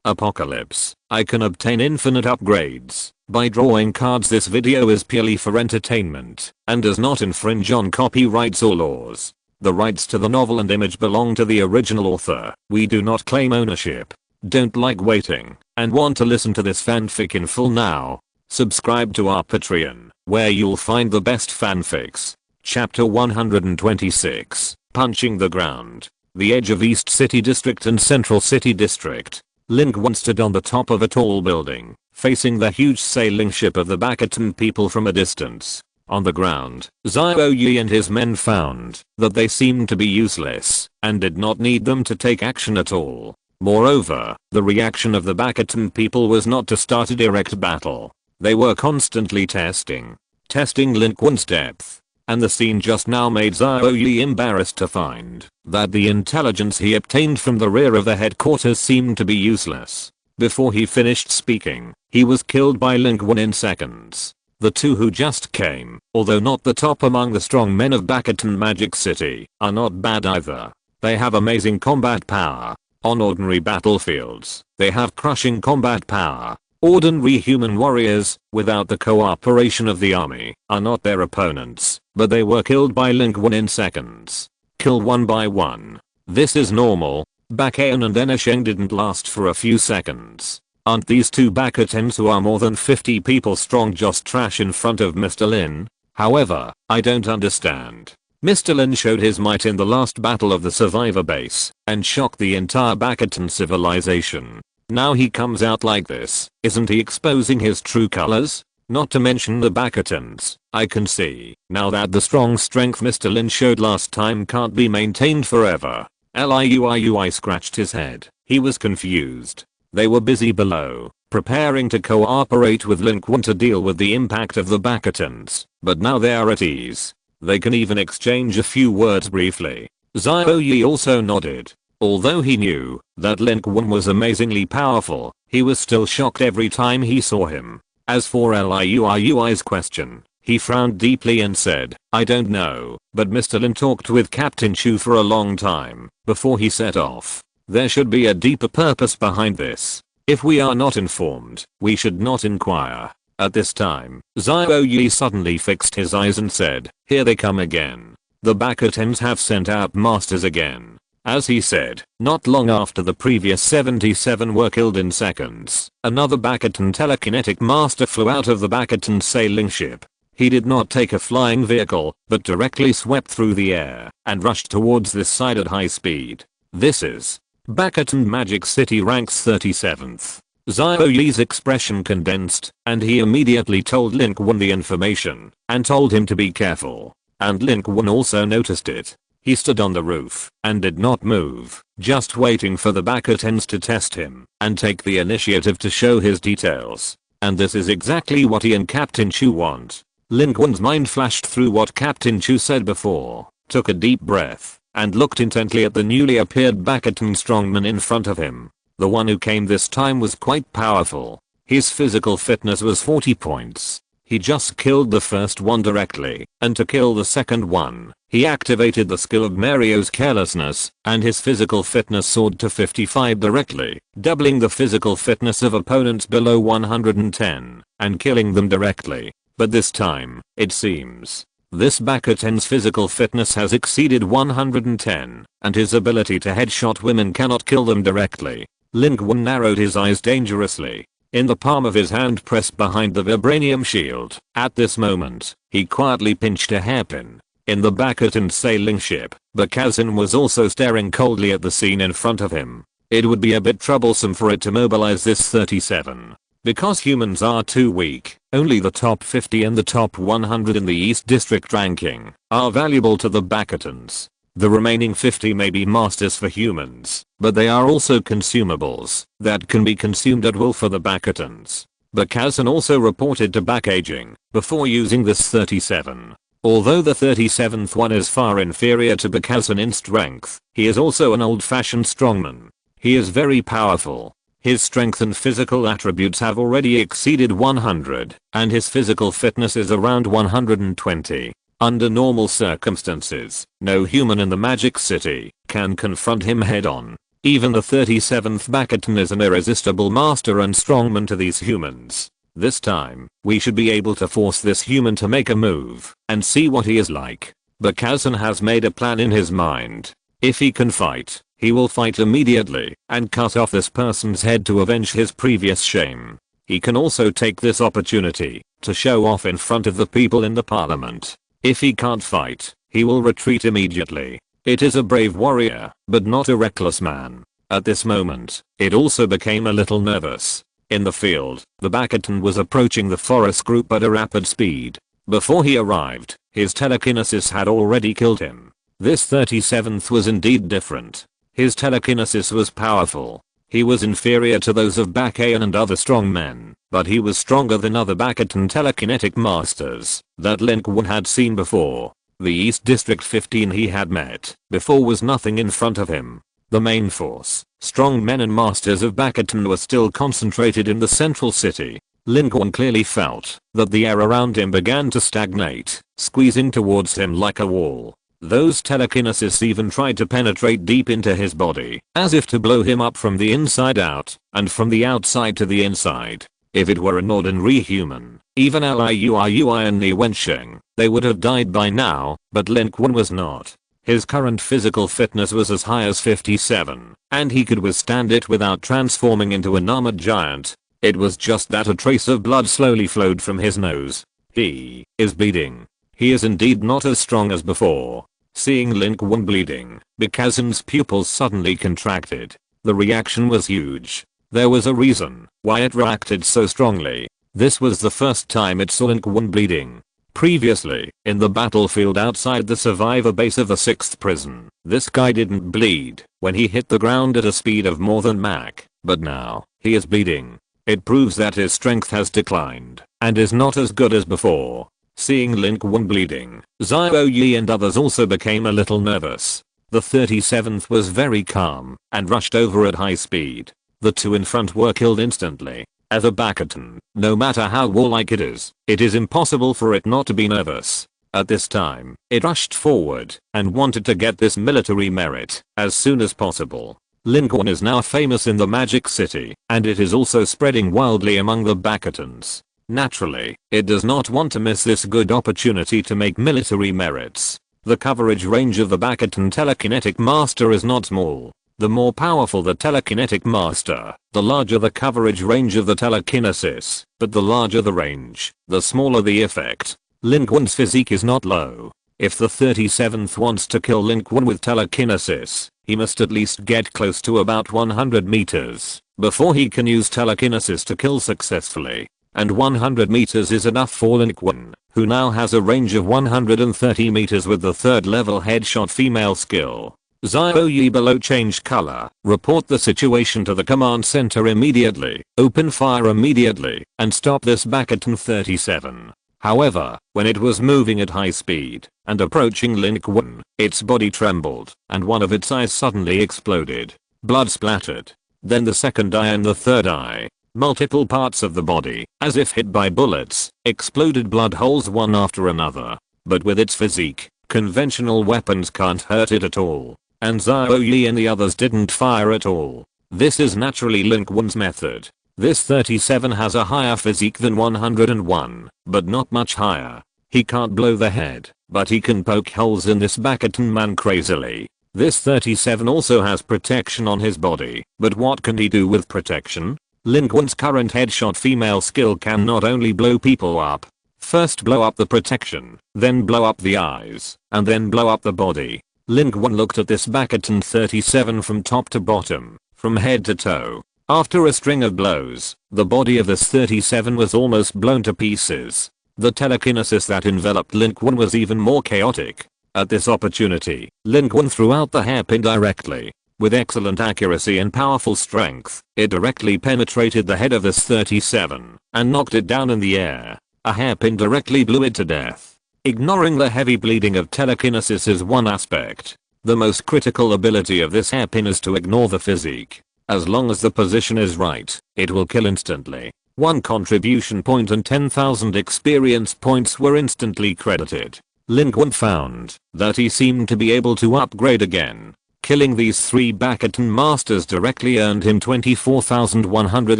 Apocalypse. I can obtain infinite upgrades by drawing cards. This video is purely for entertainment and does not infringe on copyrights or laws. The rights to the novel and image belong to the original author. We do not claim ownership. Don't like waiting and want to listen to this fanfic in full now? Subscribe to our Patreon, where you'll find the best fanfics. Chapter 126. Punching the ground. The edge of East City District and Central City District. Lin Qun stood on the top of a tall building, facing the huge sailing ship of the bastion people from a distance. On the ground, Xiao Yi and his men found that they seemed to be useless and did not need them to take action at all. Moreover, the reaction of the bastion people was not to start a direct battle. They were constantly testing Lin Qun's depth. And the scene just now made Xiao Yi embarrassed to find that the intelligence he obtained from the rear of the headquarters seemed to be useless. Before he finished speaking, he was killed by Lin Qun in seconds. The two who just came, although not the top among the strong men of Bastion Magic City, are not bad either. They have amazing combat power. On ordinary battlefields, they have crushing combat power. Ordinary human warriors, without the cooperation of the army, are not their opponents, but they were killed by Lin Qun in seconds. Kill one by one. This is normal. Bakayan and Enisheng didn't last for a few seconds. Aren't these two Bakatens who are more than 50 people strong just trash in front of Mr. Lin? However, I don't understand. Mr. Lin showed his might in the last battle of the survivor base and shocked the entire Bakatan civilization. Now he comes out like this. Isn't he exposing his true colors? Not to mention the Bakatans. I can see now that the strong strength Mr. Lin showed last time can't be maintained forever. Liui scratched his head. He was confused. They were busy below, preparing to cooperate with Lin Qun to deal with the impact of the Bakatans, but now they are at ease. They can even exchange a few words briefly. Xiao Yi also nodded. Although he knew that Lin Qun was amazingly powerful, he was still shocked every time he saw him. As for Liui's question, he frowned deeply and said, I don't know, but Mr. Lin talked with Captain Chu for a long time before he set off. There should be a deeper purpose behind this. If we are not informed, we should not inquire. At this time, Xiao Yi suddenly fixed his eyes and said, here they come again. The Bakatens have sent out masters again. As he said, not long after the previous 77 were killed in seconds, another Bakatan telekinetic master flew out of the Bakatan sailing ship. He did not take a flying vehicle, but directly swept through the air and rushed towards this side at high speed. This is Bakatan Magic City ranks 37th. Xiao Yi's expression condensed, and he immediately told Lin Qun the information and told him to be careful. And Lin Qun also noticed it. He stood on the roof and did not move, just waiting for the Bakatens to test him and take the initiative to show his details. And this is exactly what he and Captain Chu want. Lin Qun's mind flashed through what Captain Chu said before, took a deep breath, and looked intently at the newly appeared Bakatan strongman in front of him. The one who came this time was quite powerful. His physical fitness was 40 points. He just killed the first one directly, and to kill the second one, he activated the skill of Mario's carelessness, and his physical fitness soared to 55 directly, doubling the physical fitness of opponents below 110, and killing them directly. But this time, it seems, this Bakaten's physical fitness has exceeded 110, and his ability to headshot women cannot kill them directly. Lin Qun narrowed his eyes dangerously. In the palm of his hand pressed behind the vibranium shield, at this moment, he quietly pinched a hairpin. In the Bakatan sailing ship, Bakazin was also staring coldly at the scene in front of him. It would be a bit troublesome for it to mobilize this 37. Because humans are too weak, only the top 50 and the top 100 in the East District ranking are valuable to the Bakatans. The remaining 50 may be masters for humans, but they are also consumables that can be consumed at will for the Bakatans. Bakazin also reported to backaging before using this 37. Although the 37th one is far inferior to Bakazin in strength, he is also an old-fashioned strongman. He is very powerful. His strength and physical attributes have already exceeded 100, and his physical fitness is around 120. Under normal circumstances, no human in the Magic City can confront him head-on. Even the 37th Bastion is an irresistible master and strongman to these humans. This time, we should be able to force this human to make a move and see what he is like. Bastion has made a plan in his mind. If he can fight, he will fight immediately and cut off this person's head to avenge his previous shame. He can also take this opportunity to show off in front of the people in the parliament. If he can't fight, he will retreat immediately. It is a brave warrior, but not a reckless man. At this moment, it also became a little nervous. In the field, the Bastion was approaching the forest group at a rapid speed. Before he arrived, his telekinesis had already killed him. This 37th was indeed different. His telekinesis was powerful. He was inferior to those of Bastion and other strong men, but he was stronger than other Bastion telekinetic masters that Lin Qun had seen before. The East District 15 he had met before was nothing in front of him. The main force, strong men and masters of Bastion were still concentrated in the central city. Lin Qun clearly felt that the air around him began to stagnate, squeezing towards him like a wall. Those telekinesis even tried to penetrate deep into his body, as if to blow him up from the inside out, and from the outside to the inside. If it were an ordinary human, even Liuii and Ni Wensheng, they would have died by now, but Lin Qun was not. His current physical fitness was as high as 57, and he could withstand it without transforming into an armored giant. It was just that a trace of blood slowly flowed from his nose. He is bleeding. He is indeed not as strong as before. Seeing Lin Qun bleeding, Bastion's pupils suddenly contracted. The reaction was huge. There was a reason why it reacted so strongly. This was the first time it saw Lin Qun bleeding. Previously, in the battlefield outside the survivor base of the 6th prison, this guy didn't bleed when he hit the ground at a speed of more than Mach, but now, he is bleeding. It proves that his strength has declined and is not as good as before. Seeing Lin Qun bleeding, Xiaoyi and others also became a little nervous. The 37th was very calm and rushed over at high speed. The two in front were killed instantly. As a Bastion, no matter how warlike it is impossible for it not to be nervous. At this time, it rushed forward and wanted to get this military merit as soon as possible. Lin Qun is now famous in the Magic City, and it is also spreading wildly among the Bastions. Naturally, it does not want to miss this good opportunity to make military merits. The coverage range of the Bastion telekinetic master is not small. The more powerful the telekinetic master, the larger the coverage range of the telekinesis, but the larger the range, the smaller the effect. Lin Qun's physique is not low. If the 37th wants to kill Lin Qun with telekinesis, he must at least get close to about 100 meters before he can use telekinesis to kill successfully. And 100 meters is enough for Lin Qun, who now has a range of 130 meters with the 3rd level headshot female skill. Xiaoyi below change color. Report the situation to the command center immediately. Open fire immediately and stop this Bastion 37. However, when it was moving at high speed and approaching Lin Qun, its body trembled and one of its eyes suddenly exploded. Blood splattered. Then the second eye and the third eye. Multiple parts of the body, as if hit by bullets, exploded blood holes one after another. But with its physique, conventional weapons can't hurt it at all. And Xiaoyi and the others didn't fire at all. This is naturally Lin Qun's method. This 37 has a higher physique than 101, but not much higher. He can't blow the head, but he can poke holes in this Bastion man crazily. This 37 also has protection on his body, but what can he do with protection? Lin Qun's current headshot female skill can not only blow people up. First blow up the protection, then blow up the eyes, and then blow up the body. Lin Qun looked at this Bastion 37 from top to bottom, from head to toe. After a string of blows, the body of this 37 was almost blown to pieces. The telekinesis that enveloped Lin Qun was even more chaotic. At this opportunity, Lin Qun threw out the hairpin directly. With excellent accuracy and powerful strength, it directly penetrated the head of this 37 and knocked it down in the air. A hairpin directly blew it to death. Ignoring the heavy bleeding of telekinesis is one aspect. The most critical ability of this hairpin is to ignore the physique. As long as the position is right, it will kill instantly. 1 contribution point and 10,000 experience points were instantly credited. Lin Qun found that he seemed to be able to upgrade again. Killing these 3 Bastion masters directly earned him 24,100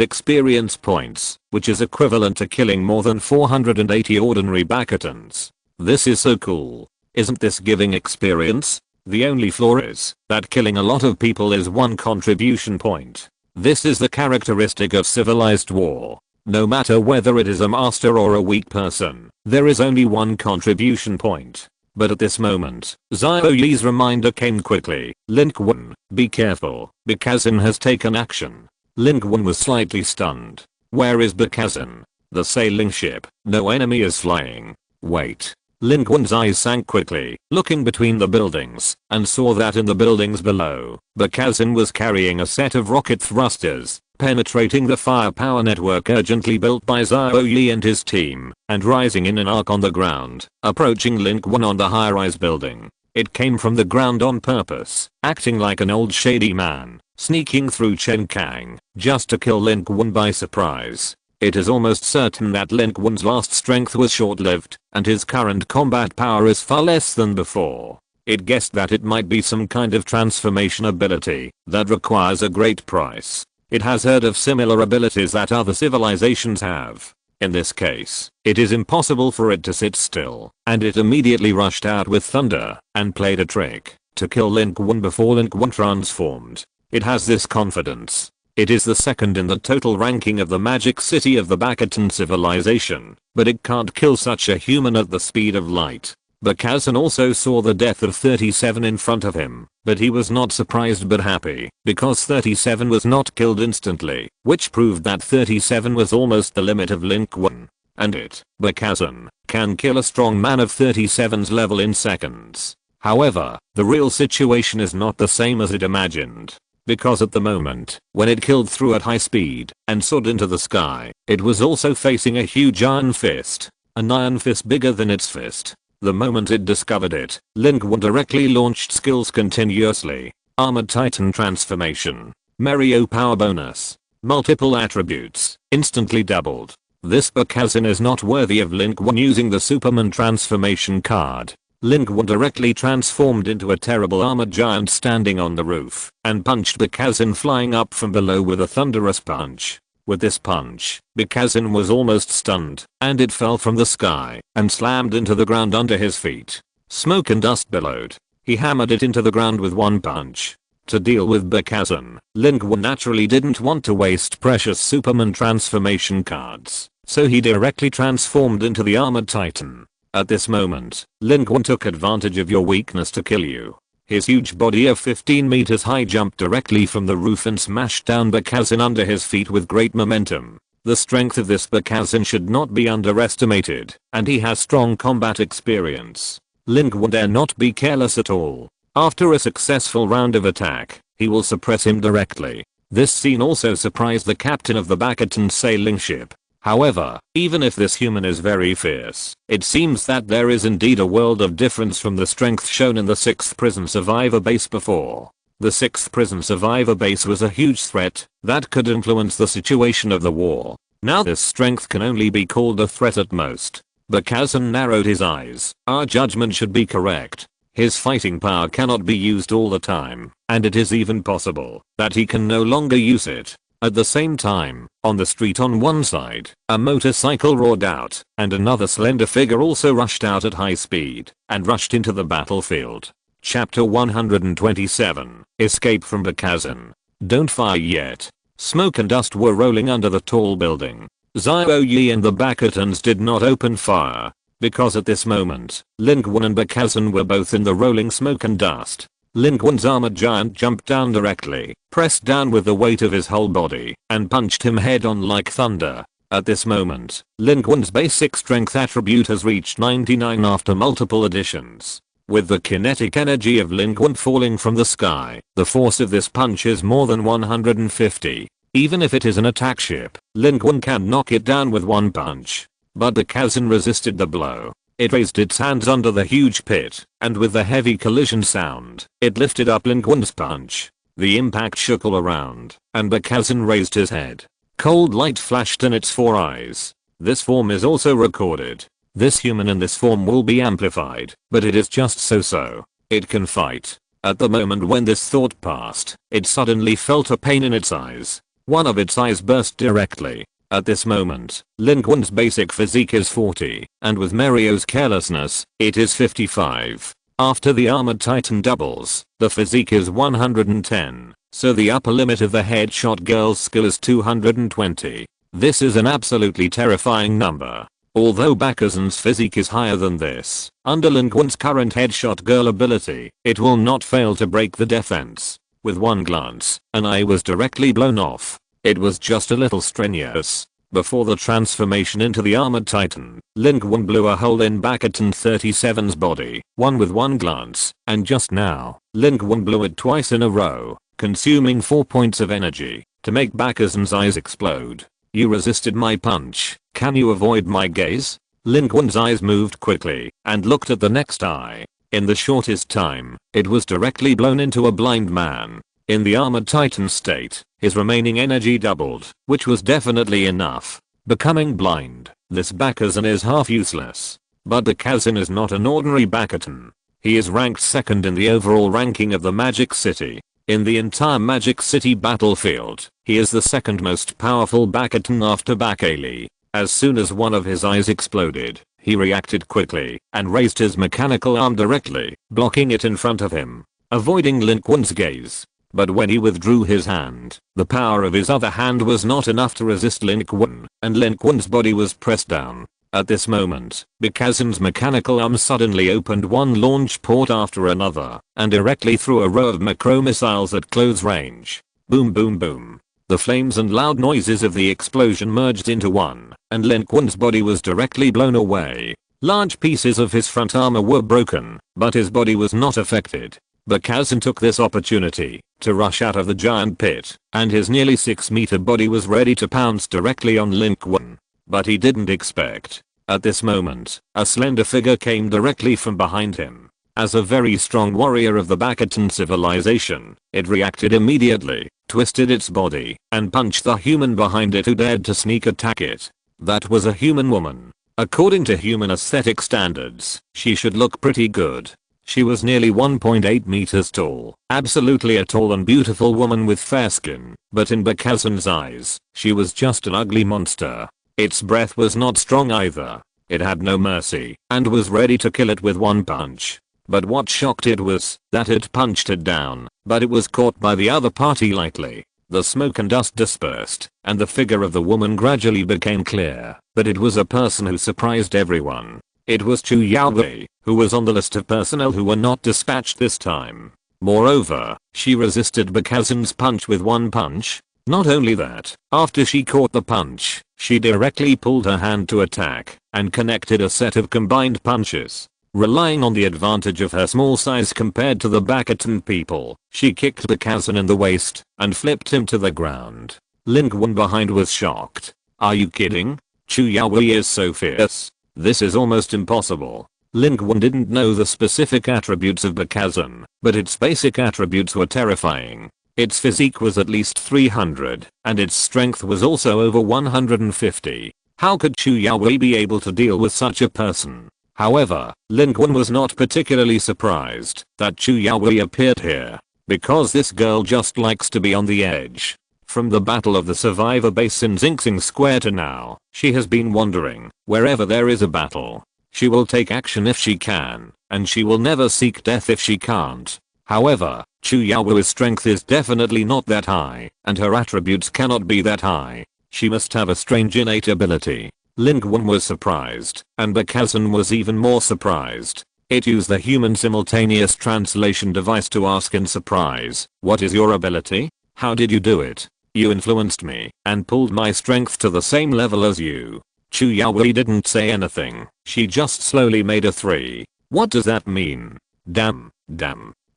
experience points, which is equivalent to killing more than 480 ordinary Bastions. This is so cool. Isn't this giving experience? The only flaw is that killing a lot of people is 1 contribution point. This is the characteristic of civilized war. No matter whether it is a master or a weak person, there is only 1 contribution point. But at this moment, Xiao Yi's reminder came quickly. Lin Qun, be careful, Bastion has taken action. Lin Qun was slightly stunned. Where is Bastion? The sailing ship. No enemy is flying. Wait. Lin Qun's eyes sank quickly, looking between the buildings, and saw that in the buildings below, Bastion was carrying a set of rocket thrusters, penetrating the firepower network urgently built by Xiao Yi and his team, and rising in an arc on the ground, approaching Lin Qun on the high-rise building. It came from the ground on purpose, acting like an old shady man, sneaking through Chen Kang, just to kill Lin Qun by surprise. It is almost certain that Lin Qun's last strength was short-lived, and his current combat power is far less than before. It guessed that it might be some kind of transformation ability that requires a great price. It has heard of similar abilities that other civilizations have. In this case, it is impossible for it to sit still, and it immediately rushed out with thunder and played a trick to kill Lin Qun before Lin Qun transformed. It has this confidence. It is the second in the total ranking of the magic city of the Bastion civilization, but it can't kill such a human at the speed of light. Bastion also saw the death of 37 in front of him, but he was not surprised but happy, because 37 was not killed instantly, which proved that 37 was almost the limit of Lin Qun. And Bastion, can kill a strong man of 37's level in seconds. However, the real situation is not the same as it imagined. Because at the moment, when it killed through at high speed and soared into the sky, it was also facing a huge iron fist. An iron fist bigger than its fist. The moment it discovered it, Lin Qun directly launched skills continuously. Armored Titan transformation. Mario power bonus. Multiple attributes, instantly doubled. This Bastion is not worthy of Lin Qun using the Superman transformation card. Lin Qun directly transformed into a terrible armored giant standing on the roof and punched Bastion flying up from below with a thunderous punch. With this punch, Bastion was almost stunned, and it fell from the sky and slammed into the ground under his feet. Smoke and dust billowed. He hammered it into the ground with 1 punch. To deal with Bastion, Lin Qun naturally didn't want to waste precious Superman transformation cards, so he directly transformed into the armored titan. At this moment, Lin Qun took advantage of your weakness to kill you. His huge body of 15 meters high jumped directly from the roof and smashed down Bastion under his feet with great momentum. The strength of this Bastion should not be underestimated, and he has strong combat experience. Lin Qun dare not be careless at all. After a successful round of attack, he will suppress him directly. This scene also surprised the captain of the Bastion sailing ship. However, even if this human is very fierce, it seems that there is indeed a world of difference from the strength shown in the 6th prison survivor base before. The 6th prison survivor base was a huge threat that could influence the situation of the war. Now this strength can only be called a threat at most. Bastion narrowed his eyes. Our judgment should be correct. His fighting power cannot be used all the time, and it is even possible that he can no longer use it. At the same time, on the street on one side, a motorcycle roared out, and another slender figure also rushed out at high speed, and rushed into the battlefield. Chapter 127, Escape from Bastion. Don't fire yet. Smoke and dust were rolling under the tall building. Xiao Yi and the Bastions did not open fire, because at this moment, Lin Qun and Bastion were both in the rolling smoke and dust. Lin Qun's armored giant jumped down directly, pressed down with the weight of his whole body, and punched him head on like thunder. At this moment, Lin Qun's basic strength attribute has reached 99 after multiple additions. With the kinetic energy of Lin Qun falling from the sky, the force of this punch is more than 150. Even if it is an attack ship, Lin Qun can knock it down with 1 punch. But Bastion resisted the blow. It raised its hands under the huge pit, and with the heavy collision sound, it lifted up Lin Qun's punch. The impact shook all around, and Bastion raised his head. Cold light flashed in its 4 eyes. This form is also recorded. This human in this form will be amplified, but it is just so-so. It can fight. At the moment when this thought passed, it suddenly felt a pain in its eyes. One of its eyes burst directly. At this moment, Lin Qun's basic physique is 40, and with Mario's carelessness, it is 55. After the armored titan doubles, the physique is 110, so the upper limit of the headshot girl's skill is 220. This is an absolutely terrifying number. Although Bakuzen's physique is higher than this, under Lin Qun's current headshot girl ability, it will not fail to break the defense. With one glance, an eye was directly blown off. It was just a little strenuous. Before the transformation into the armored titan, Lin Qun blew a hole in Bakuzen 37's body, one with one glance, and just now, Lin Qun blew it twice in a row, consuming 4 points of energy, to make Bakuzen's eyes explode. You resisted my punch, can you avoid my gaze? Lin Qun's eyes moved quickly, and looked at the next eye. In the shortest time, it was directly blown into a blind man. In the armored titan state, his remaining energy doubled, which was definitely enough. Becoming blind, this Bakuzen is half useless. But Bakuzen is not an ordinary Bakuzen. He is ranked second in the overall ranking of the Magic City. In the entire Magic City battlefield, he is the second most powerful Bakuzen after Bakali. As soon as one of his eyes exploded, he reacted quickly and raised his mechanical arm directly, blocking it in front of him, avoiding Lin Qun's gaze. But when he withdrew his hand, the power of his other hand was not enough to resist Lin Qun, and Lin Qun's body was pressed down. At this moment, Bakuzen's mechanical arm suddenly opened one launch port after another, and directly threw a row of macro missiles at close range. Boom boom boom. The flames and loud noises of the explosion merged into one, and Lin Qun's body was directly blown away. Large pieces of his front armor were broken, but his body was not affected. Bakuzen took this opportunity to rush out of the giant pit, and his nearly 6-meter body was ready to pounce directly on Lin Qun. But he didn't expect. At this moment, a slender figure came directly from behind him. As a very strong warrior of the Bakuzen civilization, it reacted immediately, twisted its body, and punched the human behind it who dared to sneak attack it. That was a human woman. According to human aesthetic standards, she should look pretty good. She was nearly 1.8 meters tall, absolutely a tall and beautiful woman with fair skin, but in Bakuzen's eyes, she was just an ugly monster. Its breath was not strong either. It had no mercy, and was ready to kill it with one punch. But what shocked it was that it punched it down, but it was caught by the other party lightly. The smoke and dust dispersed, and the figure of the woman gradually became clear, but it was a person who surprised everyone. It was Chu Yaowei, who was on the list of personnel who were not dispatched this time. Moreover, she resisted Bakuzen's punch with one punch. Not only that, after she caught the punch, she directly pulled her hand to attack, and connected a set of combined punches. Relying on the advantage of her small size compared to the Bakuzen people, she kicked Bakuzen in the waist, and flipped him to the ground. Lin Qun behind was shocked. Are you kidding? Chu Yaowei is so fierce. This is almost impossible. Lin Qun didn't know the specific attributes of Bakuzen, but its basic attributes were terrifying. Its physique was at least 300, and its strength was also over 150. How could Chu Yaowei be able to deal with such a person? However, Lin Qun was not particularly surprised that Chu Yaowei appeared here, because this girl just likes to be on the edge. From the battle of the survivor base in Xing Xing Square to now, she has been wandering. Wherever there is a battle, she will take action if she can, and she will never seek death if she can't. However, Chu Yaowei's strength is definitely not that high, and her attributes cannot be that high. She must have a strange innate ability. Lin Qun was surprised, and Bakuzen was even more surprised. It used the human simultaneous translation device to ask in surprise, "What is your ability? How did you do it?" "You influenced me and pulled my strength to the same level as you." Chu Yaowei didn't say anything. She just slowly made a 3. What does that mean? Damn.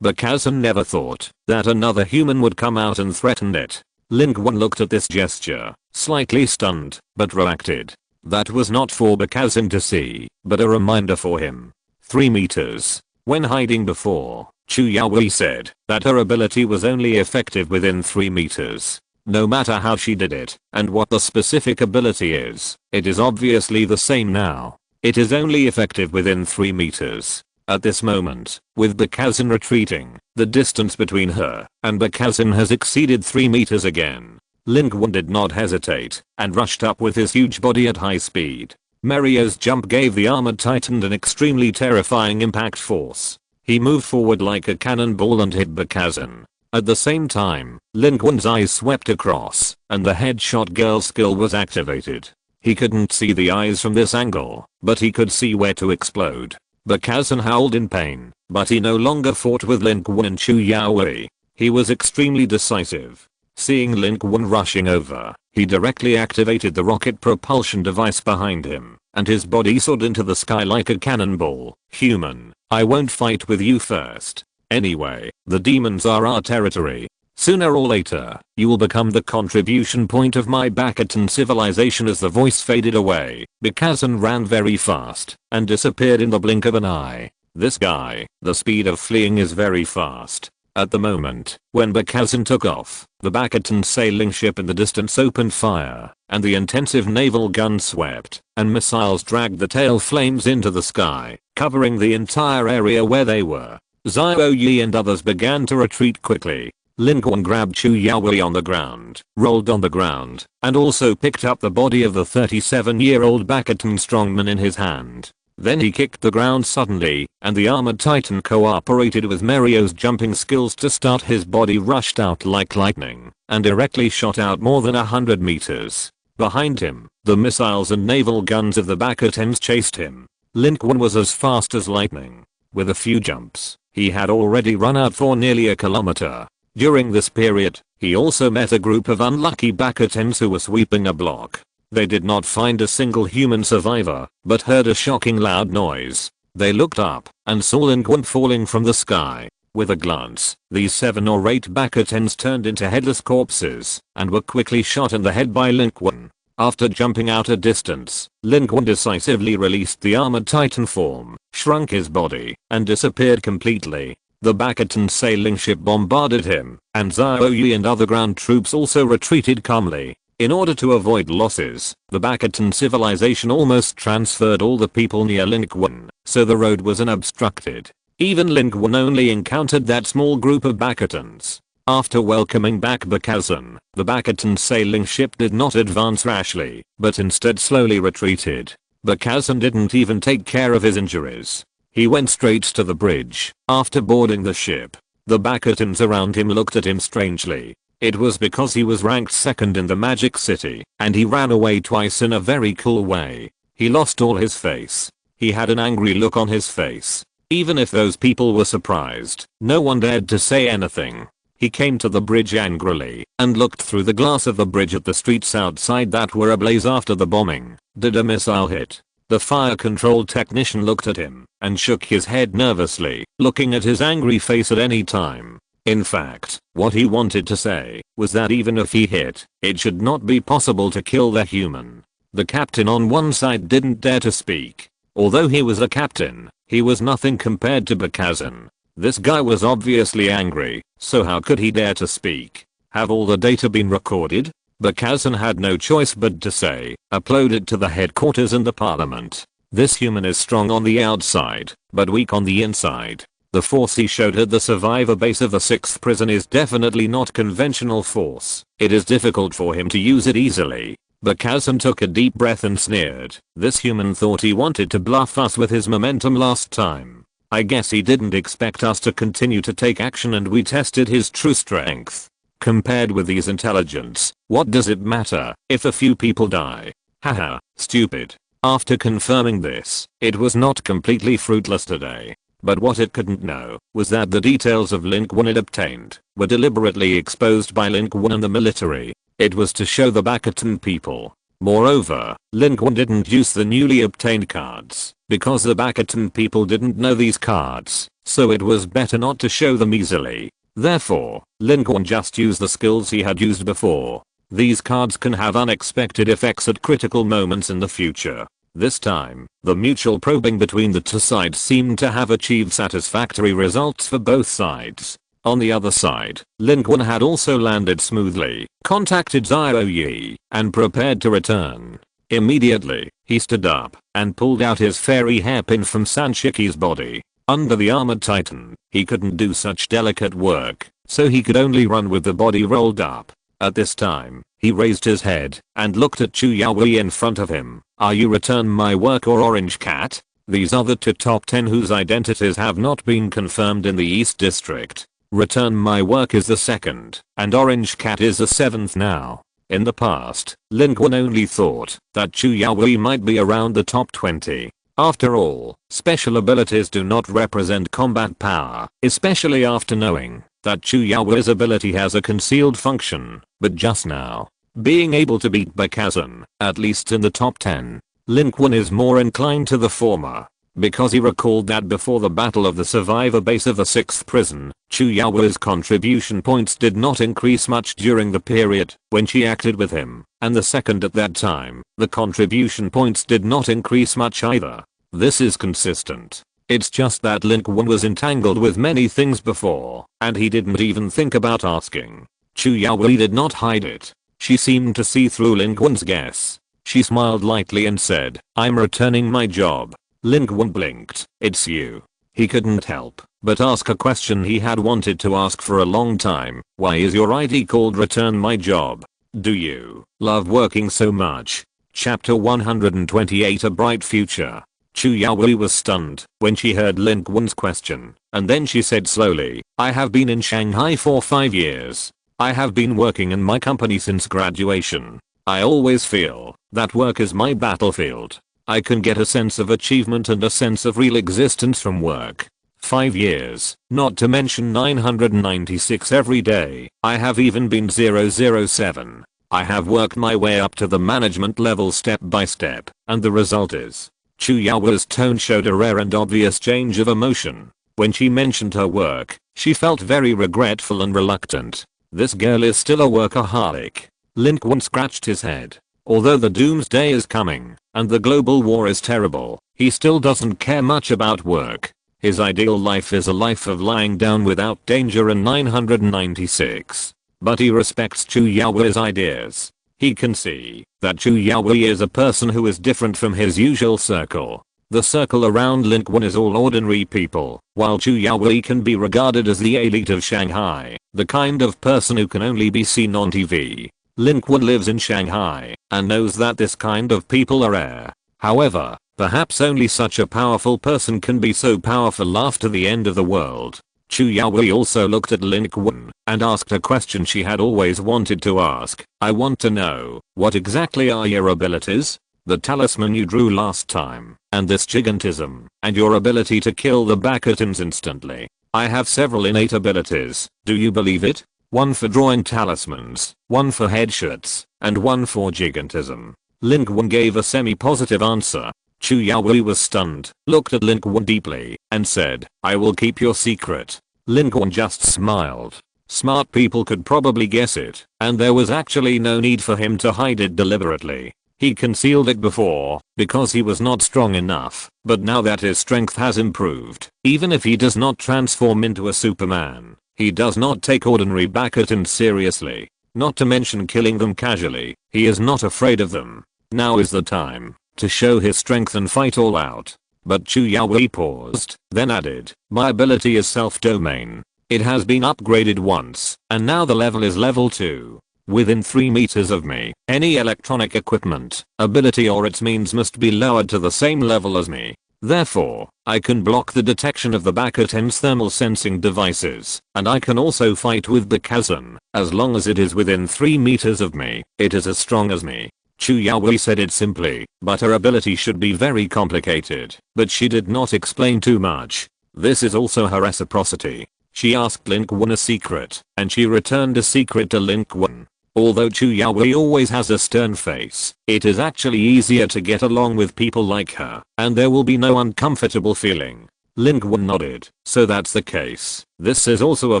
Bakuzen never thought that another human would come out and threaten it. Lin Qun looked at this gesture, slightly stunned, but reacted. That was not for Bakuzen to see, but a reminder for him. 3 meters. When hiding before, Chu Yaowei said that her ability was only effective within 3 meters. No matter how she did it, and what the specific ability is, it is obviously the same now. It is only effective within 3 meters. At this moment, with Bakazan retreating, the distance between her and Bakazan has exceeded 3 meters again. Lin Qun did not hesitate and rushed up with his huge body at high speed. Mario's jump gave the armored titan an extremely terrifying impact force. He moved forward like a cannonball and hit Bakazan. At the same time, Lin Qun's eyes swept across, and the headshot girl skill was activated. He couldn't see the eyes from this angle, but he could see where to explode. Bakazan howled in pain, but he no longer fought with Lin Qun and Chu Yaowei. He was extremely decisive. Seeing Lin Qun rushing over, he directly activated the rocket propulsion device behind him, and his body soared into the sky like a cannonball. Human, I won't fight with you first. Anyway, the demons are our territory. Sooner or later, you will become the contribution point of my Bakatan civilization. As the voice faded away, Bakazan ran very fast and disappeared in the blink of an eye. This guy, the speed of fleeing is very fast. At the moment, when Bakazan took off, the Bakatan sailing ship in the distance opened fire, and the intensive naval gun swept, and missiles dragged the tail flames into the sky, covering the entire area where they were. Xiao Yi and others began to retreat quickly. Lin Qun grabbed Chu Yaowei on the ground, rolled on the ground, and also picked up the body of the 37-year-old Bakatan strongman in his hand. Then he kicked the ground suddenly, and the armored titan cooperated with Mario's jumping skills to start. His body rushed out like lightning, and directly shot out more than 100 meters. Behind him, the missiles and naval guns of the Bakatans chased him. Lin Qun was as fast as lightning. With a few jumps, he had already run out for nearly a kilometer. During this period, he also met a group of unlucky Bakatans who were sweeping a block. They did not find a single human survivor, but heard a shocking loud noise. They looked up and saw Lin Qun falling from the sky. With a glance, these 7 or 8 Bakatans turned into headless corpses and were quickly shot in the head by Lin Qun. After jumping out a distance, Lin Qun decisively released the armored titan form, shrunk his body, and disappeared completely. The Bakatan sailing ship bombarded him, and Xiao Yi and other ground troops also retreated calmly. In order to avoid losses, the Bakatan civilization almost transferred all the people near Lin Qun, so the road was unobstructed. Even Lin Qun only encountered that small group of Bakatans. After welcoming back Bakazan, the Bakatan sailing ship did not advance rashly, but instead slowly retreated. Bakazan didn't even take care of his injuries. He went straight to the bridge. After boarding the ship, the Bakatans around him looked at him strangely. It was because he was ranked 2nd in the Magic City, and he ran away twice in a very cool way. He lost all his face. He had an angry look on his face. Even if those people were surprised, no one dared to say anything. He came to the bridge angrily and looked through the glass of the bridge at the streets outside that were ablaze after the bombing. Did a missile hit? The fire control technician looked at him and shook his head nervously, looking at his angry face at any time. In fact, what he wanted to say was that even if he hit, it should not be possible to kill the human. The captain on one side didn't dare to speak. Although he was a captain, he was nothing compared to Bakazan. This guy was obviously angry, so how could he dare to speak? Have all the data been recorded? Bakazan had no choice but to say, upload it to the headquarters and the parliament. This human is strong on the outside, but weak on the inside. The force he showed at the survivor base of the 6th prison is definitely not conventional force. It is difficult for him to use it easily. Bakazan took a deep breath and sneered. This human thought he wanted to bluff us with his momentum last time. I guess he didn't expect us to continue to take action, and we tested his true strength. Compared with these intelligence, what does it matter if a few people die? Haha, stupid. After confirming this, it was not completely fruitless today. But what it couldn't know was that the details of Lin Qun it obtained were deliberately exposed by Lin Qun and the military. It was to show the Bakatan people. Moreover, Lin Qun didn't use the newly obtained cards because the Bakatan people didn't know these cards, so it was better not to show them easily. Therefore, Lin Qun just used the skills he had used before. These cards can have unexpected effects at critical moments in the future. This time, the mutual probing between the two sides seemed to have achieved satisfactory results for both sides. On the other side, Lin Qun had also landed smoothly, contacted Xiao Yi, and prepared to return. Immediately, he stood up and pulled out his fairy hairpin from Sanshiki's body. Under the armored titan, he couldn't do such delicate work, so he could only run with the body rolled up. At this time, he raised his head and looked at Chu Yaoi in front of him. Are you return my work or Orange Cat? These are the two top 10 whose identities have not been confirmed in the East District. Return my work is the second, and Orange Cat is the seventh now. In the past, Lin Qun only thought that Chu Yaoi might be around the top 20. After all, special abilities do not represent combat power, especially after knowing that Chu Yaoi's ability has a concealed function. But just now, being able to beat Bakazan, at least in the top 10, Lin Qun is more inclined to the former, because he recalled that before the battle of the survivor base of the 6th prison, Chu Yaoi's contribution points did not increase much during the period when she acted with him, and the second at that time, the contribution points did not increase much either. This is consistent. It's just that Lin Qun was entangled with many things before, and he didn't even think about asking. Chu Yaoi did not hide it. She seemed to see through Lin Qun's guess. She smiled lightly and said, I'm returning my job. Lin Qun blinked. It's you. He couldn't help but ask a question he had wanted to ask for a long time. Why is your ID called Return My Job? Do you love working so much? Chapter 128 A Bright Future. Chu Yaoi was stunned when she heard Lin Qun's question, and then she said slowly, I have been in Shanghai for 5 years. I have been working in my company since graduation. I always feel that work is my battlefield. I can get a sense of achievement and a sense of real existence from work. 5 years, not to mention 996 every day. I have even been 007. I have worked my way up to the management level step by step, and the result is, Chu Yaoi's tone showed a rare and obvious change of emotion. When she mentioned her work, she felt very regretful and reluctant. This girl is still a workaholic. Lin Qun scratched his head. Although the doomsday is coming, and the global war is terrible, he still doesn't care much about work. His ideal life is a life of lying down without danger in 996. But he respects Chu Yaoi's ideas. He can see that Chu Yaoi is a person who is different from his usual circle. The circle around Lin Qun is all ordinary people, while Chu Yaoi can be regarded as the elite of Shanghai, the kind of person who can only be seen on TV. Lin Qun lives in Shanghai and knows that this kind of people are rare. However, perhaps only such a powerful person can be so powerful after the end of the world. Chu Yaoi also looked at Lin Qun and asked a question she had always wanted to ask. I want to know, what exactly are your abilities? The talisman you drew last time, and this gigantism, and your ability to kill the Bakatans instantly. I have several innate abilities, do you believe it? One for drawing talismans, one for headshots, and one for gigantism. Lin Qun gave a semi-positive answer. Chu Yaoi was stunned, looked at Lin Qun deeply, and said, I will keep your secret. Lin Qun just smiled. Smart people could probably guess it, and there was actually no need for him to hide it deliberately. He concealed it before, because he was not strong enough, but now that his strength has improved, even if he does not transform into a Superman, he does not take ordinary Bakatans seriously. Not to mention killing them casually, he is not afraid of them. Now is the time to show his strength and fight all out. But Chu Yaoi paused, then added, my ability is self-domain. It has been upgraded once, and now the level is level 2. Within 3 meters of me, any electronic equipment, ability or its means must be lowered to the same level as me. Therefore, I can block the detection of the Bakatans' thermal sensing devices, and I can also fight with Bakazan, as long as it is within 3 meters of me. It is as strong as me. Chu Yaoi said it simply, but her ability should be very complicated, but she did not explain too much. This is also her reciprocity. She asked Lin Qun a secret, and she returned a secret to Lin Qun. Although Chu Yaoi always has a stern face, it is actually easier to get along with people like her, and there will be no uncomfortable feeling. Lin Qun nodded. So that's the case. This is also a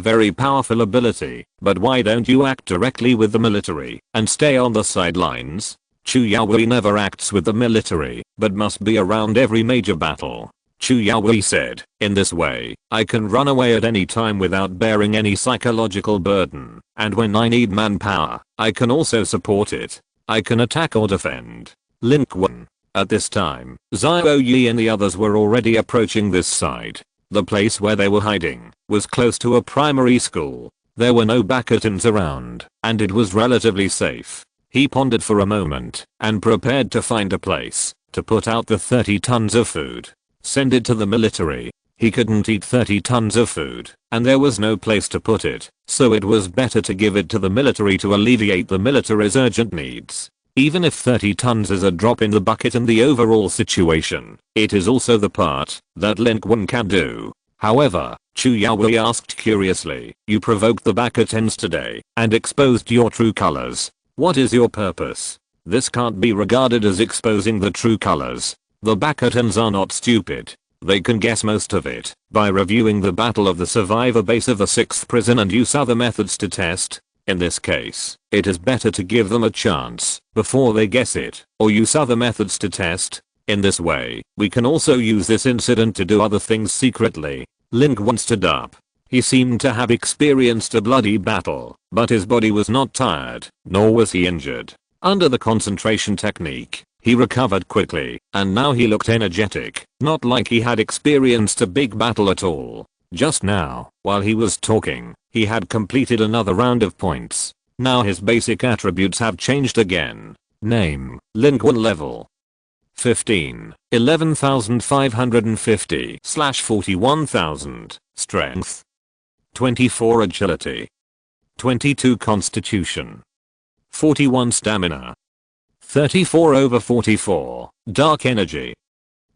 very powerful ability, but why don't you act directly with the military and stay on the sidelines? Chu Yaoi never acts with the military, but must be around every major battle. Chu Yaoi said, in this way, I can run away at any time without bearing any psychological burden, and when I need manpower, I can also support it. I can attack or defend. Lin Qun. At this time, Xiao Yi and the others were already approaching this side. The place where they were hiding was close to a primary school. There were no Bakatons around, and it was relatively safe. He pondered for a moment and prepared to find a place to put out the 30 tons of food. Send it to the military. He couldn't eat 30 tons of food, and there was no place to put it, so it was better to give it to the military to alleviate the military's urgent needs. Even if 30 tons is a drop in the bucket in the overall situation, it is also the part that Lin Qun can do. However, Chu Yaowei asked curiously, "You provoked the Bakatons today and exposed your true colors. What is your purpose?" This can't be regarded as exposing the true colors. The Bakatons are not stupid. They can guess most of it by reviewing the battle of the survivor base of the 6th prison and use other methods to test. In this case, it is better to give them a chance before they guess it, or use other methods to test. In this way, we can also use this incident to do other things secretly. Lin Qun stood up. He seemed to have experienced a bloody battle, but his body was not tired, nor was he injured. Under the concentration technique, he recovered quickly, and now he looked energetic, not like he had experienced a big battle at all. Just now, while he was talking, he had completed another round of points. Now his basic attributes have changed again. Name, Lin Qun level 15, 11,550/41,000, strength 24 agility, 22 constitution, 41 stamina, 34/44, dark energy,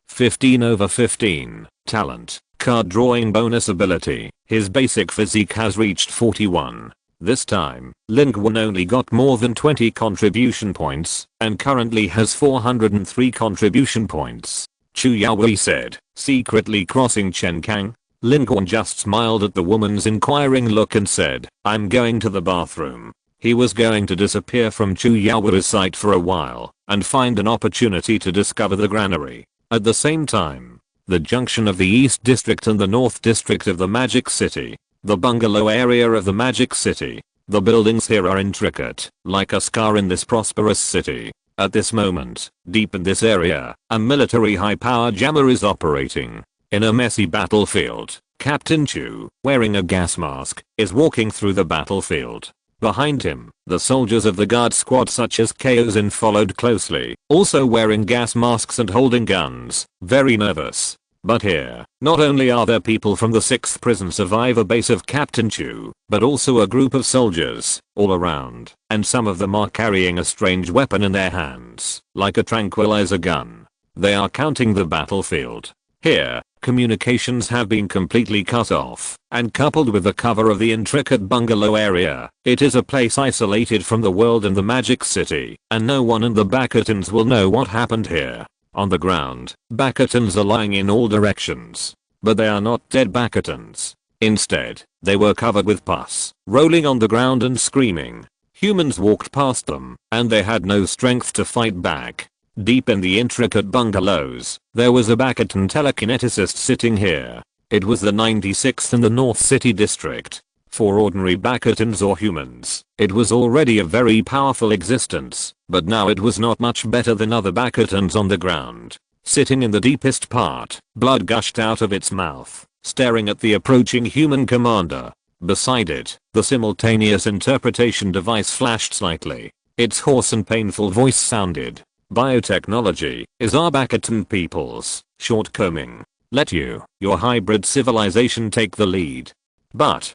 15/15, talent, card drawing bonus ability. His basic physique has reached 41. This time, Lin Qun only got more than 20 contribution points, and currently has 403 contribution points. Chu Yaowei said, secretly crossing Chen Kang. Lin Qun just smiled at the woman's inquiring look and said, "I'm going to the bathroom." He was going to disappear from Chu Yaowei's sight for a while, and find an opportunity to discover the granary. At the same time, the junction of the East District and the North District of the Magic City, the bungalow area of the Magic City. The buildings here are intricate, like a scar in this prosperous city. At this moment, deep in this area, a military high-power jammer is operating. In a messy battlefield, Captain Chu, wearing a gas mask, is walking through the battlefield. Behind him, the soldiers of the guard squad such as Kaozin followed closely, also wearing gas masks and holding guns, very nervous. But here, not only are there people from the 6th prison survivor base of Captain Chu, but also a group of soldiers, all around, and some of them are carrying a strange weapon in their hands, like a tranquilizer gun. They are counting the battlefield. Here, communications have been completely cut off, and coupled with the cover of the intricate bungalow area, it is a place isolated from the world and the Magic City, and no one in the Bakatons will know what happened here. On the ground, Bakatons are lying in all directions. But they are not dead Bakatons. Instead, they were covered with pus, rolling on the ground and screaming. Humans walked past them, and they had no strength to fight back. Deep in the intricate bungalows, there was a Bakaton telekineticist sitting here. It was the 96th in the North City District. For ordinary Bakatons or humans, it was already a very powerful existence, but now it was not much better than other Bakatons on the ground. Sitting in the deepest part, blood gushed out of its mouth, staring at the approaching human commander. Beside it, the simultaneous interpretation device flashed slightly. Its hoarse and painful voice sounded. Biotechnology is our Bakaton people's shortcoming. Let your hybrid civilization take the lead. But,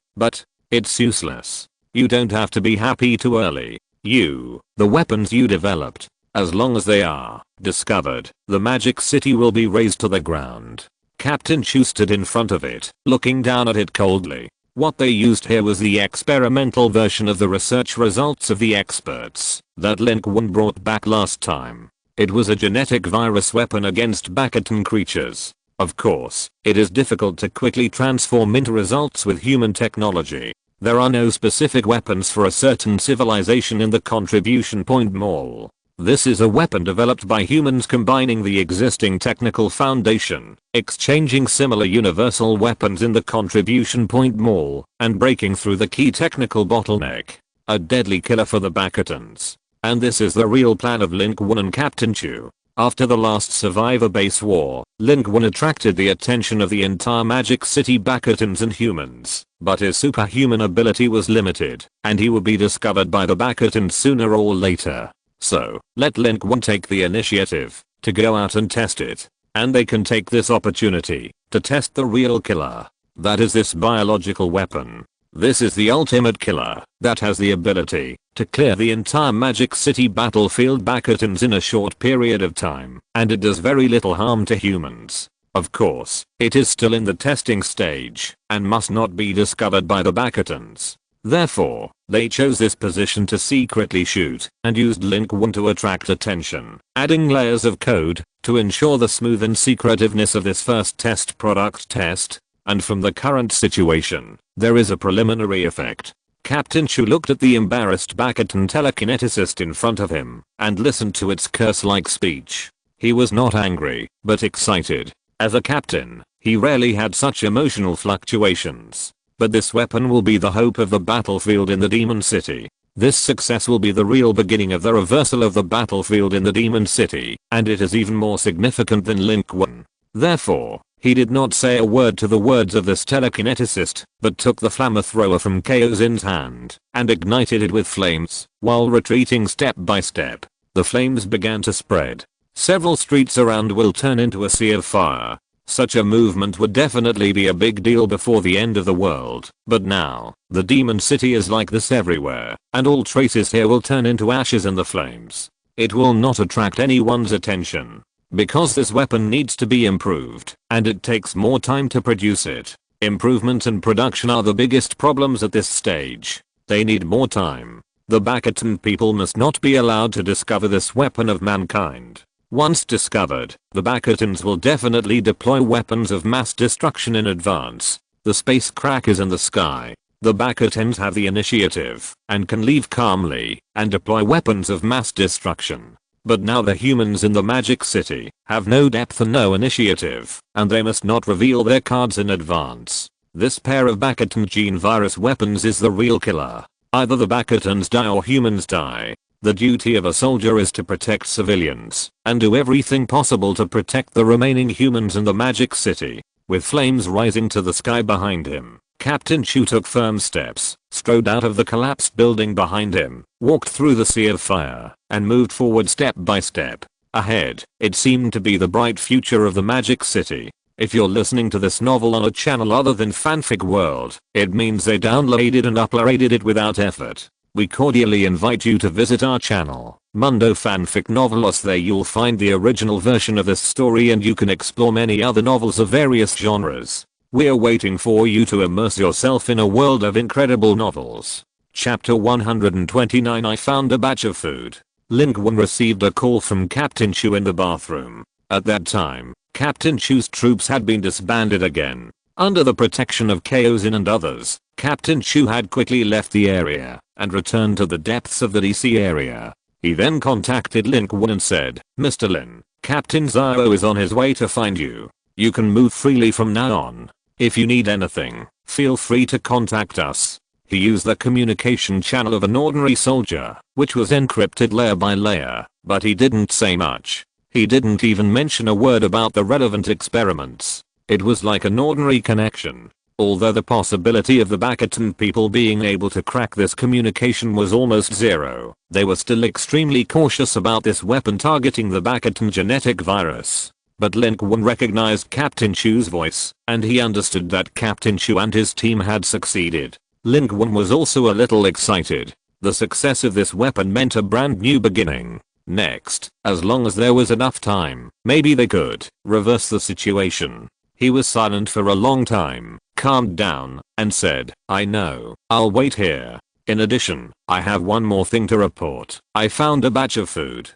it's useless. You don't have to be happy too early. The weapons you developed, as long as they are discovered, the Magic City will be razed to the ground. Captain Chu stood in front of it, looking down at it coldly. What they used here was the experimental version of the research results of the experts that Lin Qun brought back last time. It was a genetic virus weapon against Bakaton creatures. Of course, it is difficult to quickly transform into results with human technology. There are no specific weapons for a certain civilization in the contribution point mall. This is a weapon developed by humans combining the existing technical foundation, exchanging similar universal weapons in the contribution point mall, and breaking through the key technical bottleneck. A deadly killer for the Bakatons. And this is the real plan of Lin Qun and Captain Chu. After the last survivor base war, Lin Qun attracted the attention of the entire Magic City Bastions and humans, but his superhuman ability was limited, and he would be discovered by the Bastions sooner or later. So, let Lin Qun take the initiative to go out and test it, and they can take this opportunity to test the real killer. That is this biological weapon. This is the ultimate killer that has the ability to clear the entire Magic City battlefield Bastions in a short period of time, and it does very little harm to humans. Of course, it is still in the testing stage and must not be discovered by the Bastions. Therefore, they chose this position to secretly shoot and used Lin Qun to attract attention, adding layers of code to ensure the smooth and secretiveness of this first test product test. And from the current situation, there is a preliminary effect. Captain Chu looked at the embarrassed Bastion telekineticist in front of him and listened to its curse-like speech. He was not angry, but excited. As a captain, he rarely had such emotional fluctuations. But this weapon will be the hope of the battlefield in the Demon City. This success will be the real beginning of the reversal of the battlefield in the Demon City, and it is even more significant than Lin Qun. Therefore, he did not say a word to the words of this telekineticist, but took the flamethrower from Kaozin's hand and ignited it with flames. While retreating step by step, the flames began to spread. Several streets around will turn into a sea of fire. Such a movement would definitely be a big deal before the end of the world, but now, the Demon City is like this everywhere, and all traces here will turn into ashes in the flames. It will not attract anyone's attention, because this weapon needs to be improved, and it takes more time to produce it. Improvement and production are the biggest problems at this stage. They need more time. The Bastion people must not be allowed to discover this weapon of mankind. Once discovered, the Bastions will definitely deploy weapons of mass destruction in advance. The space crack is in the sky. The Bastions have the initiative and can leave calmly and deploy weapons of mass destruction. But now the humans in the Magic City have no depth and no initiative, and they must not reveal their cards in advance. This pair of Bastion gene virus weapons is the real killer. Either the Bastions die or humans die. The duty of a soldier is to protect civilians and do everything possible to protect the remaining humans in the Magic City. With flames rising to the sky behind him, Captain Chu took firm steps, strode out of the collapsed building behind him, walked through the sea of fire, and moved forward step by step. Ahead, it seemed to be the bright future of the Magic City. If you're listening to this novel on a channel other than Fanfic World, it means they downloaded and uploaded it without effort. We cordially invite you to visit our channel, Mundo Fanfic Novelos. There you'll find the original version of this story and you can explore many other novels of various genres. We're waiting for you to immerse yourself in a world of incredible novels. Chapter 129. I found a batch of food. Lin Qun received a call from Captain Chu in the bathroom. At that time, Captain Chu's troops had been disbanded again. Under the protection of Kaozin and others, Captain Chu had quickly left the area and returned to the depths of the DC area. He then contacted Lin Qun and said, "Mr. Lin, Captain Zhao is on his way to find you. You can move freely from now on. If you need anything, feel free to contact us." He used the communication channel of an ordinary soldier, which was encrypted layer by layer, but he didn't say much. He didn't even mention a word about the relevant experiments. It was like an ordinary connection. Although the possibility of the Bastion people being able to crack this communication was almost zero, they were still extremely cautious about this weapon targeting the Bastion genetic virus. But Lin Qun recognized Captain Chu's voice, and he understood that Captain Chu and his team had succeeded. Lin Qun was also a little excited. The success of this weapon meant a brand new beginning. Next, as long as there was enough time, maybe they could reverse the situation. He was silent for a long time, calmed down, and said, "I know, I'll wait here. In addition, I have one more thing to report. I found a batch of food."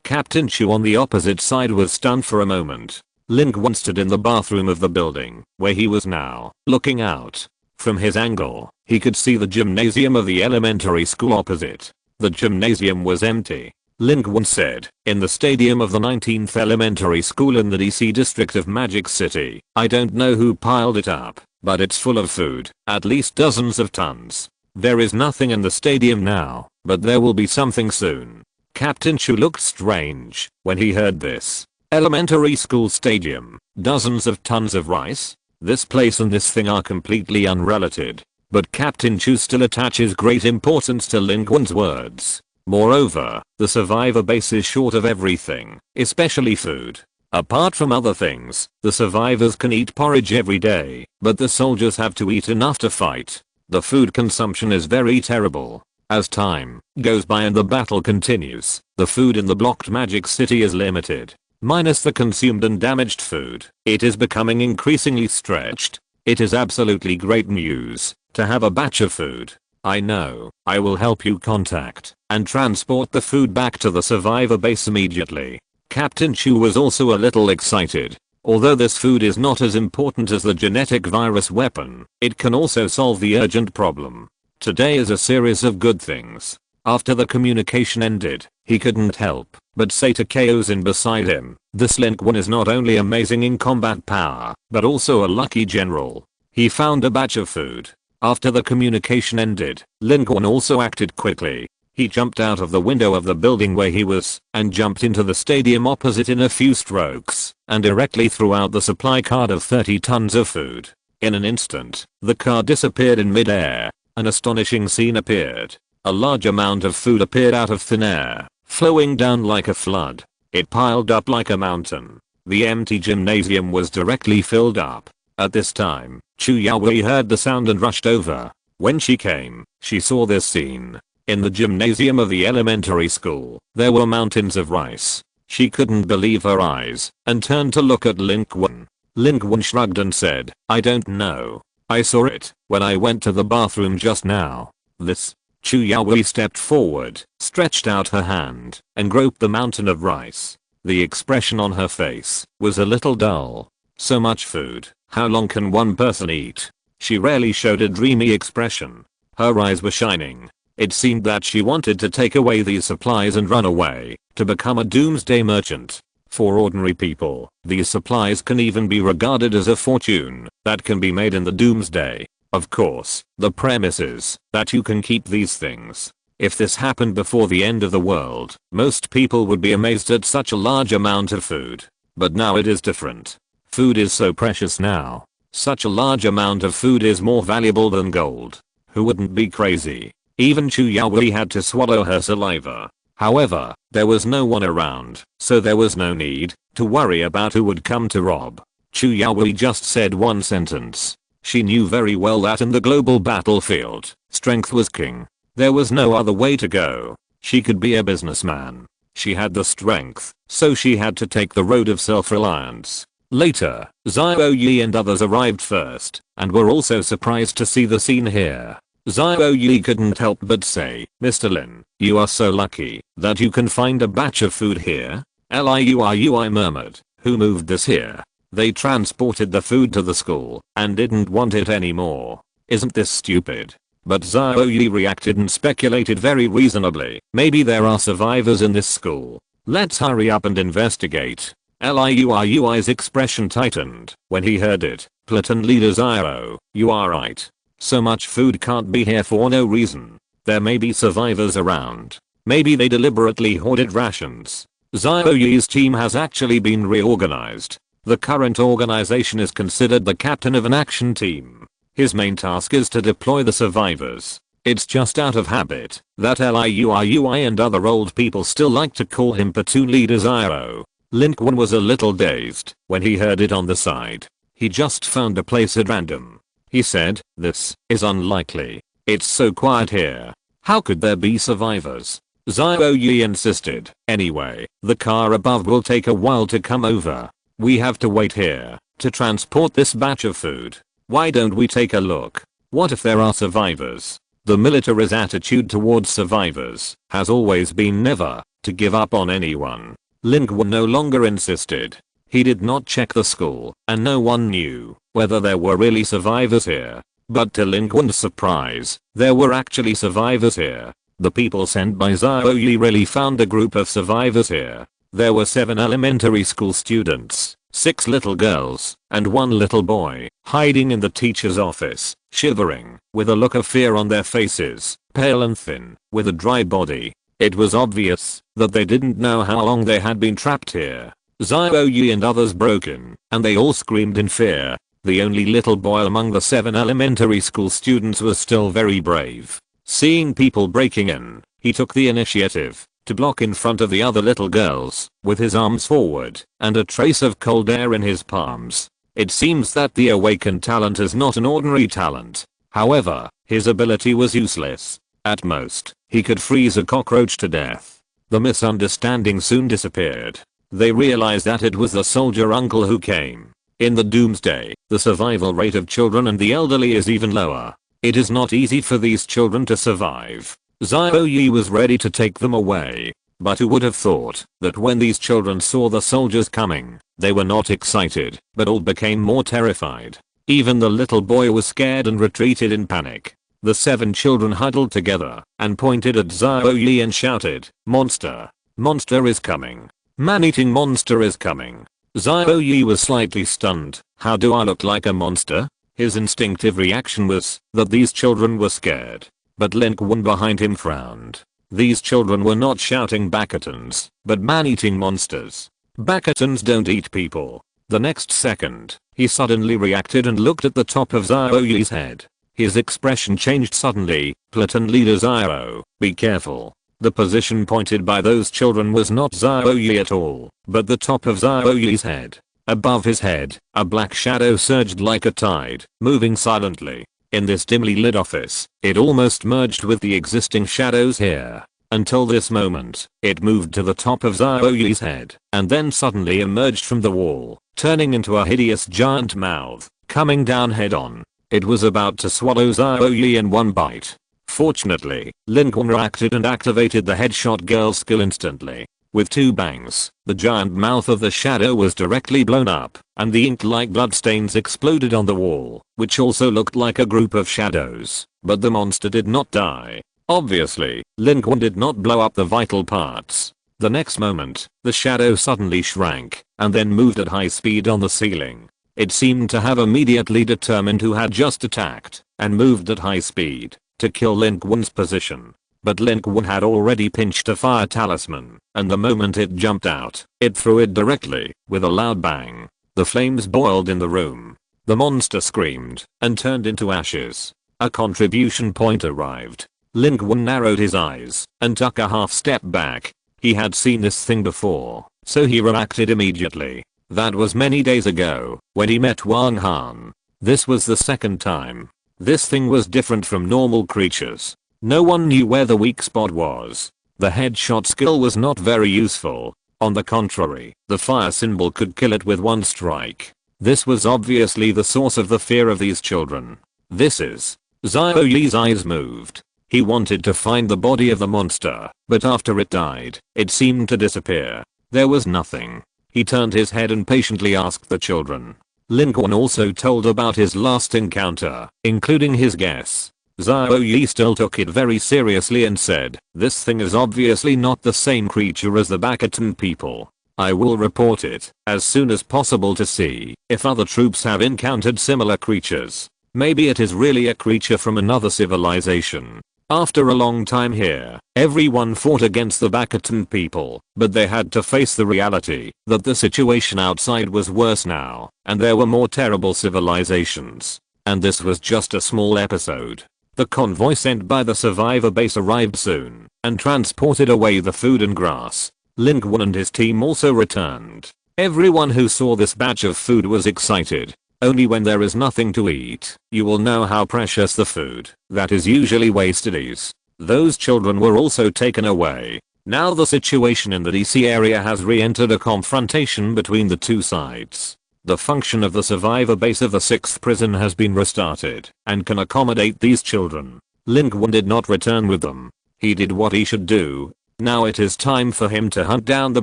Captain Chu on the opposite side was stunned for a moment. Lin Qun stood in the bathroom of the building, where he was now, looking out. From his angle, he could see the gymnasium of the elementary school opposite. The gymnasium was empty. Lin Qun said, "In the stadium of the 19th elementary school in the DC district of Magic City. I don't know who piled it up, but it's full of food, at least dozens of tons. There is nothing in the stadium now, but there will be something soon." Captain Chu looked strange when he heard this. Elementary school stadium, dozens of tons of rice? This place and this thing are completely unrelated. But Captain Chu still attaches great importance to Lin Qun's words. Moreover, the survivor base is short of everything, especially food. Apart from other things, the survivors can eat porridge every day, but the soldiers have to eat enough to fight. The food consumption is very terrible. As time goes by and the battle continues, the food in the blocked magic city is limited. Minus the consumed and damaged food, it is becoming increasingly stretched. It is absolutely great news to have a batch of food. I know, I will help you contact and transport the food back to the survivor base immediately. Captain Chu was also a little excited. Although this food is not as important as the genetic virus weapon, it can also solve the urgent problem. Today is a series of good things. After the communication ended, he couldn't help but say to Kaozin beside him, this Lin Qun is not only amazing in combat power, but also a lucky general. He found a batch of food. After the communication ended, Lin Qun also acted quickly. He jumped out of the window of the building where he was, and jumped into the stadium opposite in a few strokes, and directly threw out the supply card of 30 tons of food. In an instant, the card disappeared in mid-air. An astonishing scene appeared. A large amount of food appeared out of thin air, flowing down like a flood. It piled up like a mountain. The empty gymnasium was directly filled up. At this time, Chu Yaowei heard the sound and rushed over. When she came, she saw this scene. In the gymnasium of the elementary school, there were mountains of rice. She couldn't believe her eyes, and turned to look at Lin Qun. Lin Qun shrugged and said, I don't know. I saw it when I went to the bathroom just now. This. Chu Yaowei stepped forward, stretched out her hand, and groped the mountain of rice. The expression on her face was a little dull. So much food, how long can one person eat? She rarely showed a dreamy expression. Her eyes were shining. It seemed that she wanted to take away these supplies and run away, to become a doomsday merchant. For ordinary people, these supplies can even be regarded as a fortune that can be made in the doomsday. Of course, the premise is that you can keep these things. If this happened before the end of the world, most people would be amazed at such a large amount of food. But now it is different. Food is so precious now. Such a large amount of food is more valuable than gold. Who wouldn't be crazy? Even Chu Yaowei had to swallow her saliva. However, there was no one around, so there was no need to worry about who would come to rob. Chu Yaowei just said one sentence. She knew very well that in the global battlefield, strength was king. There was no other way to go. She could be a businessman. She had the strength, so she had to take the road of self-reliance. Later, Xiao Yi and others arrived first, and were also surprised to see the scene here. Xiao Yi couldn't help but say, Mr. Lin, you are so lucky that you can find a batch of food here. Liui murmured. Who moved this here? They transported the food to the school and didn't want it anymore. Isn't this stupid? But Xiao Yi reacted and speculated very reasonably. Maybe there are survivors in this school. Let's hurry up and investigate. Liui's expression tightened when he heard it. Platoon leader Xiao, you are right. So much food can't be here for no reason. There may be survivors around. Maybe they deliberately hoarded rations. Xiao Yi's team has actually been reorganized. The current organization is considered the captain of an action team. His main task is to deploy the survivors. It's just out of habit that Liui and other old people still like to call him platoon leader Xiao. Lin Qun was a little dazed when he heard it on the side. He just found a place at random. He said, this is unlikely. It's so quiet here. How could there be survivors? Xiao Yi insisted. Anyway, the car above will take a while to come over. We have to wait here to transport this batch of food. Why don't we take a look? What if there are survivors? The military's attitude towards survivors has always been never to give up on anyone. Lin Qun no longer insisted. He did not check the school, and no one knew whether there were really survivors here. But to Lin Qun's surprise, there were actually survivors here. The people sent by Xiao Yi really found a group of survivors here. There were 7 elementary school students, 6 little girls, and 1 little boy, hiding in the teacher's office, shivering, with a look of fear on their faces, pale and thin, with a dry body. It was obvious that they didn't know how long they had been trapped here. Xiao Yi and others broke in, and they all screamed in fear. The only little boy among the 7 elementary school students was still very brave. Seeing people breaking in, he took the initiative to block in front of the other little girls, with his arms forward and a trace of cold air in his palms. It seems that the awakened talent is not an ordinary talent. However, his ability was useless. At most, he could freeze a cockroach to death. The misunderstanding soon disappeared. They realized that it was the soldier uncle who came. In the doomsday, the survival rate of children and the elderly is even lower. It is not easy for these children to survive. Xiao Yi was ready to take them away. But who would have thought that when these children saw the soldiers coming, they were not excited, but all became more terrified. Even the little boy was scared and retreated in panic. The 7 children huddled together and pointed at Xiao Yi and shouted, "Monster! Monster is coming! Man-eating monster is coming!" Xiao Yi was slightly stunned. How do I look like a monster? His instinctive reaction was that these children were scared. But Lin Qun behind him frowned. These children were not shouting Bakatons, but man-eating monsters. Bakatons don't eat people. The next second, he suddenly reacted and looked at the top of Xiao Yi's head. His expression changed suddenly. "Platoon leader Xiao, be careful." The position pointed by those children was not Xiao Yi at all, but the top of Xiao Yi's head. Above his head, a black shadow surged like a tide, moving silently. In this dimly lit office, it almost merged with the existing shadows here. Until this moment, it moved to the top of Xiao Yi's head, and then suddenly emerged from the wall, turning into a hideous giant mouth, coming down head on. It was about to swallow Xiao Yi in one bite. Fortunately, Lin Qun reacted and activated the headshot girl skill instantly. With 2 bangs, the giant mouth of the shadow was directly blown up, and the ink-like bloodstains exploded on the wall, which also looked like a group of shadows. But the monster did not die. Obviously, Lin Qun did not blow up the vital parts. The next moment, the shadow suddenly shrank, and then moved at high speed on the ceiling. It seemed to have immediately determined who had just attacked, and moved at high speed to kill Lin Qun's position. But Lin Qun had already pinched a fire talisman, and the moment it jumped out, it threw it directly, with a loud bang. The flames boiled in the room. The monster screamed, and turned into ashes. A contribution point arrived. Lin Qun narrowed his eyes, and took a half step back. He had seen this thing before, so he reacted immediately. That was many days ago, when he met Wang Han. This was the second time. This thing was different from normal creatures. No one knew where the weak spot was. The headshot skill was not very useful. On the contrary, the fire symbol could kill it with one strike. This was obviously the source of the fear of these children. This is. Xiao Yi's eyes moved. He wanted to find the body of the monster, but after it died, it seemed to disappear. There was nothing. He turned his head and patiently asked the children. Lin Qun also told about his last encounter, including his guess. Xiao Yi still took it very seriously and said, "This thing is obviously not the same creature as the Bakatan people. I will report it as soon as possible to see if other troops have encountered similar creatures. Maybe it is really a creature from another civilization." After a long time here, everyone fought against the Bakatan people, but they had to face the reality that the situation outside was worse now, and there were more terrible civilizations. And this was just a small episode. The convoy sent by the survivor base arrived soon, and transported away the food and grass. Lin Qun and his team also returned. Everyone who saw this batch of food was excited. Only when there is nothing to eat, you will know how precious the food that is usually wasted is. Those children were also taken away. Now the situation in the DC area has re-entered a confrontation between the two sides. The function of the survivor base of the 6th prison has been restarted and can accommodate these children. Lin Qun did not return with them. He did what he should do. Now it is time for him to hunt down the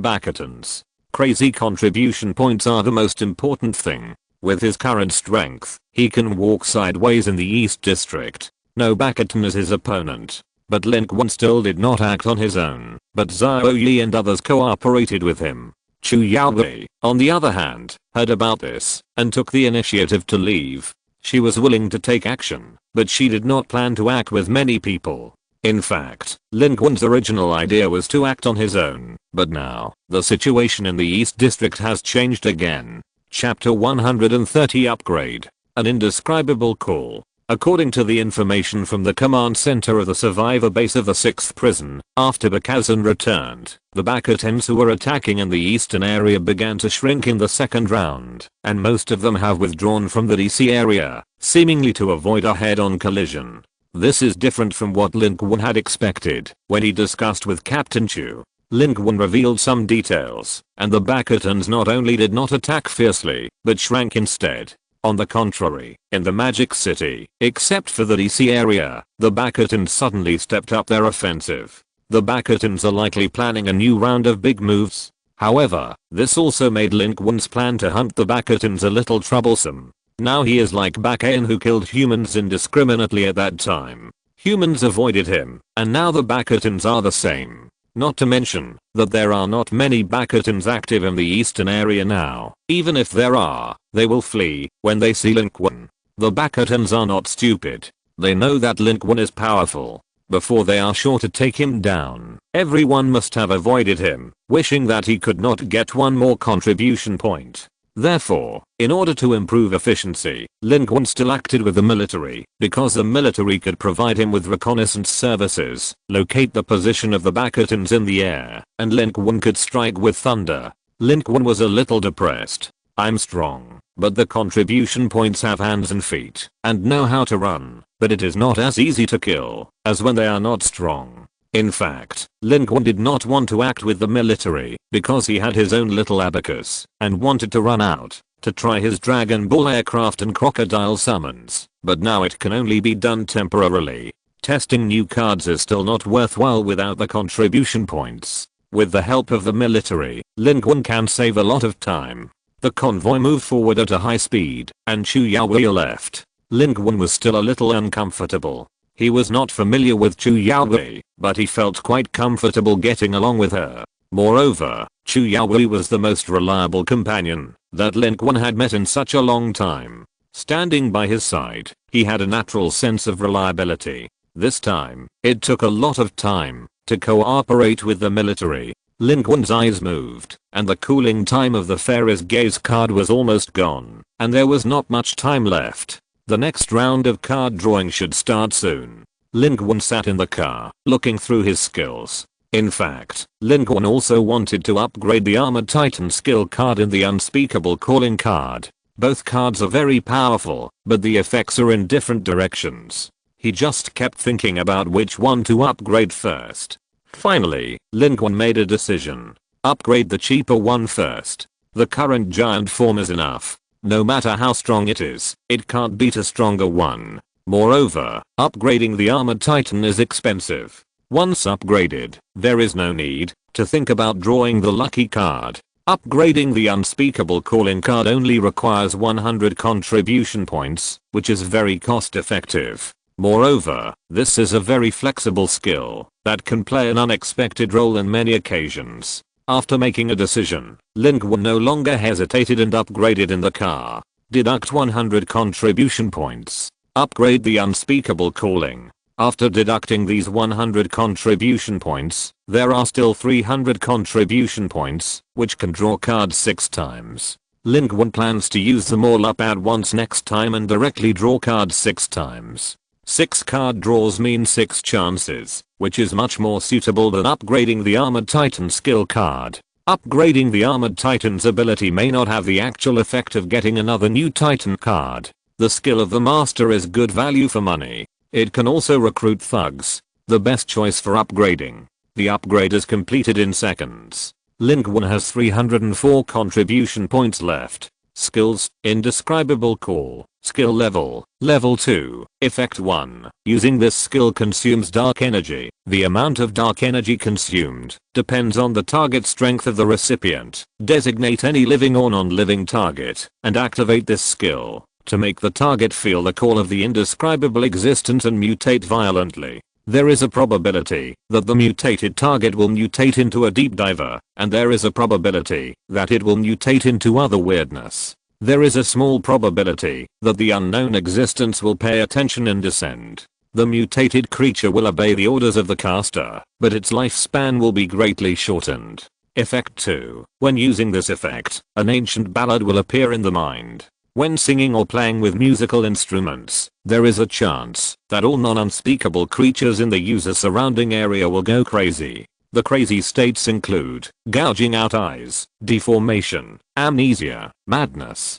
Bakatons. Crazy contribution points are the most important thing. With his current strength, he can walk sideways in the East District. No Bakaton is his opponent. But Lin Qun still did not act on his own, but Xiao Yi and others cooperated with him. Chu Yaowei, on the other hand, heard about this and took the initiative to leave. She was willing to take action, but she did not plan to act with many people. In fact, Lin Qun's original idea was to act on his own, but now, the situation in the East District has changed again. Chapter 130 Upgrade. An indescribable call. According to the information from the command center of the survivor base of the 6th prison, after Bakazan returned, the Bakatans who were attacking in the eastern area began to shrink in the second round, and most of them have withdrawn from the DC area, seemingly to avoid a head-on collision. This is different from what Lin Qun had expected. When he discussed with Captain Chu, Lin Qun revealed some details, and the Bakatans not only did not attack fiercely, but shrank instead. On the contrary, in the Magic City, except for the DC area, the Bakatans suddenly stepped up their offensive. The Bakatans are likely planning a new round of big moves. However, this also made Lin Qun's plan to hunt the Bakatans a little troublesome. Now he is like Bakayan who killed humans indiscriminately at that time. Humans avoided him, and now the Bakatans are the same. Not to mention that there are not many Bakatans active in the eastern area now. Even if there are, they will flee when they see Lin Qun. The Bakatans are not stupid. They know that Lin Qun is powerful. Before they are sure to take him down, everyone must have avoided him, wishing that he could not get one more contribution point. Therefore, in order to improve efficiency, Lin Qun still acted with the military, because the military could provide him with reconnaissance services, locate the position of the Bakatans in the air, and Lin Qun could strike with thunder. Lin Qun was a little depressed. I'm strong, but the contribution points have hands and feet, and know how to run, but it is not as easy to kill, as when they are not strong. In fact, Lin Qun did not want to act with the military, because he had his own little abacus, and wanted to run out, to try his Dragon Ball aircraft and crocodile summons, but now it can only be done temporarily. Testing new cards is still not worthwhile without the contribution points. With the help of the military, Lin Qun can save a lot of time. The convoy moved forward at a high speed, and Chu Yaowei left. Lin Qun was still a little uncomfortable. He was not familiar with Chu Yaowei, but he felt quite comfortable getting along with her. Moreover, Chu Yaowei was the most reliable companion that Lin Qun had met in such a long time. Standing by his side, he had a natural sense of reliability. This time, it took a lot of time to cooperate with the military. Lin Qun's eyes moved, and the cooling time of the Pharaoh's Gaze card was almost gone, and there was not much time left. The next round of card drawing should start soon. Lin Qun sat in the car, looking through his skills. In fact, Lin Qun also wanted to upgrade the Armored Titan skill card in the Unspeakable Calling card. Both cards are very powerful, but the effects are in different directions. He just kept thinking about which one to upgrade first. Finally, Lin Qun made a decision. Upgrade the cheaper one first. The current giant form is enough. No matter how strong it is, it can't beat a stronger one. Moreover, upgrading the Armored Titan is expensive. Once upgraded, there is no need to think about drawing the lucky card. Upgrading the Unspeakable Calling card only requires 100 contribution points, which is very cost effective. Moreover, this is a very flexible skill that can play an unexpected role in many occasions. After making a decision, Lin Qun no longer hesitated and upgraded in the car. Deduct 100 contribution points. Upgrade the Unspeakable Calling. After deducting these 100 contribution points, there are still 300 contribution points, which can draw cards 6 times. Lin Qun plans to use them all up at once next time and directly draw cards 6 times. 6 card draws mean 6 chances, which is much more suitable than upgrading the Armored Titan skill card. Upgrading the Armored Titan's ability may not have the actual effect of getting another new Titan card. The skill of the master is good value for money. It can also recruit thugs. The best choice for upgrading. The upgrade is completed in seconds. Lin Qun has 304 contribution points left. Skills, Indescribable Call, Skill Level, Level 2, Effect 1. Using this skill consumes dark energy. The amount of dark energy consumed depends on the target strength of the recipient. Designate any living or non-living target, and activate this skill to make the target feel the call of the indescribable existence and mutate violently. There is a probability that the mutated target will mutate into a deep diver, and there is a probability that it will mutate into other weirdness. There is a small probability that the unknown existence will pay attention and descend. The mutated creature will obey the orders of the caster, but its lifespan will be greatly shortened. Effect 2. When using this effect, an ancient ballad will appear in the mind. When singing or playing with musical instruments, there is a chance that all non-unspeakable creatures in the user's surrounding area will go crazy. The crazy states include gouging out eyes, deformation, amnesia, madness.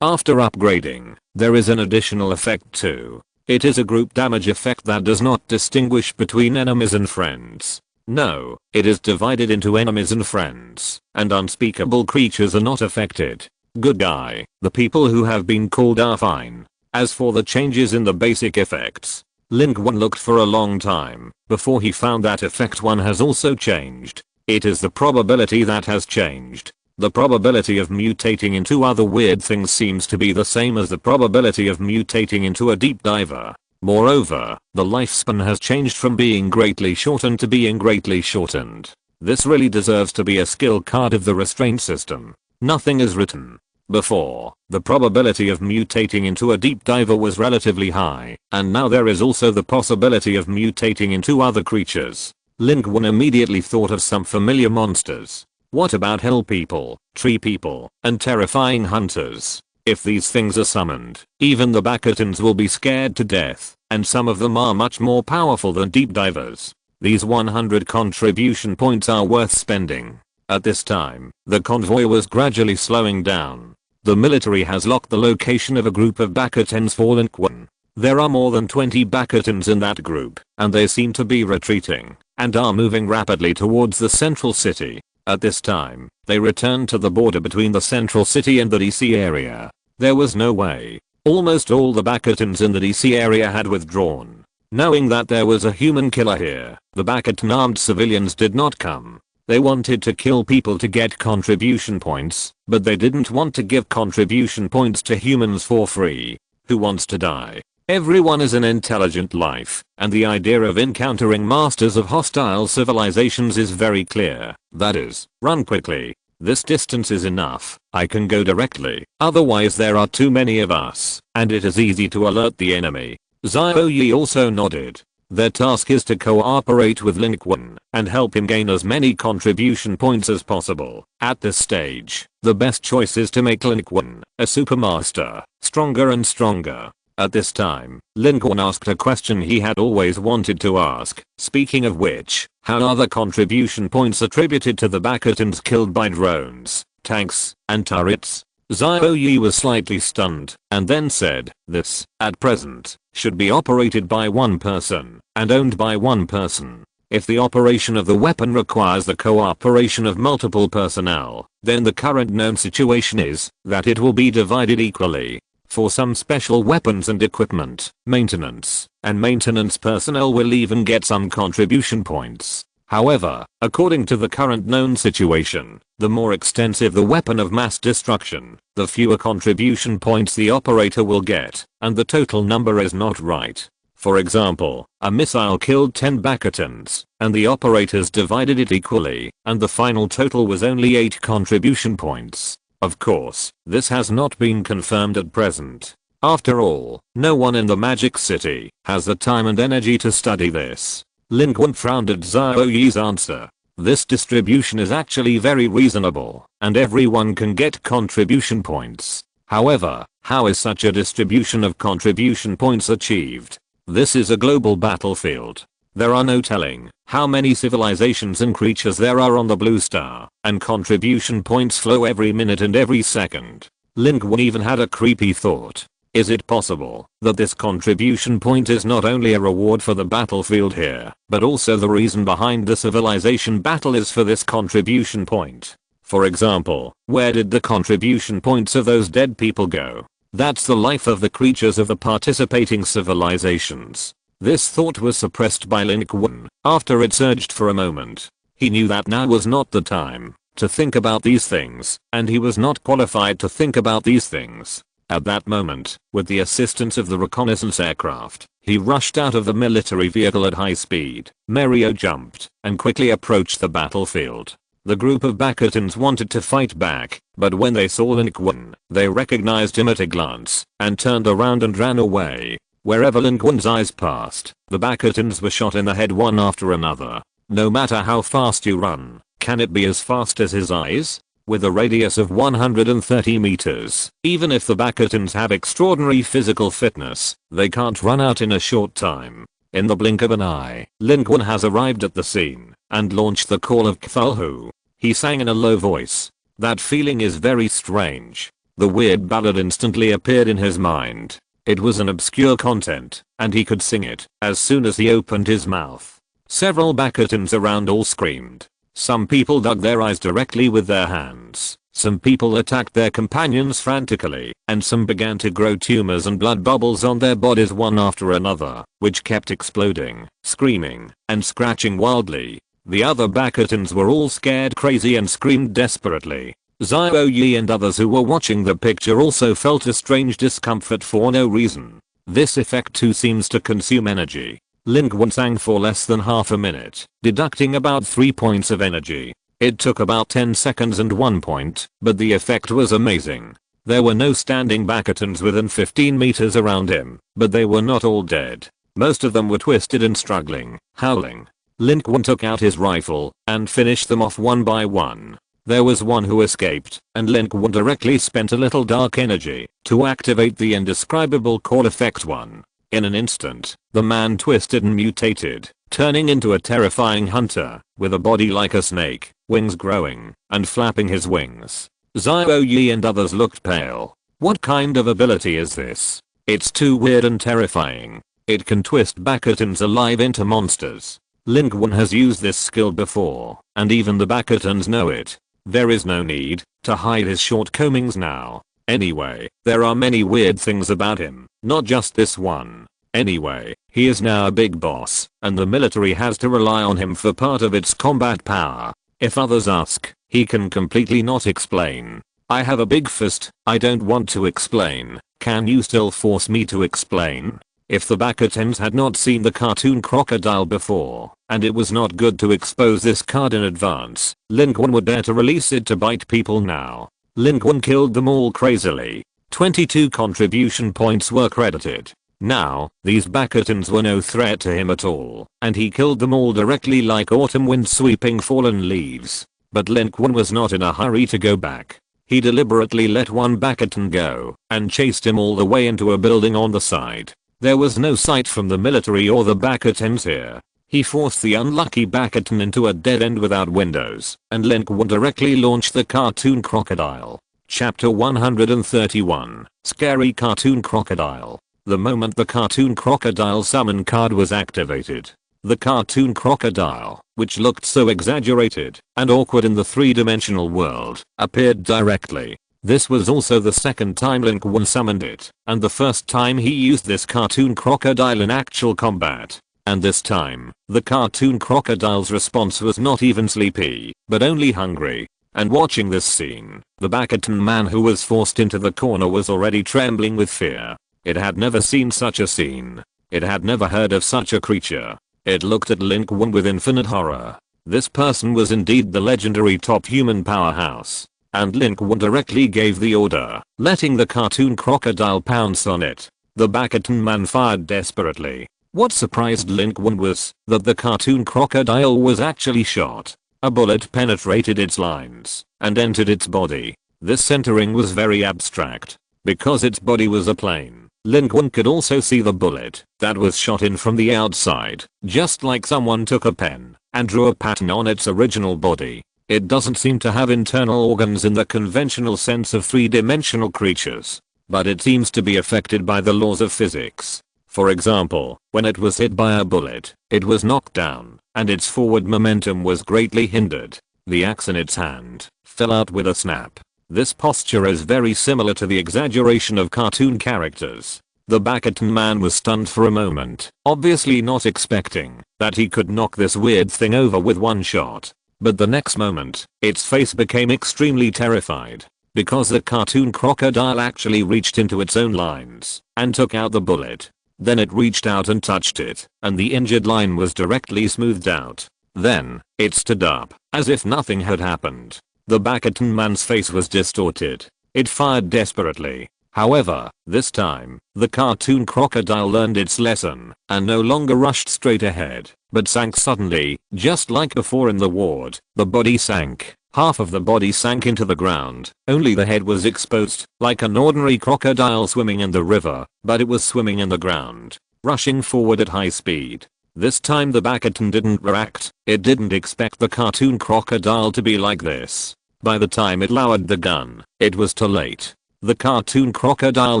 After upgrading, there is an additional effect too. It is a group damage effect that does not distinguish between enemies and friends. No, it is divided into enemies and friends, and unspeakable creatures are not affected. Good guy, the people who have been called are fine. As for the changes in the basic effects, Lin Qun looked for a long time before he found that effect 1 has also changed. It is the probability that has changed. The probability of mutating into other weird things seems to be the same as the probability of mutating into a deep diver. Moreover, the lifespan has changed from being greatly shortened to being greatly shortened. This really deserves to be a skill card of the restraint system. Nothing is written. Before, the probability of mutating into a deep diver was relatively high, and now there is also the possibility of mutating into other creatures. Lin Qun immediately thought of some familiar monsters. What about hell people, tree people, and terrifying hunters? If these things are summoned, even the Bacatans will be scared to death, and some of them are much more powerful than deep divers. These 100 contribution points are worth spending. At this time, the convoy was gradually slowing down. The military has locked the location of a group of Bacatans for Lin Qun. There are more than 20 Bacatans in that group, and they seem to be retreating, and are moving rapidly towards the central city. At this time, they returned to the border between the central city and the DC area. There was no way. Almost all the Bacatans in the DC area had withdrawn. Knowing that there was a human killer here, the Bacatan armed civilians did not come. They wanted to kill people to get contribution points, but they didn't want to give contribution points to humans for free. Who wants to die? Everyone is an intelligent life, and the idea of encountering masters of hostile civilizations is very clear. That is, run quickly. This distance is enough. I can go directly. Otherwise there are too many of us, and it is easy to alert the enemy. Xiao Yi also nodded. Their task is to cooperate with Lin Qun and help him gain as many contribution points as possible. At this stage, the best choice is to make Lin Qun a supermaster, stronger and stronger. At this time, Lin Qun asked a question he had always wanted to ask. Speaking of which, how are the contribution points attributed to the Bacatans killed by drones, tanks, and turrets? Xiao Yi was slightly stunned, and then said, this, at present, should be operated by one person, and owned by one person. If the operation of the weapon requires the cooperation of multiple personnel, then the current known situation is that it will be divided equally. For some special weapons and equipment, maintenance personnel will even get some contribution points. However, according to the current known situation, the more extensive the weapon of mass destruction, the fewer contribution points the operator will get, and the total number is not right. For example, a missile killed 10 Bacatans, and the operators divided it equally, and the final total was only 8 contribution points. Of course, this has not been confirmed at present. After all, no one in the Magic City has the time and energy to study this. Lin Qun frowned at Xiao Yi's answer. This distribution is actually very reasonable, and everyone can get contribution points. However, how is such a distribution of contribution points achieved? This is a global battlefield. There are no telling how many civilizations and creatures there are on the blue star, and contribution points flow every minute and every second. Lin Qun even had a creepy thought. Is it possible that this contribution point is not only a reward for the battlefield here, but also the reason behind the civilization battle is for this contribution point? For example, where did the contribution points of those dead people go? That's the life of the creatures of the participating civilizations. This thought was suppressed by Lin Qun after it surged for a moment. He knew that now was not the time to think about these things, and he was not qualified to think about these things. At that moment, with the assistance of the reconnaissance aircraft, he rushed out of the military vehicle at high speed. Mario jumped and quickly approached the battlefield. The group of Bacatans wanted to fight back, but when they saw Lin Qun, they recognized him at a glance and turned around and ran away. Wherever Lin Qun's eyes passed, the Bakatons were shot in the head one after another. No matter how fast you run, can it be as fast as his eyes? With a radius of 130 meters, even if the Bakatons have extraordinary physical fitness, they can't run out in a short time. In the blink of an eye, Lin Qun has arrived at the scene and launched the call of Cthulhu. He sang in a low voice. That feeling is very strange. The weird ballad instantly appeared in his mind. It was an obscure content, and he could sing it as soon as he opened his mouth. Several Bakatons around all screamed. Some people dug their eyes directly with their hands. Some people attacked their companions frantically, and some began to grow tumors and blood bubbles on their bodies one after another, which kept exploding, screaming, and scratching wildly. The other Bakatons were all scared crazy and screamed desperately. Xiao Yi and others who were watching the picture also felt a strange discomfort for no reason. This effect too seems to consume energy. Lin Qun sang for less than half a minute, deducting about 3 points of energy. It took about 10 seconds and 1 point, but the effect was amazing. There were no standing Bakatons within 15 meters around him, but they were not all dead. Most of them were twisted and struggling, howling. Lin Qun took out his rifle and finished them off one by one. There was one who escaped, and Lin Qun directly spent a little dark energy to activate the indescribable call effect 1. In an instant, the man twisted and mutated, turning into a terrifying hunter, with a body like a snake, wings growing, and flapping his wings. Xiao Yi and others looked pale. What kind of ability is this? It's too weird and terrifying. It can twist Bakatons alive into monsters. Lin Qun has used this skill before, and even the Bakatons know it. There is no need to hide his shortcomings now. Anyway, there are many weird things about him, not just this one. Anyway, he is now a big boss, and the military has to rely on him for part of its combat power. If others ask, he can completely not explain. I have a big fist, I don't want to explain. Can you still force me to explain? If the Bakatons had not seen the cartoon crocodile before, and it was not good to expose this card in advance, Lin Qun would dare to release it to bite people now. Lin Qun killed them all crazily. 22 contribution points were credited. Now, these Bakatons were no threat to him at all, and he killed them all directly like autumn wind sweeping fallen leaves. But Lin Qun was not in a hurry to go back. He deliberately let one Bakaton go, and chased him all the way into a building on the side. There was no sight from the military or the Bakatons here. He forced the unlucky Bakaton into a dead end without windows, and Lin Qun directly launched the cartoon crocodile. Chapter 131, Scary Cartoon Crocodile. The moment the cartoon crocodile summon card was activated, the cartoon crocodile, which looked so exaggerated and awkward in the three-dimensional world, appeared directly. This was also the second time Lin Qun summoned it, and the first time he used this cartoon crocodile in actual combat. And this time, the cartoon crocodile's response was not even sleepy, but only hungry. And watching this scene, the Bakaton man who was forced into the corner was already trembling with fear. It had never seen such a scene. It had never heard of such a creature. It looked at Lin Qun with infinite horror. This person was indeed the legendary top human powerhouse. And Lin Qun directly gave the order, letting the cartoon crocodile pounce on it. The Bakaton man fired desperately. What surprised Lin Qun was that the cartoon crocodile was actually shot. A bullet penetrated its lines and entered its body. This centering was very abstract. Because its body was a plane, Lin Qun could also see the bullet that was shot in from the outside, just like someone took a pen and drew a pattern on its original body. It doesn't seem to have internal organs in the conventional sense of three-dimensional creatures, but it seems to be affected by the laws of physics. For example, when it was hit by a bullet, it was knocked down, and its forward momentum was greatly hindered. The axe in its hand fell out with a snap. This posture is very similar to the exaggeration of cartoon characters. The Bakaton man was stunned for a moment, obviously not expecting that he could knock this weird thing over with one shot. But the next moment, its face became extremely terrified, because the cartoon crocodile actually reached into its own lines and took out the bullet. Then it reached out and touched it, and the injured line was directly smoothed out. Then, it stood up, as if nothing had happened. The Bakaton man's face was distorted. It fired desperately. However, this time, the cartoon crocodile learned its lesson and no longer rushed straight ahead, but sank suddenly, just like before in the ward. The body sank. Half of the body sank into the ground, only the head was exposed, like an ordinary crocodile swimming in the river, but it was swimming in the ground, rushing forward at high speed. This time the bastion didn't react. It didn't expect the cartoon crocodile to be like this. By the time it lowered the gun, it was too late. The cartoon crocodile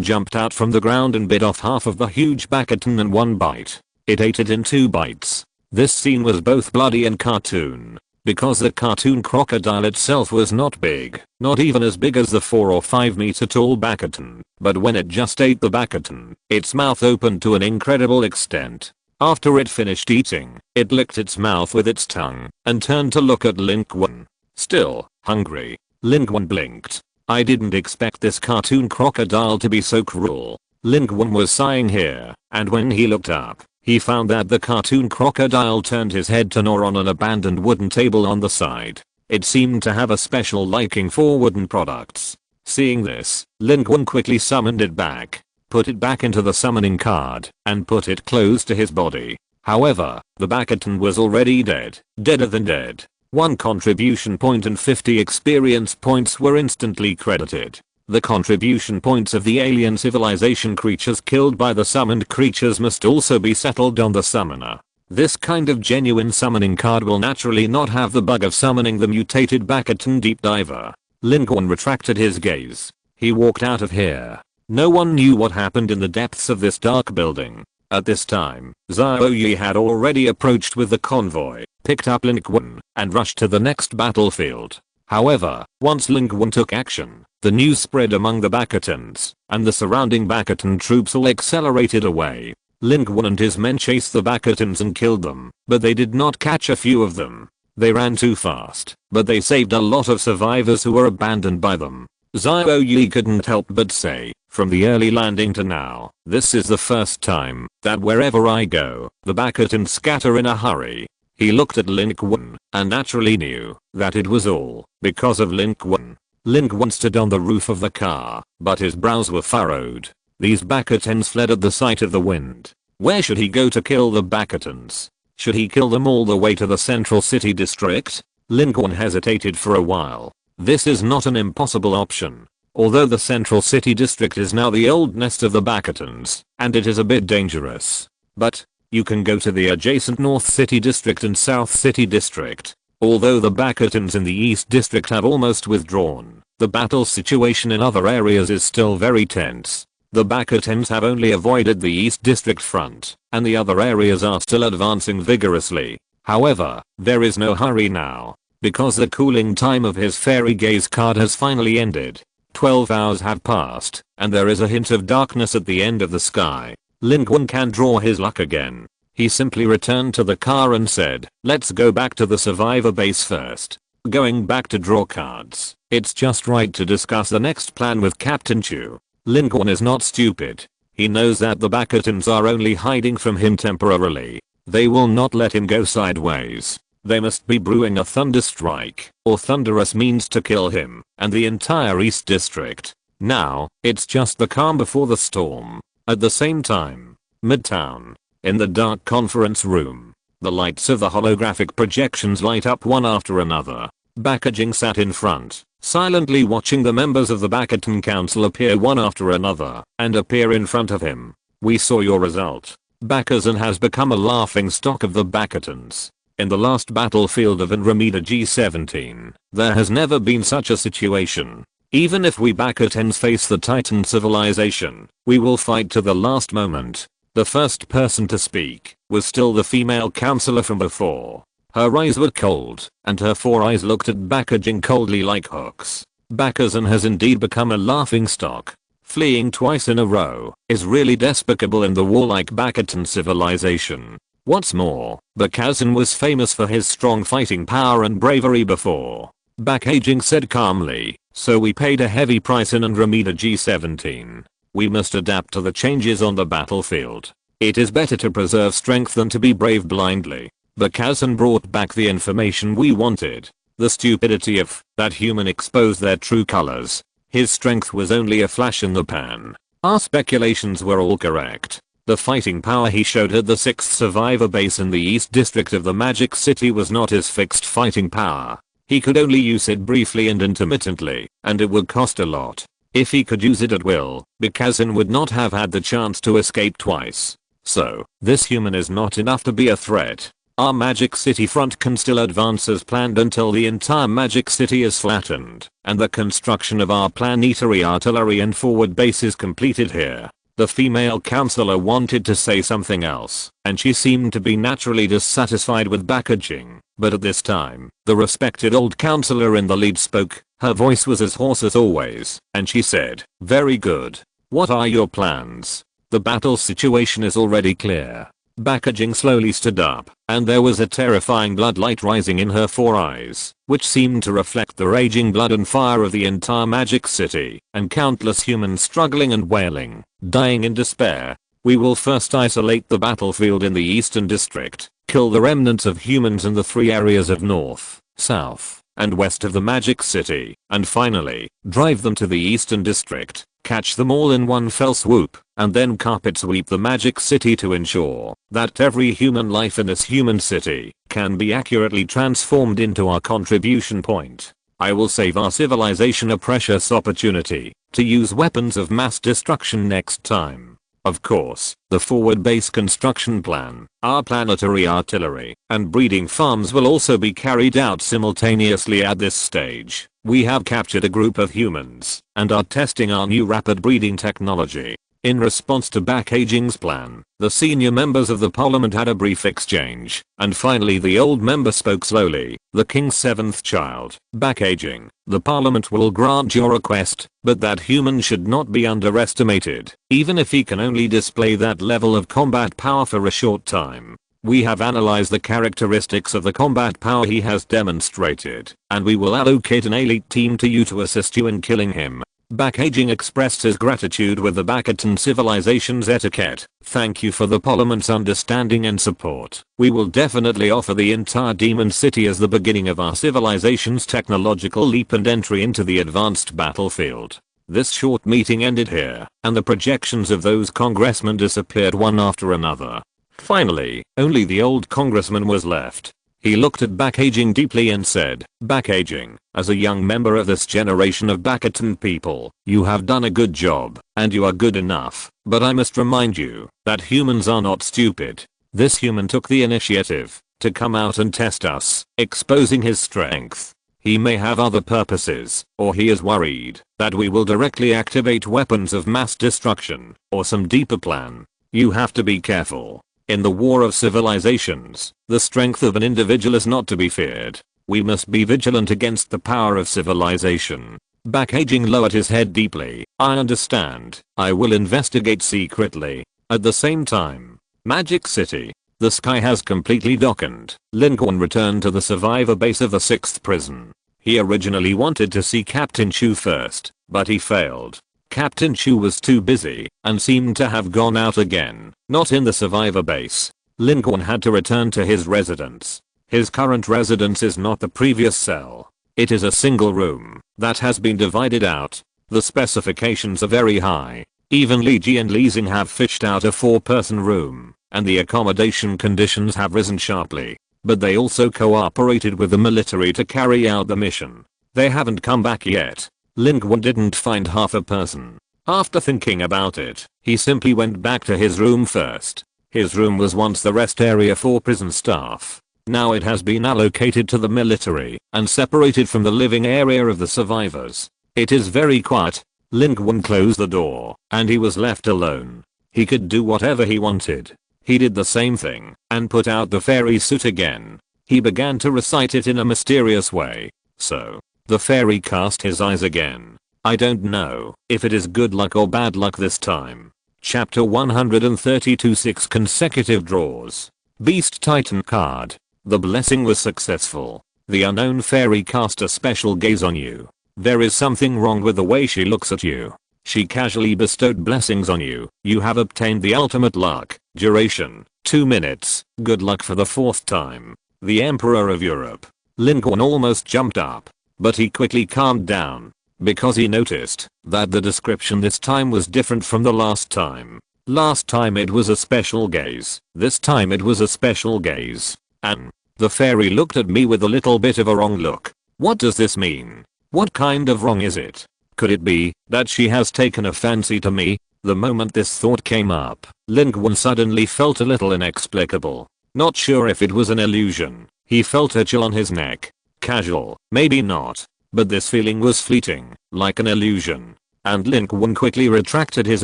jumped out from the ground and bit off half of the huge bastion in one bite. It ate it in 2 bites. This scene was both bloody and cartoon, because the cartoon crocodile itself was not big, not even as big as the 4 or 5 meter tall bastion, but when it just ate the bastion, its mouth opened to an incredible extent. After it finished eating, it licked its mouth with its tongue and turned to look at Lin Qun. Still hungry, Lin Qun blinked. I didn't expect this cartoon crocodile to be so cruel. Lin Qun was sighing here, and when he looked up, he found that the cartoon crocodile turned his head to gnaw on an abandoned wooden table on the side. It seemed to have a special liking for wooden products. Seeing this, Lin Qun quickly summoned it back, put it back into the summoning card, and put it close to his body. However, the bastion was already dead, deader than dead. 1 contribution point and 50 experience points were instantly credited. The contribution points of the alien civilization creatures killed by the summoned creatures must also be settled on the summoner. This kind of genuine summoning card will naturally not have the bug of summoning the mutated bastion deep diver. Lin Qun retracted his gaze. He walked out of here. No one knew what happened in the depths of this dark building. At this time, Xiao Yi had already approached with the convoy, picked up Lin Qun, and rushed to the next battlefield. However, once Lin Qun took action, the news spread among the bastions, and the surrounding bastion troops all accelerated away. Lin Qun and his men chased the bastions and killed them, but they did not catch a few of them. They ran too fast, but they saved a lot of survivors who were abandoned by them. Xiao Yi couldn't help but say, from the early landing to now, this is the first time that wherever I go, the bastions scatter in a hurry. He looked at Lin Qun and naturally knew that it was all because of Lin Qun. Lin Qun stood on the roof of the car, but his brows were furrowed. These bastions fled at the sight of the wind. Where should he go to kill the bastions? Should he kill them all the way to the central city district? Lin Qun hesitated for a while. This is not an impossible option. Although the central city district is now the old nest of the bastions, and it is a bit dangerous. But you can go to the adjacent North City District and South City District. Although the bastions in the East District have almost withdrawn, the battle situation in other areas is still very tense. The bastions have only avoided the East District front, and the other areas are still advancing vigorously. However, there is no hurry now, because the cooling time of his fairy gaze card has finally ended. 12 hours have passed, and there is a hint of darkness at the end of the sky. Lin Qun can draw his luck again. He simply returned to the car and said, let's go back to the survivor base first. Going back to draw cards, it's just right to discuss the next plan with Captain Chu. Lin Qun is not stupid. He knows that the bastions are only hiding from him temporarily. They will not let him go sideways. They must be brewing a thunder strike or thunderous means to kill him and the entire East District. Now, it's just the calm before the storm. At the same time, Midtown, in the dark conference room, the lights of the holographic projections light up one after another. Bakajing sat in front, silently watching the members of the Bastion Council appear one after another and appear in front of him. We saw your result. Bakazan has become a laughing stock of the Bastions. In the last battlefield of Andromeda G17, there has never been such a situation. Even if we Bastions face the Titan civilization, we will fight to the last moment. The first person to speak was still the female counselor from before. Her eyes were cold, and her 4 eyes looked at Bakajing coldly like hooks. Bakazan has indeed become a laughing stock. Fleeing twice in a row is really despicable in the warlike Bastion civilization. What's more, Bakazan was famous for his strong fighting power and bravery before. Bakajing said calmly, so we paid a heavy price in Andromeda G17. We must adapt to the changes on the battlefield. It is better to preserve strength than to be brave blindly. Bakazan brought back the information we wanted. The stupidity of that human exposed their true colors. His strength was only a flash in the pan. Our speculations were all correct. The fighting power he showed at the 6th survivor base in the East District of the Magic City was not his fixed fighting power. He could only use it briefly and intermittently, and it would cost a lot. If he could use it at will, Bikazin would not have had the chance to escape twice. So, this human is not enough to be a threat. Our Magic City front can still advance as planned until the entire Magic City is flattened, and the construction of our planetary artillery and forward base is completed here. The female counselor wanted to say something else, and she seemed to be naturally dissatisfied with packaging, but at this time, the respected old counselor in the lead spoke. Her voice was as hoarse as always, and she said, "Very good. What are your plans? The battle situation is already clear." Packaging slowly stood up, and there was a terrifying bloodlight rising in her 4 eyes, which seemed to reflect the raging blood and fire of the entire Magic City, and countless humans struggling and wailing, dying in despair. "We will first isolate the battlefield in the Eastern District, kill the remnants of humans in the 3 areas of North, South, and West of the Magic City, and finally, drive them to the Eastern District, catch them all in one fell swoop, and then carpet sweep the Magic City to ensure that every human life in this human city can be accurately transformed into our contribution point. I will save our civilization a precious opportunity to use weapons of mass destruction next time." Of course, the forward base construction plan, our planetary artillery, and breeding farms will also be carried out simultaneously at this stage. We have captured a group of humans and are testing our new rapid breeding technology. In response to Backaging's plan, the senior members of the parliament had a brief exchange, and finally the old member spoke slowly. "The king's 7th child, Backaging, the parliament will grant your request, but that human should not be underestimated, even if he can only display that level of combat power for a short time. We have analyzed the characteristics of the combat power he has demonstrated, and we will allocate an elite team to you to assist you in killing him." Backaging expressed his gratitude with the Bakatan civilization's etiquette. "Thank you for the parliament's understanding and support. We will definitely offer the entire Demon City as the beginning of our civilization's technological leap and entry into the advanced battlefield." This short meeting ended here, and the projections of those congressmen disappeared one after another. Finally, only the old congressman was left. He looked at Backaging deeply and said, "Backaging, as a young member of this generation of Bakatan people, you have done a good job, and you are good enough, but I must remind you that humans are not stupid. This human took the initiative to come out and test us, exposing his strength. He may have other purposes, or he is worried that we will directly activate weapons of mass destruction, or some deeper plan. You have to be careful. In the war of civilizations, the strength of an individual is not to be feared. We must be vigilant against the power of civilization." Backaging lowered his head deeply. "I understand. I will investigate secretly." At the same time, Magic City. The sky has completely darkened. Lin Qun returned to the survivor base of the 6th prison. He originally wanted to see Captain Chu first, but he failed. Captain Chu was too busy and seemed to have gone out again, not in the survivor base. Lin Qun had to return to his residence. His current residence is not the previous cell. It is a single room that has been divided out. The specifications are very high. Even Li Ji and Li Xing have fished out a 4-person room, and the accommodation conditions have risen sharply. But they also cooperated with the military to carry out the mission. They haven't come back yet. Lin Qun didn't find half a person. After thinking about it, he simply went back to his room first. His room was once the rest area for prison staff. Now it has been allocated to the military and separated from the living area of the survivors. It is very quiet. Lin Qun closed the door, and he was left alone. He could do whatever he wanted. He did the same thing, and put out the fairy suit again. He began to recite it in a mysterious way. So, the fairy cast his eyes again. I don't know if it is good luck or bad luck this time. Chapter 132 6 consecutive draws. Beast Titan card. The blessing was successful. The unknown fairy cast a special gaze on you. There is something wrong with the way she looks at you. She casually bestowed blessings on you. You have obtained the ultimate luck. Duration, 2 minutes. Good luck for the 4th time. The Emperor of Europe. Lin Qun almost jumped up, but he quickly calmed down. because he noticed that the description this time was different from the last time. Last time it was a special gaze, this time it was a special gaze. And the fairy looked at me with a little bit of a wrong look. What does this mean? What kind of wrong is it? Could it be that she has taken a fancy to me? The moment this thought came up, Lin Qun suddenly felt a little inexplicable. Not sure if it was an illusion. He felt a chill on his neck. Casual, maybe not. But this feeling was fleeting, like an illusion. And Lin Qun quickly retracted his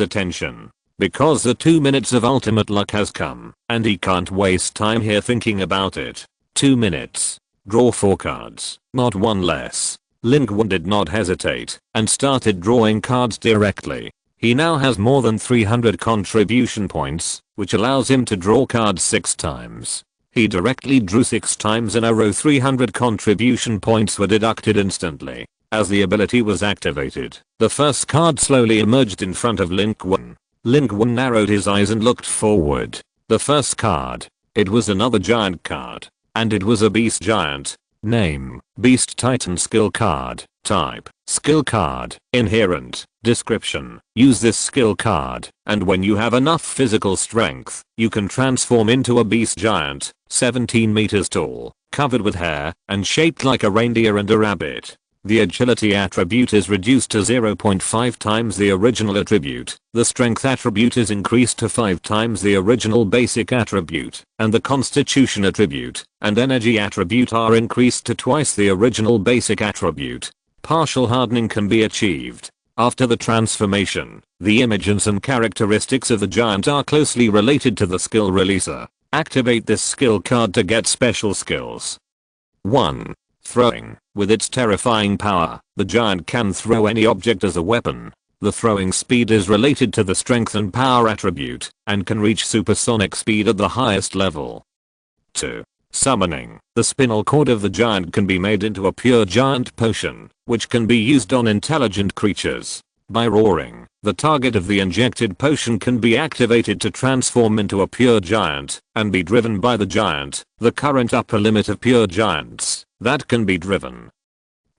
attention. Because the 2 minutes of ultimate luck has come, and he can't waste time here thinking about it. 2 minutes. Draw 4 cards, not one less. Lin Qun did not hesitate, and started drawing cards directly. He now has more than 300 contribution points, which allows him to draw cards 6 times. He directly drew 6 times in a row. 300 contribution points were deducted instantly. As the ability was activated, the first card slowly emerged in front of Lin Qun. Lin Qun narrowed his eyes and looked forward. The first card. It was another giant card. And it was a beast giant. Name, Beast Titan skill card. Type, skill card. Inherent. Description, use this skill card, and when you have enough physical strength, you can transform into a beast giant, 17 meters tall, covered with hair, and shaped like a reindeer and a rabbit. The agility attribute is reduced to 0.5 times the original attribute, the strength attribute is increased to 5 times the original basic attribute, and the constitution attribute and energy attribute are increased to twice the original basic attribute. Partial hardening can be achieved. After the transformation, the images and characteristics of the giant are closely related to the skill releaser. Activate this skill card to get special skills. 1. Throwing. With its terrifying power, the giant can throw any object as a weapon. The throwing speed is related to the strength and power attribute, and can reach supersonic speed at the highest level. 2. Summoning. The spinal cord of the giant can be made into a pure giant potion, which can be used on intelligent creatures. By roaring, the target of the injected potion can be activated to transform into a pure giant, and be driven by the giant, the current upper limit of pure giants that can be driven.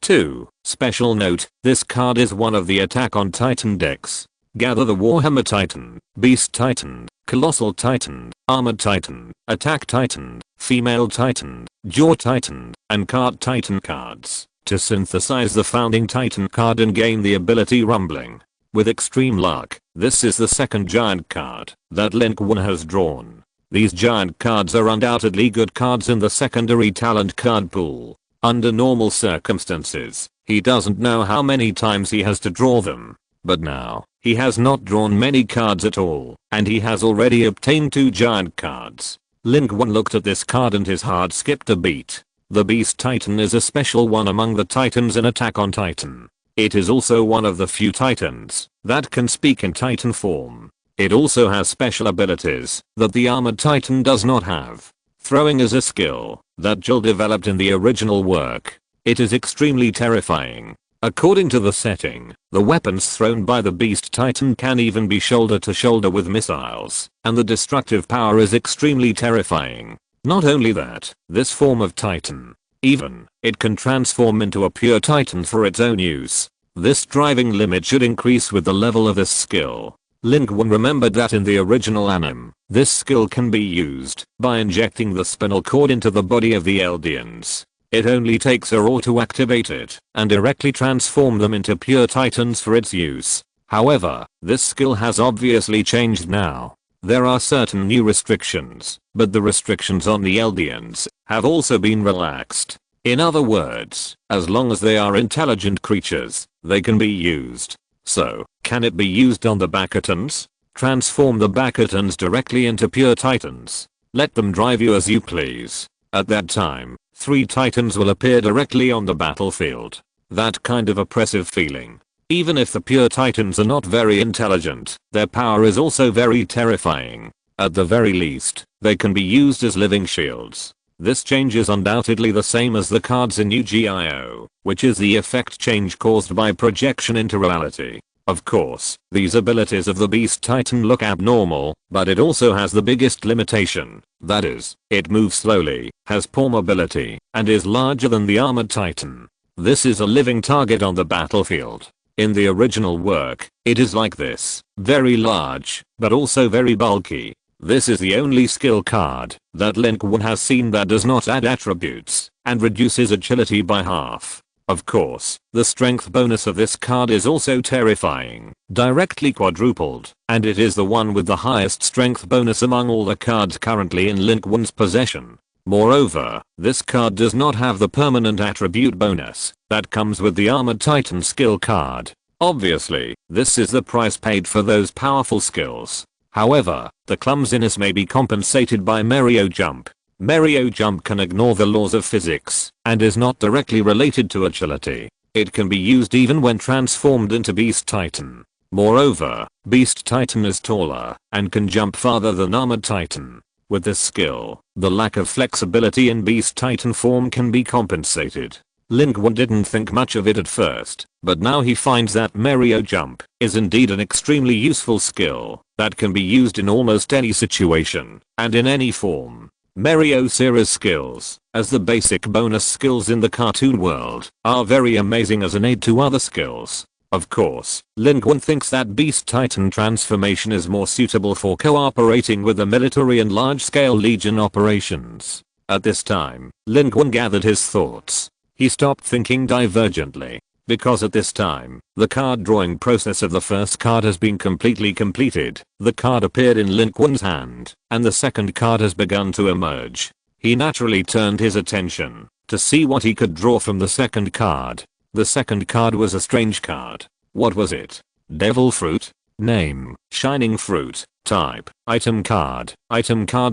2. Special note, this card is one of the Attack on Titan decks. Gather the Warhammer Titan, Beast Titan, Colossal Titan, Armored Titan, Attack Titan, Female Titan, Jaw Titan, and Cart Titan cards to synthesize the Founding Titan card and gain the ability Rumbling. With extreme luck, this is the second giant card that Lin Qun has drawn. These giant cards are undoubtedly good cards in the secondary talent card pool. Under normal circumstances, he doesn't know how many times he has to draw them. But now, he has not drawn many cards at all, and he has already obtained 2 giant cards. Lin Qun looked at this card and his heart skipped a beat. The Beast Titan is a special one among the Titans in Attack on Titan. It is also one of the few Titans that can speak in Titan form. It also has special abilities that the Armored Titan does not have. Throwing is a skill that Jill developed in the original work. It is extremely terrifying. According to the setting, the weapons thrown by the Beast Titan can even be shoulder to shoulder with missiles, and the destructive power is extremely terrifying. Not only that, this form of Titan, it can transform into a pure Titan for its own use. This driving limit should increase with the level of this skill. Lin Qun remembered that in the original anime, this skill can be used by injecting the spinal cord into the body of the Eldians. It only takes a roar to activate it and directly transform them into pure Titans for its use. However, this skill has obviously changed now. There are certain new restrictions, but the restrictions on the Eldians have also been relaxed. In other words, as long as they are intelligent creatures, they can be used. So, can it be used on the Bakatans? Transform the Bakatans directly into pure Titans. Let them drive you as you please. At that time, 3 Titans will appear directly on the battlefield. That kind of oppressive feeling. Even if the pure Titans are not very intelligent, their power is also very terrifying. At the very least, they can be used as living shields. This change is undoubtedly the same as the cards in Yu-Gi-Oh, which is the effect change caused by projection into reality. Of course, these abilities of the Beast Titan look abnormal, but it also has the biggest limitation. That is, it moves slowly, has poor mobility, and is larger than the Armored Titan. This is a living target on the battlefield. In the original work, it is like this, very large, but also very bulky. This is the only skill card that Lin Qun has seen that does not add attributes and reduces agility by half. Of course, the strength bonus of this card is also terrifying, directly quadrupled, and it is the one with the highest strength bonus among all the cards currently in Lin Qun's possession. Moreover, this card does not have the permanent attribute bonus that comes with the Armored Titan skill card. Obviously, this is the price paid for those powerful skills. However, the clumsiness may be compensated by Merio Jump. Merio Jump can ignore the laws of physics and is not directly related to agility. It can be used even when transformed into Beast Titan. Moreover, Beast Titan is taller and can jump farther than Armored Titan. With this skill, the lack of flexibility in Beast Titan form can be compensated. Lin Qun didn't think much of it at first, but now he finds that Merio Jump is indeed an extremely useful skill that can be used in almost any situation and in any form. Merio series skills, as the basic bonus skills in the cartoon world, are very amazing as an aid to other skills. Of course, Lin Qun thinks that Beast Titan transformation is more suitable for cooperating with the military and large-scale Legion operations. At this time, Lin Qun gathered his thoughts. He stopped thinking divergently, because at this time, the card drawing process of the first card has been completely completed. The card appeared in Lin Qun's hand, and the second card has begun to emerge. He naturally turned his attention to see what he could draw from the second card. The second card was a strange card. What was it? Devil Fruit? Name, Shining Fruit. Type, Item card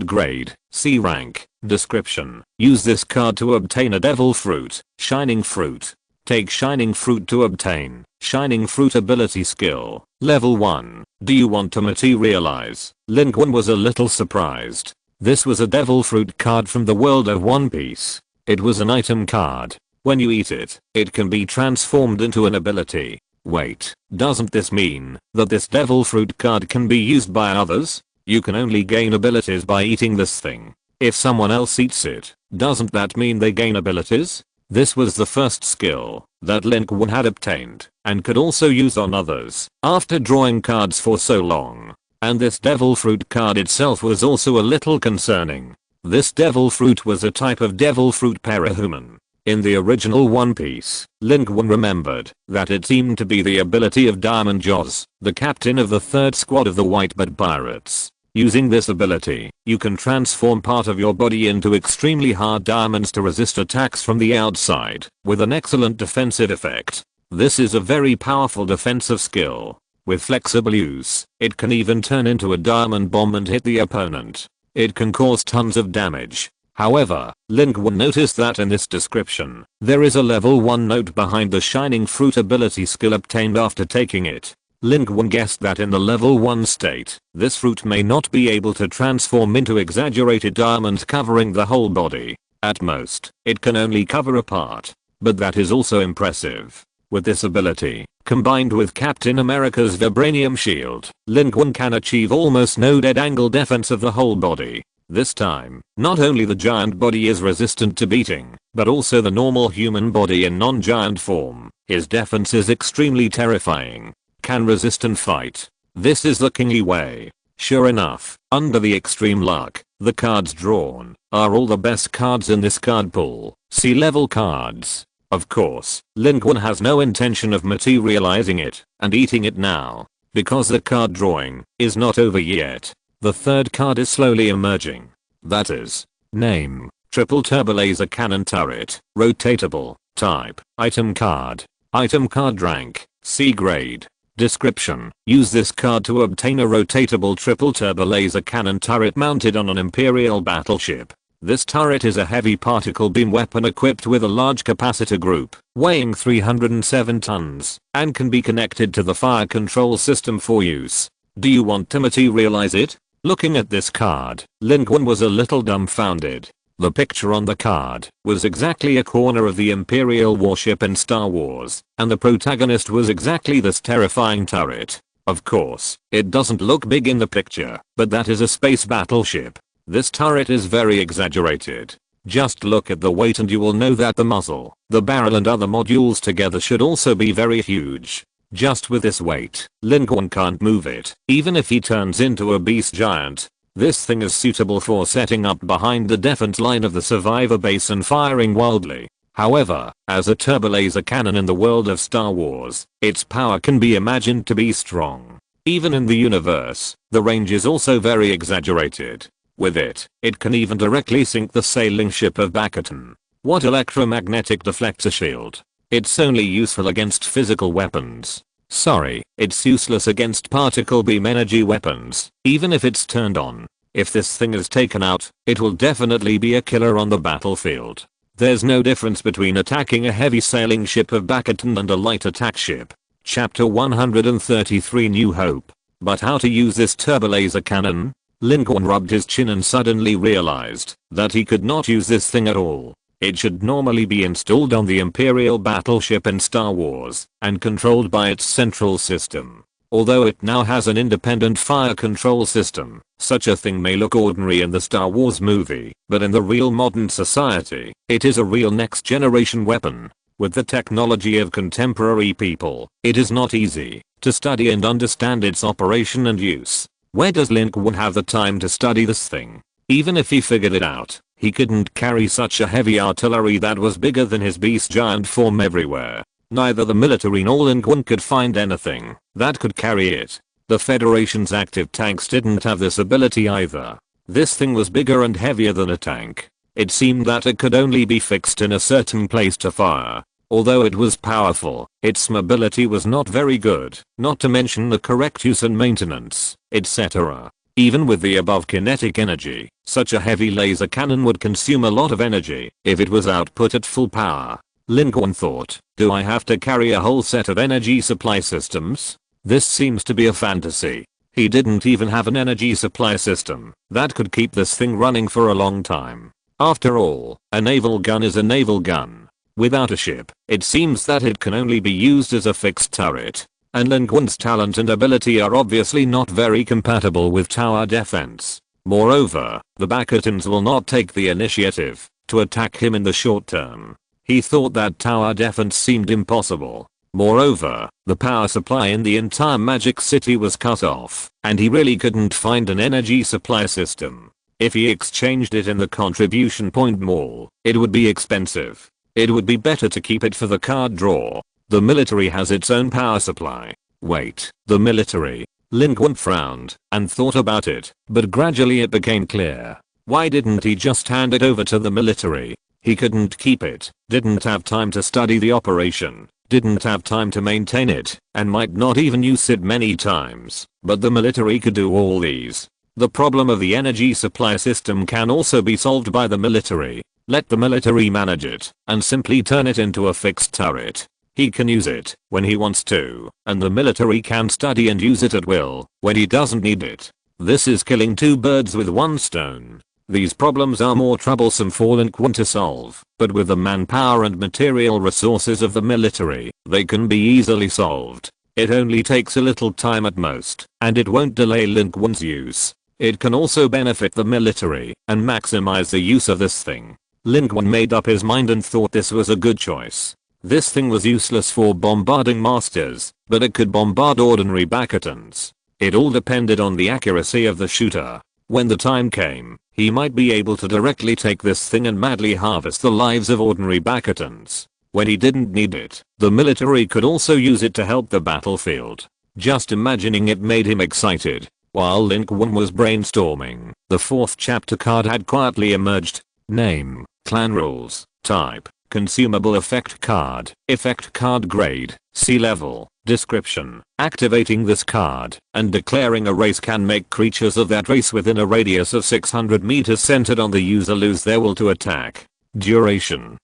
grade, C rank. Description, use this card to obtain a Devil Fruit, Shining Fruit. Take Shining Fruit to obtain Shining Fruit ability skill, level 1. Do you want to materialize? Lin Qun was a little surprised. This was a Devil Fruit card from the world of One Piece. It was an item card. When you eat it, it can be transformed into an ability. Wait, doesn't this mean that this Devil Fruit card can be used by others? You can only gain abilities by eating this thing. If someone else eats it, doesn't that mean they gain abilities? This was the first skill that Lin Qun had obtained and could also use on others after drawing cards for so long. And this Devil Fruit card itself was also a little concerning. This Devil Fruit was a type of Devil Fruit parahuman. In the original One Piece, Lin Qun remembered that it seemed to be the ability of Diamond Jaws, the captain of the third squad of the Whitebird Pirates. Using this ability, you can transform part of your body into extremely hard diamonds to resist attacks from the outside, with an excellent defensive effect. This is a very powerful defensive skill. With flexible use, it can even turn into a diamond bomb and hit the opponent. It can cause tons of damage. However, Lin Qun noticed that in this description, there is a level 1 note behind the Shining Fruit ability skill obtained after taking it. Lin Qun guessed that in the level 1 state, this fruit may not be able to transform into exaggerated diamonds covering the whole body. At most, it can only cover a part. But that is also impressive. With this ability, combined with Captain America's vibranium shield, Lin Qun can achieve almost no dead angle defense of the whole body. This time, not only the giant body is resistant to beating, but also the normal human body in non-giant form. His defense is extremely terrifying. Can resist and fight. This is the kingly way. Sure enough, under the extreme luck, the cards drawn are all the best cards in this card pool. See level cards. Of course, Lin Qun has no intention of materializing it and eating it now, because the card drawing is not over yet. The third card is slowly emerging. That is, name, triple turbo laser cannon turret, rotatable, type, item card rank, C grade. Description, use this card to obtain a rotatable triple turbo laser cannon turret mounted on an imperial battleship. This turret is a heavy particle beam weapon equipped with a large capacitor group, weighing 307 tons, and can be connected to the fire control system for use. Do you want to materialize it? Looking at this card, Lin Qun was a little dumbfounded. The picture on the card was exactly a corner of the Imperial warship in Star Wars, and the protagonist was exactly this terrifying turret. Of course, it doesn't look big in the picture, but that is a space battleship. This turret is very exaggerated. Just look at the weight and you will know that the muzzle, the barrel and other modules together should also be very huge. Just with this weight, Lin Qun can't move it, even if he turns into a beast giant. This thing is suitable for setting up behind the defense line of the survivor base and firing wildly. However, as a turbolaser cannon in the world of Star Wars, its power can be imagined to be strong. Even in the universe, the range is also very exaggerated. With it can even directly sink the sailing ship of Bastion. What electromagnetic deflector shield? It's only useful against physical weapons. Sorry, it's useless against particle beam energy weapons, even if it's turned on. If this thing is taken out, it will definitely be a killer on the battlefield. There's no difference between attacking a heavy sailing ship of Bastion and a light attack ship. Chapter 133 New Hope. But how to use this turbolaser cannon? Lin Qun rubbed his chin and suddenly realized that he could not use this thing at all. It should normally be installed on the Imperial battleship in Star Wars and controlled by its central system. Although it now has an independent fire control system, such a thing may look ordinary in the Star Wars movie, but in the real modern society, it is a real next generation weapon. With the technology of contemporary people, it is not easy to study and understand its operation and use. Where does Lin Qun have the time to study this thing? Even if he figured it out, he couldn't carry such a heavy artillery that was bigger than his beast giant form everywhere. Neither the military nor Lin Qun could find anything that could carry it. The Federation's active tanks didn't have this ability either. This thing was bigger and heavier than a tank. It seemed that it could only be fixed in a certain place to fire. Although it was powerful, its mobility was not very good, not to mention the correct use and maintenance, etc. Even with the above kinetic energy, such a heavy laser cannon would consume a lot of energy if it was output at full power. Lin Qun thought, do I have to carry a whole set of energy supply systems? This seems to be a fantasy. He didn't even have an energy supply system that could keep this thing running for a long time. After all, a naval gun is a naval gun. Without a ship, it seems that it can only be used as a fixed turret. And Lin Qun's talent and ability are obviously not very compatible with tower defense. Moreover, the Bastions will not take the initiative to attack him in the short term. He thought that tower defense seemed impossible. Moreover, the power supply in the entire Magic City was cut off, and he really couldn't find an energy supply system. If he exchanged it in the contribution point mall, it would be expensive. It would be better to keep it for the card draw. The military has its own power supply. Wait, the military? Lin Qun frowned and thought about it, but gradually it became clear. Why didn't he just hand it over to the military? He couldn't keep it, didn't have time to study the operation, didn't have time to maintain it, and might not even use it many times. But the military could do all these. The problem of the energy supply system can also be solved by the military. Let the military manage it, and simply turn it into a fixed turret. He can use it when he wants to, and the military can study and use it at will when he doesn't need it. This is killing two birds with one stone. These problems are more troublesome for Lin Qun to solve, but with the manpower and material resources of the military, they can be easily solved. It only takes a little time at most, and it won't delay Lin Qun's use. It can also benefit the military and maximize the use of this thing. Lin Qun made up his mind and thought this was a good choice. This thing was useless for bombarding masters, but it could bombard ordinary Bastions. It all depended on the accuracy of the shooter. When the time came, he might be able to directly take this thing and madly harvest the lives of ordinary Bastions. When he didn't need it, the military could also use it to help the battlefield. Just imagining it made him excited. While Lin Qun was brainstorming, the 4th chapter card had quietly emerged. Name, clan rules, type, consumable effect card grade, sea level, description. Activating this card and declaring a race can make creatures of that race within a radius of 600 meters centered on the user lose their will to attack. Duration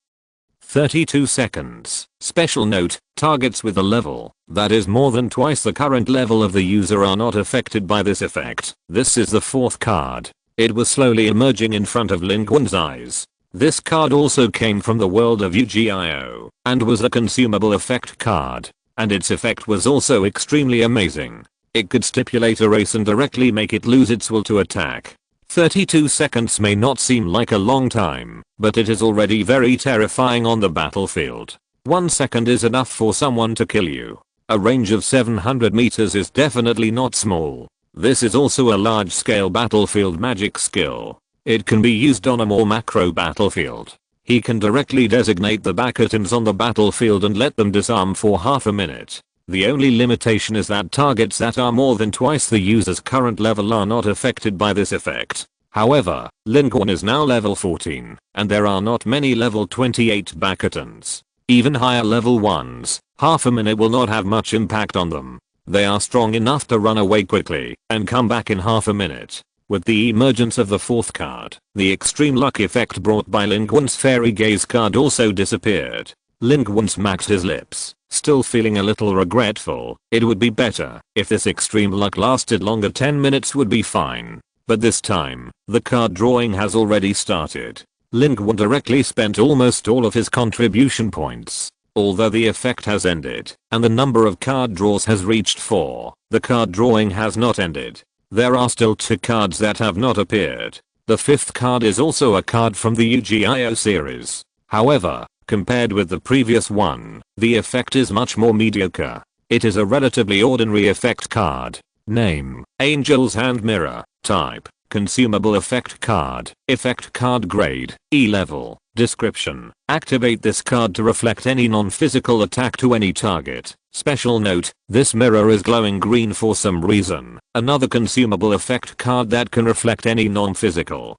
32 seconds. Special note, targets with a level that is more than twice the current level of the user are not affected by this effect. This is the 4th card. It was slowly emerging in front of Lin Qun's eyes. This card also came from the world of Yu-Gi-Oh! And was a consumable effect card. And its effect was also extremely amazing. It could stipulate a race and directly make it lose its will to attack. 32 seconds may not seem like a long time, but it is already very terrifying on the battlefield. 1 second is enough for someone to kill you. A range of 700 meters is definitely not small. This is also a large-scale battlefield magic skill. It can be used on a more macro battlefield. He can directly designate the bastions on the battlefield and let them disarm for half a minute. The only limitation is that targets that are more than twice the user's current level are not affected by this effect. However, Lin Qun is now level 14, and there are not many level 28 bastions. Even higher level ones, half a minute will not have much impact on them. They are strong enough to run away quickly and come back in half a minute. With the emergence of the fourth card, the extreme luck effect brought by Lin Qun's fairy gaze card also disappeared. Lin Qun smacked his lips, still feeling a little regretful. It would be better if this extreme luck lasted longer. 10 minutes would be fine. But this time, the card drawing has already started. Lin Qun directly spent almost all of his contribution points. Although the effect has ended, and the number of card draws has reached 4, the card drawing has not ended. There are still 2 cards that have not appeared. The 5th card is also a card from the Yu-Gi-Oh series. However, compared with the previous one, the effect is much more mediocre. It is a relatively ordinary effect card. Name: Angel's Hand Mirror. Type: Consumable effect card. Effect card grade: E level. Description: activate this card to reflect any non-physical attack to any target. Special note: this mirror is glowing green for some reason. Another consumable effect card that can reflect any non-physical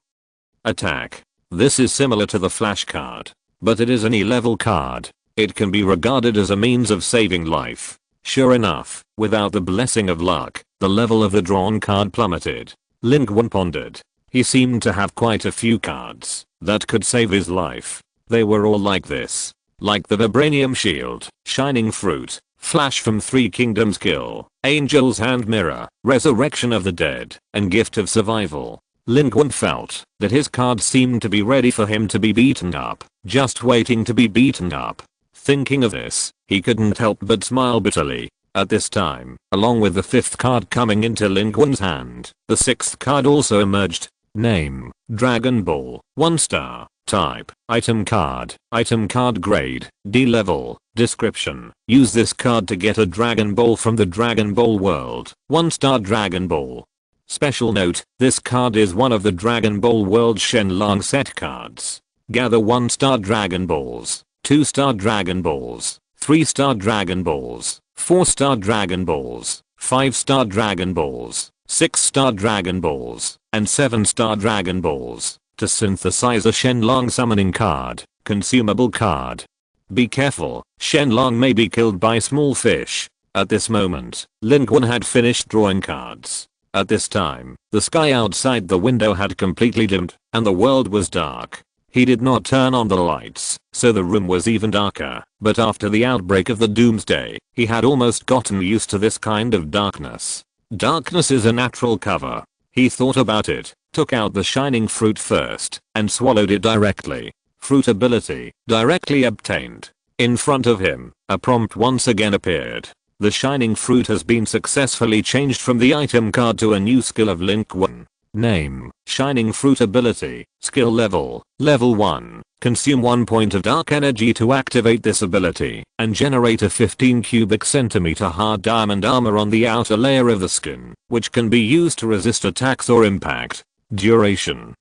attack. This is similar to the flash card, but it is an E-level card. It can be regarded as a means of saving life. Sure enough, without the blessing of luck, the level of the drawn card plummeted. Lin Qun pondered. He seemed to have quite a few cards that could save his life. They were all like this. Like the Vibranium Shield, Shining Fruit, Flash from Three Kingdoms Kill, Angel's Hand Mirror, Resurrection of the Dead, and Gift of Survival. Lin Qun felt that his cards seemed to be ready for him to be beaten up, just waiting to be beaten up. Thinking of this, he couldn't help but smile bitterly. At this time, along with the 5th card coming into Lin Qun's hand, the 6th card also emerged. Name: Dragon Ball. 1 star. Type: Item card. Item card grade: D level. Description: use this card to get a Dragon Ball from the Dragon Ball world. 1 star Dragon Ball. Special note: this card is one of the Dragon Ball World Shenlong set cards. Gather 1 star Dragon Balls, 2 star Dragon Balls, 3 star Dragon Balls, 4 star Dragon Balls, 5 star Dragon Balls, 6 star Dragon Balls, and 7 star Dragon Balls to synthesize a Shenlong summoning card. Consumable card. Be careful, Shenlong may be killed by small fish. At this moment, Lin Qun had finished drawing cards. At this time, the sky outside the window had completely dimmed, and the world was dark. He did not turn on the lights, so the room was even darker, but after the outbreak of the doomsday, he had almost gotten used to this kind of darkness. Darkness is a natural cover. He thought about it, took out the shining fruit first, and swallowed it directly. Fruit ability, directly obtained. In front of him, a prompt once again appeared. The shining fruit has been successfully changed from the item card to a new skill of Lin Qun. Name: Shining Fruit ability, skill level, level 1. Consume 1 point of dark energy to activate this ability, and generate a 15 cubic centimeter hard diamond armor on the outer layer of the skin, which can be used to resist attacks or impact. Duration: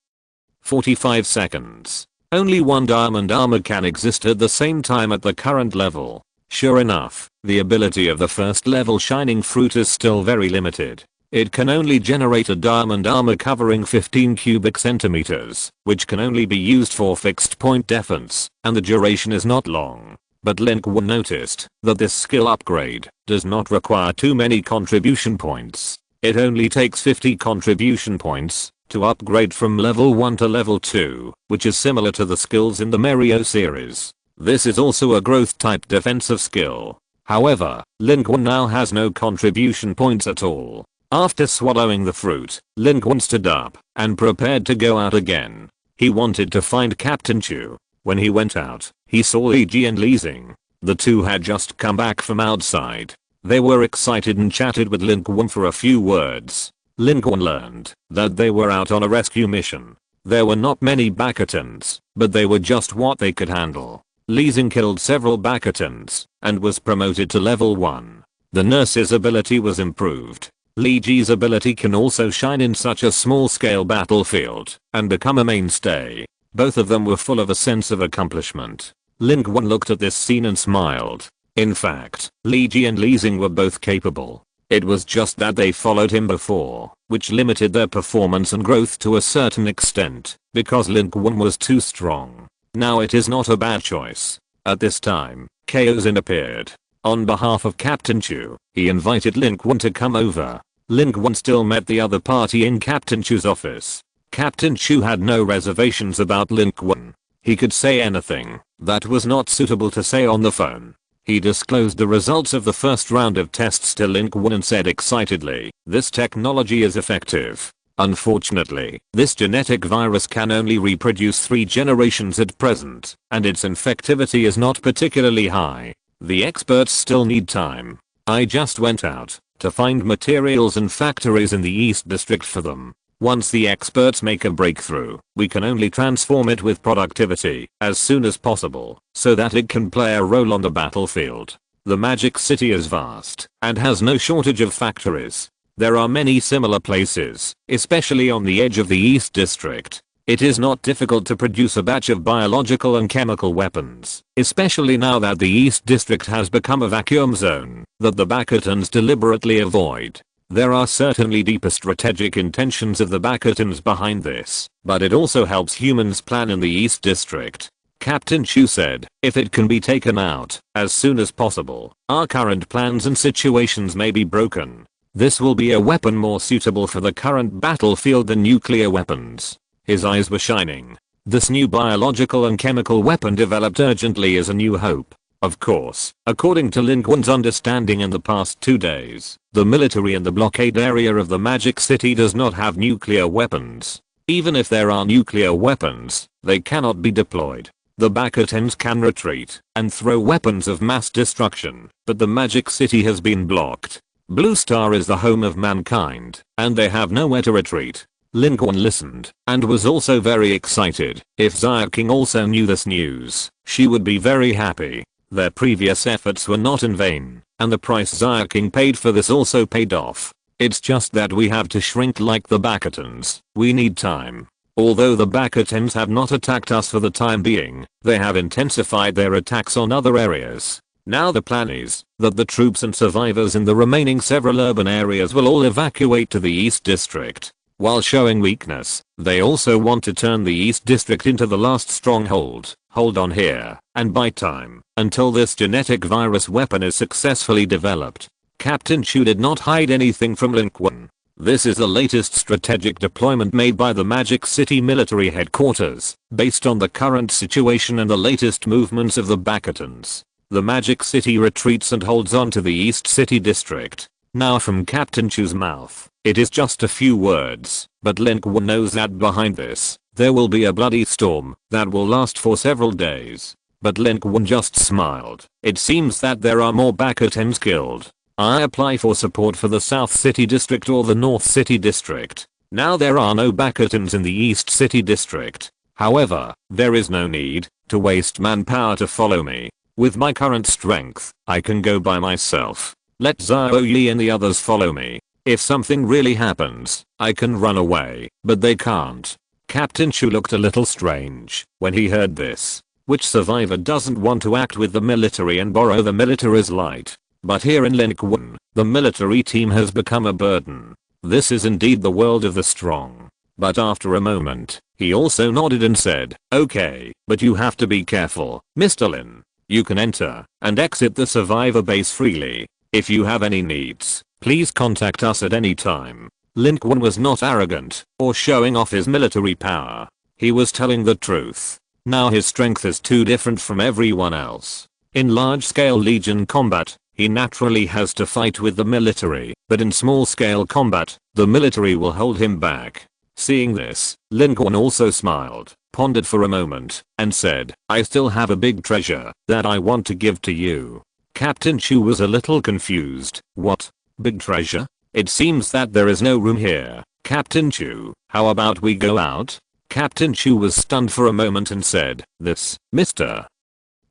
45 seconds. Only 1 diamond armor can exist at the same time at the current level. Sure enough, the ability of the first level Shining Fruit is still very limited. It can only generate a diamond armor covering 15 cubic centimeters, which can only be used for fixed point defense, and the duration is not long. But Lin Qun noticed that this skill upgrade does not require too many contribution points. It only takes 50 contribution points to upgrade from level 1 to level 2, which is similar to the skills in the Mario series. This is also a growth type defensive skill. However, Lin Qun now has no contribution points at all. After swallowing the fruit, Lin Qun stood up and prepared to go out again. He wanted to find Captain Chu. When he went out, he saw Yi and Li Xing. The two had just come back from outside. They were excited and chatted with Lin Qun for a few words. Lin Qun learned that they were out on a rescue mission. There were not many Bakatans, but they were just what they could handle. Li Xing killed several Bakatans and was promoted to level 1. The nurse's ability was improved. Li Ji's ability can also shine in such a small-scale battlefield and become a mainstay. Both of them were full of a sense of accomplishment. Lin Qun looked at this scene and smiled. In fact, Li Ji and Li Xing were both capable. It was just that they followed him before, which limited their performance and growth to a certain extent, because Lin Qun was too strong. Now it is not a bad choice. At this time, Kaozin appeared. On behalf of Captain Chu, he invited Lin Qun to come over. Lin Qun still met the other party in Captain Chu's office. Captain Chu had no reservations about Lin Qun. He could say anything that was not suitable to say on the phone. He disclosed the results of the first round of tests to Lin Qun and said excitedly, "This technology is effective. Unfortunately, this genetic virus can only reproduce 3 generations at present, and its infectivity is not particularly high. The experts still need time. I just went out to find materials and factories in the East District for them. Once the experts make a breakthrough, we can only transform it with productivity as soon as possible so that it can play a role on the battlefield. The Magic City is vast and has no shortage of factories. There are many similar places, especially on the edge of the East District. It is not difficult to produce a batch of biological and chemical weapons, especially now that the East District has become a vacuum zone that the Bakatans deliberately avoid. There are certainly deeper strategic intentions of the Bakatans behind this, but it also helps humans plan in the East District." Captain Chu said, "If it can be taken out as soon as possible, our current plans and situations may be broken. This will be a weapon more suitable for the current battlefield than nuclear weapons." His eyes were shining. This new biological and chemical weapon developed urgently is a new hope. Of course, according to Lin Qun's understanding in the past 2 days, the military in the blockade area of the Magic City does not have nuclear weapons. Even if there are nuclear weapons, they cannot be deployed. The Bakatans can retreat and throw weapons of mass destruction, but the Magic City has been blocked. Blue Star is the home of mankind, and they have nowhere to retreat. Lin Qun listened and was also very excited. If Xia King also knew this news, she would be very happy. Their previous efforts were not in vain, and the price Xia King paid for this also paid off. It's just that we have to shrink like the Bakatans. We need time. Although the Bakatans have not attacked us for the time being, they have intensified their attacks on other areas. Now the plan is that the troops and survivors in the remaining several urban areas will all evacuate to the East District. While showing weakness, they also want to turn the East District into the last stronghold. Hold on here and buy time until this genetic virus weapon is successfully developed. Captain Chu did not hide anything from Lin Qun. This is the latest strategic deployment made by the Magic City military headquarters, based on the current situation and the latest movements of the Bakatans. The Magic City retreats and holds on to the East City District. Now from Captain Chu's mouth, it is just a few words, but Lin Qun knows that behind this, there will be a bloody storm that will last for several days. But Lin Qun just smiled. It seems that there are more Bakatans killed. I apply for support for the South City District or the North City District. Now there are no Bakatans in the East City District. However, there is no need to waste manpower to follow me. With my current strength, I can go by myself. Let Zhao Yi and the others follow me. If something really happens, I can run away, but they can't. Captain Chu looked a little strange when he heard this. Which survivor doesn't want to act with the military and borrow the military's light? But here in Lin Qun, the military team has become a burden. This is indeed the world of the strong. But after a moment, he also nodded and said, "Okay, but you have to be careful, Mr. Lin. You can enter and exit the survivor base freely. If you have any needs, please contact us at any time." Lin Qun was not arrogant or showing off his military power. He was telling the truth. Now his strength is too different from everyone else. In large-scale legion combat, he naturally has to fight with the military, but in small-scale combat, the military will hold him back. Seeing this, Lin Qun also smiled, pondered for a moment, and said, "I still have a big treasure that I want to give to you." Captain Chu was a little confused. "What? Big treasure?" It seems that there is no room here, Captain Chu. How about we go out? Captain Chu was stunned for a moment and said, "This, Mr.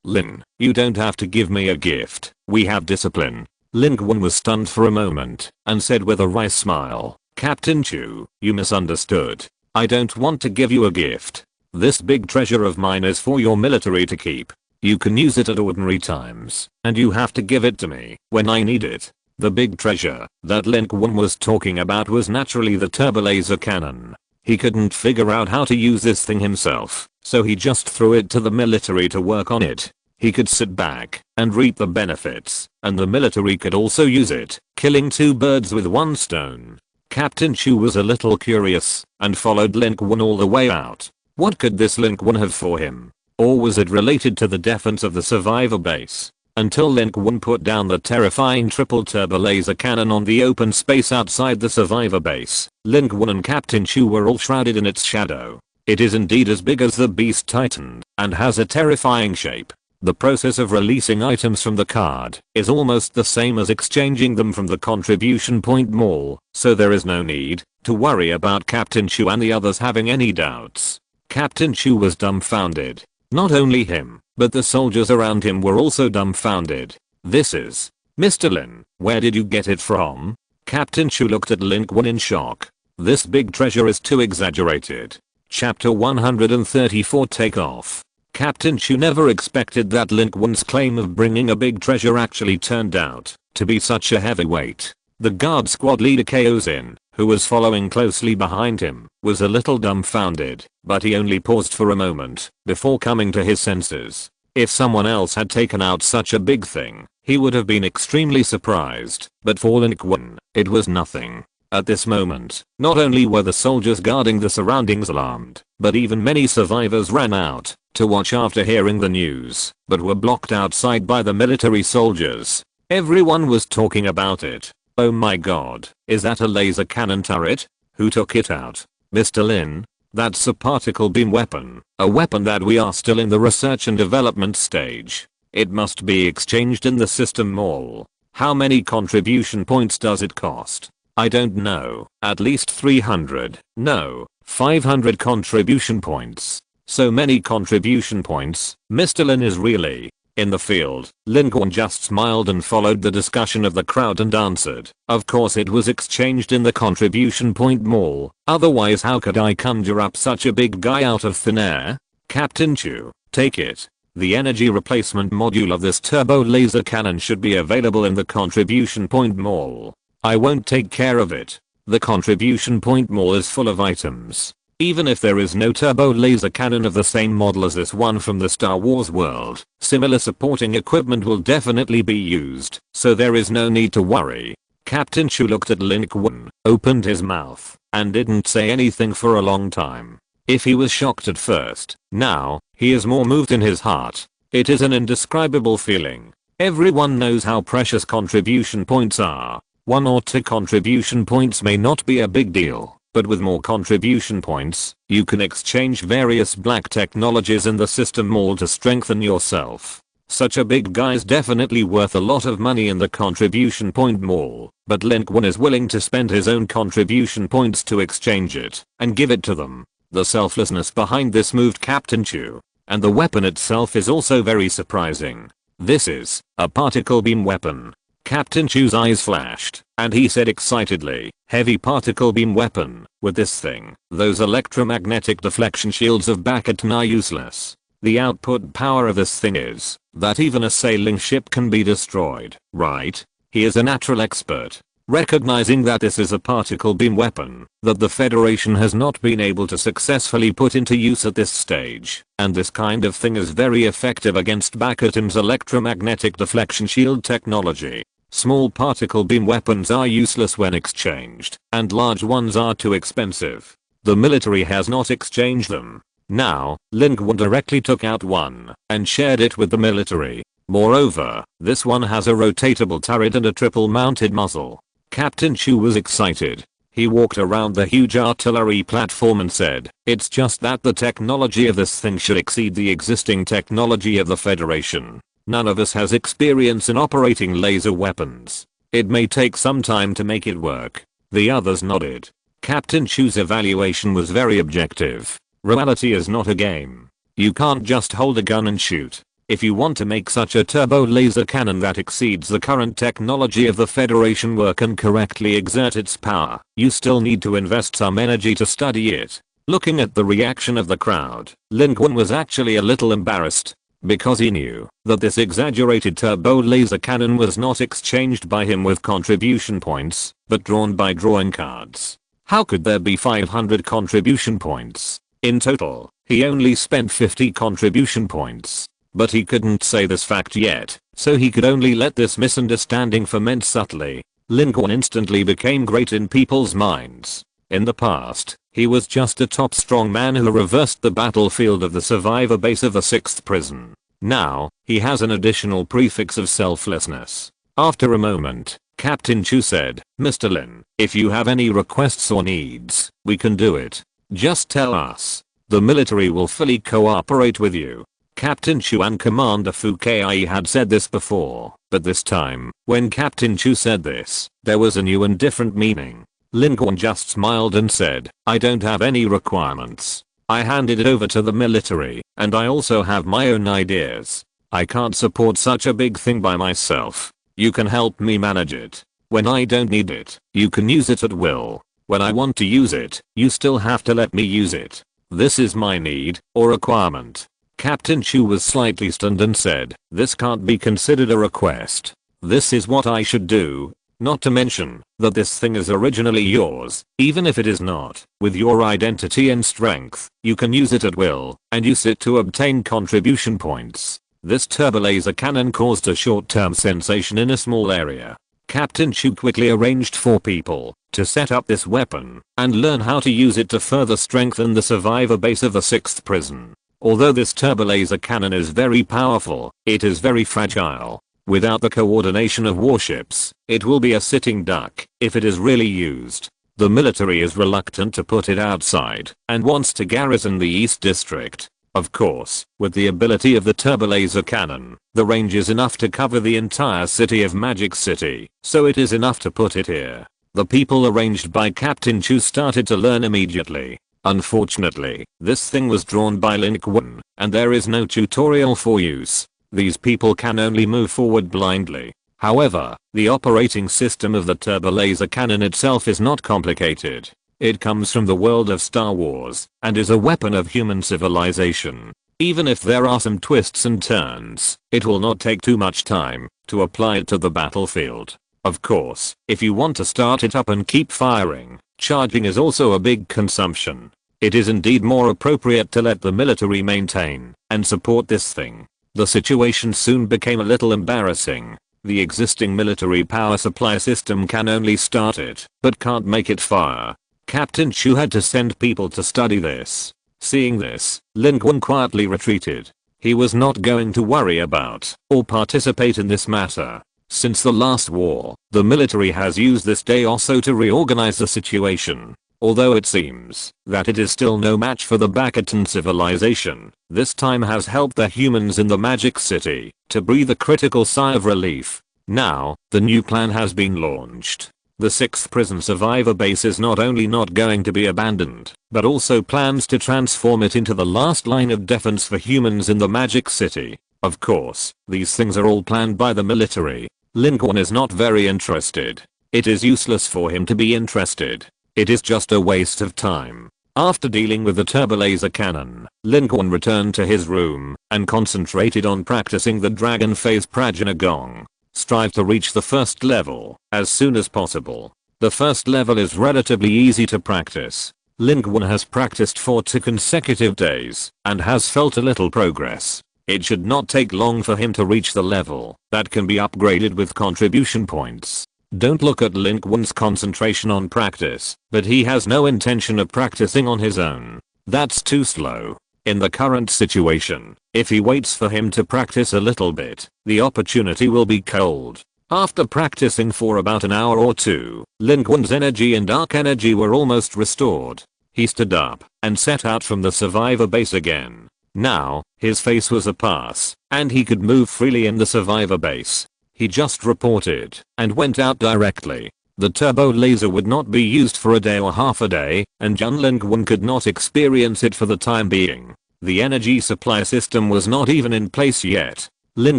Lin, you don't have to give me a gift. We have discipline." Lin Qun was stunned for a moment and said with a wry smile, "Captain Chu, you misunderstood. I don't want to give you a gift. This big treasure of mine is for your military to keep. You can use it at ordinary times, and you have to give it to me when I need it." The big treasure that Lin Qun was talking about was naturally the turbo laser cannon. He couldn't figure out how to use this thing himself, so he just threw it to the military to work on it. He could sit back and reap the benefits, and the military could also use it, killing two birds with one stone. Captain Chu was a little curious and followed Lin Qun all the way out. What could this Lin Qun have for him? Or was it related to the defense of the survivor base? Until Lin Qun put down the terrifying triple turbo laser cannon on the open space outside the survivor base, Lin Qun and Captain Chu were all shrouded in its shadow. It is indeed as big as the beast titan and has a terrifying shape. The process of releasing items from the card is almost the same as exchanging them from the contribution point mall, so there is no need to worry about Captain Chu and the others having any doubts. Captain Chu was dumbfounded. Not only him, but the soldiers around him were also dumbfounded. "This is Mr. Lin, where did you get it from?" Captain Chu looked at Lin Qun in shock. "This big treasure is too exaggerated." Chapter 134 Takeoff. Captain Chu never expected that Lin Qun's claim of bringing a big treasure actually turned out to be such a heavyweight. The guard squad leader Kaozin, who was following closely behind him, was a little dumbfounded, but he only paused for a moment before coming to his senses. If someone else had taken out such a big thing, he would have been extremely surprised, but for Lin Qun, it was nothing. At this moment, not only were the soldiers guarding the surroundings alarmed, but even many survivors ran out to watch after hearing the news, but were blocked outside by the military soldiers. Everyone was talking about it. "Oh my god, is that a laser cannon turret? Who took it out? Mr. Lin? That's a particle beam weapon, a weapon that we are still in the research and development stage. It must be exchanged in the system mall. How many contribution points does it cost?" "I don't know, at least 300, no, 500 contribution points." "So many contribution points, Mr. Lin is really in the field." Lin Qun just smiled and followed the discussion of the crowd and answered, "Of course it was exchanged in the contribution point mall, otherwise how could I conjure up such a big guy out of thin air?" "Captain Chu, take it. The energy replacement module of this turbo laser cannon should be available in the contribution point mall." "I won't take care of it. The contribution point mall is full of items. Even if there is no turbo laser cannon of the same model as this one from the Star Wars world, similar supporting equipment will definitely be used, so there is no need to worry." Captain Chu looked at Lin Qun, opened his mouth, and didn't say anything for a long time. If he was shocked at first, now, he is more moved in his heart. It is an indescribable feeling. Everyone knows how precious contribution points are. 1 or 2 contribution points may not be a big deal, but with more contribution points, you can exchange various black technologies in the system mall to strengthen yourself. Such a big guy is definitely worth a lot of money in the contribution point mall, but Lin Qun is willing to spend his own contribution points to exchange it and give it to them. The selflessness behind this moved Captain Chu, and the weapon itself is also very surprising. This is a particle beam weapon. Captain Chu's eyes flashed, and he said excitedly, "Heavy particle beam weapon. With this thing, those electromagnetic deflection shields of Bastion are useless. The output power of this thing is that even a sailing ship can be destroyed, right?" He is a natural expert. Recognizing that this is a particle beam weapon that the Federation has not been able to successfully put into use at this stage, and this kind of thing is very effective against Bastion's electromagnetic deflection shield technology. Small particle beam weapons are useless when exchanged, and large ones are too expensive. The military has not exchanged them. Now, Lin Qun directly took out one and shared it with the military. Moreover, this one has a rotatable turret and a triple mounted muzzle. Captain Chu was excited. He walked around the huge artillery platform and said, "It's just that the technology of this thing should exceed the existing technology of the Federation. None of us has experience in operating laser weapons. It may take some time to make it work. The others nodded. Captain Chu's evaluation was very objective. Reality is not a game. You can't just hold a gun and shoot. If you want to make such a turbo laser cannon that exceeds the current technology of the Federation work and correctly exert its power, you still need to invest some energy to study it. Looking at the reaction of the crowd, Lin Qun was actually a little embarrassed, because he knew that this exaggerated turbo laser cannon was not exchanged by him with contribution points, but drawn by drawing cards. How could there be 500 contribution points? In total, he only spent 50 contribution points. But he couldn't say this fact yet, so he could only let this misunderstanding ferment subtly. Lin Qun instantly became great in people's minds. In the past, he was just a top strong man who reversed the battlefield of the survivor base of the 6th prison. Now, he has an additional prefix of selflessness. After a moment, Captain Chu said, "Mr. Lin, if you have any requests or needs, we can do it. Just tell us. The military will fully cooperate with you." Captain Chu and Commander Fu Kai had said this before, but this time, when Captain Chu said this, there was a new and different meaning. Lin Qun just smiled and said, "I don't have any requirements. I handed it over to the military, and I also have my own ideas. I can't support such a big thing by myself. You can help me manage it. When I don't need it, you can use it at will. When I want to use it, you still have to let me use it. This is my need, or requirement." Captain Chu was slightly stunned and said, "This can't be considered a request. This is what I should do. Not to mention that this thing is originally yours, even if it is not. With your identity and strength, you can use it at will, and use it to obtain contribution points." This turbolaser cannon caused a short-term sensation in a small area. Captain Chu quickly arranged 4 people to set up this weapon and learn how to use it to further strengthen the survivor base of the 6th prison. Although this turbolaser cannon is very powerful, it is very fragile. Without the coordination of warships, it will be a sitting duck if it is really used. The military is reluctant to put it outside and wants to garrison the East District. Of course, with the ability of the turbolaser cannon, the range is enough to cover the entire city of Magic City, so it is enough to put it here. The people arranged by Captain Chu started to learn immediately. Unfortunately, this thing was drawn by Lin Qun, and there is no tutorial for use. These people can only move forward blindly. However, the operating system of the turbolaser cannon itself is not complicated. It comes from the world of Star Wars, and is a weapon of human civilization. Even if there are some twists and turns, it will not take too much time to apply it to the battlefield. Of course, if you want to start it up and keep firing, charging is also a big consumption. It is indeed more appropriate to let the military maintain and support this thing. The situation soon became a little embarrassing. The existing military power supply system can only start it, but can't make it fire. Captain Chu had to send people to study this. Seeing this, Lin Qun quietly retreated. He was not going to worry about or participate in this matter. Since the last war, the military has used this day also to reorganize the situation. Although it seems that it is still no match for the Bakatan civilization, this time has helped the humans in the Magic City to breathe a critical sigh of relief. Now, the new plan has been launched. The 6th prison survivor base is not only not going to be abandoned, but also plans to transform it into the last line of defense for humans in the Magic City. Of course, these things are all planned by the military. Lin Qun is not very interested. It is useless for him to be interested. It is just a waste of time. After dealing with the turbolaser cannon, Lin Qun returned to his room and concentrated on practicing the dragon phase Prajna Gong. Strive to reach the first level as soon as possible. The first level is relatively easy to practice. Lin Qun has practiced for 2 consecutive days and has felt a little progress. It should not take long for him to reach the level that can be upgraded with contribution points. Don't look at Lin Qun's concentration on practice, but he has no intention of practicing on his own. That's too slow. In the current situation, if he waits for him to practice a little bit, the opportunity will be cold. After practicing for about an hour or 2, Lin Qun's energy and dark energy were almost restored. He stood up and set out from the survivor base again. Now, his face was a pass, and he could move freely in the survivor base. He just reported and went out directly. The turbo laser would not be used for a day or half a day, and Lin Qun could not experience it for the time being. The energy supply system was not even in place yet. Lin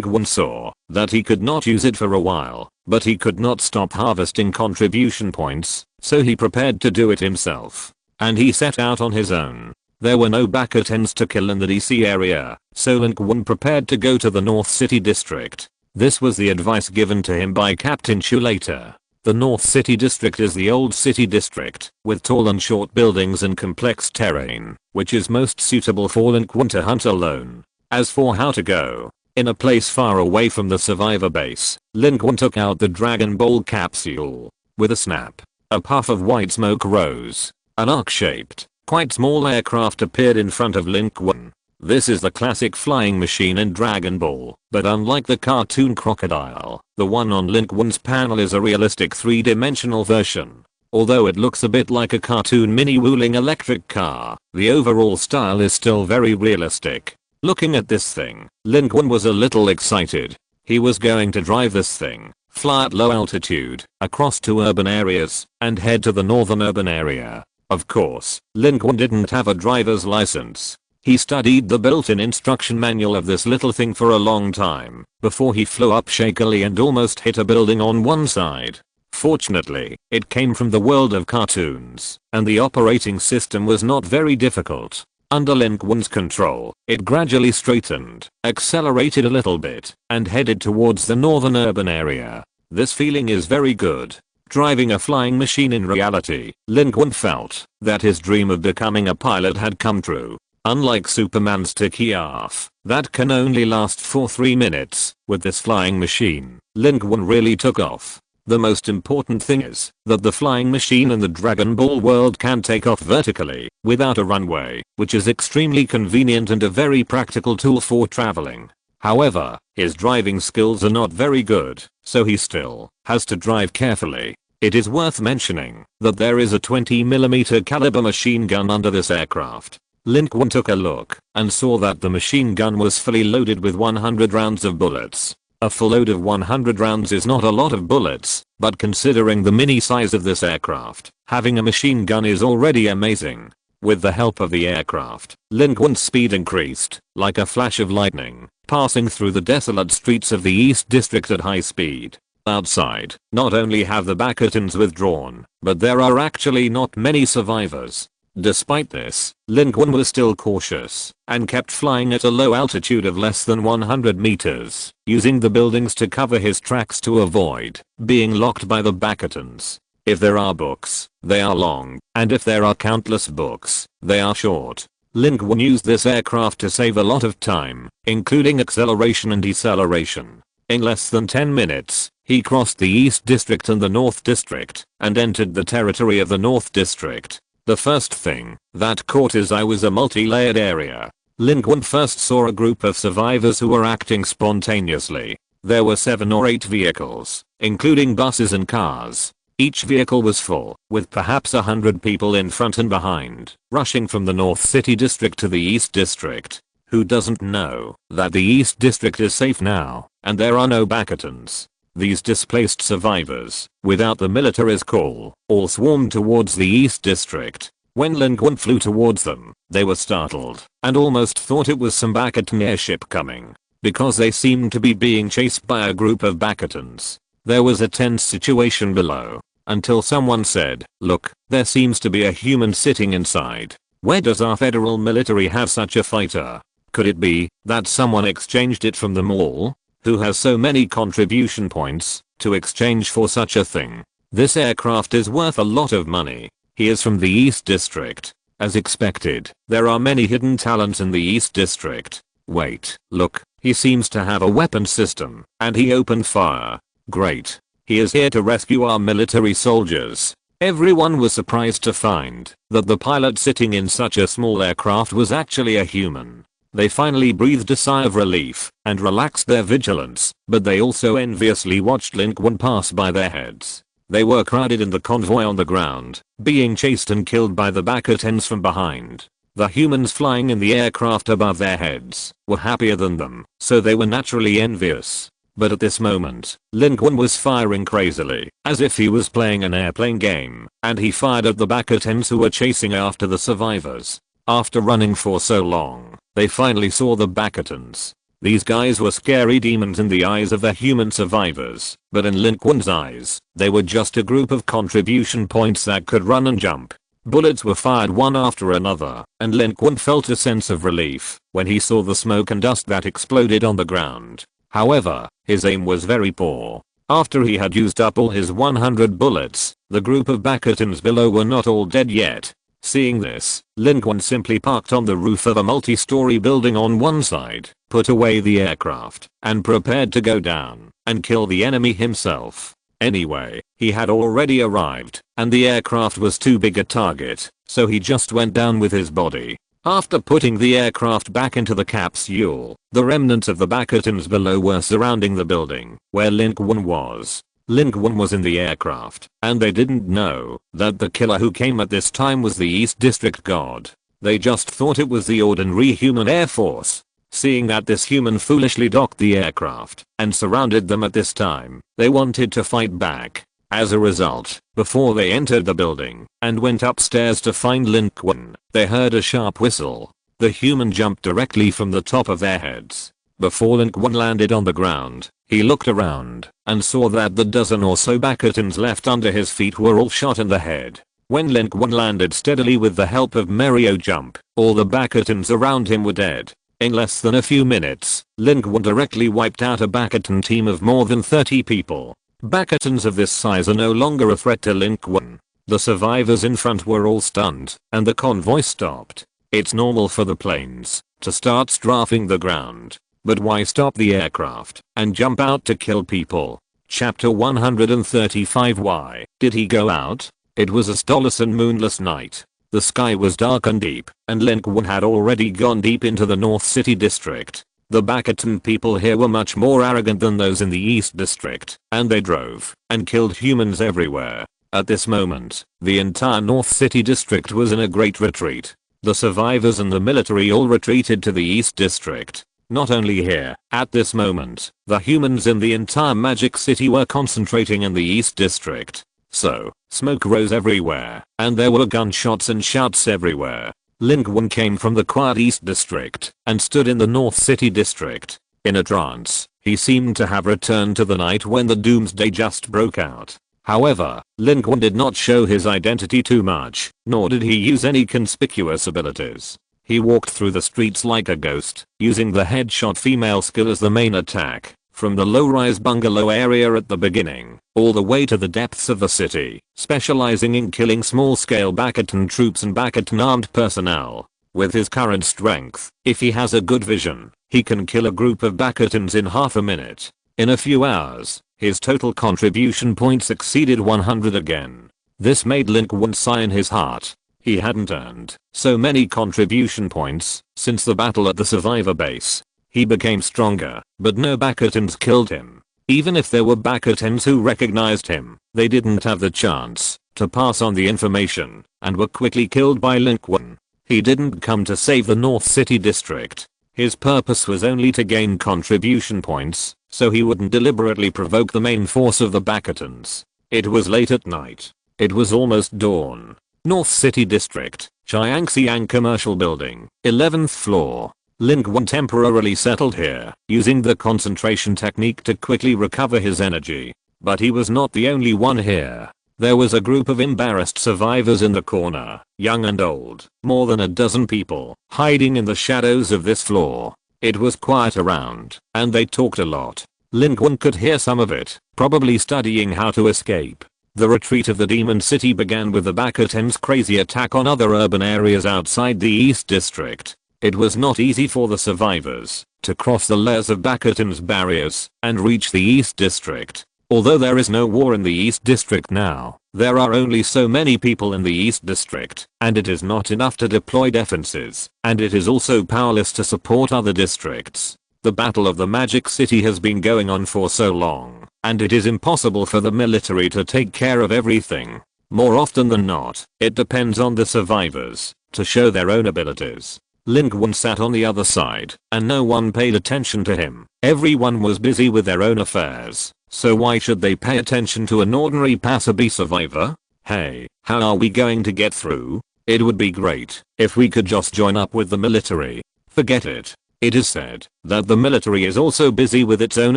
Qun saw that he could not use it for a while, but he could not stop harvesting contribution points, so he prepared to do it himself. And he set out on his own. There were no bastions to kill in the DC area, so Lin Qun prepared to go to the North City District. This was the advice given to him by Captain Chu later. The North City District is the old city district, with tall and short buildings and complex terrain, which is most suitable for Lin Qun to hunt alone. As for how to go, in a place far away from the survivor base, Lin Qun took out the Dragon Ball capsule. With a snap, a puff of white smoke rose. An arc-shaped, quite small aircraft appeared in front of Lin Qun. This is the classic flying machine in Dragon Ball, but unlike the cartoon crocodile, the one on Lin Qun's panel is a realistic 3-dimensional version. Although it looks a bit like a cartoon mini-wheeling electric car, the overall style is still very realistic. Looking at this thing, Lin Qun was a little excited. He was going to drive this thing, fly at low altitude, across 2 urban areas, and head to the northern urban area. Of course, Lin Qun didn't have a driver's license. He studied the built-in instruction manual of this little thing for a long time, before he flew up shakily and almost hit a building on one side. Fortunately, it came from the world of cartoons, and the operating system was not very difficult. Under Lin Qun's control, it gradually straightened, accelerated a little bit, and headed towards the northern urban area. This feeling is very good. Driving a flying machine in reality, Lin Qun felt that his dream of becoming a pilot had come true. Unlike Superman's sticky arf, that can only last for 3 minutes, with this flying machine, Lin Qun really took off. The most important thing is that the flying machine in the Dragon Ball world can take off vertically, without a runway, which is extremely convenient and a very practical tool for traveling. However, his driving skills are not very good, so he still has to drive carefully. It is worth mentioning that there is a 20mm caliber machine gun under this aircraft. Lin Qun took a look and saw that the machine gun was fully loaded with 100 rounds of bullets. A full load of 100 rounds is not a lot of bullets, but considering the mini size of this aircraft, having a machine gun is already amazing. With the help of the aircraft, Lin Qun's speed increased, like a flash of lightning, passing through the desolate streets of the East District at high speed. Outside, not only have the bastions withdrawn, but there are actually not many survivors. Despite this, Lin Qun was still cautious and kept flying at a low altitude of less than 100 meters, using the buildings to cover his tracks to avoid being locked by the bastions. If there are books, they are long, and if there are countless books, they are short. Lin Qun used this aircraft to save a lot of time, including acceleration and deceleration. In less than 10 minutes, he crossed the East District and the North District, and entered the territory of the North District. The first thing that caught his eye was a multi-layered area. Lin Qun first saw a group of survivors who were acting spontaneously. There were 7 or 8 vehicles, including buses and cars. Each vehicle was full, with perhaps 100 people in front and behind, rushing from the North City District to the East District. Who doesn't know that the East District is safe now, and there are no bastions? These displaced survivors, without the military's call, all swarmed towards the East District. When Lin Qun flew towards them, they were startled, and almost thought it was some bastion airship coming, because they seemed to be being chased by a group of bastions. There was a tense situation below, until someone said, "Look, there seems to be a human sitting inside. Where does our federal military have such a fighter? Could it be that someone exchanged it from them all? Who has so many contribution points to exchange for such a thing? This aircraft is worth a lot of money." He is from the East District. As expected, there are many hidden talents in the East District. Wait, look, he seems to have a weapon system, and he opened fire. Great. He is here to rescue our military soldiers. Everyone was surprised to find that the pilot sitting in such a small aircraft was actually a human. They finally breathed a sigh of relief and relaxed their vigilance, but they also enviously watched Lin Qun pass by their heads. They were crowded in the convoy on the ground, being chased and killed by the bastions from behind. The humans flying in the aircraft above their heads were happier than them, so they were naturally envious. But at this moment, Lin Qun was firing crazily, as if he was playing an airplane game, and he fired at the Bakatans who were chasing after the survivors. After running for so long, they finally saw the Bakatans. These guys were scary demons in the eyes of the human survivors, but in Lin Qun's eyes, they were just a group of contribution points that could run and jump. Bullets were fired one after another, and Lin Qun felt a sense of relief when he saw the smoke and dust that exploded on the ground. However, his aim was very poor. After he had used up all his 100 bullets, the group of Bakatans below were not all dead yet. Seeing this, Lin Qun simply parked on the roof of a multi-story building on one side, put away the aircraft, and prepared to go down and kill the enemy himself. Anyway, he had already arrived, and the aircraft was too big a target, so he just went down with his body. After putting the aircraft back into the capsule, the remnants of the Bakatans below were surrounding the building where Lin Qun was. Lin Qun was in the aircraft, and they didn't know that the killer who came at this time was the East District God. They just thought it was the ordinary human air force. Seeing that this human foolishly docked the aircraft and surrounded them at this time, they wanted to fight back. As a result, before they entered the building and went upstairs to find Lin Qun, they heard a sharp whistle. The human jumped directly from the top of their heads. Before Lin Qun landed on the ground, he looked around and saw that the dozen or so Bakatans left under his feet were all shot in the head. When Lin Qun landed steadily with the help of Mario Jump, all the Bakatans around him were dead. In less than a few minutes, Lin Qun directly wiped out a Bakatan team of more than 30 people. Bakatans of this size are no longer a threat to Lin Qun. The survivors in front were all stunned, and the convoy stopped. It's normal for the planes to start strafing the ground. But why stop the aircraft and jump out to kill people? Chapter 135. Why did he go out? It was a starless and moonless night. The sky was dark and deep, and Lin Qun had already gone deep into the North City District. The Bakatan people here were much more arrogant than those in the East District, and they drove and killed humans everywhere. At this moment, the entire North City District was in a great retreat. The survivors and the military all retreated to the East District. Not only here, at this moment, the humans in the entire Magic City were concentrating in the East District. So, smoke rose everywhere, and there were gunshots and shouts everywhere. Lin Qun came from the quiet East District and stood in the North City District. In a trance, he seemed to have returned to the night when the doomsday just broke out. However, Lin Qun did not show his identity too much, nor did he use any conspicuous abilities. He walked through the streets like a ghost, using the headshot female skill as the main attack, from the low-rise bungalow area at the beginning, all the way to the depths of the city, specializing in killing small-scale Bakatan troops and Bakatan armed personnel. With his current strength, if he has a good vision, he can kill a group of Bakatans in half a minute. In a few hours, his total contribution points exceeded 100 again. This made Lin Qun sigh in his heart. He hadn't earned so many contribution points since the battle at the survivor base. He became stronger, but no Bakatans killed him. Even if there were Bakatans who recognized him, they didn't have the chance to pass on the information and were quickly killed by Lin Qun. He didn't come to save the North City District. His purpose was only to gain contribution points, so he wouldn't deliberately provoke the main force of the Bakatans. It was late at night. It was almost dawn. North City District, Chiangxiang Commercial Building, 11th floor. Lin Qun temporarily settled here, using the concentration technique to quickly recover his energy. But he was not the only one here. There was a group of embarrassed survivors in the corner, young and old, more than a dozen people, hiding in the shadows of this floor. It was quiet around, and they talked a lot. Lin Qun could hear some of it, probably studying how to escape. The retreat of the Demon City began with the Bakatan's crazy attack on other urban areas outside the East District. It was not easy for the survivors to cross the layers of Bakatan's barriers and reach the East District. Although there is no war in the East District now, there are only so many people in the East District, and it is not enough to deploy defenses, and it is also powerless to support other districts. The Battle of the Magic City has been going on for so long, and it is impossible for the military to take care of everything. More often than not, it depends on the survivors to show their own abilities. Lin Qun sat on the other side, and no one paid attention to him. Everyone was busy with their own affairs, so why should they pay attention to an ordinary passerby survivor? Hey, how are we going to get through? It would be great if we could just join up with the military. Forget it. It is said that the military is also busy with its own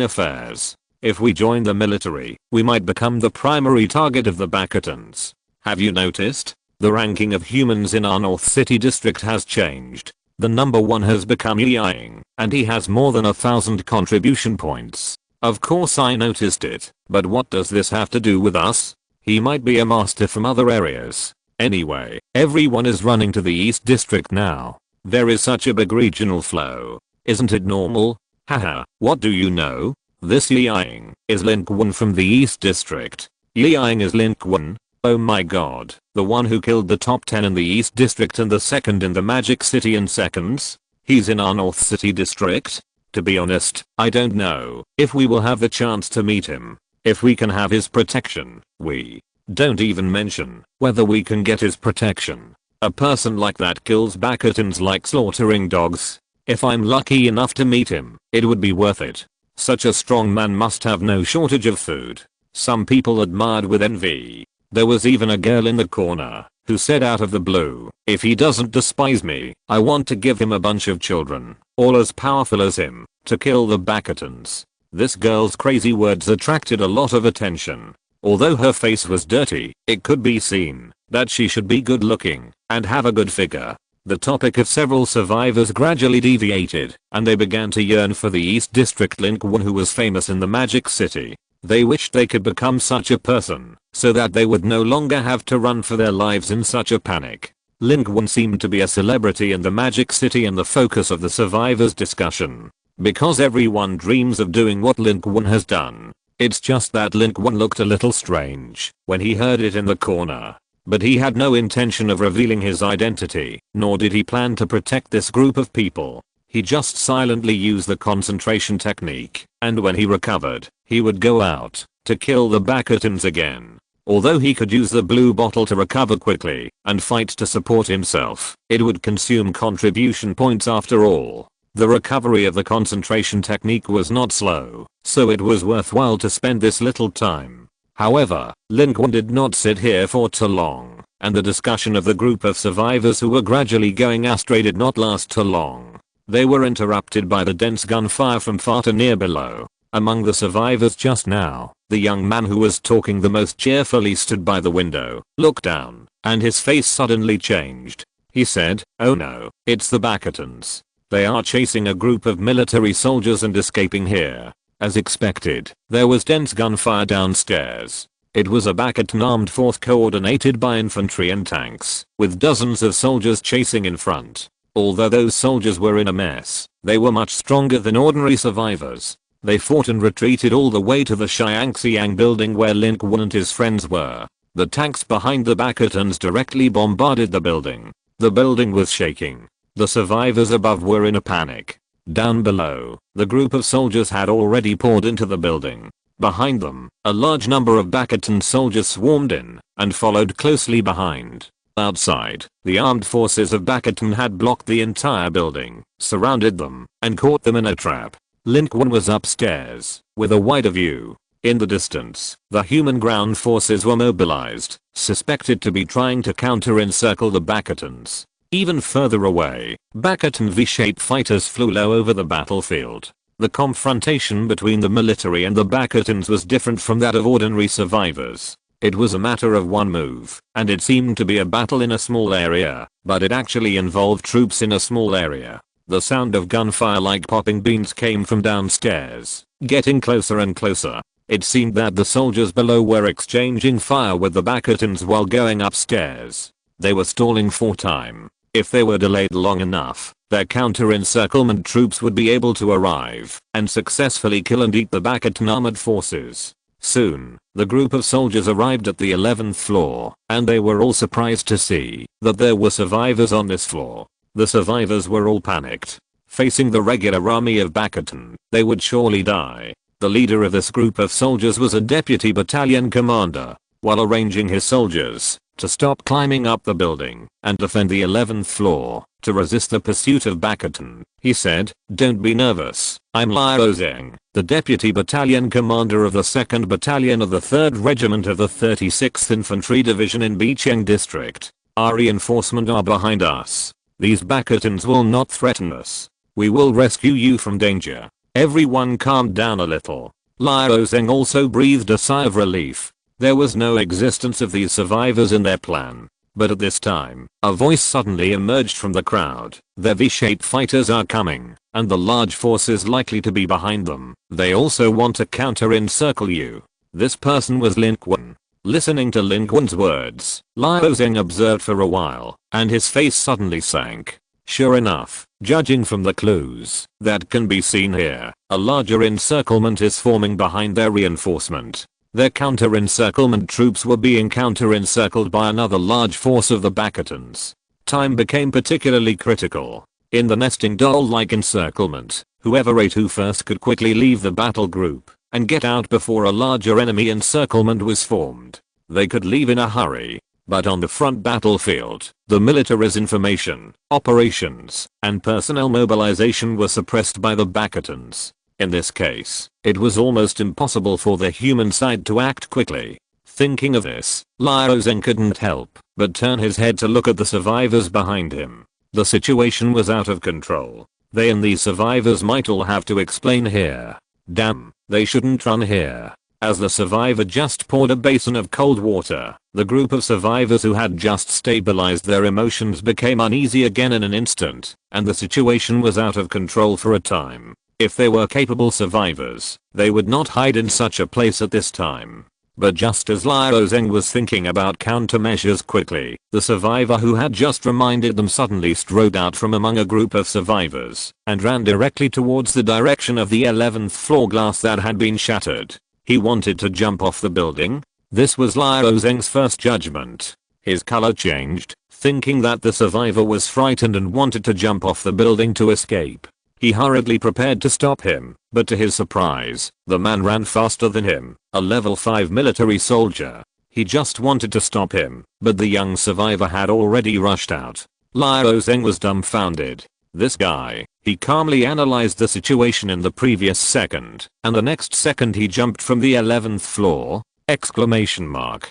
affairs. If we join the military, we might become the primary target of the Bastions. Have you noticed? The ranking of humans in our North City district has changed. The number 1 has become Ying, and he has more than 1,000 contribution points. Of course I noticed it, but what does this have to do with us? He might be a master from other areas. Anyway, everyone is running to the East District now. There is such a big regional flow. Isn't it normal? Haha, what do you know? This Ying is Lin Qun from the East District. Ying is Lin Qun. Oh my god, the one who killed the top 10 in the East District and the second in the Magic City in seconds? He's in our North City District? To be honest, I don't know if we will have the chance to meet him. If we can have his protection, we don't even mention whether we can get his protection. A person like that kills Bastions like slaughtering dogs. If I'm lucky enough to meet him, it would be worth it. Such a strong man must have no shortage of food. Some people admired with envy. There was even a girl in the corner who said out of the blue, if he doesn't despise me, I want to give him a bunch of children, all as powerful as him, to kill the Bastions. This girl's crazy words attracted a lot of attention. Although her face was dirty, it could be seen that she should be good looking and have a good figure. The topic of several survivors gradually deviated, and they began to yearn for the East District Lin Qun who was famous in the Magic City. They wished they could become such a person, so that they would no longer have to run for their lives in such a panic. Lin Qun seemed to be a celebrity in the Magic City and the focus of the survivors' discussion. Because everyone dreams of doing what Lin Qun has done. It's just that Lin Qun looked a little strange when he heard it in the corner. But he had no intention of revealing his identity, nor did he plan to protect this group of people. He just silently used the concentration technique, and when he recovered, he would go out to kill the Bastions again. Although he could use the blue bottle to recover quickly and fight to support himself, it would consume contribution points after all. The recovery of the concentration technique was not slow, so it was worthwhile to spend this little time. However, Lin Qun did not sit here for too long, and the discussion of the group of survivors who were gradually going astray did not last too long. They were interrupted by the dense gunfire from far to near below. Among the survivors just now, the young man who was talking the most cheerfully stood by the window, looked down, and his face suddenly changed. He said, "Oh no, it's the Bastions. They are chasing a group of military soldiers and escaping here." As expected, there was dense gunfire downstairs. It was a Bastion armed force coordinated by infantry and tanks, with dozens of soldiers chasing in front. Although those soldiers were in a mess, they were much stronger than ordinary survivors. They fought and retreated all the way to the Xiangxiang building where Lin Qun and his friends were. The tanks behind the Bastions directly bombarded the building. The building was shaking. The survivors above were in a panic. Down below, the group of soldiers had already poured into the building. Behind them, a large number of Bastion soldiers swarmed in and followed closely behind. Outside, the armed forces of Bastion had blocked the entire building, surrounded them, and caught them in a trap. Lin Qun was upstairs, with a wider view. In the distance, the human ground forces were mobilized, suspected to be trying to counter-encircle the Bastions. Even further away, Bastion V-shaped fighters flew low over the battlefield. The confrontation between the military and the Bastions was different from that of ordinary survivors. It was a matter of one move, and it seemed to be a battle in a small area, but it actually involved troops in a small area. The sound of gunfire like popping beans came from downstairs, getting closer and closer. It seemed that the soldiers below were exchanging fire with the Bastions while going upstairs. They were stalling for time. If they were delayed long enough, their counter-encirclement troops would be able to arrive and successfully kill and eat the Bastion armored forces. Soon, the group of soldiers arrived at the 11th floor, and they were all surprised to see that there were survivors on this floor. The survivors were all panicked. Facing the regular army of Bastion, they would surely die. The leader of this group of soldiers was a deputy battalion commander. while arranging his soldiers to stop climbing up the building and defend the 11th floor to resist the pursuit of Bakatan. He said, "Don't be nervous. I'm Liu Zeng, the deputy battalion commander of the 2nd Battalion of the 3rd Regiment of the 36th Infantry Division in Bicheng District. Our reinforcements are behind us. These Bakatans will not threaten us. We will rescue you from danger." Everyone calmed down a little. Liu Zeng also breathed a sigh of relief. There was no existence of these survivors in their plan. But at this time, a voice suddenly emerged from the crowd. "Their V-shaped fighters are coming, and the large force is likely to be behind them. They also want to counter-encircle you." This person was Lin Qun. Listening to Lin Qun's words, Liu Zeng observed for a while, and his face suddenly sank. Sure enough, judging from the clues that can be seen here, a larger encirclement is forming behind their reinforcement. Their counter-encirclement troops were being counter-encircled by another large force of the Bakatans. Time became particularly critical. In the nesting doll-like encirclement, whoever ate who first could quickly leave the battle group and get out before a larger enemy encirclement was formed. They could leave in a hurry. But on the front battlefield, the military's information, operations, and personnel mobilization were suppressed by the Bakatans. In this case, it was almost impossible for the human side to act quickly. Thinking of this, Liu Zeng couldn't help but turn his head to look at the survivors behind him. The situation was out of control. They and these survivors might all have to explain here. Damn, they shouldn't run here. As the survivor just poured a basin of cold water, the group of survivors who had just stabilized their emotions became uneasy again in an instant, and the situation was out of control for a time. If they were capable survivors, they would not hide in such a place at this time. But just as Liu Zeng was thinking about countermeasures quickly, the survivor who had just reminded them suddenly strode out from among a group of survivors and ran directly towards the direction of the 11th floor glass that had been shattered. He wanted to jump off the building. This was Liu Zeng's first judgment. His color changed, thinking that the survivor was frightened and wanted to jump off the building to escape. He hurriedly prepared to stop him, but to his surprise, the man ran faster than him, a level 5 military soldier. He just wanted to stop him, but the young survivor had already rushed out. Liu Zeng was dumbfounded. This guy, he calmly analyzed the situation in the previous second, and the next second he jumped from the 11th floor, exclamation mark.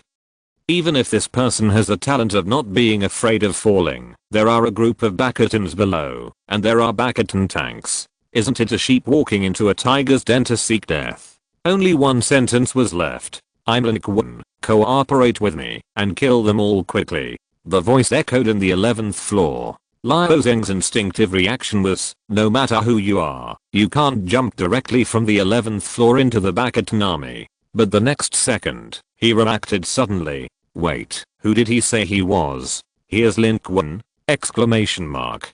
Even if this person has the talent of not being afraid of falling, there are a group of Bakatans below, and there are Bakatan tanks. Isn't it a sheep walking into a tiger's den to seek death? Only one sentence was left. I'm Lin Qun, cooperate with me, and kill them all quickly. The voice echoed in the 11th floor. Liu Zeng's instinctive reaction was, no matter who you are, you can't jump directly from the 11th floor into the Bakatan army. But the next second, he reacted suddenly. Wait, who did he say he was? He is Lin Qun, exclamation mark.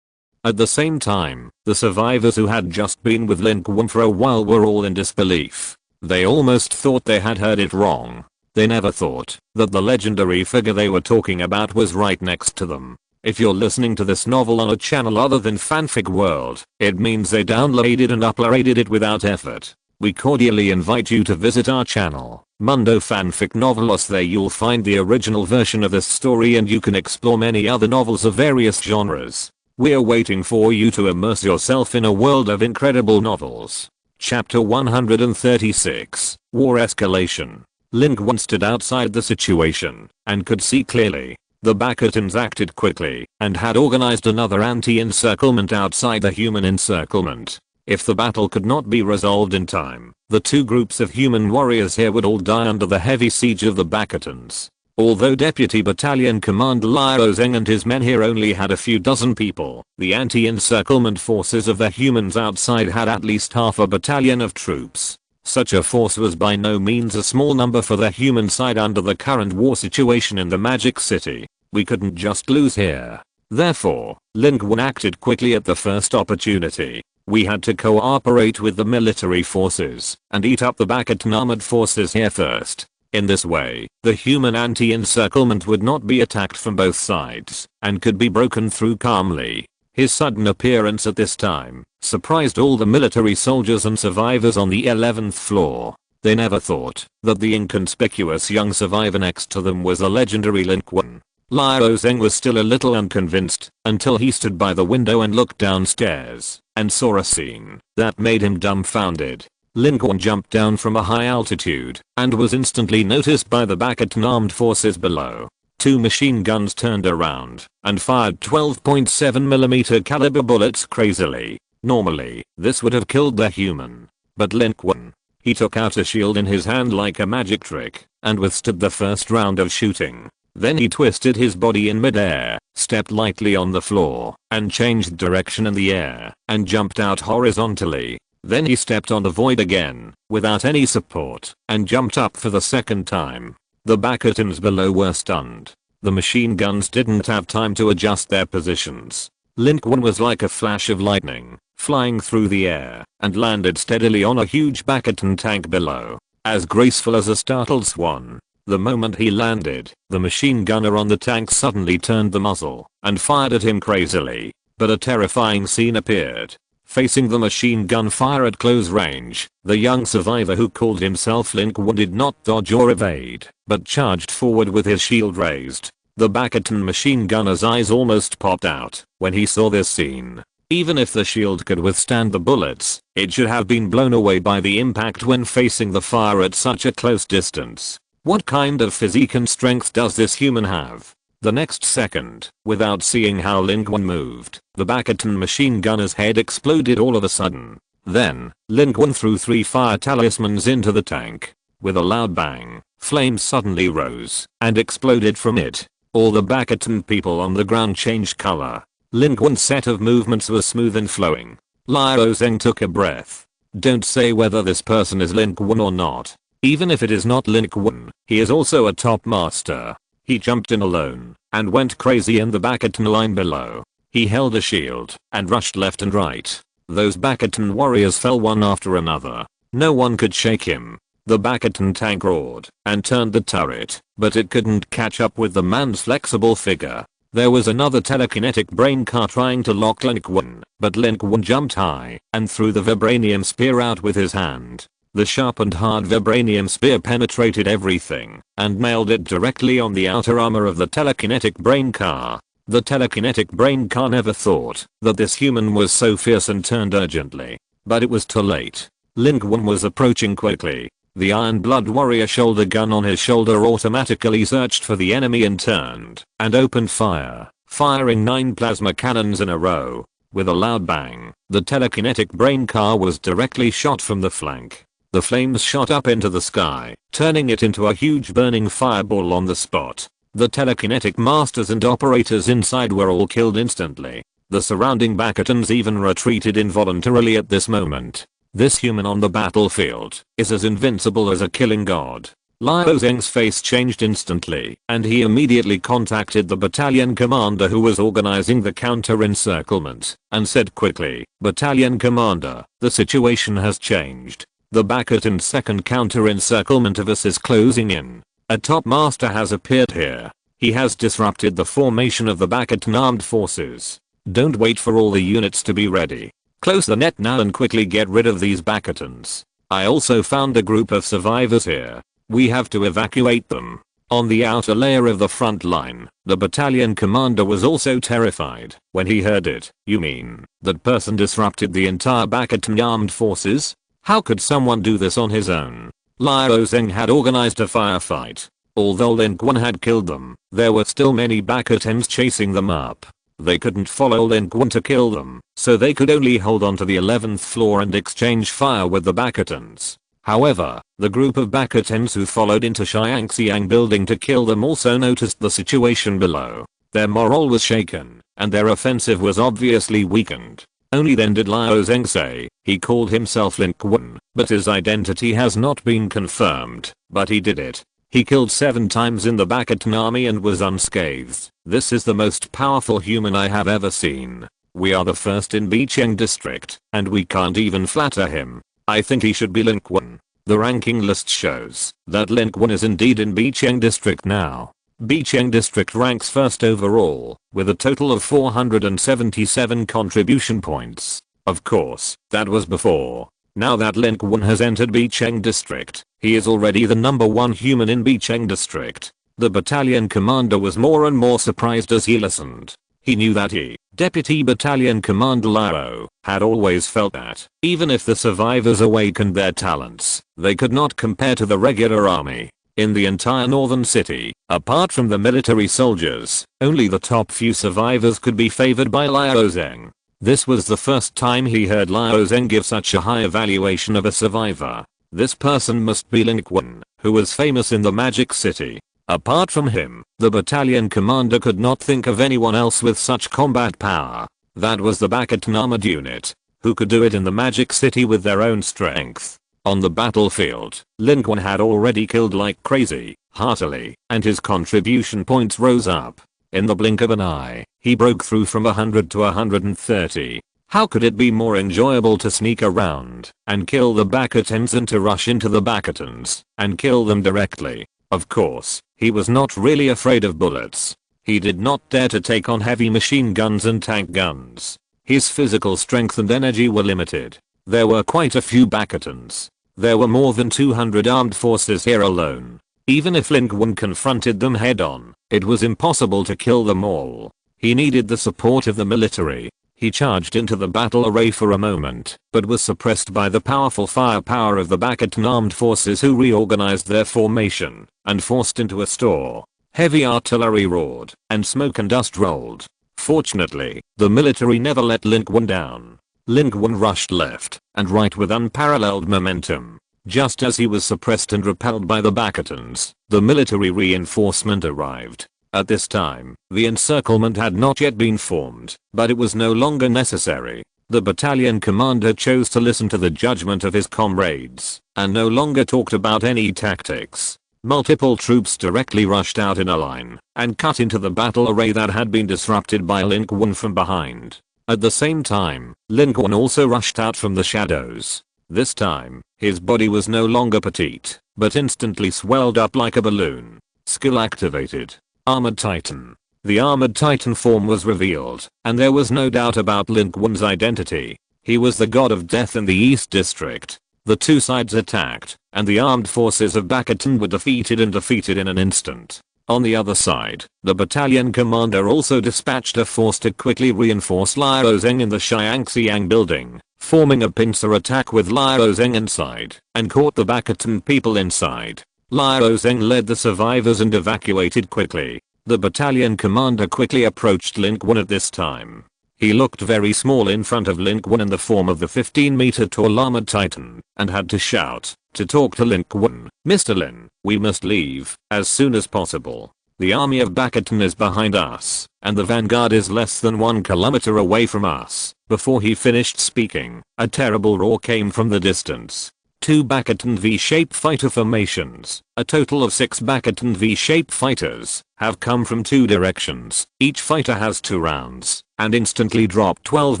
At the same time, the survivors who had just been with Lin Qun for a while were all in disbelief. They almost thought they had heard it wrong. They never thought that the legendary figure they were talking about was right next to them. If you're listening to this novel on a channel other than Fanfic World, it means they downloaded and uploaded it without effort. We cordially invite you to visit our channel, Mundo Fanfic Novelos. There you'll find the original version of this story and you can explore many other novels of various genres. We're waiting for you to immerse yourself in a world of incredible novels. Chapter 136, War Escalation. Lin Qun stood outside the situation and could see clearly. The Bakatans acted quickly and had organized another anti-encirclement outside the human encirclement. If the battle could not be resolved in time, the two groups of human warriors here would all die under the heavy siege of the Bakatans. Although Deputy Battalion Commander Liu Zeng and his men here only had a few dozen people, the anti-encirclement forces of the humans outside had at least half a battalion of troops. Such a force was by no means a small number for the human side under the current war situation in the Magic City. We couldn't just lose here. Therefore, Lin Qun acted quickly at the first opportunity. We had to cooperate with the military forces and eat up the Bakatan armored forces here first. In this way, the human anti-encirclement would not be attacked from both sides and could be broken through calmly. His sudden appearance at this time surprised all the military soldiers and survivors on the 11th floor. They never thought that the inconspicuous young survivor next to them was the legendary Lin Qun. Liao Zheng was still a little unconvinced until he stood by the window and looked downstairs and saw a scene that made him dumbfounded. Lin Qun jumped down from a high altitude and was instantly noticed by the Bastion armed forces below. Two machine guns turned around and fired 12.7mm caliber bullets crazily. Normally, this would have killed the human. But Lin Qun, he took out a shield in his hand like a magic trick and withstood the first round of shooting. Then he twisted his body in midair, stepped lightly on the floor, and changed direction in the air, and jumped out horizontally. Then he stepped on the void again, without any support, and jumped up for the second time. The Bastions below were stunned. The machine guns didn't have time to adjust their positions. Lin Qun was like a flash of lightning, flying through the air, and landed steadily on a huge Bastion tank below, as graceful as a startled swan. The moment he landed, the machine gunner on the tank suddenly turned the muzzle and fired at him crazily. But a terrifying scene appeared. Facing the machine gun fire at close range, the young survivor who called himself Lin Qun did not dodge or evade, but charged forward with his shield raised. The Bastion machine gunner's eyes almost popped out when he saw this scene. Even if the shield could withstand the bullets, it should have been blown away by the impact when facing the fire at such a close distance. What kind of physique and strength does this human have? The next second, without seeing how Lin Qun moved, the Bastion machine gunner's head exploded all of a sudden. Then, Lin Qun threw 3 fire talismans into the tank. With a loud bang, flames suddenly rose and exploded from it. All the Bastion people on the ground changed color. Lin Qun's set of movements was smooth and flowing. Liao Zheng took a breath. Don't say whether this person is Lin Qun or not. Even if it is not Lin Qun, he is also a top master. He jumped in alone and went crazy in the Bastion line below. He held a shield and rushed left and right. Those Bastion warriors fell one after another. No one could shake him. The Bastion tank roared and turned the turret, but it couldn't catch up with the man's flexible figure. There was another telekinetic brain car trying to lock Lin Qun, but Lin Qun jumped high and threw the vibranium spear out with his hand. The sharp and hard vibranium spear penetrated everything and nailed it directly on the outer armor of the telekinetic brain car. The telekinetic brain car never thought that this human was so fierce and turned urgently. But it was too late. Lin Qun was approaching quickly. The Iron Blood warrior shoulder gun on his shoulder automatically searched for the enemy and turned and opened fire, firing 9 plasma cannons in a row. With a loud bang, the telekinetic brain car was directly shot from the flank. The flames shot up into the sky, turning it into a huge burning fireball on the spot. The telekinetic masters and operators inside were all killed instantly. The surrounding Bastions even retreated involuntarily at this moment. This human on the battlefield is as invincible as a killing god. Liao Zheng's face changed instantly, and he immediately contacted the battalion commander who was organizing the counter-encirclement, and said quickly, "Battalion commander, the situation has changed. The Bastion's second counter-encirclement of us is closing in. A top master has appeared here. He has disrupted the formation of the Bastion armed forces. Don't wait for all the units to be ready. Close the net now and quickly get rid of these Bastions. I also found a group of survivors here. We have to evacuate them." On the outer layer of the front line, the battalion commander was also terrified when he heard it. "You mean that person disrupted the entire Bastion armed forces? How could someone do this on his own?" Liao Zheng had organized a firefight. Although Lin Qun had killed them, there were still many Bastions chasing them up. They couldn't follow Lin Qun to kill them, so they could only hold on to the 11th floor and exchange fire with the Bastions. However, the group of Bastions who followed into Xiangxiang building to kill them also noticed the situation below. Their morale was shaken, and their offensive was obviously weakened. Only then did Liao Zheng say he called himself Lin Qun, but his identity has not been confirmed. But he did it. He killed 7 times in the Bastion army and was unscathed. This is the most powerful human I have ever seen. We are the first in Bicheng district, and we can't even flatter him. I think he should be Lin Qun. The ranking list shows that Lin Qun is indeed in Bicheng district now. Bicheng district ranks first overall, with a total of 477 contribution points. Of course, that was before. Now that Lin Qun has entered Bicheng district, he is already the #1 human in Bicheng district. The battalion commander was more and more surprised as he listened. He knew that he, Deputy Battalion Commander Lao, had always felt that, even if the survivors awakened their talents, they could not compare to the regular army. In the entire northern city, apart from the military soldiers, only the top few survivors could be favored by Liao Zheng. This was the first time he heard Liao Zheng give such a high evaluation of a survivor. This person must be Lin Qun, who was famous in the Magic City. Apart from him, the battalion commander could not think of anyone else with such combat power. That was the Bastion armored unit, who could do it in the Magic City with their own strength. On the battlefield, Lin Qun had already killed like crazy, heartily, and his contribution points rose up. In the blink of an eye, he broke through from 100 to 130. How could it be more enjoyable to sneak around and kill the Bastions than to rush into the Bastions and kill them directly? Of course, he was not really afraid of bullets. He did not dare to take on heavy machine guns and tank guns. His physical strength and energy were limited. There were quite a few Bastions. There were more than 200 armed forces here alone. Even if Lin Qun confronted them head on, it was impossible to kill them all. He needed the support of the military. He charged into the battle array for a moment, but was suppressed by the powerful firepower of the Bastion armed forces, who reorganized their formation and forced into a store. Heavy artillery roared, and smoke and dust rolled. Fortunately, the military never let Lin Qun down. Lin Qun rushed left and right with unparalleled momentum. Just as he was suppressed and repelled by the Bastions, the military reinforcement arrived. At this time, the encirclement had not yet been formed, but it was no longer necessary. The battalion commander chose to listen to the judgment of his comrades, and no longer talked about any tactics. Multiple troops directly rushed out in a line, and cut into the battle array that had been disrupted by Lin Qun from behind. At the same time, Lin Qun also rushed out from the shadows. This time, his body was no longer petite, but instantly swelled up like a balloon. Skill activated. Armored Titan. The Armored Titan form was revealed, and there was no doubt about Lin Qun's identity. He was the god of death in the East District. The two sides attacked, and the armed forces of Bastion were defeated in an instant. On the other side, the battalion commander also dispatched a force to quickly reinforce Liao Zheng in the Xiangxiang building, forming a pincer attack with Liao Zheng inside, and caught the Bastion people inside. Liao Zheng led the survivors and evacuated quickly. The battalion commander quickly approached Lin Qun at this time. He looked very small in front of Lin Qun in the form of the 15-meter tall armored titan, and had to shout to talk to Lin Qun. "Mr. Lin, we must leave as soon as possible. The army of Bastion is behind us, and the vanguard is less than 1 kilometer away from us." Before he finished speaking, a terrible roar came from the distance. 2 Bastion V-shaped fighter formations, a total of 6 Bastion V-shaped fighters, have come from 2 directions. Each fighter has 2 rounds, and instantly dropped 12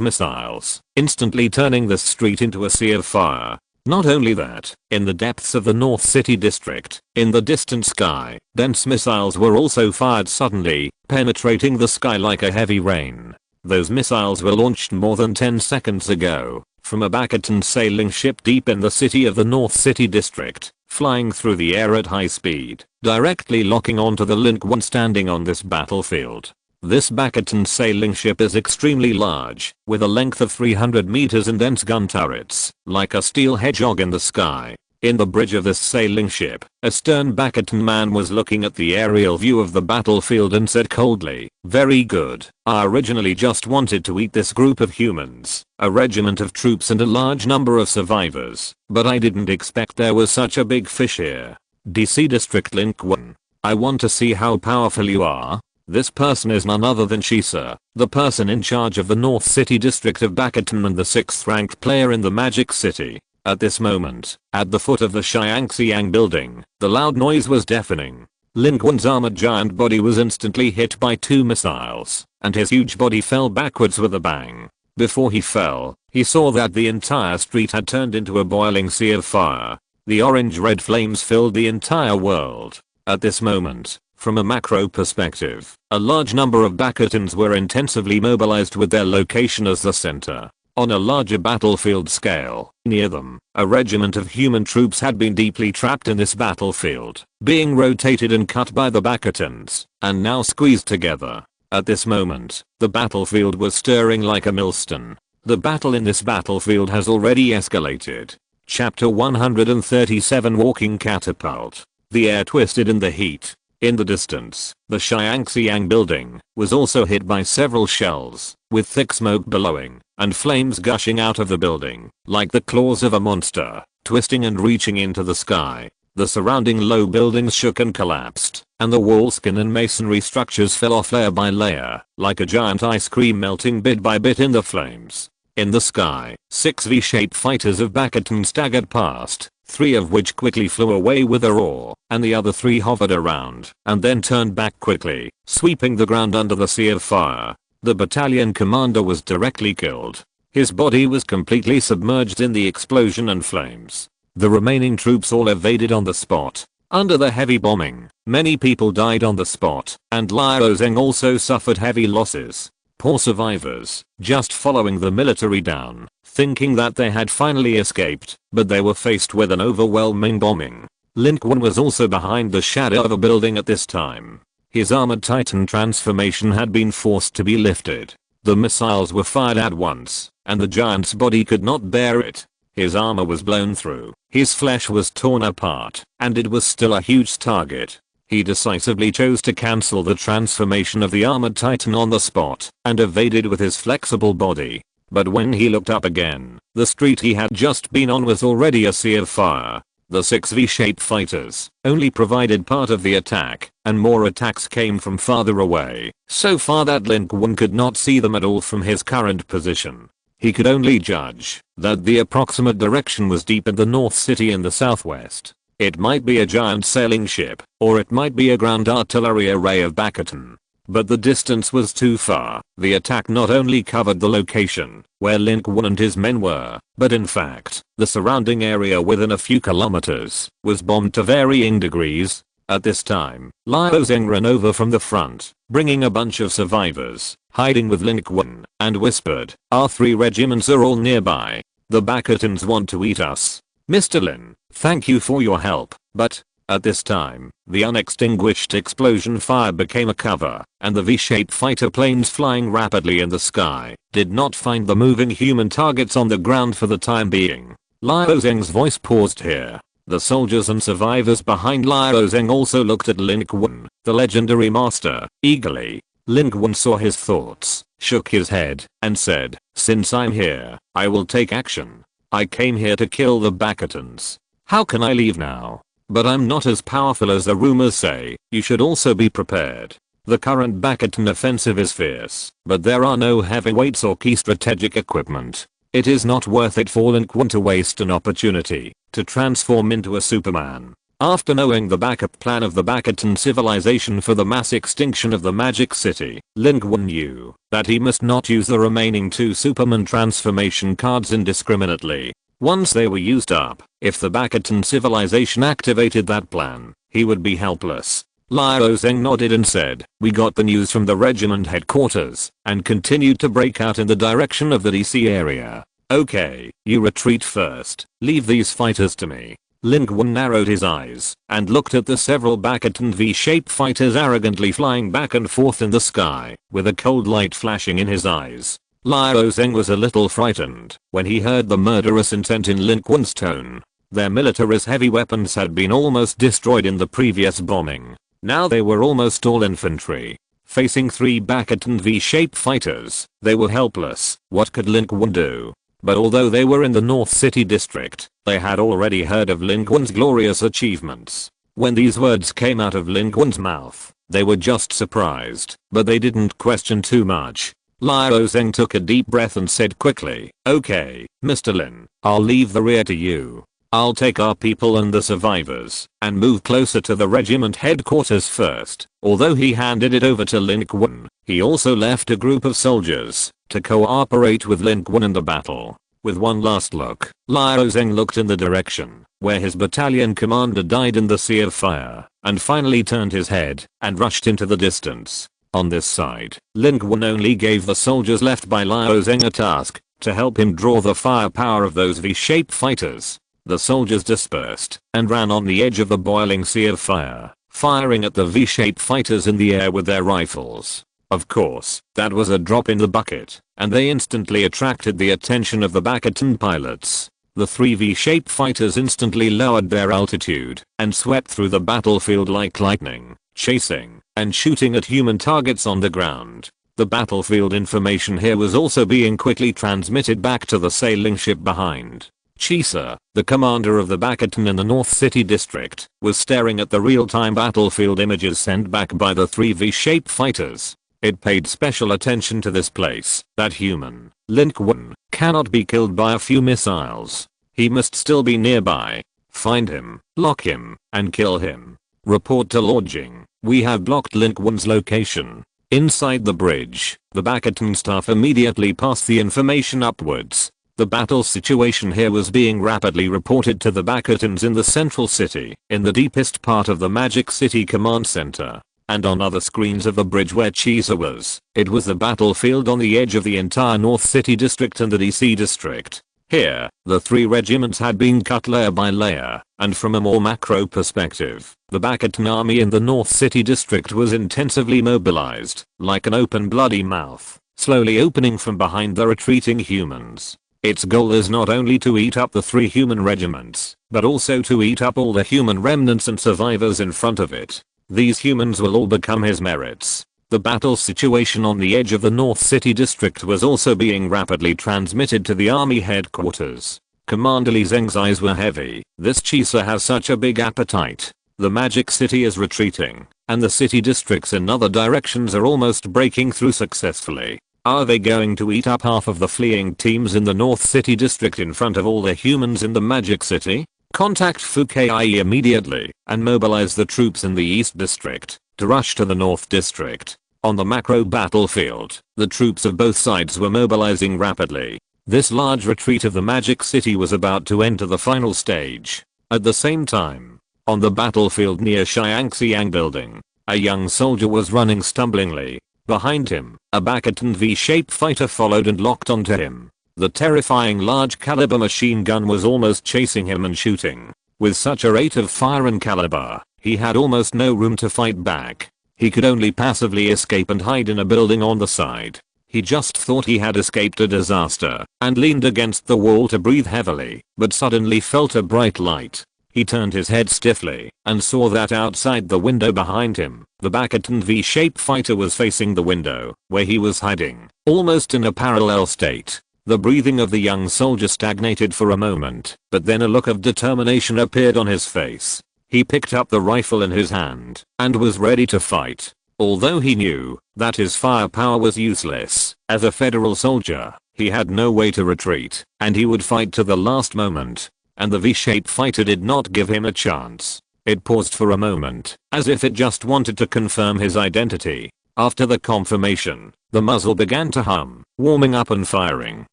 missiles, instantly turning the street into a sea of fire. Not only that, in the depths of the North City district, in the distant sky, dense missiles were also fired suddenly, penetrating the sky like a heavy rain. Those missiles were launched more than 10 seconds ago, from a Bastion sailing ship deep in the city of the North City district, flying through the air at high speed, directly locking onto the Lin Qun standing on this battlefield. This Bastion sailing ship is extremely large, with a length of 300 meters and dense gun turrets, like a steel hedgehog in the sky. In the bridge of this sailing ship, a stern Bastion man was looking at the aerial view of the battlefield and said coldly, "Very good. I originally just wanted to eat this group of humans, a regiment of troops and a large number of survivors, but I didn't expect there was such a big fish here. DC District Lin Qun. I want to see how powerful you are." This person is none other than Shisa, the person in charge of the North City district of Bastion and the 6th ranked player in the Magic City. At this moment, at the foot of the Xiangxiang building, the loud noise was deafening. Lin Qun's armored giant body was instantly hit by 2 missiles, and his huge body fell backwards with a bang. Before he fell, he saw that the entire street had turned into a boiling sea of fire. The orange-red flames filled the entire world. At this moment, from a macro perspective, a large number of Bastions were intensively mobilized with their location as the center. On a larger battlefield scale, near them, a regiment of human troops had been deeply trapped in this battlefield, being rotated and cut by the Bastions, and now squeezed together. At this moment, the battlefield was stirring like a millstone. The battle in this battlefield has already escalated. Chapter 137 Walking Catapult. The air twisted in the heat. In the distance, the Xiangxiang building was also hit by several shells, with thick smoke billowing, and flames gushing out of the building, like the claws of a monster, twisting and reaching into the sky. The surrounding low buildings shook and collapsed, and the wall skin and masonry structures fell off layer by layer, like a giant ice cream melting bit by bit in the flames. In the sky, 6 V-shaped fighters of Bastion staggered past, 3 of which quickly flew away with a roar, and the other 3 hovered around, and then turned back quickly, sweeping the ground under the sea of fire. The battalion commander was directly killed. His body was completely submerged in the explosion and flames. The remaining troops all evaded on the spot. Under the heavy bombing, many people died on the spot, and Liao Zheng also suffered heavy losses. Poor survivors, just following the military down, thinking that they had finally escaped, but they were faced with an overwhelming bombing. Lin Qun was also behind the shadow of a building at this time. His armored titan transformation had been forced to be lifted. The missiles were fired at once, and the giant's body could not bear it. His armor was blown through, his flesh was torn apart, and it was still a huge target. He decisively chose to cancel the transformation of the armored titan on the spot, and evaded with his flexible body. But when he looked up again, the street he had just been on was already a sea of fire. The 6 V-shaped fighters only provided part of the attack, and more attacks came from farther away, so far that Lin Qun could not see them at all from his current position. He could only judge that the approximate direction was deep in the North City in the southwest. It might be a giant sailing ship, or it might be a ground artillery array of Bastion. But the distance was too far. The attack not only covered the location where Lin Qun and his men were, but in fact, the surrounding area within a few kilometers was bombed to varying degrees. At this time, Liao Zheng ran over from the front, bringing a bunch of survivors, hiding with Lin Qun, and whispered, "Our 3 regiments are all nearby. The Bastions want to eat us. Mr. Lin, thank you for your help, but..." At this time, the unextinguished explosion fire became a cover, and the V-shaped fighter planes flying rapidly in the sky did not find the moving human targets on the ground for the time being. Liao Zheng's voice paused here. The soldiers and survivors behind Liao Zheng also looked at Lin Qun, the legendary master, eagerly. Lin Qun saw his thoughts, shook his head, and said, "Since I'm here, I will take action. I came here to kill the Bastions. How can I leave now? But I'm not as powerful as the rumors say. You should also be prepared. The current Bastion offensive is fierce, but there are no heavyweights or key strategic equipment. It is not worth it for Lin Qun to waste an opportunity to transform into a Superman." After knowing the backup plan of the Bastion civilization for the mass extinction of the Magic City, Lin Qun knew that he must not use the remaining 2 Superman transformation cards indiscriminately. Once they were used up, if the Bastion civilization activated that plan, he would be helpless. Liao Zheng nodded and said, "We got the news from the regiment headquarters," and continued to break out in the direction of the DC area. "Okay, you retreat first. Leave these fighters to me." Lin Qun narrowed his eyes and looked at the several Bastion V-shaped fighters arrogantly flying back and forth in the sky, with a cold light flashing in his eyes. Liao Zheng was a little frightened when he heard the murderous intent in Lin Qun's tone. Their military's heavy weapons had been almost destroyed in the previous bombing. Now they were almost all infantry. Facing 3 Bastion V-shaped fighters, they were helpless. What could Lin Qun do? But although they were in the North City district, they had already heard of Lin Qun's glorious achievements. When these words came out of Lin Qun's mouth, they were just surprised, but they didn't question too much. Liao Zheng took a deep breath and said quickly, "Okay, Mr. Lin, I'll leave the rear to you. I'll take our people and the survivors and move closer to the regiment headquarters first." Although he handed it over to Lin Qun, he also left a group of soldiers to cooperate with Lin Qun in the battle. With one last look, Liao Zheng looked in the direction where his battalion commander died in the sea of fire, and finally turned his head and rushed into the distance. On this side, Lin Qun only gave the soldiers left by Liao Zheng a task to help him draw the firepower of those V-shaped fighters. The soldiers dispersed and ran on the edge of the boiling sea of fire, firing at the V-shaped fighters in the air with their rifles. Of course, that was a drop in the bucket, and they instantly attracted the attention of the bastion pilots. The 3 V-shaped fighters instantly lowered their altitude and swept through the battlefield like lightning, chasing and shooting at human targets on the ground. The battlefield information here was also being quickly transmitted back to the sailing ship behind. Chisa, the commander of the bastion in the North City district, was staring at the real-time battlefield images sent back by the 3 V-shaped fighters. It paid special attention to this place. That human, Lin Qun, cannot be killed by a few missiles. He must still be nearby. Find him, lock him, and kill him. Report to Lord Jing. We have blocked Lin Qun's location. Inside the bridge, the bastion staff immediately passed the information upwards. The battle situation here was being rapidly reported to the bastions in the central city, in the deepest part of the Magic City command center. And on other screens of the bridge where Chisa was, it was the battlefield on the edge of the entire North City district and the DC district. Here, the 3 regiments had been cut layer by layer, and from a more macro perspective, the bastion army in the North City district was intensively mobilized, like an open bloody mouth, slowly opening from behind the retreating humans. Its goal is not only to eat up the 3 human regiments, but also to eat up all the human remnants and survivors in front of it. These humans will all become his merits. The battle situation on the edge of the North City district was also being rapidly transmitted to the army headquarters. Commander Li Zheng's eyes were heavy. This Chisa has such a big appetite. The Magic City is retreating, and the city districts in other directions are almost breaking through successfully. Are they going to eat up half of the fleeing teams in the North City district in front of all the humans in the Magic City? Contact Fukai immediately and mobilize the troops in the East District to rush to the North District. On the macro battlefield, the troops of both sides were mobilizing rapidly. This large retreat of the Magic City was about to enter the final stage. At the same time, on the battlefield near Xiangxiang building, a young soldier was running stumblingly. Behind him, a bastion V-shaped fighter followed and locked onto him. The terrifying large caliber machine gun was almost chasing him and shooting. With such a rate of fire and caliber, he had almost no room to fight back. He could only passively escape and hide in a building on the side. He just thought he had escaped a disaster and leaned against the wall to breathe heavily, but suddenly felt a bright light. He turned his head stiffly and saw that outside the window behind him, the bastion V-shaped fighter was facing the window where he was hiding, almost in a parallel state. The breathing of the young soldier stagnated for a moment, but then a look of determination appeared on his face. He picked up the rifle in his hand and was ready to fight. Although he knew that his firepower was useless, as a federal soldier, he had no way to retreat, and he would fight to the last moment. And the V-shaped fighter did not give him a chance. It paused for a moment, as if it just wanted to confirm his identity. After the confirmation, the muzzle began to hum, warming up and firing.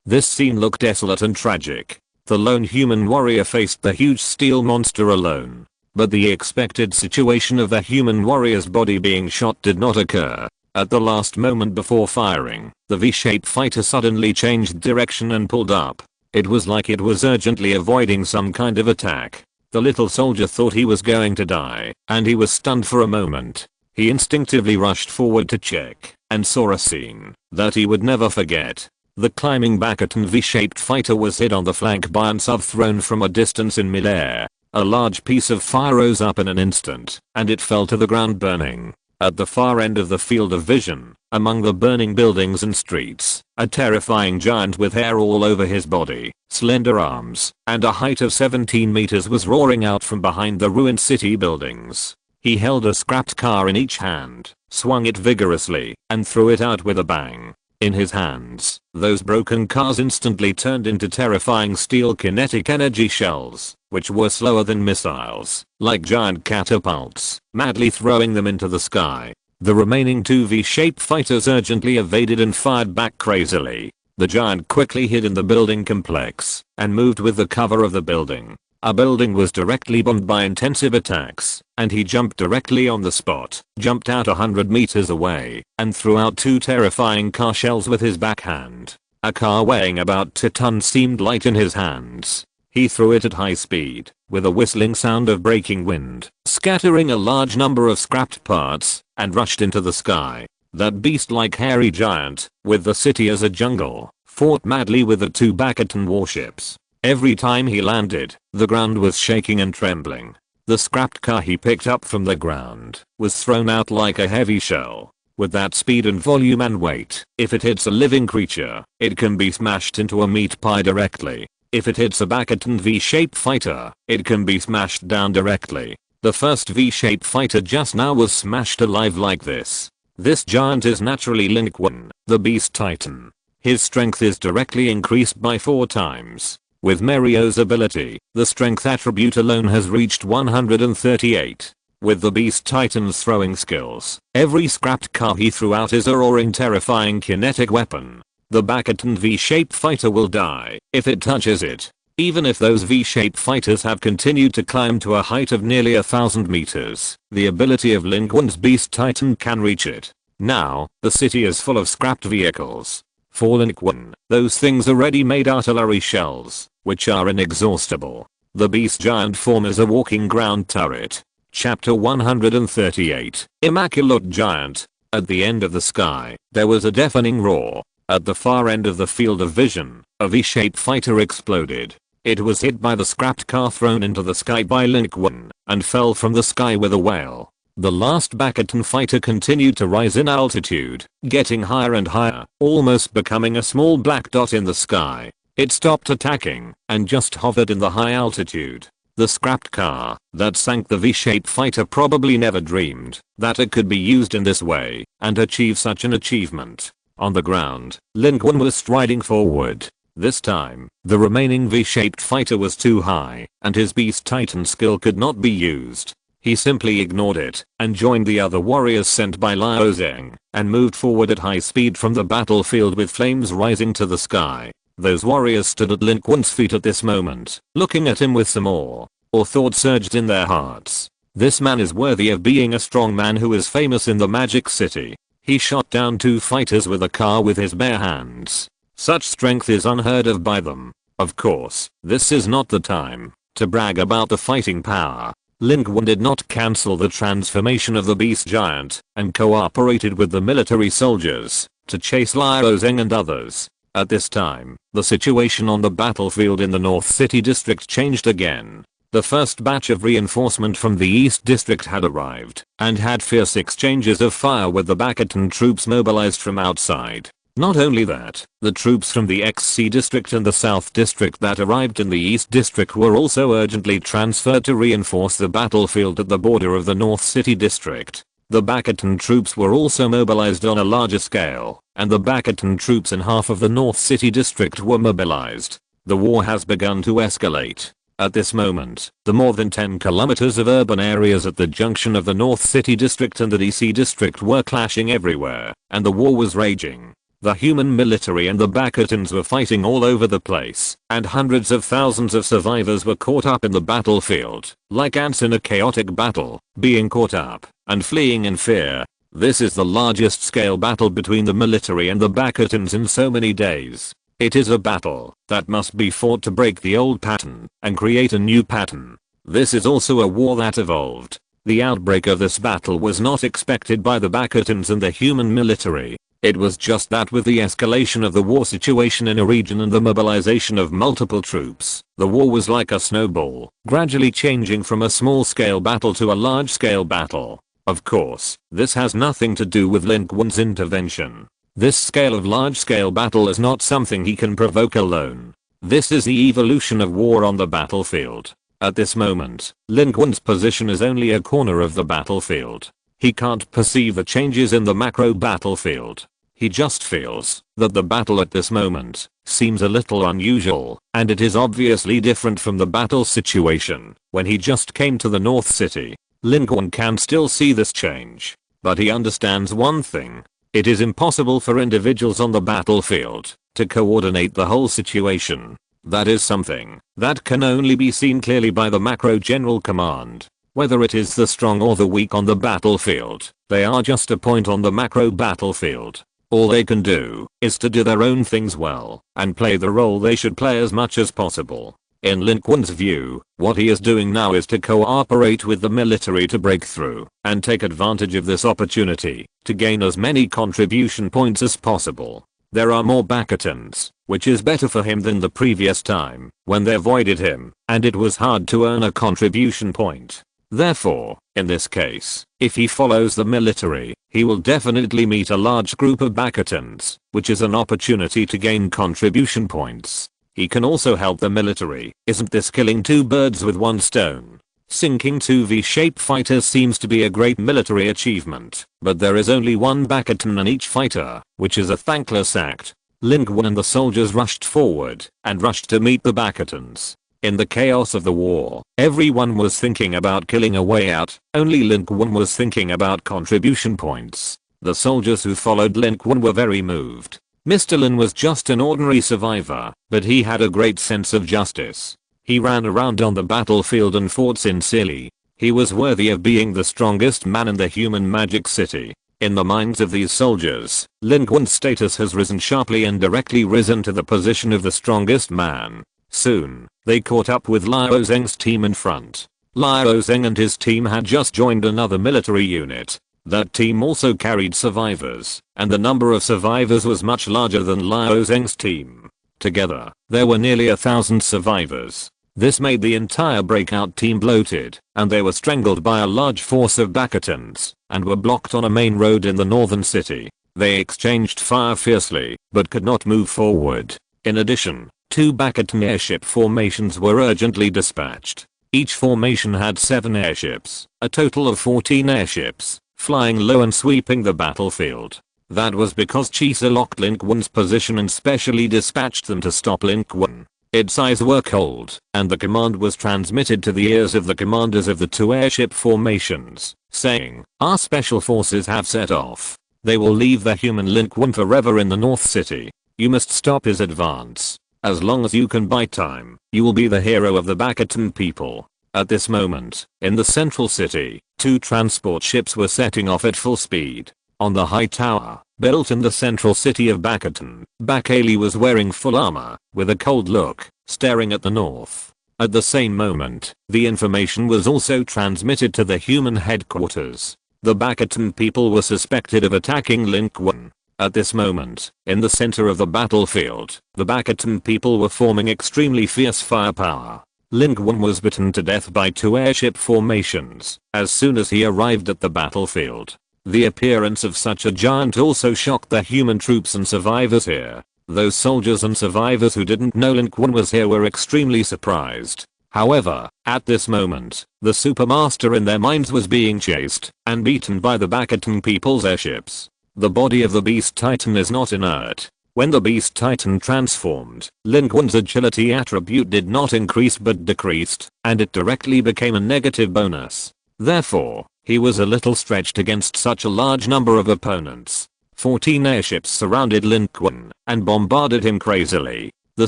This scene looked desolate and tragic. The lone human warrior faced the huge steel monster alone. But the expected situation of the human warrior's body being shot did not occur. At the last moment before firing, the V-shaped fighter suddenly changed direction and pulled up. It was like it was urgently avoiding some kind of attack. The little soldier thought he was going to die, and he was stunned for a moment. He instinctively rushed forward to check, and saw a scene that he would never forget. The climbing bastion V-shaped fighter was hit on the flank by an sub thrown from a distance in midair. A large piece of fire rose up in an instant, and it fell to the ground burning. At the far end of the field of vision, among the burning buildings and streets, a terrifying giant with hair all over his body, slender arms, and a height of 17 meters was roaring out from behind the ruined city buildings. He held a scrapped car in each hand, swung it vigorously, and threw it out with a bang. In his hands, those broken cars instantly turned into terrifying steel kinetic energy shells, which were slower than missiles, like giant catapults, madly throwing them into the sky. The remaining 2 V-shaped fighters urgently evaded and fired back crazily. The giant quickly hid in the building complex and moved with the cover of the building. A building was directly bombed by intensive attacks, and he jumped directly on the spot, jumped out 100 meters away, and threw out 2 terrifying car shells with his backhand. A car weighing about 2 tons seemed light in his hands. He threw it at high speed, with a whistling sound of breaking wind, scattering a large number of scrapped parts, and rushed into the sky. That beast-like hairy giant, with the city as a jungle, fought madly with the 2 Bastion warships. Every time he landed, the ground was shaking and trembling. The scrapped car he picked up from the ground was thrown out like a heavy shell. With that speed and volume and weight, if it hits a living creature, it can be smashed into a meat pie directly. If it hits a Bastion V-shaped fighter, it can be smashed down directly. The first V-shaped fighter just now was smashed alive like this. This giant is naturally Lin Qun, the Beast Titan. His strength is directly increased by 4 times. With Mario's ability, the strength attribute alone has reached 138. With the Beast Titan's throwing skills, every scrapped car he threw out is a roaring terrifying kinetic weapon. The Bastion V-shaped fighter will die if it touches it, even if those V-shaped fighters have continued to climb to a height of nearly 1,000 meters. The ability of Lin Qun's Beast Titan can reach it. Now, the city is full of scrapped vehicles. For Lin Qun, those things are ready-made artillery shells, which are inexhaustible. The beast giant form is a walking ground turret. Chapter 138, Immaculate Giant. At the end of the sky, there was a deafening roar. At the far end of the field of vision, a V-shaped fighter exploded. It was hit by the scrapped car thrown into the sky by Lin Qun, and fell from the sky with a wail. The last Bastion fighter continued to rise in altitude, getting higher and higher, almost becoming a small black dot in the sky. It stopped attacking, and just hovered in the high altitude. The scrapped car that sank the V-shaped fighter probably never dreamed that it could be used in this way, and achieve such an achievement. On the ground, Lin Qun was striding forward. This time, the remaining V-shaped fighter was too high, and his Beast Titan skill could not be used. He simply ignored it, and joined the other warriors sent by Liao Zeng, and moved forward at high speed from the battlefield with flames rising to the sky. Those warriors stood at Lin Qun's feet at this moment, looking at him with some awe, or thought surged in their hearts. This man is worthy of being a strong man who is famous in the Magic City. He shot down 2 fighters with a car with his bare hands. Such strength is unheard of by them. Of course, this is not the time to brag about the fighting power. Lin Qun did not cancel the transformation of the beast giant, and cooperated with the military soldiers to chase Liao Zeng and others. At this time, the situation on the battlefield in the North City District changed again. The first batch of reinforcement from the East District had arrived, and had fierce exchanges of fire with the Bastion troops mobilized from outside. Not only that, the troops from the XC District and the South District that arrived in the East District were also urgently transferred to reinforce the battlefield at the border of the North City District. The Bastion troops were also mobilized on a larger scale, and the Bastion troops in half of the North City District were mobilized. The war has begun to escalate. At this moment, the more than 10 kilometers of urban areas at the junction of the North City District and the DC District were clashing everywhere, and the war was raging. The human military and the Bastions were fighting all over the place, and hundreds of thousands of survivors were caught up in the battlefield, like ants in a chaotic battle, being caught up, and fleeing in fear. This is the largest scale battle between the military and the Bastions in so many days. It is a battle that must be fought to break the old pattern and create a new pattern. This is also a war that evolved. The outbreak of this battle was not expected by the Bastions and the human military. It was just that with the escalation of the war situation in a region and the mobilization of multiple troops, the war was like a snowball, gradually changing from a small-scale battle to a large-scale battle. Of course, this has nothing to do with Lin Qun's intervention. This scale of large-scale battle is not something he can provoke alone. This is the evolution of war on the battlefield. At this moment, Lin Qun's position is only a corner of the battlefield. He can't perceive the changes in the macro battlefield. He just feels that the battle at this moment seems a little unusual, and it is obviously different from the battle situation when he just came to the North City. Lin Qun can still see this change, but he understands one thing. It is impossible for individuals on the battlefield to coordinate the whole situation. That is something that can only be seen clearly by the macro general command. Whether it is the strong or the weak on the battlefield, they are just a point on the macro battlefield. All they can do is to do their own things well and play the role they should play as much as possible. In Lin Qun's view, what he is doing now is to cooperate with the military to break through and take advantage of this opportunity to gain as many contribution points as possible. There are more bastions, which is better for him than the previous time when they avoided him and it was hard to earn a contribution point. Therefore, in this case, if he follows the military, he will definitely meet a large group of bastions, which is an opportunity to gain contribution points. He can also help the military. Isn't this killing two birds with one stone? Sinking two V-shaped fighters seems to be a great military achievement, but there is only one bastion on each fighter, which is a thankless act. Lin Qun and the soldiers rushed forward and rushed to meet the bastions. In the chaos of the war, everyone was thinking about killing a way out, only Lin Qun was thinking about contribution points. The soldiers who followed Lin Qun were very moved. Mr. Lin was just an ordinary survivor, but he had a great sense of justice. He ran around on the battlefield and fought sincerely. He was worthy of being the strongest man in the human magic city. In the minds of these soldiers, Lin Qun's status has risen sharply and directly risen to the position of the strongest man. Soon, they caught up with Liao Zheng's team in front. Liao Zheng and his team had just joined another military unit. That team also carried survivors, and the number of survivors was much larger than Liao Zheng's team. Together, there were nearly 1,000 survivors. This made the entire breakout team bloated, and they were strangled by a large force of bastions, and were blocked on a main road in the northern city. They exchanged fire fiercely, but could not move forward. In addition, 2 bastion airship formations were urgently dispatched. Each formation had 7 airships, a total of 14 airships, flying low and sweeping the battlefield. That was because Chisa locked Lin Qun's position and specially dispatched them to stop Lin Qun. Its eyes were cold, and the command was transmitted to the ears of the commanders of the 2 airship formations, saying, "Our special forces have set off. They will leave the human Lin Qun forever in the North City. You must stop his advance. As long as you can buy time, you will be the hero of the bastion people." At this moment, in the central city, 2 transport ships were setting off at full speed. On the high tower, built in the central city of Bastion, Bakali was wearing full armor, with a cold look, staring at the north. At the same moment, the information was also transmitted to the human headquarters. The Bastion people were suspected of attacking Lin Qun. At this moment, in the center of the battlefield, the Bastion people were forming extremely fierce firepower. Lin Qun was beaten to death by 2 airship formations as soon as he arrived at the battlefield. The appearance of such a giant also shocked the human troops and survivors here. Those soldiers and survivors who didn't know Lin Qun was here were extremely surprised. However, at this moment, the supermaster in their minds was being chased and beaten by the Bastion people's airships. The body of the Beast Titan is not inert. When the Beast Titan transformed, Lin Qun's agility attribute did not increase but decreased, and it directly became a negative bonus. Therefore, he was a little stretched against such a large number of opponents. 14 airships surrounded Lin Qun and bombarded him crazily. The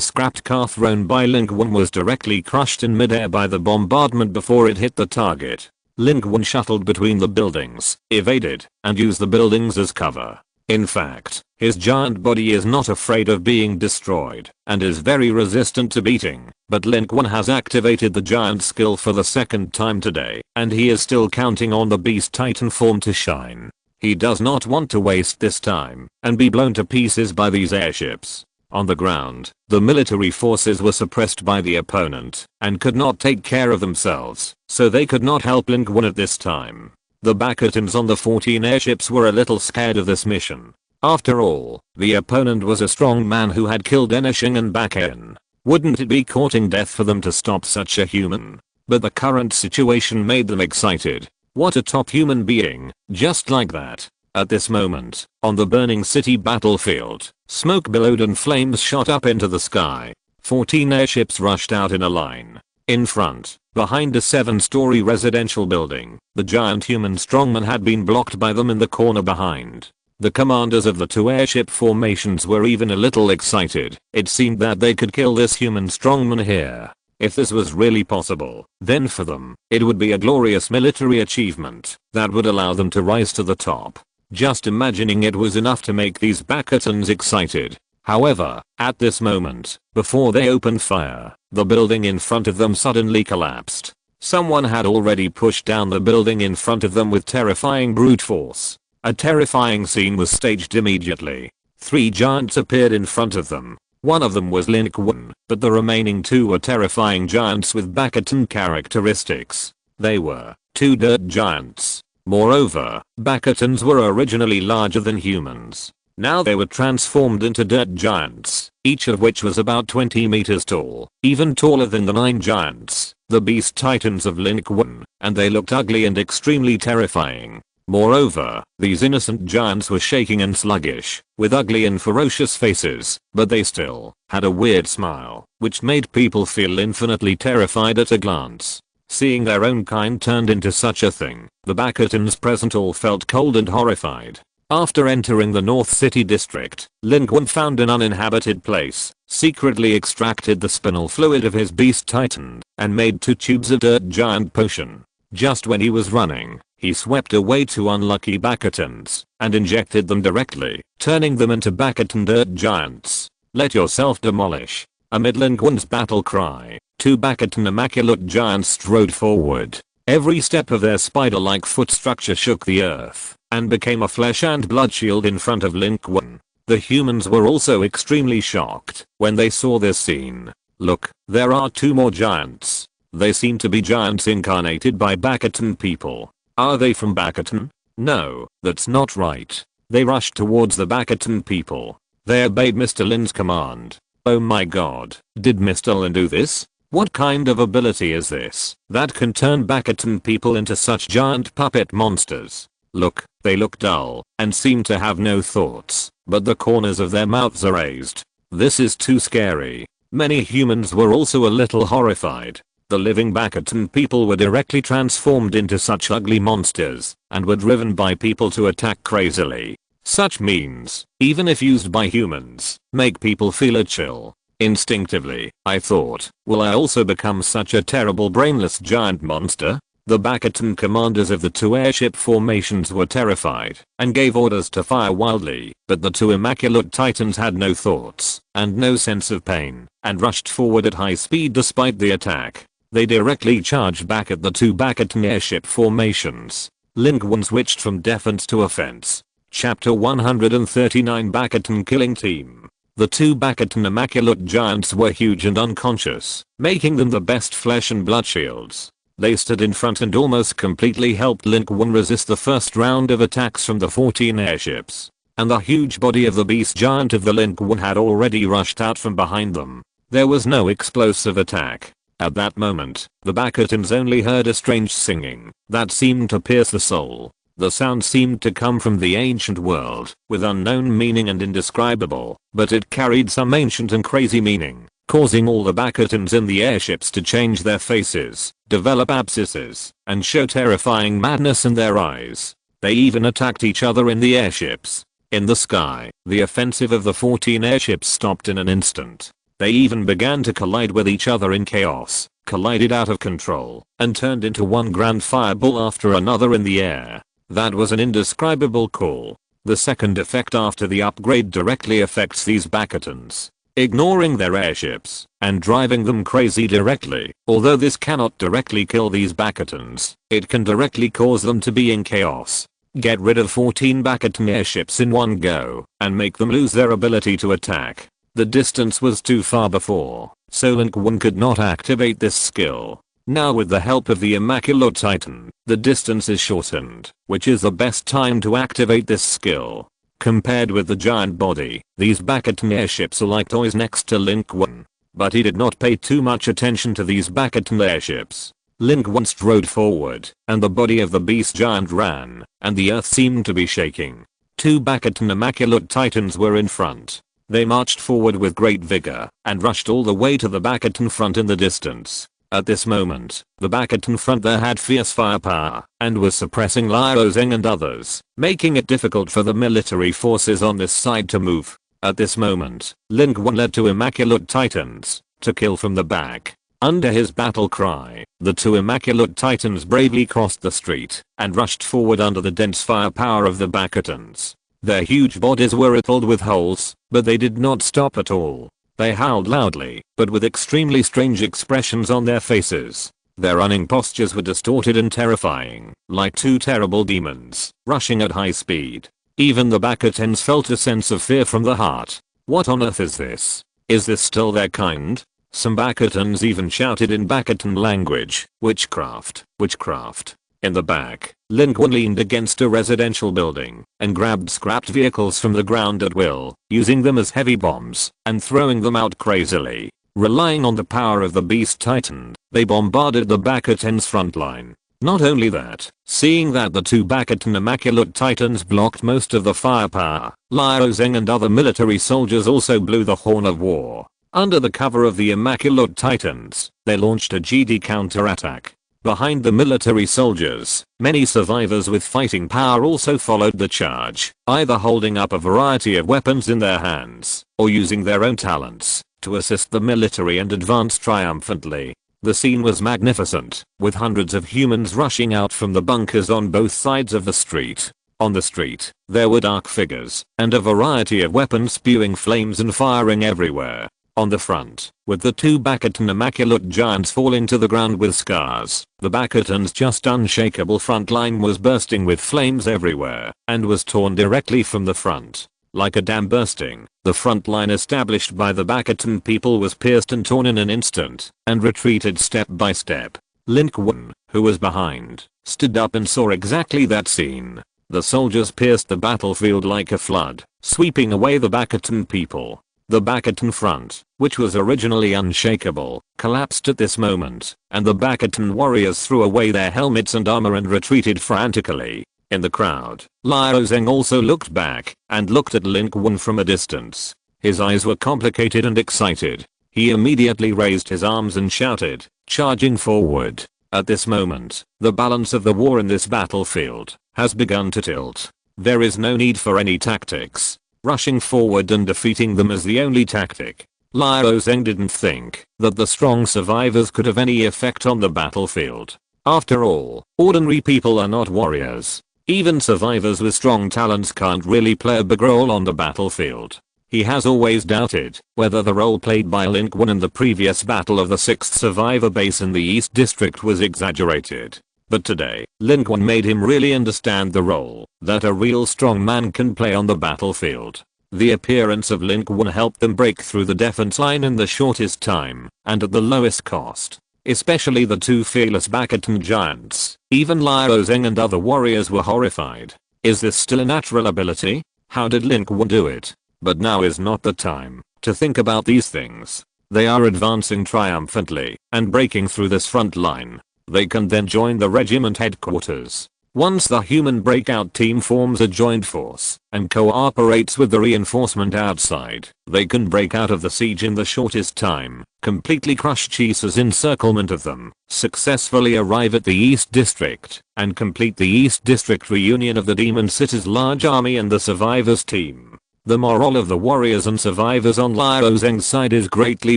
scrapped car thrown by Lin Qun was directly crushed in midair by the bombardment before it hit the target. Lin Qun shuttled between the buildings, evaded, and used the buildings as cover. In fact, his giant body is not afraid of being destroyed and is very resistant to beating, but Lin Qun has activated the giant skill for the 2nd time today, and he is still counting on the Beast Titan form to shine. He does not want to waste this time and be blown to pieces by these airships. On the ground, the military forces were suppressed by the opponent and could not take care of themselves, so they could not help Lin Qun at this time. The bastions on the 14 airships were a little scared of this mission. After all, the opponent was a strong man who had killed Enishing and Bakken. Wouldn't it be courting death for them to stop such a human? But the current situation made them excited. What a top human being, just like that. At this moment, on the burning city battlefield, smoke billowed and flames shot up into the sky. 14 airships rushed out in a line. In front, behind a 7-story residential building, the giant human strongman had been blocked by them in the corner behind. The commanders of the 2 airship formations were even a little excited. It seemed that they could kill this human strongman here. If this was really possible, then for them, it would be a glorious military achievement that would allow them to rise to the top. Just imagining it was enough to make these Bakatans excited. However, at this moment, before they opened fire, the building in front of them suddenly collapsed. Someone had already pushed down the building in front of them with terrifying brute force. A terrifying scene was staged immediately. 3 giants appeared in front of them. One of them was Lin Qun, but the remaining 2 were terrifying giants with Bakatan characteristics. They were 2 dirt giants. Moreover, Bakatans were originally larger than humans. Now they were transformed into dirt giants, each of which was about 20 meters tall, even taller than the 9 giants, the beast titans of Lin Qun, and they looked ugly and extremely terrifying. Moreover, these innocent giants were shaking and sluggish, with ugly and ferocious faces, but they still had a weird smile, which made people feel infinitely terrified at a glance. Seeing their own kind turned into such a thing, the Bakatans present all felt cold and horrified. After entering the North City district, Lin Qun found an uninhabited place, secretly extracted the spinal fluid of his beast titan, and made 2 tubes of dirt giant potion. Just when he was running, he swept away 2 unlucky Bakatans, and injected them directly, turning them into Bakatan dirt giants. Let yourself demolish. Amid Lin Qun's battle cry, 2 Bakatan immaculate giants strode forward. Every step of their spider-like foot structure shook the earth, and became a flesh and blood shield in front of Lin Qun. The humans were also extremely shocked when they saw this scene. Look, there are 2 more giants. They seem to be giants incarnated by Bakatan people. Are they from Bakatan? No, that's not right. They rushed towards the Bakatan people. They obeyed Mr. Lin's command. Oh my god, did Mr. Lin do this? What kind of ability is this that can turn Bakatan people into such giant puppet monsters? Look, they look dull and seem to have no thoughts, but the corners of their mouths are raised. This is too scary. Many humans were also a little horrified. The living Bakatan people were directly transformed into such ugly monsters and were driven by people to attack crazily. Such means, even if used by humans, make people feel a chill. Instinctively, I thought, will I also become such a terrible brainless giant monster? The Bakatan commanders of the 2 airship formations were terrified and gave orders to fire wildly, but the 2 immaculate titans had no thoughts and no sense of pain and rushed forward at high speed despite the attack. They directly charged back at the 2 Bakatan airship formations. Lin Qun switched from defense to offense. Chapter 139 Bakatan Killing Team. The 2 Bakatan immaculate giants were huge and unconscious, making them the best flesh and blood shields. They stood in front and almost completely helped Lin Qun resist the first round of attacks from the 14 airships. And the huge body of the beast giant of the Lin Qun had already rushed out from behind them. There was no explosive attack. At that moment, the Bakatans only heard a strange singing that seemed to pierce the soul. The sound seemed to come from the ancient world, with unknown meaning and indescribable, but it carried some ancient and crazy meaning, causing all the Bakatans in the airships to change their faces, develop abscesses, and show terrifying madness in their eyes. They even attacked each other in the airships. In the sky, the offensive of the 14 airships stopped in an instant. They even began to collide with each other in chaos, collided out of control, and turned into one grand fireball after another in the air. That was an indescribable call. The second effect after the upgrade directly affects these Bakatans, ignoring their airships and driving them crazy directly. Although this cannot directly kill these Bakatans, it can directly cause them to be in chaos. Get rid of 14 Bakatan airships in one go and make them lose their ability to attack. The distance was too far before, so Lin Qun could not activate this skill. Now with the help of the Immaculate Titan, the distance is shortened, which is the best time to activate this skill. Compared with the giant body, these Bakatan airships are like toys next to Lin Qun. But he did not pay too much attention to these Bakatan airships. Lin Qun strode forward, and the body of the beast giant ran, and the earth seemed to be shaking. 2 Bakatan Immaculate Titans were in front. They marched forward with great vigor, and rushed all the way to the Bakatan front in the distance. At this moment, the Bakatan front there had fierce firepower, and was suppressing Liao Zeng and others, making it difficult for the military forces on this side to move. At this moment, Lin Qun led 2 Immaculate Titans to kill from the back. Under his battle cry, the two immaculate titans bravely crossed the street and rushed forward under the dense firepower of the Bastions. Their huge bodies were riddled with holes, but they did not stop at all. They howled loudly, but with extremely strange expressions on their faces. Their running postures were distorted and terrifying, like two terrible demons, rushing at high speed. Even the Bastions felt a sense of fear from the heart. What on earth is this? Is this still their kind? Some Bastions even shouted in Bastion language, "Witchcraft, witchcraft." In the back, Lin Qun leaned against a residential building and grabbed scrapped vehicles from the ground at will, using them as heavy bombs and throwing them out crazily. Relying on the power of the Beast Titan, they bombarded the Bastion's front line. Not only that, seeing that the two Bastion Immaculate Titans blocked most of the firepower, Liu Zeng and other military soldiers also blew the horn of war. Under the cover of the Immaculate Titans, they launched a GD counterattack. Behind the military soldiers, many survivors with fighting power also followed the charge, either holding up a variety of weapons in their hands, or using their own talents to assist the military and advance triumphantly. The scene was magnificent, with hundreds of humans rushing out from the bunkers on both sides of the street. On the street, there were dark figures, and a variety of weapons spewing flames and firing everywhere. On the front, with the two Bastion Immaculate Giants falling to the ground with scars, the Bastion's just unshakable front line was bursting with flames everywhere, and was torn directly from the front. Like a dam bursting, the front line established by the Bastion people was pierced and torn in an instant, and retreated step by step. Lin Qun, who was behind, stood up and saw exactly that scene. The soldiers pierced the battlefield like a flood, sweeping away the Bastion people. The Bastion front, which was originally unshakable, collapsed at this moment, and the Bastion warriors threw away their helmets and armor and retreated frantically. In the crowd, Liu Zeng also looked back and looked at Lin Qun from a distance. His eyes were complicated and excited. He immediately raised his arms and shouted, charging forward. At this moment, the balance of the war in this battlefield has begun to tilt. There is no need for any tactics. Rushing forward and defeating them is the only tactic. Liu Zeng didn't think that the strong survivors could have any effect on the battlefield. After all, ordinary people are not warriors. Even survivors with strong talents can't really play a big role on the battlefield. He has always doubted whether the role played by Lin Qun in the previous battle of the 6th survivor base in the East District was exaggerated. But today, Lin Qun made him really understand the role that a real strong man can play on the battlefield. The appearance of Lin Qun helped them break through the defense line in the shortest time and at the lowest cost. Especially the two fearless Bastion giants. Even Liu Zeng and other warriors were horrified. Is this still a natural ability? How did Lin Qun do it? But now is not the time to think about these things. They are advancing triumphantly and breaking through this front line. They can then join the regiment headquarters. Once the human breakout team forms a joint force and cooperates with the reinforcement outside, they can break out of the siege in the shortest time, completely crush Chisa's encirclement of them, successfully arrive at the East District, and complete the East District reunion of the Demon City's large army and the survivors team. The morale of the warriors and survivors on Liu Zeng's side is greatly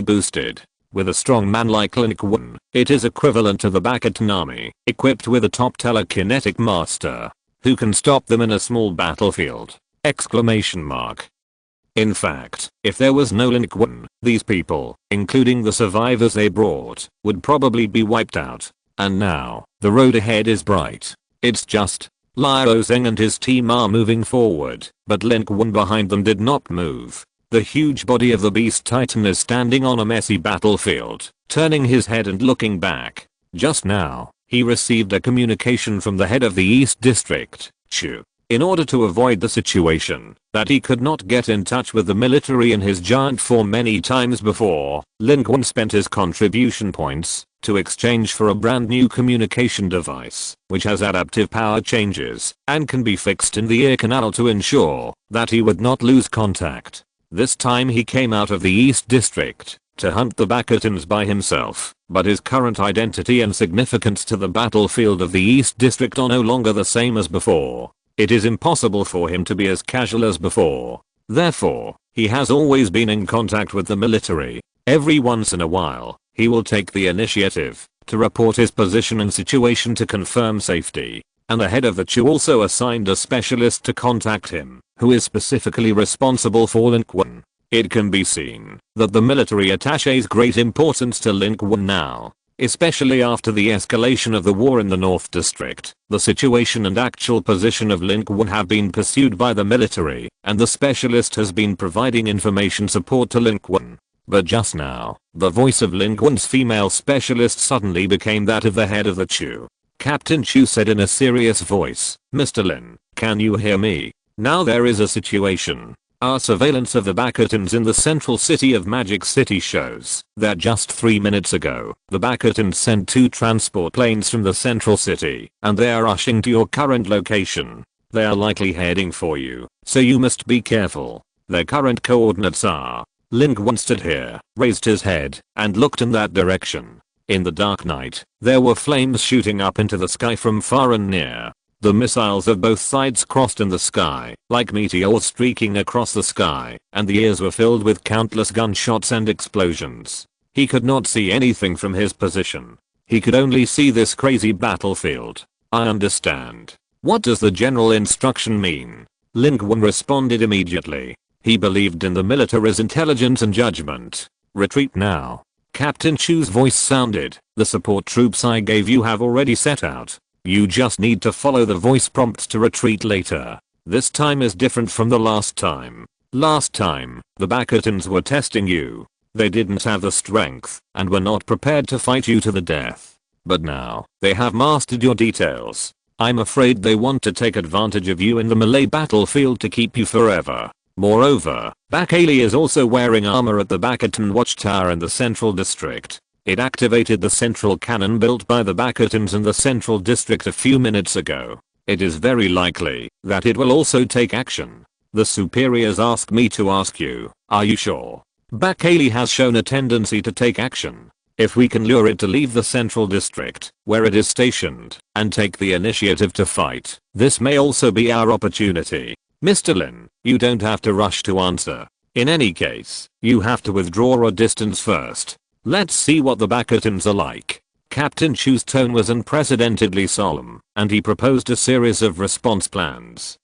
boosted. With a strong man like Lin Qun, it is equivalent to the Bastion army, equipped with a top telekinetic master, who can stop them in a small battlefield. Exclamation mark. In fact, if there was no Lin Qun, these people, including the survivors they brought, would probably be wiped out. And now, the road ahead is bright. It's just Liu Zeng and his team are moving forward, but Lin Qun behind them did not move. The huge body of the Beast Titan is standing on a messy battlefield, turning his head and looking back. Just now, he received a communication from the head of the East District, Chu. In order to avoid the situation that he could not get in touch with the military in his giant form many times before, Lin Qun spent his contribution points to exchange for a brand new communication device, which has adaptive power changes and can be fixed in the ear canal to ensure that he would not lose contact. This time he came out of the East District to hunt the Bastions by himself, but his current identity and significance to the battlefield of the East District are no longer the same as before. It is impossible for him to be as casual as before. Therefore, he has always been in contact with the military. Every once in a while, He will take the initiative to report his position and situation to confirm safety. And the head of the Chu also assigned a specialist to contact him, who is specifically responsible for Lin Qun. It can be seen that the military attaches great importance to Lin Qun now, especially after the escalation of the war in the North District. The situation and actual position of Lin Qun have been pursued by the military, and the specialist has been providing information support to Lin Qun. But just now, the voice of Lin Qun's female specialist suddenly became that of the head of the Chu. Captain Chu said in a serious voice, "Mr. Lin, can you hear me? Now there is a situation. Our surveillance of the Bastions in the central city of Magic City shows that just 3 minutes ago, the Bastions sent 2 transport planes from the central city, and they are rushing to your current location. They are likely heading for you, so you must be careful. Their current coordinates are..." Lin Qun stood here, raised his head, and looked in that direction. In the dark night, there were flames shooting up into the sky from far and near. The missiles of both sides crossed in the sky, like meteors streaking across the sky, and the airs were filled with countless gunshots and explosions. He could not see anything from his position. He could only see this crazy battlefield. "I understand. What does the general instruction mean?" Lin Qun responded immediately. He believed in the military's intelligence and judgment. "Retreat now." Captain Chu's voice sounded, "The support troops I gave you have already set out. You just need to follow the voice prompts to retreat later. This time is different from the last time. Last time, the Bastions were testing you. They didn't have the strength and were not prepared to fight you to the death. But now, they have mastered your details. I'm afraid they want to take advantage of you in the melee battlefield to keep you forever. Moreover, Bakali is also wearing armor at the Bastion watchtower in the central district. It activated the central cannon built by the Bastions in the central district a few minutes ago. It is very likely that it will also take action. The superiors asked me to ask you, are you sure? Bakali has shown a tendency to take action. If we can lure it to leave the central district, where it is stationed, and take the initiative to fight, this may also be our opportunity. Mr. Lin, you don't have to rush to answer. In any case, you have to withdraw a distance first. Let's see what the Bastions are like. Captain Chu's tone was unprecedentedly solemn, and he proposed a series of response plans.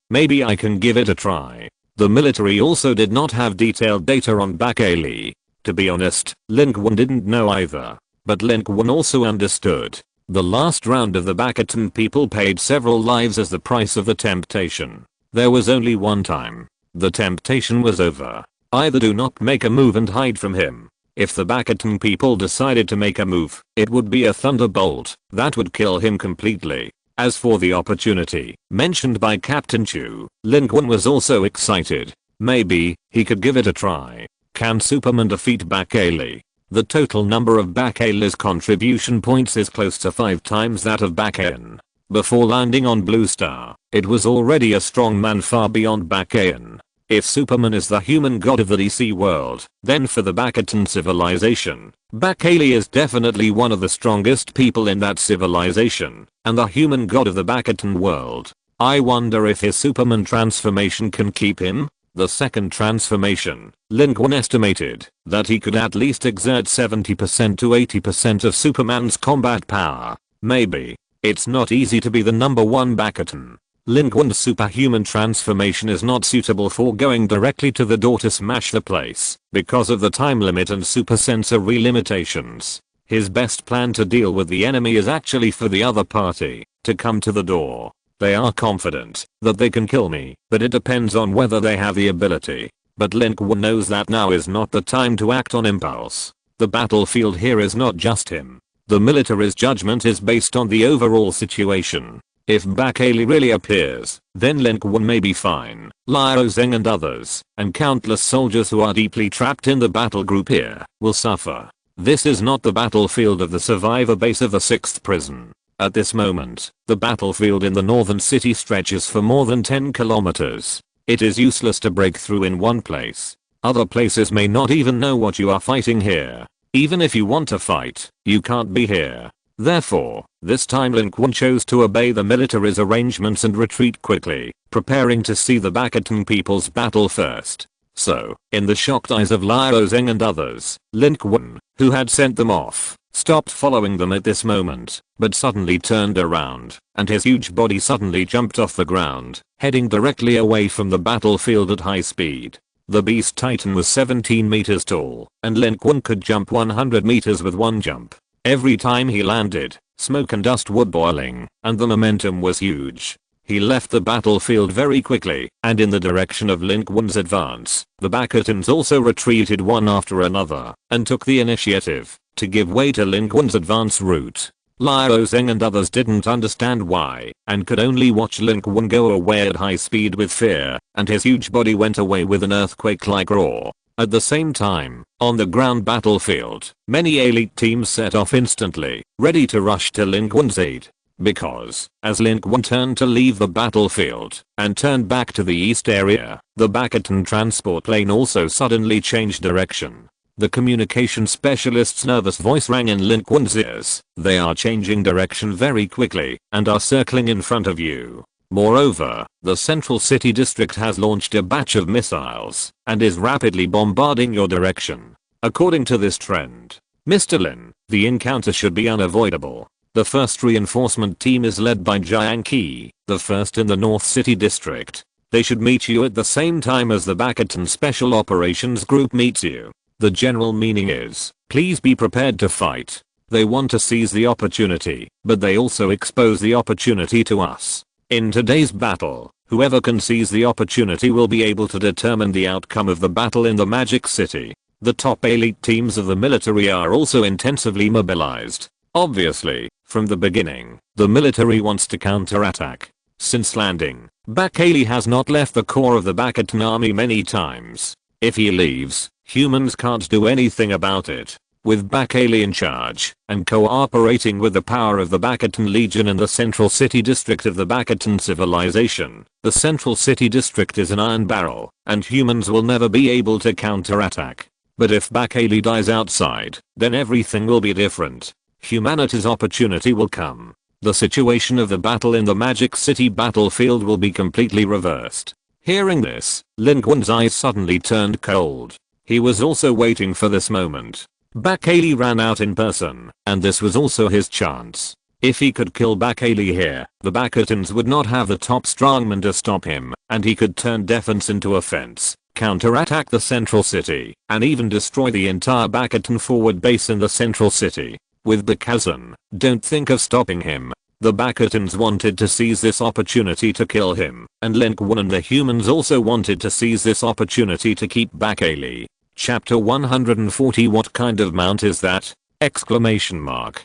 Maybe I can give it a try. The military also did not have detailed data on Bakali. To be honest, Lin Qun didn't know either. But Lin Qun also understood. The last round of the Bastion people paid several lives as the price of the temptation. There was only one time. The temptation was over. Either do not make a move and hide from him. If the Bastion people decided to make a move, it would be a thunderbolt that would kill him completely. As for the opportunity mentioned by Captain Chu, Lin Qun was also excited. Maybe he could give it a try. Can Superman defeat Bakali? The total number of Bakali's contribution points is close to 5 times that of Bakayan. Before landing on Blue Star, it was already a strong man far beyond Bakayan. If Superman is the human god of the DC world, then for the Bastion civilization, Bakali is definitely one of the strongest people in that civilization, and the human god of the Bastion world. I wonder if his Superman transformation can keep him? The second transformation, Lin Qun estimated that he could at least exert 70% to 80% of Superman's combat power. Maybe. It's not easy to be the number 1 Bastion. Lin Qun's superhuman transformation is not suitable for going directly to the door to smash the place because of the time limit and supersensory limitations. His best plan to deal with the enemy is actually for the other party to come to the door. They are confident that they can kill me, but it depends on whether they have the ability. But Lin Qun knows that now is not the time to act on impulse. The battlefield here is not just him. The military's judgment is based on the overall situation. If Bakali really appears, then Lin Qun may be fine. Liao Zeng and others, and countless soldiers who are deeply trapped in the battle group here, will suffer. This is not the battlefield of the survivor base of the 6th prison. At this moment, the battlefield in the northern city stretches for more than 10 kilometers. It is useless to break through in one place. Other places may not even know what you are fighting here. Even if you want to fight, you can't be here. Therefore, this time Lin Qun chose to obey the military's arrangements and retreat quickly, preparing to see the Bastion people's battle first. So, in the shocked eyes of Liao Zeng and others, Lin Qun, who had sent them off, stopped following them at this moment, but suddenly turned around, and his huge body suddenly jumped off the ground, heading directly away from the battlefield at high speed. The beast titan was 17 meters tall, and Lin Qun could jump 100 meters with one jump. Every time he landed, smoke and dust were boiling, and the momentum was huge. He left the battlefield very quickly, and in the direction of Lin Qun's advance. The Bastions also retreated one after another, and took the initiative, to give way to Lin Qun's advance route. Liao Zeng and others didn't understand why, and could only watch Lin Qun go away at high speed with fear, and his huge body went away with an earthquake-like roar. At the same time, on the ground battlefield, many elite teams set off instantly, ready to rush to Lin Qun's aid. Because, as Lin Qun turned to leave the battlefield, and turned back to the east area, the Bastion transport plane also suddenly changed direction. The communication specialist's nervous voice rang in Lin Qun's ears. They are changing direction very quickly, and are circling in front of you. Moreover, the central city district has launched a batch of missiles, and is rapidly bombarding your direction. According to this trend, Mr. Lin, the encounter should be unavoidable. The first reinforcement team is led by Jiang Qi, the first in the North City District. They should meet you at the same time as the Bastion Special Operations Group meets you. The general meaning is, please be prepared to fight. They want to seize the opportunity, but they also expose the opportunity to us. In today's battle, whoever can seize the opportunity will be able to determine the outcome of the battle in the Magic City. The top elite teams of the military are also intensively mobilized. Obviously, from the beginning, the military wants to counterattack. Since landing, Bakali has not left the core of the Bastion army many times. If he leaves, humans can't do anything about it. With Bakali in charge, and cooperating with the power of the Bastion Legion in the central city district of the Bastion civilization, the central city district is an iron barrel, and humans will never be able to counterattack. But if Bakali dies outside, then everything will be different. Humanity's opportunity will come. The situation of the battle in the Magic City battlefield will be completely reversed. Hearing this, Lin Qun's eyes suddenly turned cold. He was also waiting for this moment. Bakali ran out in person, and this was also his chance. If he could kill Bakali here, the Bastions would not have the top strongman to stop him, and he could turn defense into offense, counterattack the central city, and even destroy the entire Bastion forward base in the central city. With Bakazan, don't think of stopping him. The Bastions wanted to seize this opportunity to kill him, and Lin Qun and the humans also wanted to seize this opportunity to keep Bakali. Chapter 140 What kind of mount is that? Exclamation mark.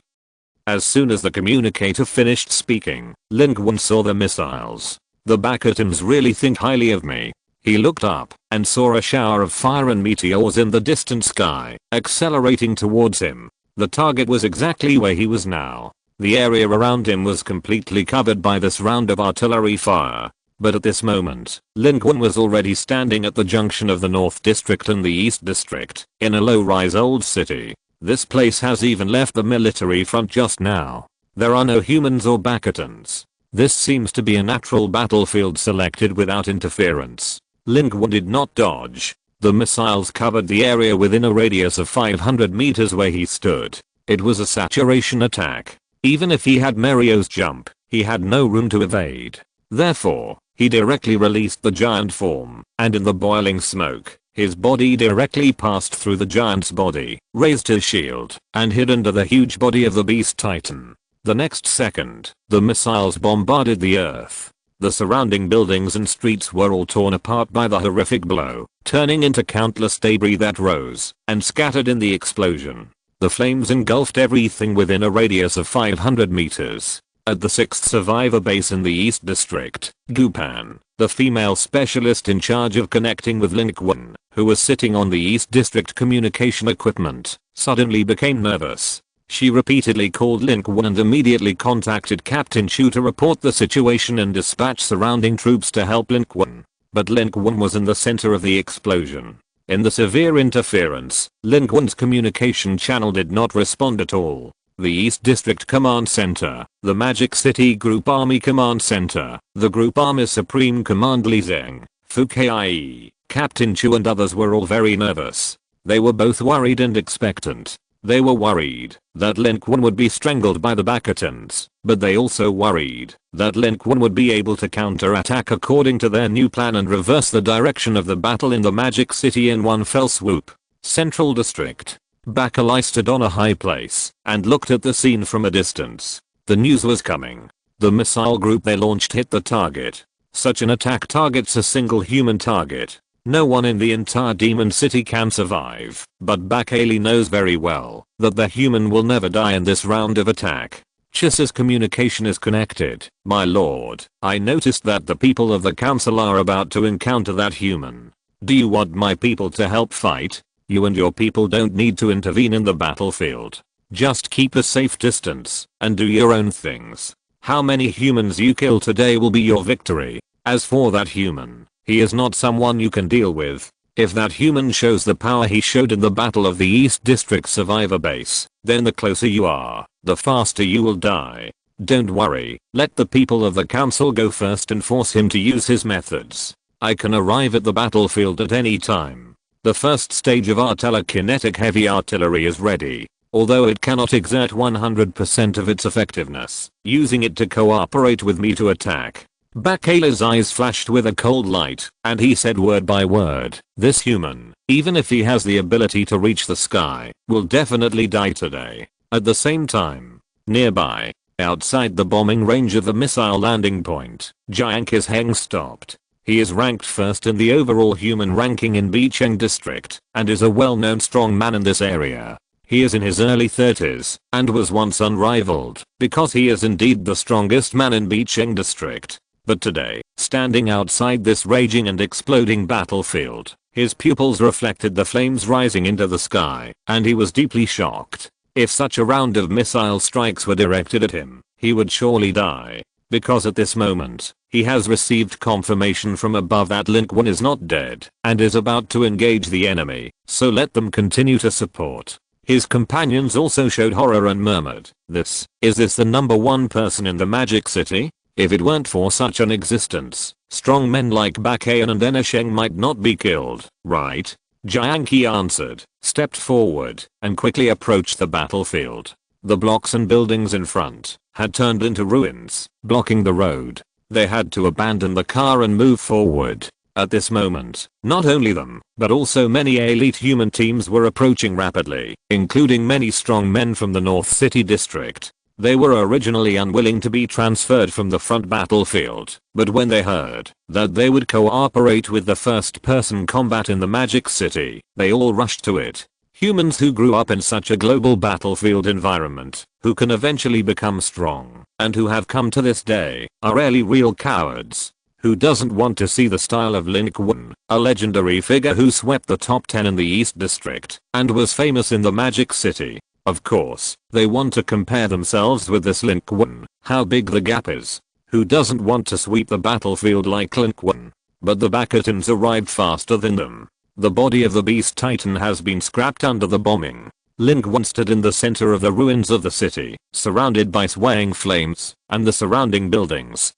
As soon as the communicator finished speaking, Lin Qun saw the missiles. The Bastions really think highly of me. He looked up, and saw a shower of fire and meteors in the distant sky, accelerating towards him. The target was exactly where he was now. The area around him was completely covered by this round of artillery fire. But at this moment, Lin Qun was already standing at the junction of the North District and the East District, in a low-rise old city. This place has even left the military front just now. There are no humans or Bastions. This seems to be a natural battlefield selected without interference. Lin Qun did not dodge. The missiles covered the area within a radius of 500 meters where he stood. It was a saturation attack. Even if he had Mario's jump, he had no room to evade. Therefore, he directly released the giant form, and in the boiling smoke, his body directly passed through the giant's body, raised his shield, and hid under the huge body of the beast titan. The next second, the missiles bombarded the earth. The surrounding buildings and streets were all torn apart by the horrific blow, turning into countless debris that rose and scattered in the explosion. The flames engulfed everything within a radius of 500 meters. At the 6th survivor base in the East District, Gupan, the female specialist in charge of connecting with Lin Qun, who was sitting on the East District communication equipment, suddenly became nervous. She repeatedly called Lin Qun and immediately contacted Captain Chu to report the situation and dispatch surrounding troops to help Lin Qun. But Lin Qun was in the center of the explosion. In the severe interference, Lin Qun's communication channel did not respond at all. The East District Command Center, the Magic City Group Army Command Center, the Group Army Supreme Command Li Zeng, Fu Kai, Captain Chu and others were all very nervous. They were both worried and expectant. They were worried that Lin Qun would be strangled by the Bastions, but they also worried that Lin Qun would be able to counterattack according to their new plan and reverse the direction of the battle in the Magic City in one fell swoop. Central District. Bakelai stood on a high place and looked at the scene from a distance. The news was coming. The missile group they launched hit the target. Such an attack targets a single human target. No one in the entire Demon City can survive, but Bakelai knows very well that the human will never die in this round of attack. Chis's communication is connected. My lord, I noticed that the people of the council are about to encounter that human. Do you want my people to help fight? You and your people don't need to intervene in the battlefield. Just keep a safe distance and do your own things. How many humans you kill today will be your victory. As for that human, he is not someone you can deal with. If that human shows the power he showed in the Battle of the East District Survivor Base, then the closer you are, the faster you will die. Don't worry, let the people of the council go first and force him to use his methods. I can arrive at the battlefield at any time. The first stage of our telekinetic heavy artillery is ready. Although it cannot exert 100% of its effectiveness, using it to cooperate with me to attack. Bakelai's eyes flashed with a cold light, and he said word by word, this human, even if he has the ability to reach the sky, will definitely die today. At the same time, nearby, outside the bombing range of the missile landing point, Jiang Heng stopped. He is ranked first in the overall human ranking in Bicheng District, and is a well-known strong man in this area. He is in his early 30s, and was once unrivaled, because he is indeed the strongest man in Bicheng District. But today, standing outside this raging and exploding battlefield, his pupils reflected the flames rising into the sky, and he was deeply shocked. If such a round of missile strikes were directed at him, he would surely die. Because at this moment, he has received confirmation from above that Lin Qun is not dead, and is about to engage the enemy, so let them continue to support. His companions also showed horror and murmured, is this the number one person in the Magic City? If it weren't for such an existence, strong men like Bakayan and Enesheng might not be killed, right? Jiang answered, stepped forward, and quickly approached the battlefield. The blocks and buildings in front had turned into ruins, blocking the road. They had to abandon the car and move forward. At this moment, not only them, but also many elite human teams were approaching rapidly, including many strong men from the North City District. They were originally unwilling to be transferred from the front battlefield, but when they heard that they would cooperate with the first-person combat in the Magic City, they all rushed to it. Humans who grew up in such a global battlefield environment, who can eventually become strong, and who have come to this day, are rarely real cowards. Who doesn't want to see the style of Lin Qun, a legendary figure who swept the top 10 in the East District, and was famous in the Magic City? Of course, they want to compare themselves with this Lin Qun. How big the gap is. Who doesn't want to sweep the battlefield like Lin Qun? But the Bastions arrived faster than them. The body of the Beast Titan has been scrapped under the bombing. Lin Qun stood in the center of the ruins of the city, surrounded by swaying flames, and the surrounding buildings,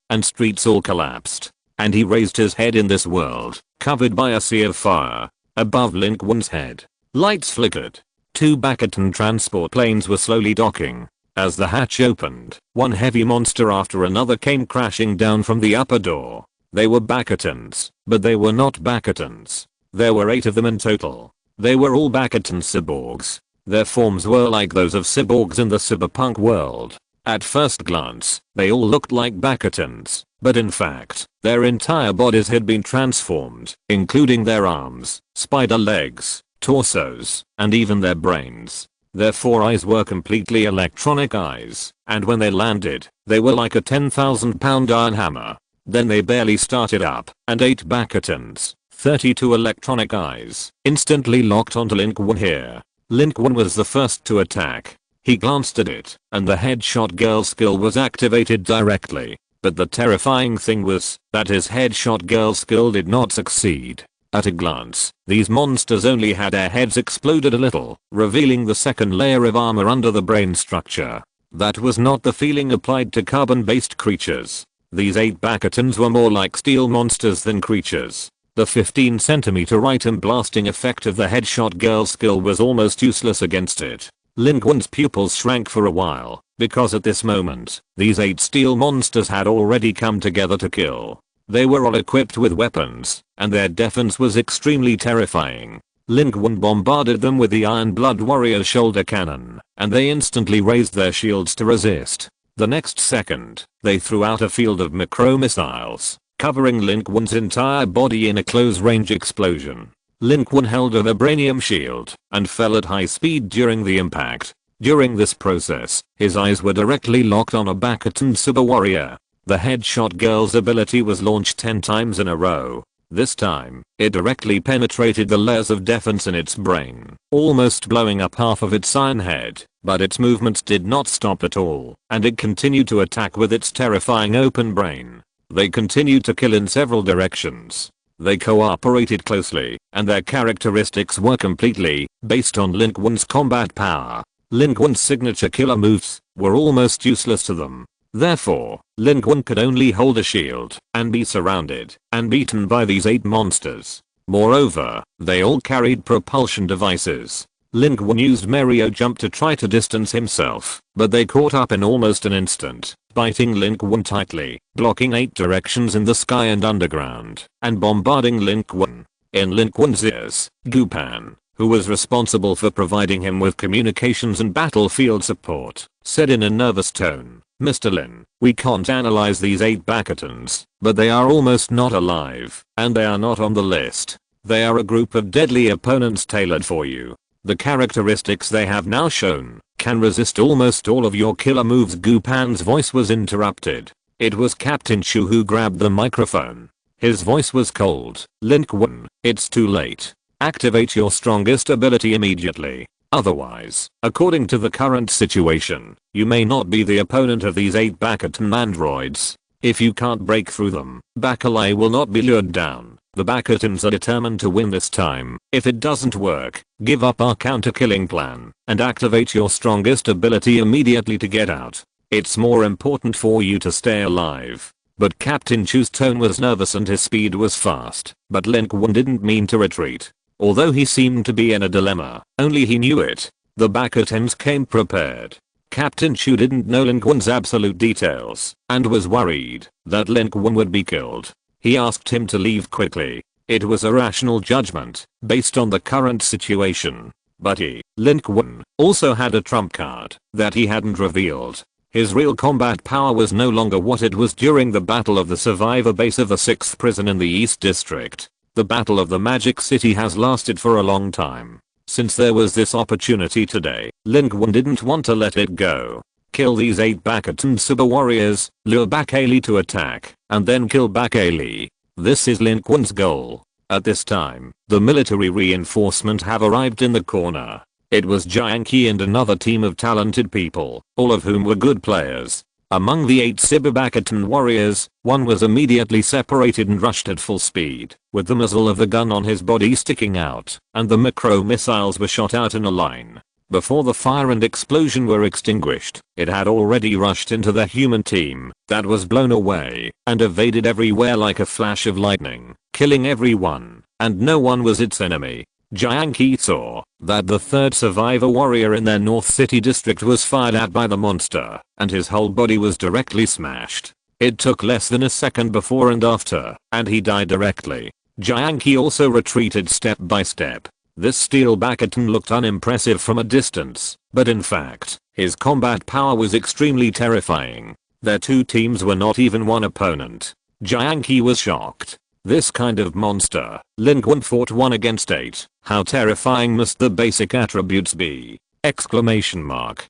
and streets all collapsed. And he raised his head in this world, covered by a sea of fire. Above Lin Qun's head, lights flickered. 2 Bastion transport planes were slowly docking. As the hatch opened, one heavy monster after another came crashing down from the upper door. They were Bastions, but they were not Bastions. There were 8 of them in total. They were all Bastion cyborgs. Their forms were like those of cyborgs in the cyberpunk world. At first glance, they all looked like Bastions, but in fact, their entire bodies had been transformed, including their arms, spider legs, torsos, and even their brains. Their 4 eyes were completely electronic eyes, and when they landed, they were like a 10,000-pound iron hammer. Then they barely started up, and 8 Bastions, 32 electronic eyes, instantly locked onto Lin Qun here. Lin Qun was the first to attack. He glanced at it, and the headshot girl skill was activated directly. But the terrifying thing was that his headshot girl skill did not succeed. At a glance, these monsters only had their heads exploded a little, revealing the second layer of armor under the brain structure. That was not the feeling applied to carbon-based creatures. These 8 Bastions were more like steel monsters than creatures. The 15cm item blasting effect of the headshot girl's skill was almost useless against it. Lin Qun's pupils shrank for a while, because at this moment, these 8 steel monsters had already come together to kill. They were all equipped with weapons, and their defense was extremely terrifying. Lin Qun bombarded them with the Iron Blood Warrior shoulder cannon, and they instantly raised their shields to resist. The next second, they threw out a field of macro missiles, covering Lin Qun's entire body in a close-range explosion. Lin Qun held a vibranium shield and fell at high speed during the impact. During this process, his eyes were directly locked on a Bastion super warrior. The headshot girl's ability was launched 10 times in a row. This time, it directly penetrated the layers of defense in its brain, almost blowing up half of its iron head, but its movements did not stop at all, and it continued to attack with its terrifying open brain. They continued to kill in several directions. They cooperated closely, and their characteristics were completely based on Lin Qun's combat power. Lin Qun's signature killer moves were almost useless to them. Therefore, Lin Qun could only hold a shield and be surrounded and beaten by these 8 monsters. Moreover, they all carried propulsion devices. Lin Qun used Mario Jump to try to distance himself, but they caught up in almost an instant, biting Lin Qun tightly, blocking 8 directions in the sky and underground, and bombarding Lin Qun. In Lin Qun's ears, Gupan, who was responsible for providing him with communications and battlefield support, said in a nervous tone, "Mr. Lin, we can't analyze these 8 Bastions, but they are almost not alive, and they are not on the list. They are a group of deadly opponents tailored for you. The characteristics they have now shown can resist almost all of your killer moves." Gupan's voice was interrupted. It was Captain Chu who grabbed the microphone. His voice was cold. "Lin Qun, it's too late. Activate your strongest ability immediately. Otherwise, according to the current situation, you may not be the opponent of these 8 Bastion androids. If you can't break through them, Baccalai will not be lured down. The Bastions are determined to win this time. If it doesn't work, give up our counter-killing plan and activate your strongest ability immediately to get out. It's more important for you to stay alive." But Captain Chu's tone was nervous and his speed was fast, but Lin Qun didn't mean to retreat. Although he seemed to be in a dilemma, only he knew it. The Bastions came prepared. Captain Chu didn't know Lin Qun's absolute details and was worried that Lin Qun would be killed. He asked him to leave quickly. It was a rational judgment based on the current situation. But Lin Qun, also had a trump card that he hadn't revealed. His real combat power was no longer what it was during the Battle of the Survivor base of the 6th prison in the East District. The Battle of the Magic City has lasted for a long time. Since there was this opportunity today, Lin Qun didn't want to let it go. Kill these 8 Bastion super warriors, lure Baccalai to attack, and then kill Baccalai. This is Lin Qun's goal. At this time, the military reinforcement have arrived in the corner. It was Jiangqi and another team of talented people, all of whom were good players. Among the 8 Cyber Bastion warriors, one was immediately separated and rushed at full speed, with the muzzle of the gun on his body sticking out, and the macro missiles were shot out in a line. Before the fire and explosion were extinguished, it had already rushed into the human team that was blown away and evaded everywhere like a flash of lightning, killing everyone, and no one was its enemy. Jiangqi saw that the 3rd survivor warrior in their North City district was fired at by the monster, and his whole body was directly smashed. It took less than a second before and after, and he died directly. Jiangqi also retreated step by step. This steel Bastion looked unimpressive from a distance, but in fact, his combat power was extremely terrifying. Their 2 teams were not even one opponent. Jiangqi was shocked. This kind of monster, Lin Qun fought 1 against 8. How terrifying must the basic attributes be? Exclamation mark.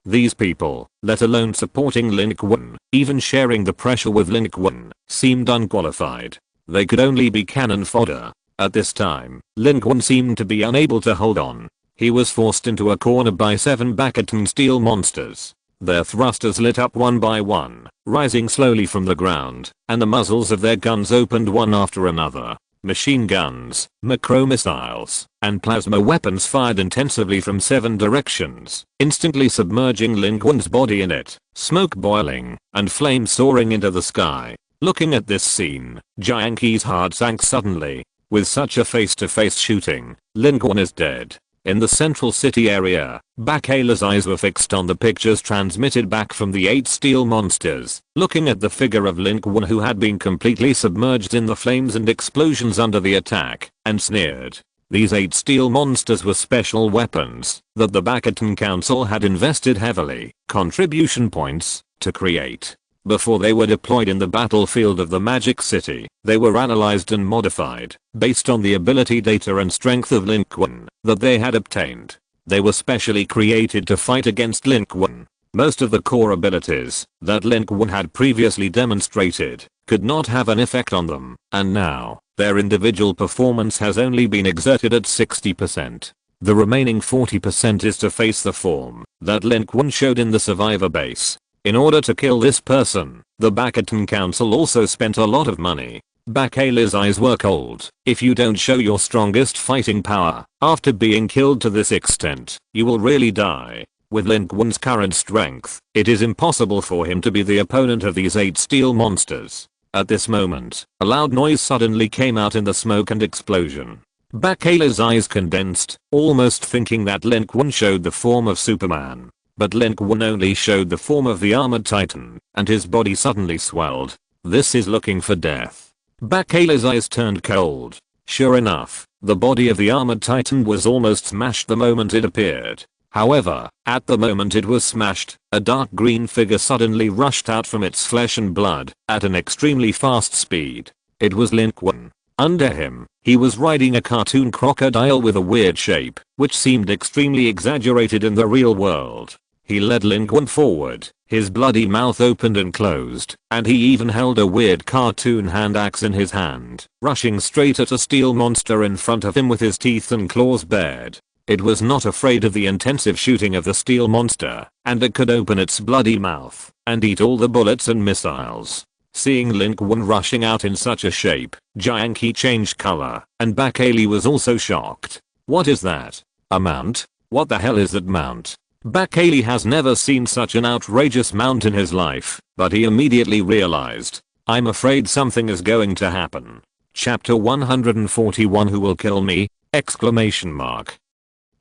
These people, let alone supporting Lin Qun, even sharing the pressure with Lin Qun, seemed unqualified. They could only be cannon fodder. At this time, Lin Qun seemed to be unable to hold on. He was forced into a corner by 7 Bastion steel monsters. Their thrusters lit up one by one, rising slowly from the ground, and the muzzles of their guns opened one after another. Machine guns, macro missiles, and plasma weapons fired intensively from 7 directions, instantly submerging Lin Qun's body in it, smoke boiling, and flames soaring into the sky. Looking at this scene, Jiangqi's heart sank suddenly. With such a face-to-face shooting, Lin Qun is dead. In the central city area, Bakayla's eyes were fixed on the pictures transmitted back from the 8 steel monsters, looking at the figure of Lin Qun who had been completely submerged in the flames and explosions under the attack, and sneered. These 8 steel monsters were special weapons that the Bastion Council had invested heavily, contribution points, to create. Before they were deployed in the battlefield of the Magic City, they were analyzed and modified, based on the ability data and strength of Lin Qun that they had obtained. They were specially created to fight against Lin Qun. Most of the core abilities that Lin Qun had previously demonstrated could not have an effect on them, and now, their individual performance has only been exerted at 60%. The remaining 40% is to face the form that Lin Qun showed in the survivor base. In order to kill this person, the Bastion Council also spent a lot of money. Bakayla's eyes were cold. If you don't show your strongest fighting power, after being killed to this extent, you will really die. With Lin Qun's current strength, it is impossible for him to be the opponent of these 8 steel monsters. At this moment, a loud noise suddenly came out in the smoke and explosion. Bakayla's eyes condensed, almost thinking that Lin Qun showed the form of Superman. But Lin Qun only showed the form of the armored titan, and his body suddenly swelled. This is looking for death. Bakayla's eyes turned cold. Sure enough, the body of the armored titan was almost smashed the moment it appeared. However, at the moment it was smashed, a dark green figure suddenly rushed out from its flesh and blood, at an extremely fast speed. It was Lin Qun. Under him, he was riding a cartoon crocodile with a weird shape, which seemed extremely exaggerated in the real world. He led Lin Qun forward, his bloody mouth opened and closed, and he even held a weird cartoon hand axe in his hand, rushing straight at a steel monster in front of him with his teeth and claws bared. It was not afraid of the intensive shooting of the steel monster, and it could open its bloody mouth and eat all the bullets and missiles. Seeing Lin Qun rushing out in such a shape, Jiangqi changed color, and Bakayla was also shocked. What is that? A mount? What the hell is that mount? Bakayla has never seen such an outrageous mount in his life, but he immediately realized. I'm afraid something is going to happen. Chapter 141 Who will kill me? Exclamation mark.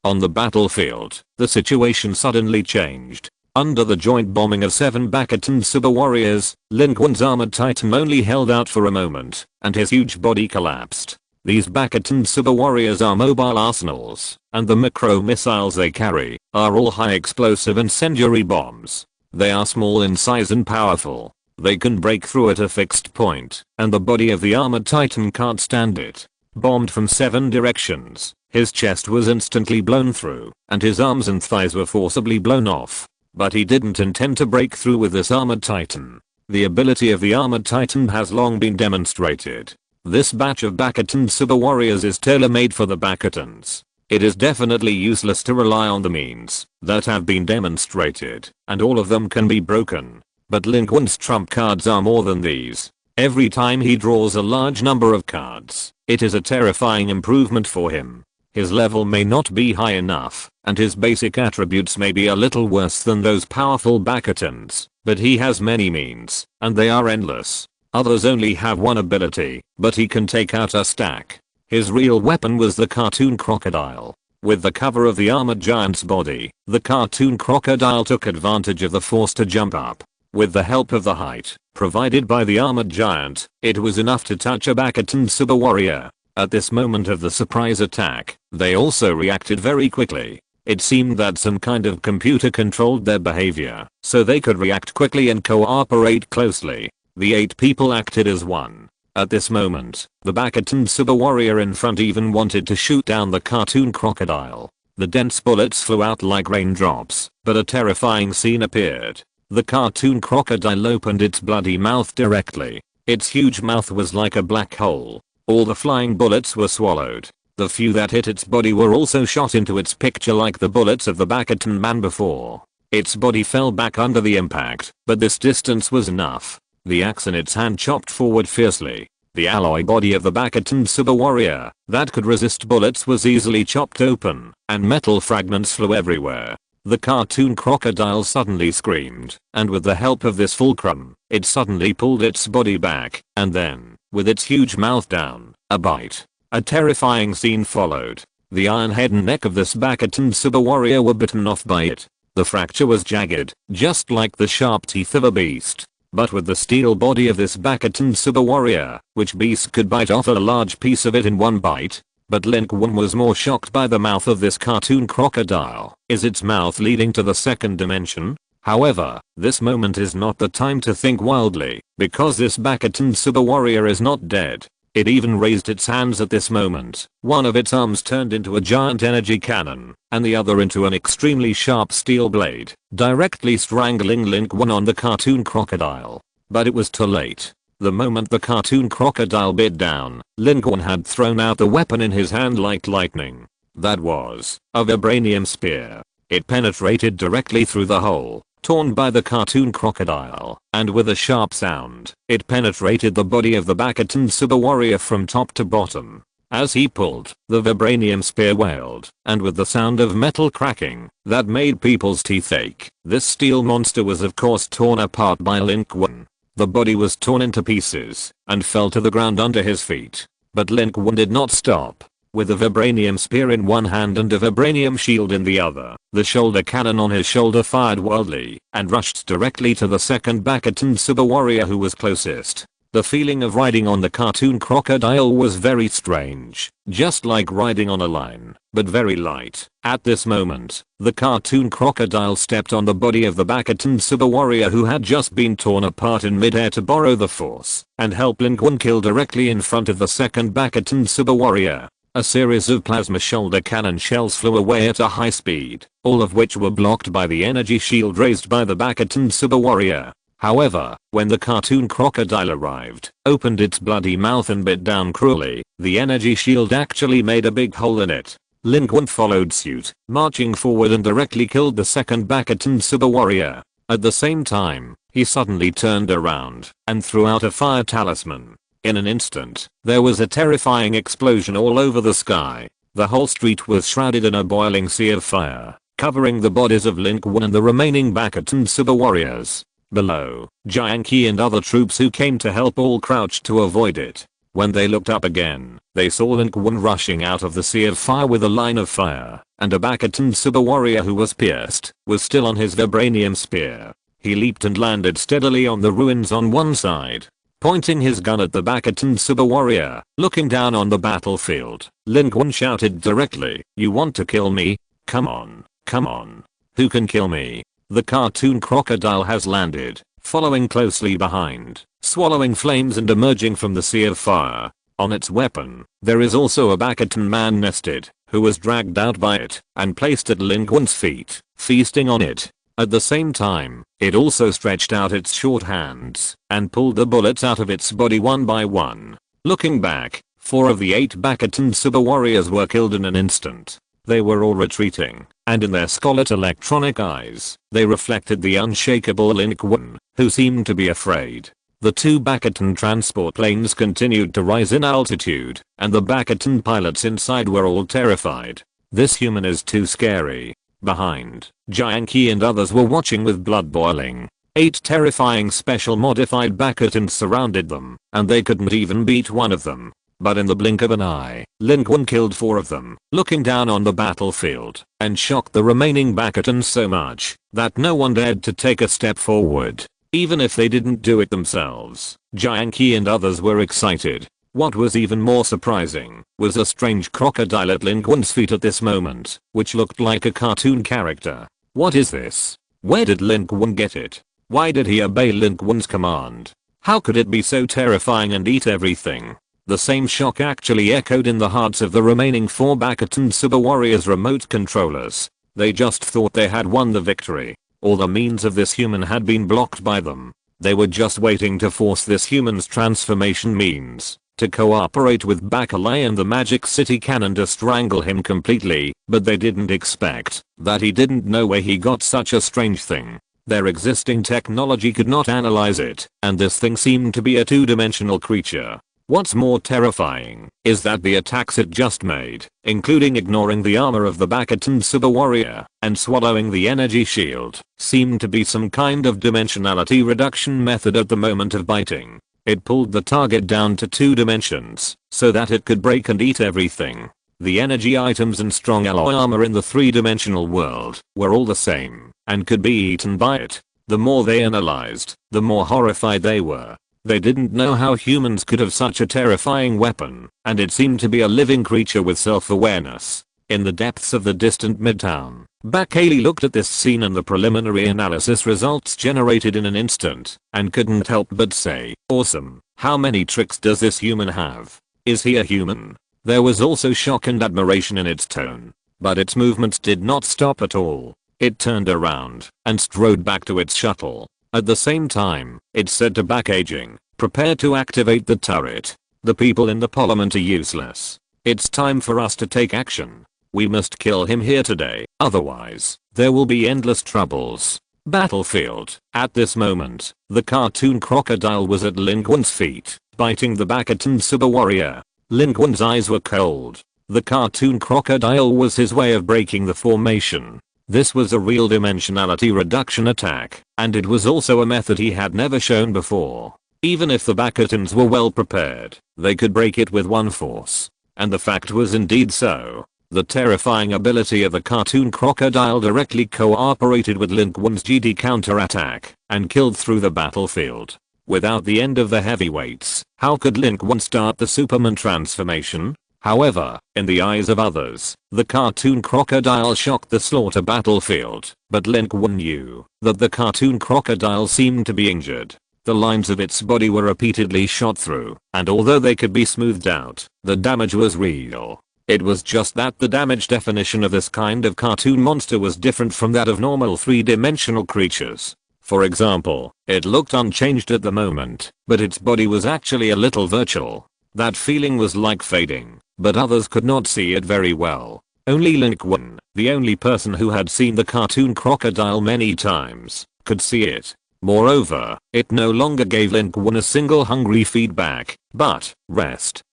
On the battlefield, the situation suddenly changed. Under the joint bombing of 7 Bastion super warriors, Lin Qun's armored titan only held out for a moment, and his huge body collapsed. These Bastion super warriors are mobile arsenals, and the micro missiles they carry are all high explosive incendiary bombs. They are small in size and powerful. They can break through at a fixed point, and the body of the armored titan can't stand it. Bombed from 7 directions, his chest was instantly blown through, and his arms and thighs were forcibly blown off. But he didn't intend to break through with this armored titan. The ability of the armored titan has long been demonstrated. This batch of Bastion super warriors is tailor-made for the Bastions. It is definitely useless to rely on the means that have been demonstrated, and all of them can be broken. But Lin Qun's trump cards are more than these. Every time he draws a large number of cards, it is a terrifying improvement for him. His level may not be high enough, and his basic attributes may be a little worse than those powerful Bastions, but he has many means, and they are endless. Others only have one ability, but he can take out a stack. His real weapon was the cartoon crocodile. With the cover of the armored giant's body, the cartoon crocodile took advantage of the force to jump up. With the help of the height provided by the armored giant, it was enough to touch a Bastion super warrior. At this moment of the surprise attack, they also reacted very quickly. It seemed that some kind of computer controlled their behavior, so they could react quickly and cooperate closely. The 8 people acted as one. At this moment, the Bastion super warrior in front even wanted to shoot down the cartoon crocodile. The dense bullets flew out like raindrops, but a terrifying scene appeared. The cartoon crocodile opened its bloody mouth directly. Its huge mouth was like a black hole. All the flying bullets were swallowed. The few that hit its body were also shot into its picture like the bullets of the Bastion man before. Its body fell back under the impact, but this distance was enough. The axe in its hand chopped forward fiercely. The alloy body of the Bastion super warrior that could resist bullets was easily chopped open, and metal fragments flew everywhere. The cartoon crocodile suddenly screamed, and with the help of this fulcrum, it suddenly pulled its body back, and then, with its huge mouth down, a bite. A terrifying scene followed. The iron head and neck of this Bakaton super warrior were bitten off by it. The fracture was jagged, just like the sharp teeth of a beast. But with the steel body of this Bakaton super warrior, which beast could bite off a large piece of it in one bite? But Lin Qun was more shocked by the mouth of this cartoon crocodile. Is its mouth leading to the second dimension? However, this moment is not the time to think wildly, because this Bakaton super warrior is not dead. It even raised its hands at this moment. One of its arms turned into a giant energy cannon, and the other into an extremely sharp steel blade, directly strangling Lin Qun on the cartoon crocodile. But it was too late. The moment the cartoon crocodile bit down, Lin Qun had thrown out the weapon in his hand like lightning. That was a vibranium spear. It penetrated directly through the hole torn by the cartoon crocodile, and with a sharp sound, it penetrated the body of the Bakaton super warrior from top to bottom. As he pulled, the vibranium spear wailed, and with the sound of metal cracking that made people's teeth ache, this steel monster was of course torn apart by Lin Qun. The body was torn into pieces and fell to the ground under his feet. But Lin Qun did not stop. With a vibranium spear in one hand and a vibranium shield in the other, the shoulder cannon on his shoulder fired wildly and rushed directly to the second Bakaton super warrior who was closest. The feeling of riding on the cartoon crocodile was very strange, just like riding on a lion, but very light. At this moment, the cartoon crocodile stepped on the body of the Bakaton super warrior who had just been torn apart in midair to borrow the force and help Lin Qun kill directly in front of the second Bakaton super warrior. A series of plasma shoulder cannon shells flew away at a high speed, all of which were blocked by the energy shield raised by the Bakaton super warrior. However, when the cartoon crocodile arrived, opened its bloody mouth and bit down cruelly, the energy shield actually made a big hole in it. Lin Qun followed suit, marching forward and directly killed the second Bakaton super warrior. At the same time, he suddenly turned around and threw out a fire talisman. In an instant, there was a terrifying explosion all over the sky. The whole street was shrouded in a boiling sea of fire, covering the bodies of Lin Qun and the remaining Bakaton super warriors. Below, Jiang Qi and other troops who came to help all crouched to avoid it. When they looked up again, they saw Lin Qun rushing out of the sea of fire with a line of fire, and a Bakaton super warrior who was pierced was still on his vibranium spear. He leaped and landed steadily on the ruins on one side, pointing his gun at the Bakaton super warrior. Looking down on the battlefield, Lin Qun shouted directly, "You want to kill me? Come on, come on. Who can kill me?" The cartoon crocodile has landed, following closely behind, swallowing flames and emerging from the sea of fire. On its weapon, there is also a Bakaton man nested, who was dragged out by it and placed at Lin Qun's feet, feasting on it. At the same time, it also stretched out its short hands and pulled the bullets out of its body one by one. Looking back, 4 of the 8 Bakaton super warriors were killed in an instant. They were all retreating, and in their scarlet electronic eyes, they reflected the unshakable Lin Qun, who seemed to be afraid. The 2 Bakaton transport planes continued to rise in altitude, and the Bakaton pilots inside were all terrified. This human is too scary. Behind, Jiang Qi and others were watching with blood boiling. 8 terrifying special modified Bakatons surrounded them, and they couldn't even beat one of them. But in the blink of an eye, Lin Qun killed 4 of them, looking down on the battlefield, and shocked the remaining Bakatons so much that no one dared to take a step forward, even if they didn't do it themselves. Jiang Qi and others were excited. What was even more surprising was a strange crocodile at Lin Qun's feet at this moment, which looked like a cartoon character. What is this? Where did Lin Qun get it? Why did he obey Lin Qun's command? How could it be so terrifying and eat everything? The same shock actually echoed in the hearts of the remaining 4 Bakaton super warriors remote controllers. They just thought they had won the victory. All the means of this human had been blocked by them. They were just waiting to force this human's transformation means to cooperate with Bakalai and the Magic City Cannon to strangle him completely, but they didn't expect that he didn't know where he got such a strange thing. Their existing technology could not analyze it, and this thing seemed to be a 2-dimensional creature. What's more terrifying is that the attacks it just made, including ignoring the armor of the Bastion super warrior and swallowing the energy shield, seemed to be some kind of dimensionality reduction method at the moment of biting. It pulled the target down to 2 dimensions so that it could break and eat everything. The energy items and strong alloy armor in the 3-dimensional world were all the same and could be eaten by it. The more they analyzed, the more horrified they were. They didn't know how humans could have such a terrifying weapon, and it seemed to be a living creature with self-awareness. In the depths of the distant midtown, Bakali looked at this scene and the preliminary analysis results generated in an instant, and couldn't help but say, awesome, how many tricks does this human have? Is he a human? There was also shock and admiration in its tone, but its movements did not stop at all. It turned around and strode back to its shuttle. At the same time, it said to Backaging, prepare to activate the turret. The people in the parliament are useless. It's time for us to take action. We must kill him here today, otherwise, there will be endless troubles. Battlefield. At this moment, the cartoon crocodile was at Lin Qun's feet, biting the Bastion super warrior. Lin Qun's eyes were cold. The cartoon crocodile was his way of breaking the formation. This was a real dimensionality reduction attack, and it was also a method he had never shown before. Even if the Bastions were well prepared, they could break it with one force. And the fact was indeed so. The terrifying ability of the cartoon crocodile directly cooperated with Lin Qun's GD counterattack and killed through the battlefield. Without the end of the heavyweights, how could Lin Qun start the Superman transformation? However, in the eyes of others, the cartoon crocodile shocked the slaughter battlefield, but Lin Qun knew that the cartoon crocodile seemed to be injured. The lines of its body were repeatedly shot through, and although they could be smoothed out, the damage was real. It was just that the damage definition of this kind of cartoon monster was different from that of normal 3-dimensional creatures. For example, it looked unchanged at the moment, but its body was actually a little virtual. That feeling was like fading, but others could not see it very well. Only Lin Qun, the only person who had seen the cartoon crocodile many times, could see it. Moreover, it no longer gave Lin Qun a single hungry feedback, but, rest.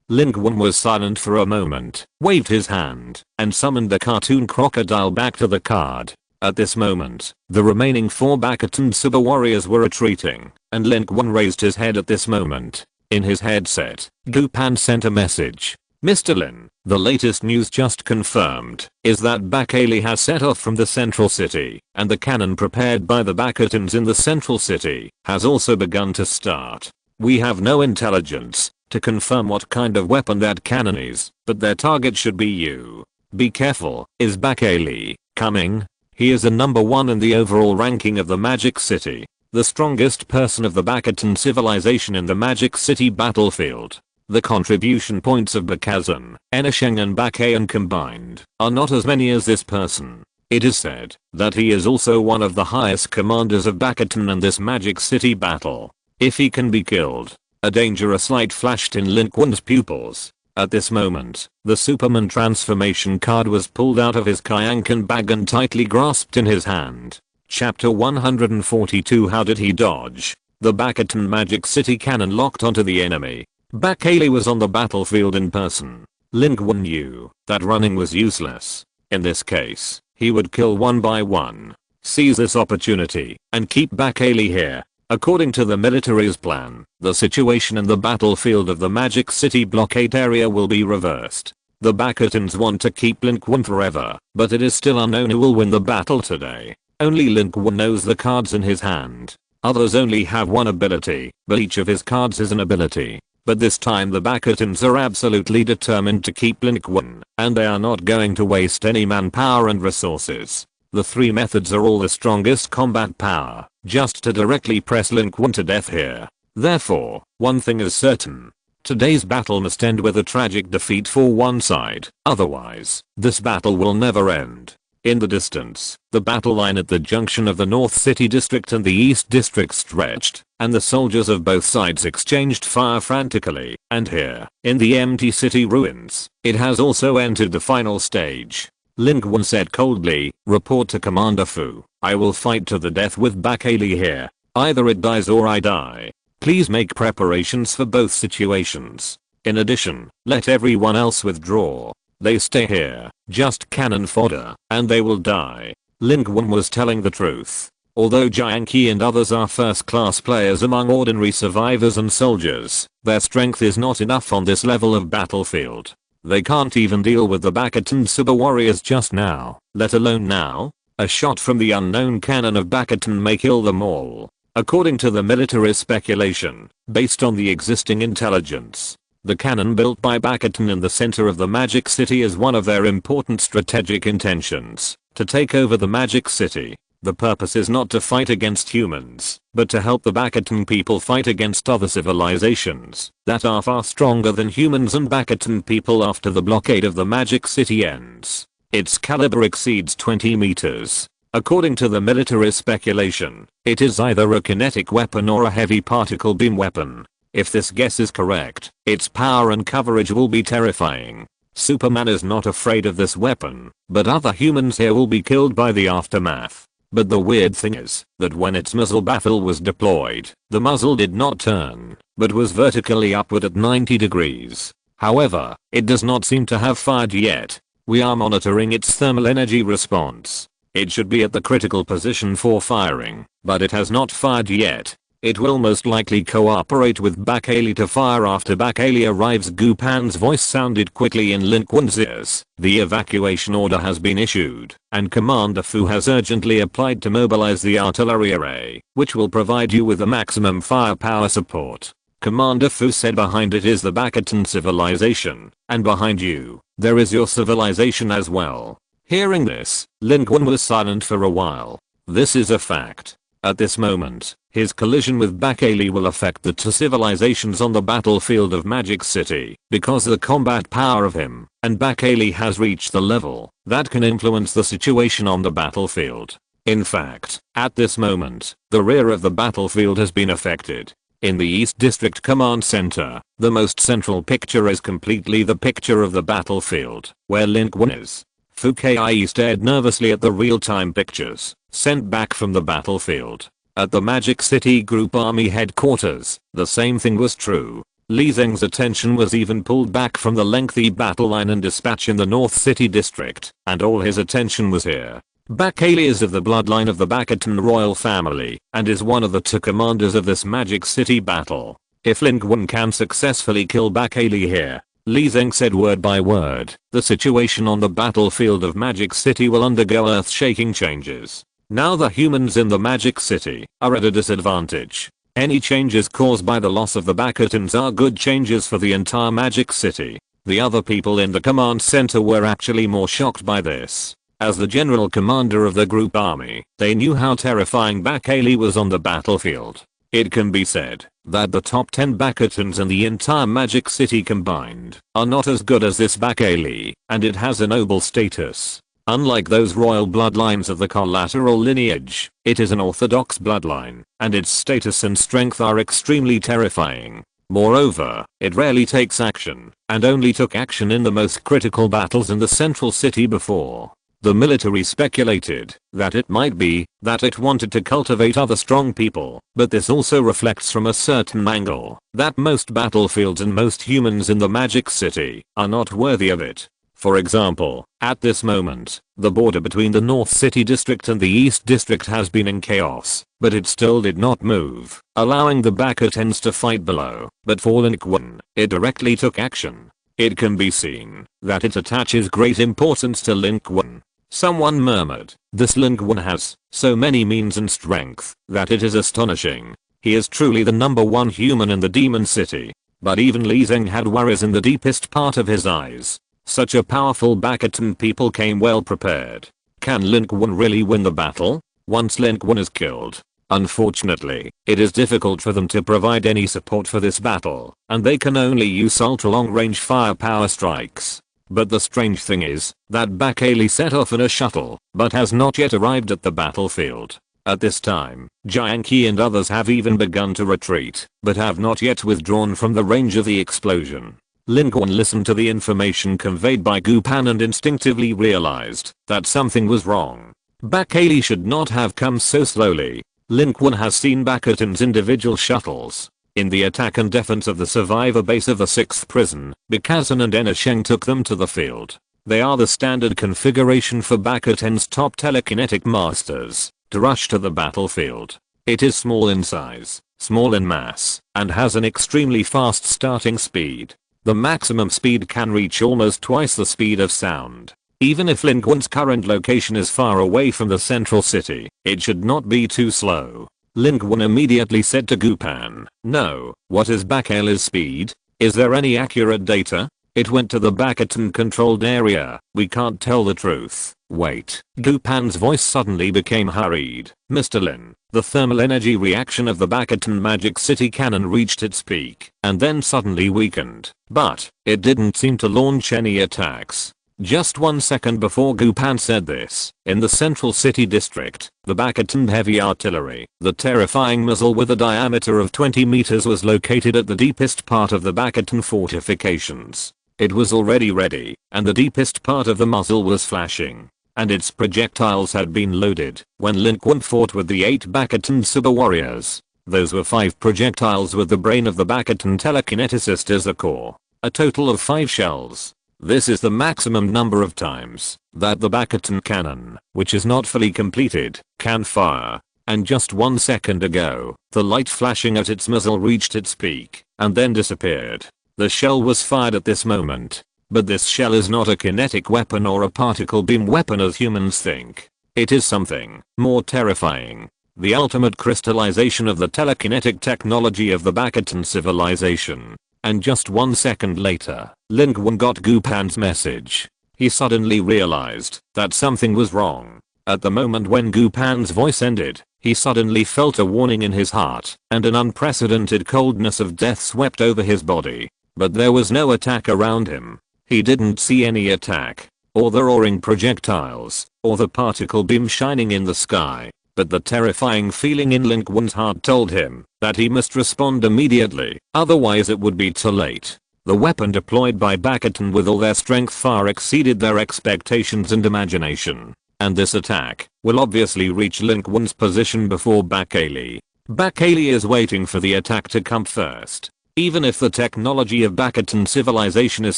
Lin Qun was silent for a moment, waved his hand, and summoned the cartoon crocodile back to the card. At this moment, the remaining 4 Bastion super warriors were retreating, and Lin Qun raised his head at this moment. In his headset, Gupan sent a message. Mr. Lin, the latest news just confirmed is that Bakali has set off from the central city, and the cannon prepared by the Bastions in the central city has also begun to start. We have no intelligence to confirm what kind of weapon that cannon is, but their target should be you. Be careful, is Bakali coming? He is the number 1 in the overall ranking of the Magic City. The strongest person of the Bastion civilization in the Magic City battlefield. The contribution points of Bakazan, Enisheng and Bakayan combined are not as many as this person. It is said that he is also one of the highest commanders of Bastion in this Magic City battle. If he can be killed. A dangerous light flashed in Lin Qun's pupils. At this moment, the Superman transformation card was pulled out of his Kyankan bag and tightly grasped in his hand. Chapter 142. How did he dodge? The Bastion Magic City cannon locked onto the enemy. Bakali was on the battlefield in person. Lin Qun knew that running was useless. In this case, he would kill one by one. Seize this opportunity and keep Bakali here. According to the military's plan, the situation in the battlefield of the Magic City blockade area will be reversed. The Bastions want to keep Lin Qun forever, but it is still unknown who will win the battle today. Only Lin Qun knows the cards in his hand. Others only have one ability, but each of his cards is an ability. But this time the Bastions are absolutely determined to keep Lin Qun, and they are not going to waste any manpower and resources. The 3 methods are all the strongest combat power, just to directly press Lin Qun to death here. Therefore, one thing is certain. Today's battle must end with a tragic defeat for one side, otherwise, this battle will never end. In the distance, the battle line at the junction of the North City District and the East District stretched, and the soldiers of both sides exchanged fire frantically, and here, in the empty city ruins, it has also entered the final stage. Lin Qun said coldly, report to Commander Fu, I will fight to the death with Bakali here. Either it dies or I die. Please make preparations for both situations. In addition, let everyone else withdraw. They stay here, just cannon fodder, and they will die. Lin Qun was telling the truth. Although Jiang Qi and others are first-class players among ordinary survivors and soldiers, their strength is not enough on this level of battlefield. They can't even deal with the Bakatan super warriors just now, let alone now. A shot from the unknown cannon of Bakatan may kill them all. According to the military speculation, based on the existing intelligence, the cannon built by Bakatan in the center of the Magic City is one of their important strategic intentions, to take over the Magic City. The purpose is not to fight against humans, but to help the Bakatan people fight against other civilizations that are far stronger than humans and Bakatan people after the blockade of the Magic City ends. Its caliber exceeds 20 meters. According to the military speculation, it is either a kinetic weapon or a heavy particle beam weapon. If this guess is correct, its power and coverage will be terrifying. Superman is not afraid of this weapon, but other humans here will be killed by the aftermath. But the weird thing is that when its muzzle baffle was deployed, the muzzle did not turn, but was vertically upward at 90 degrees. However, it does not seem to have fired yet. We are monitoring its thermal energy response. It should be at the critical position for firing, but it has not fired yet. It will most likely cooperate with Bakali to fire after Bakali arrives. Gu Pan's voice sounded quickly in Lin Qun's ears. The evacuation order has been issued, and Commander Fu has urgently applied to mobilize the artillery array, which will provide you with the maximum firepower support. Commander Fu said behind it is the Bakatan civilization, and behind you, there is your civilization as well. Hearing this, Lin Qun was silent for a while. This is a fact. At this moment, his collision with Bakali will affect the two civilizations on the battlefield of Magic City, because the combat power of him and Bakali has reached the level that can influence the situation on the battlefield. In fact, at this moment, the rear of the battlefield has been affected. In the East District Command Center, the most central picture is completely the picture of the battlefield, where Lin Qun is. Fu Kai stared nervously at the real-time pictures sent back from the battlefield. At the Magic City Group Army headquarters, the same thing was true. Li Zeng's attention was even pulled back from the lengthy battle line and dispatch in the North City District, and all his attention was here. Bakali is of the bloodline of the Bakatan royal family, and is one of the two commanders of this Magic City battle. If Lin Qun can successfully kill Bakali here, Li Zeng said word by word, the situation on the battlefield of Magic City will undergo earth-shaking changes. Now the humans in the Magic City are at a disadvantage. Any changes caused by the loss of the Bakatans are good changes for the entire Magic City. The other people in the command center were actually more shocked by this. As the general commander of the group army, they knew how terrifying Bakali was on the battlefield. It can be said that the top 10 Bakatans in the entire Magic City combined are not as good as this Bakali, and it has a noble status. Unlike those royal bloodlines of the collateral lineage, it is an orthodox bloodline, and its status and strength are extremely terrifying. Moreover, it rarely takes action, and only took action in the most critical battles in the central city before. The military speculated that it might be that it wanted to cultivate other strong people, but this also reflects from a certain angle that most battlefields and most humans in the Magic City are not worthy of it. For example, at this moment, the border between the North City District and the East District has been in chaos, but it still did not move, allowing the Bakatans to fight below. But for Lin Qun, it directly took action. It can be seen that it attaches great importance to Lin Qun. Someone murmured, this Lin Qun has so many means and strength that it is astonishing. He is truly the #1 human in the Demon City. But even Li Zeng had worries in the deepest part of his eyes. Such a powerful Bakatan people came well prepared. Can Lin Qun really win the battle? Once Lin Qun is killed, unfortunately, it is difficult for them to provide any support for this battle, and they can only use ultra-long-range firepower strikes. But the strange thing is that Bakali set off in a shuttle, but has not yet arrived at the battlefield. At this time, Jiang Qi and others have even begun to retreat, but have not yet withdrawn from the range of the explosion. Lin Qun listened to the information conveyed by Gu Pan and instinctively realized that something was wrong. Bakali should not have come so slowly. Lin Qun has seen Bakatan's individual shuttles. In the attack and defense of the survivor base of the 6th prison, Bikazan and Enisheng took them to the field. They are the standard configuration for Bakaten's top telekinetic masters to rush to the battlefield. It is small in size, small in mass, and has an extremely fast starting speed. The maximum speed can reach almost twice the speed of sound. Even if Lin Qun's current location is far away from the central city, it should not be too slow. Lin Qun immediately said to Gupan, "No, what is Bakale's speed? Is there any accurate data? It went to the Bakaton controlled area, we can't tell the truth." Wait. Gupan's voice suddenly became hurried. "Mr. Lin, the thermal energy reaction of the Bakaton Magic City cannon reached its peak, and then suddenly weakened. But, it didn't seem to launch any attacks." Just 1 second before Gupan said this, in the central city district, the Bakaton heavy artillery, the terrifying muzzle with a diameter of 20 meters was located at the deepest part of the Bakaton fortifications. It was already ready, and the deepest part of the muzzle was flashing. And its projectiles had been loaded when Lin Qun fought with the 8 Bakaton super warriors. Those were 5 projectiles with the brain of the Bakaton telekineticist as a core. A total of 5 shells. This is the maximum number of times that the Bakaton cannon, which is not fully completed, can fire. And just 1 second ago, the light flashing at its muzzle reached its peak and then disappeared. The shell was fired at this moment. But this shell is not a kinetic weapon or a particle beam weapon as humans think. It is something more terrifying. The ultimate crystallization of the telekinetic technology of the Bakaton civilization. And just 1 second later, Lin Qun got Gupan's message. He suddenly realized that something was wrong. At the moment when Gupan's voice ended, he suddenly felt a warning in his heart, and an unprecedented coldness of death swept over his body. But there was no attack around him. He didn't see any attack, or the roaring projectiles, or the particle beam shining in the sky. But the terrifying feeling in Lin Qun's heart told him that he must respond immediately, otherwise it would be too late. The weapon deployed by Bakaton with all their strength far exceeded their expectations and imagination. And this attack will obviously reach Lin Qun's position before Bakale. Bakale is waiting for the attack to come first. Even if the technology of Bakaton civilization is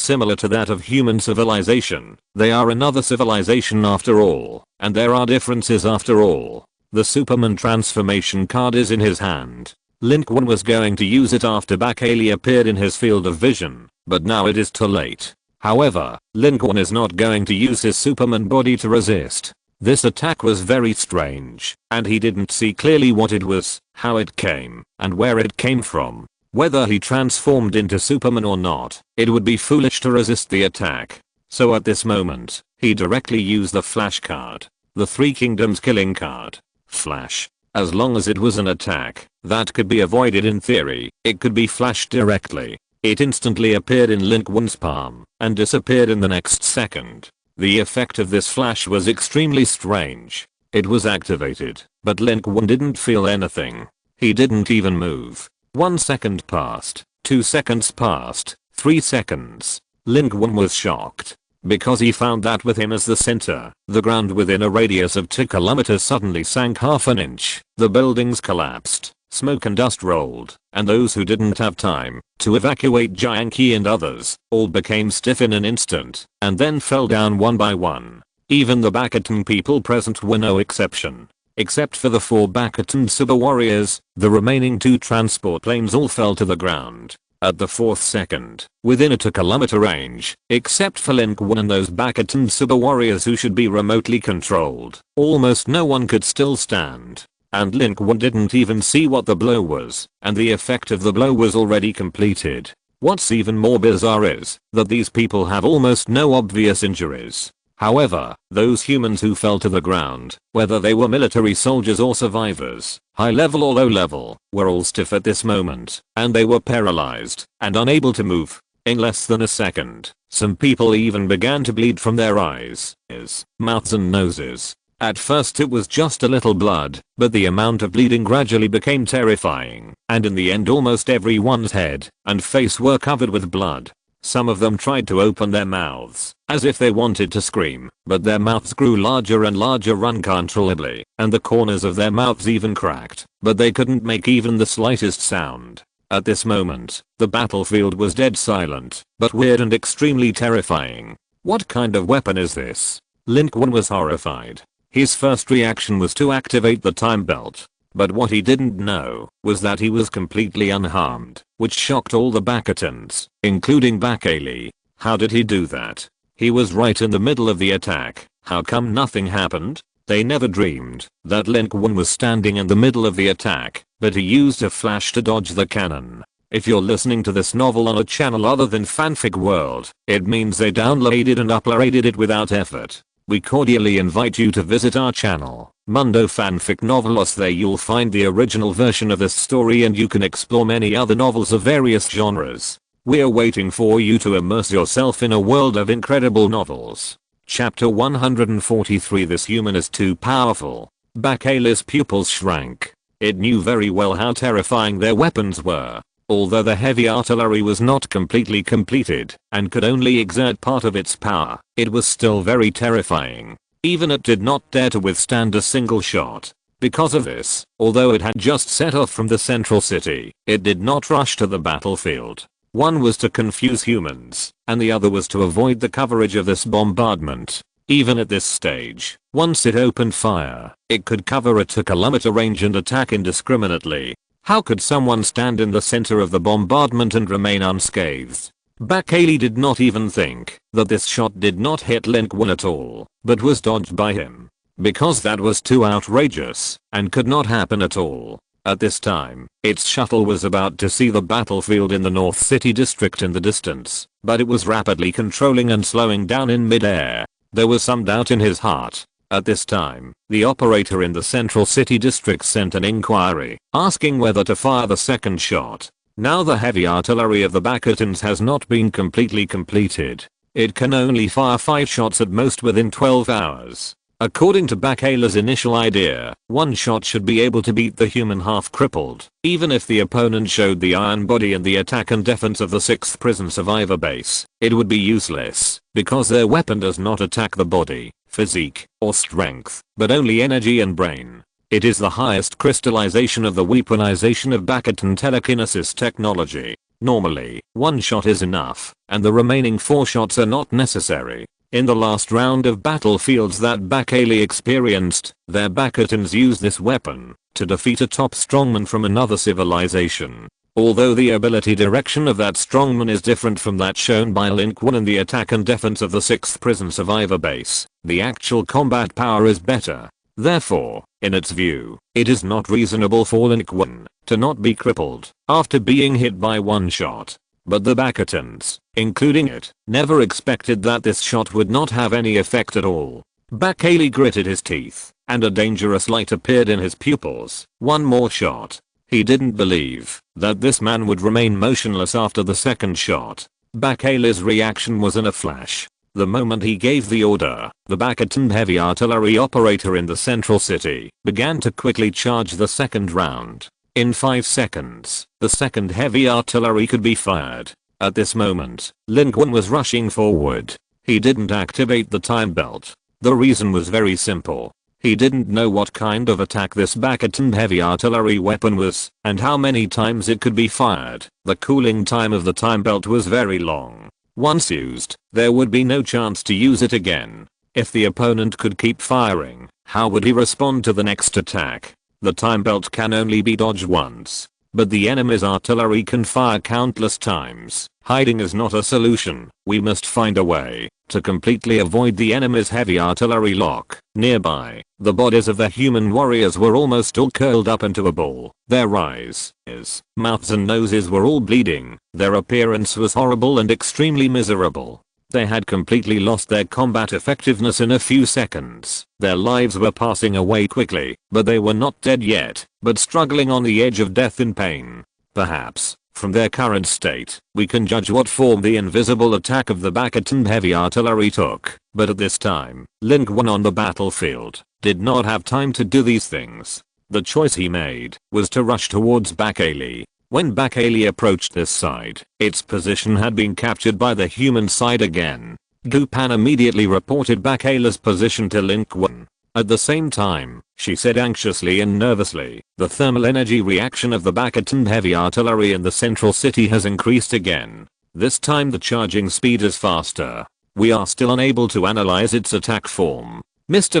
similar to that of human civilization, they are another civilization after all, and there are differences after all. The Superman transformation card is in his hand. Lin Qun was going to use it after Bakale appeared in his field of vision, but now it is too late. However, Lin Qun is not going to use his Superman body to resist. This attack was very strange, and he didn't see clearly what it was, how it came, and where it came from. Whether he transformed into Superman or not, it would be foolish to resist the attack. So at this moment, he directly used the flash card. The 3 Kingdoms killing card. Flash. As long as it was an attack that could be avoided in theory, it could be flashed directly. It instantly appeared in Lin Qun's palm and disappeared in the next second. The effect of this flash was extremely strange. It was activated, but Lin Qun didn't feel anything. He didn't even move. 1 second passed, 2 seconds passed, 3 seconds. Lin Qun was shocked. Because he found that with him as the center, the ground within a radius of 2 kilometers suddenly sank half an inch, the buildings collapsed, smoke and dust rolled, and those who didn't have time to evacuate Jiangqi and others all became stiff in an instant, and then fell down one by one. Even the Bakaton people present were no exception. Except for the 4 Bakaton super warriors, the remaining 2 transport planes all fell to the ground. At the 4th second, within a 2 kilometer range, except for Lin Qun and those Bakaton super warriors who should be remotely controlled, almost no one could still stand. And Lin Qun didn't even see what the blow was, and the effect of the blow was already completed. What's even more bizarre is that these people have almost no obvious injuries. However, those humans who fell to the ground, whether they were military soldiers or survivors, high level or low level, were all stiff at this moment, and they were paralyzed and unable to move. In less than a second, some people even began to bleed from their eyes, ears, mouths and noses. At first it was just a little blood, but the amount of bleeding gradually became terrifying, and in the end almost everyone's head and face were covered with blood. Some of them tried to open their mouths, as if they wanted to scream, but their mouths grew larger and larger uncontrollably, and the corners of their mouths even cracked, but they couldn't make even the slightest sound. At this moment, the battlefield was dead silent, but weird and extremely terrifying. What kind of weapon is this? Lin Qun was horrified. His first reaction was to activate the time belt. But what he didn't know was that he was completely unharmed, which shocked all the Bakatans, including Bakali. How did he do that? He was right in the middle of the attack. How come nothing happened? They never dreamed that Lin Qun was standing in the middle of the attack, but he used a flash to dodge the cannon. If you're listening to this novel on a channel other than Fanfic World, it means they downloaded and uploaded it without effort. We cordially invite you to visit our channel, Mundo Fanfic Novelos. There you'll find the original version of this story and you can explore many other novels of various genres. We're waiting for you to immerse yourself in a world of incredible novels. Chapter 143. This human is too powerful. Bakali's pupils shrank. It knew very well how terrifying their weapons were. Although the heavy artillery was not completely completed and could only exert part of its power, it was still very terrifying. Even it did not dare to withstand a single shot. Because of this, although it had just set off from the central city, it did not rush to the battlefield. One was to confuse humans, and the other was to avoid the coverage of this bombardment. Even at this stage, once it opened fire, it could cover a 2-kilometer range and attack indiscriminately. How could someone stand in the center of the bombardment and remain unscathed? Bakali did not even think that this shot did not hit Lin Qun at all, but was dodged by him. Because that was too outrageous, and could not happen at all. At this time, its shuttle was about to see the battlefield in the North City district in the distance, but it was rapidly controlling and slowing down in mid-air. There was some doubt in his heart. At this time, the operator in the central city district sent an inquiry, asking whether to fire the second shot. Now the heavy artillery of the Bakatans has not been completely completed. It can only fire 5 shots at most within 12 hours. According to Bakali's initial idea, one shot should be able to beat the human half-crippled, even if the opponent showed the iron body and the attack and defense of the 6th prison survivor base. It would be useless, because their weapon does not attack the body, physique, or strength, but only energy and brain. It is the highest crystallization of the weaponization of Bakatan telekinesis technology. Normally, one shot is enough, and the remaining 4 shots are not necessary. In the last round of battlefields that Bakali experienced, their Bakatans used this weapon to defeat a top strongman from another civilization. Although the ability direction of that strongman is different from that shown by Lin Qun in the attack and defense of the 6th prison survivor base, the actual combat power is better. Therefore, in its view, it is not reasonable for Lin Qun to not be crippled after being hit by one shot. But the Bakatans, including it, never expected that this shot would not have any effect at all. Bakali gritted his teeth, and a dangerous light appeared in his pupils. One more shot. He didn't believe that this man would remain motionless after the second shot. Bakali's reaction was in a flash. The moment he gave the order, the Bakatan heavy artillery operator in the central city began to quickly charge the second round. In 5 seconds, the second heavy artillery could be fired. At this moment, Lin Qun was rushing forward. He didn't activate the time belt. The reason was very simple. He didn't know what kind of attack this Bakatan heavy artillery weapon was, and how many times it could be fired. The cooling time of the time belt was very long. Once used, there would be no chance to use it again. If the opponent could keep firing, how would he respond to the next attack? The time belt can only be dodged once, but the enemy's artillery can fire countless times. Hiding is not a solution. We must find a way to completely avoid the enemy's heavy artillery lock. Nearby, the bodies of the human warriors were almost all curled up into a ball. Their eyes, ears, mouths and noses were all bleeding. Their appearance was horrible and extremely miserable. They had completely lost their combat effectiveness in a few seconds. Their lives were passing away quickly, but they were not dead yet, but struggling on the edge of death in pain. Perhaps, from their current state, we can judge what form the invisible attack of the Bakatan heavy artillery took. But at this time, Lin Qun on the battlefield did not have time to do these things. The choice he made was to rush towards Bakali. When Bakali approached this side, its position had been captured by the human side again. Gupan immediately reported Bakali's position to Lin Qun. At the same time, she said anxiously and nervously, the thermal energy reaction of the bastion heavy artillery in the central city has increased again. This time the charging speed is faster. We are still unable to analyze its attack form. Mr.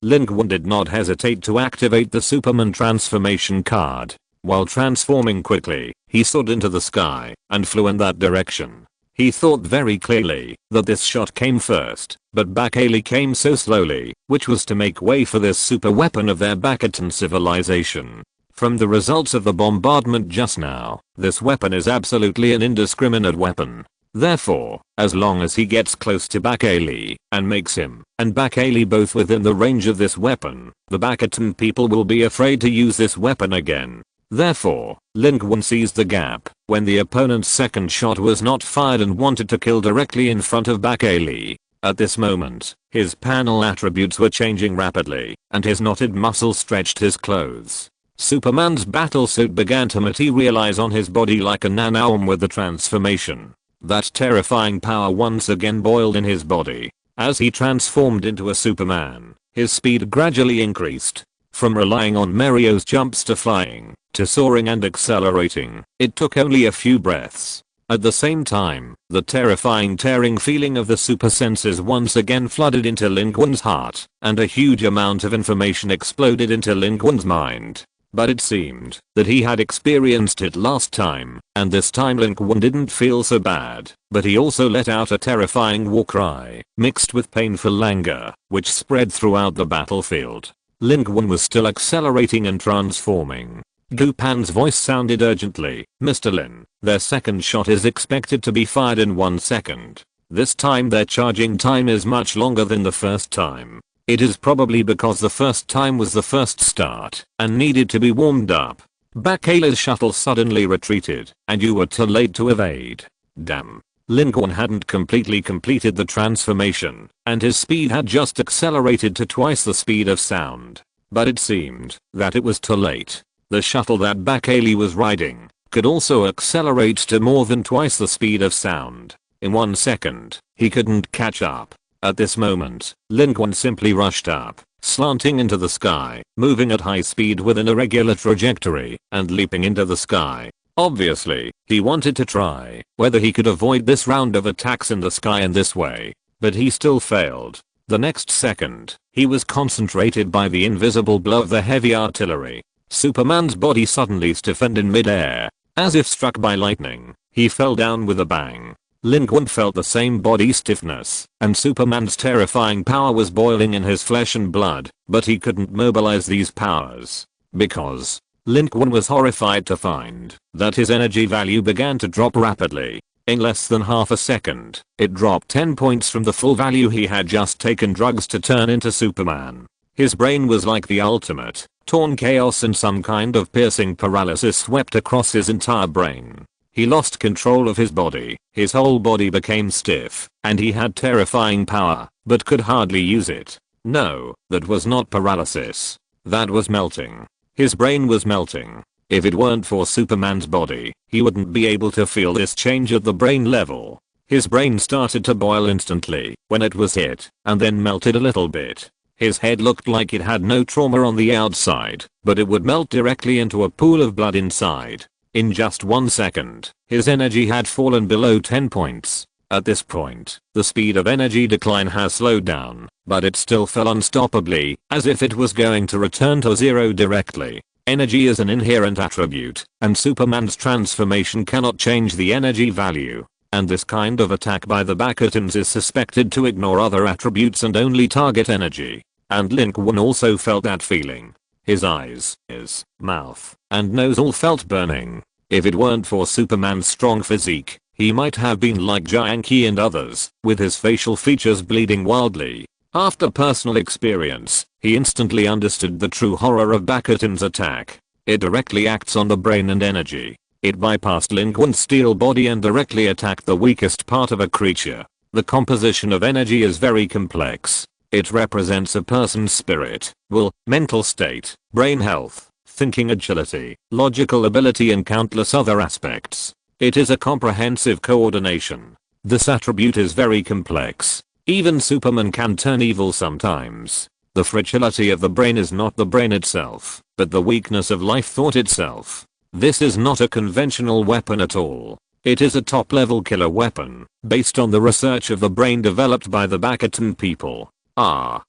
Lin Qun did not hesitate to activate the Superman transformation card. While transforming quickly, he soared into the sky and flew in that direction. He thought very clearly that this shot came first, but Bakali came so slowly, which was to make way for this super weapon of their bastion civilization. From the results of the bombardment just now, this weapon is absolutely an indiscriminate weapon. Therefore, as long as he gets close to Bakali and makes him and Bakali both within the range of this weapon, the bastion people will be afraid to use this weapon again. Therefore, Lin Qun seized the gap when the opponent's second shot was not fired and wanted to kill directly in front of Bakali. At this moment, his panel attributes were changing rapidly, and his knotted muscles stretched his clothes. Superman's battlesuit began to materialize on his body like a nanoarm with the transformation. That terrifying power once again boiled in his body. As he transformed into a Superman, his speed gradually increased. From relying on Mario's jumps to flying, to soaring and accelerating, it took only a few breaths. At the same time, the terrifying tearing feeling of the super senses once again flooded into Lin Qun's heart, and a huge amount of information exploded into Lin Qun's mind. But it seemed that he had experienced it last time, and this time Lin Qun didn't feel so bad, but he also let out a terrifying war cry, mixed with painful anger, which spread throughout the battlefield. Lin Qun was still accelerating and transforming. Gupan's voice sounded urgently, Mr. Lin, their second shot is expected to be fired in 1 second. This time their charging time is much longer than the first time. It is probably because the first time was the first start and needed to be warmed up. Bakali's shuttle suddenly retreated, and you were too late to evade. Damn. Lin Qun hadn't completely completed the transformation, and his speed had just accelerated to twice the speed of sound. But it seemed that it was too late. The shuttle that Bakali was riding could also accelerate to more than twice the speed of sound. In 1 second, he couldn't catch up. At this moment, Lin Qun simply rushed up, slanting into the sky, moving at high speed with an irregular trajectory, and leaping into the sky. Obviously, he wanted to try whether he could avoid this round of attacks in the sky in this way, but he still failed. The next second, he was concentrated by the invisible blow of the heavy artillery. Superman's body suddenly stiffened in mid-air, as if struck by lightning. He fell down with a bang. Lin Qun felt the same body stiffness, and Superman's terrifying power was boiling in his flesh and blood, but he couldn't mobilize these powers. Because Lin Qun was horrified to find that his energy value began to drop rapidly. In less than half a second, it dropped 10 points from the full value he had just taken drugs to turn into Superman. His brain was like the ultimate, torn chaos, and some kind of piercing paralysis swept across his entire brain. He lost control of his body, his whole body became stiff, and he had terrifying power, but could hardly use it. No, that was not paralysis. That was melting. His brain was melting. If it weren't for Superman's body, he wouldn't be able to feel this change at the brain level. His brain started to boil instantly when it was hit, and then melted a little bit. His head looked like it had no trauma on the outside, but it would melt directly into a pool of blood inside. In just 1 second, his energy had fallen below 10 points. At this point, the speed of energy decline has slowed down, but it still fell unstoppably, as if it was going to return to zero directly. Energy is an inherent attribute, and Superman's transformation cannot change the energy value. And this kind of attack by the bastions is suspected to ignore other attributes and only target energy. And Lin Qun also felt that feeling. His eyes, his mouth, and nose all felt burning. If it weren't for Superman's strong physique, he might have been like Jiangqi and others, with his facial features bleeding wildly. After personal experience, he instantly understood the true horror of Bastion's attack. It directly acts on the brain and energy. It bypassed Lin Qun's steel body and directly attacked the weakest part of a creature. The composition of energy is very complex. It represents a person's spirit, will, mental state, brain health, thinking agility, logical ability, and countless other aspects. It is a comprehensive coordination. This attribute is very complex. Even Superman can turn evil sometimes. The fragility of the brain is not the brain itself, but the weakness of life thought itself. This is not a conventional weapon at all. It is a top-level killer weapon, based on the research of the brain developed by the Bastion people. But